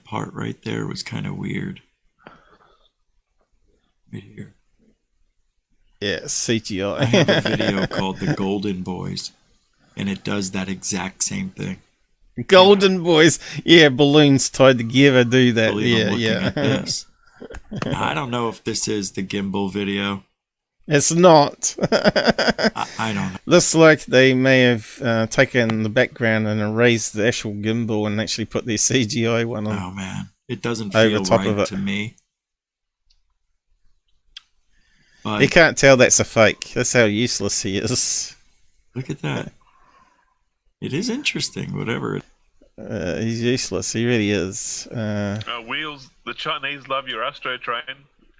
part right there was kind of weird. Right here. Yeah, it's CGI. I have a video called The Golden Boys, and it does that exact same thing. Golden Boys. Yeah, balloons tied together do that. Believe I'm Yeah, looking at this. I don't know if this is the gimbal video. It's not. I don't know. Looks like they may have taken the background and erased the actual gimbal and actually put their CGI one on. Oh man, it doesn't over feel top right of it to me. But you can't tell that's a fake. That's how useless he is. Look at that. It is interesting, whatever. He's useless. He really is. Wheels, the Chinese love your Astro Train.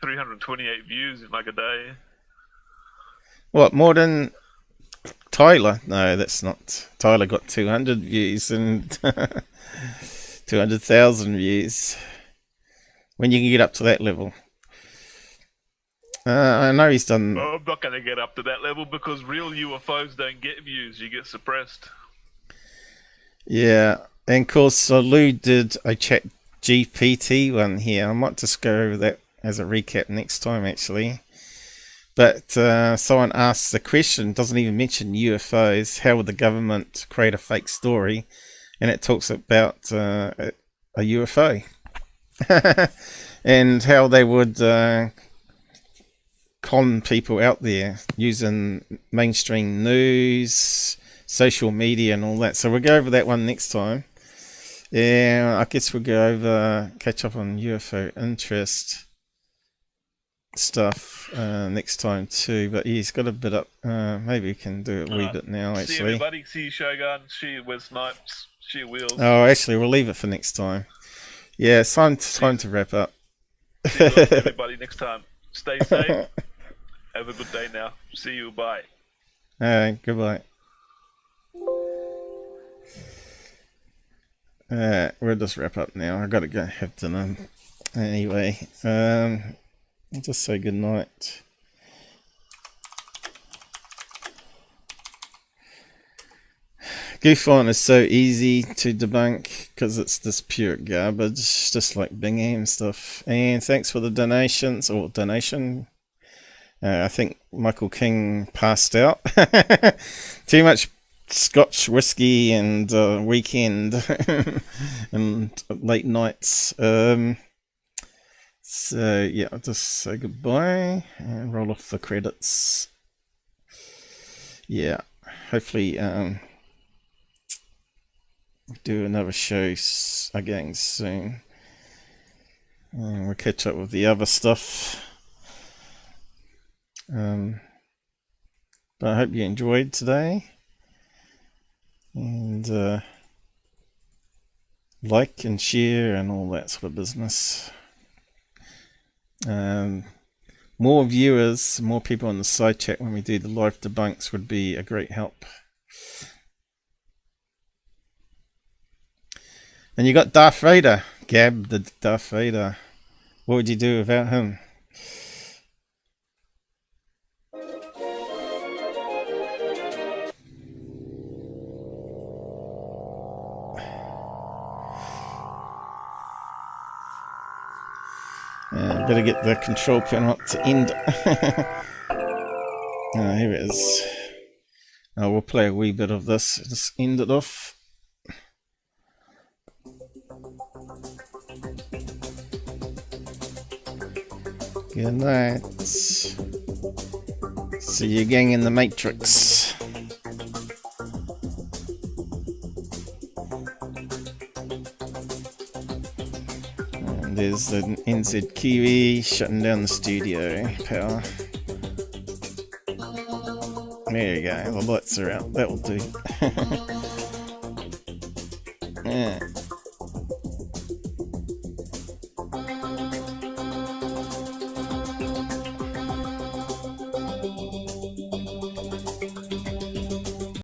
328 views in like a day. What, more than Tyler? No, that's not. Tyler got 200 views and 200,000 views. When you can get up to that level. I know he's done... Oh, I'm not going to get up to that level because real UFOs don't get views. You get suppressed. Yeah, and of course Lou did a ChatGPT one here. I might just go over that as a recap next time actually. But someone asks the question, doesn't even mention UFOs, how would the government create a fake story? And it talks about a UFO. And how they would con people out there using mainstream news, social media and all that. So we'll go over that one next time. Yeah, I guess we'll go over, catch up on UFO interest stuff next time too. But yeah, he's got a bit up. Maybe we can do it a wee bit now See actually. everybody. See you, Shogun. See you, Wes Snipes. See you, Wheels. Oh, actually, we'll leave it for next time. Yeah, it's time to wrap up. See you, everybody next time. Stay safe. Have a good day now. See you. Bye. Alright, goodbye. We'll just wrap up now. I gotta go have dinner. Anyway, I'll just say good night. Gufon is so easy to debunk because it's just pure garbage, just like Bingham stuff. And thanks for the donations, or donation. I think Michael King passed out. Too much Scotch whiskey and weekend and late nights. So yeah, I'll just say goodbye and roll off the credits. Yeah, hopefully do another show again soon. And we'll catch up with the other stuff. But I hope you enjoyed today. And like and share and all that sort of business. More viewers, more people on the side chat when we do the live debunks would be a great help. And you got Darth Vader, Gab the Darth Vader. What would you do without him? Better get the control panel up to end. Here it is. We'll play a wee bit of this. Just end it off. Good night. See you again in the Matrix. And there's the NZ Kiwi shutting down the studio power. There you go, the lights are out. That'll do. Yeah.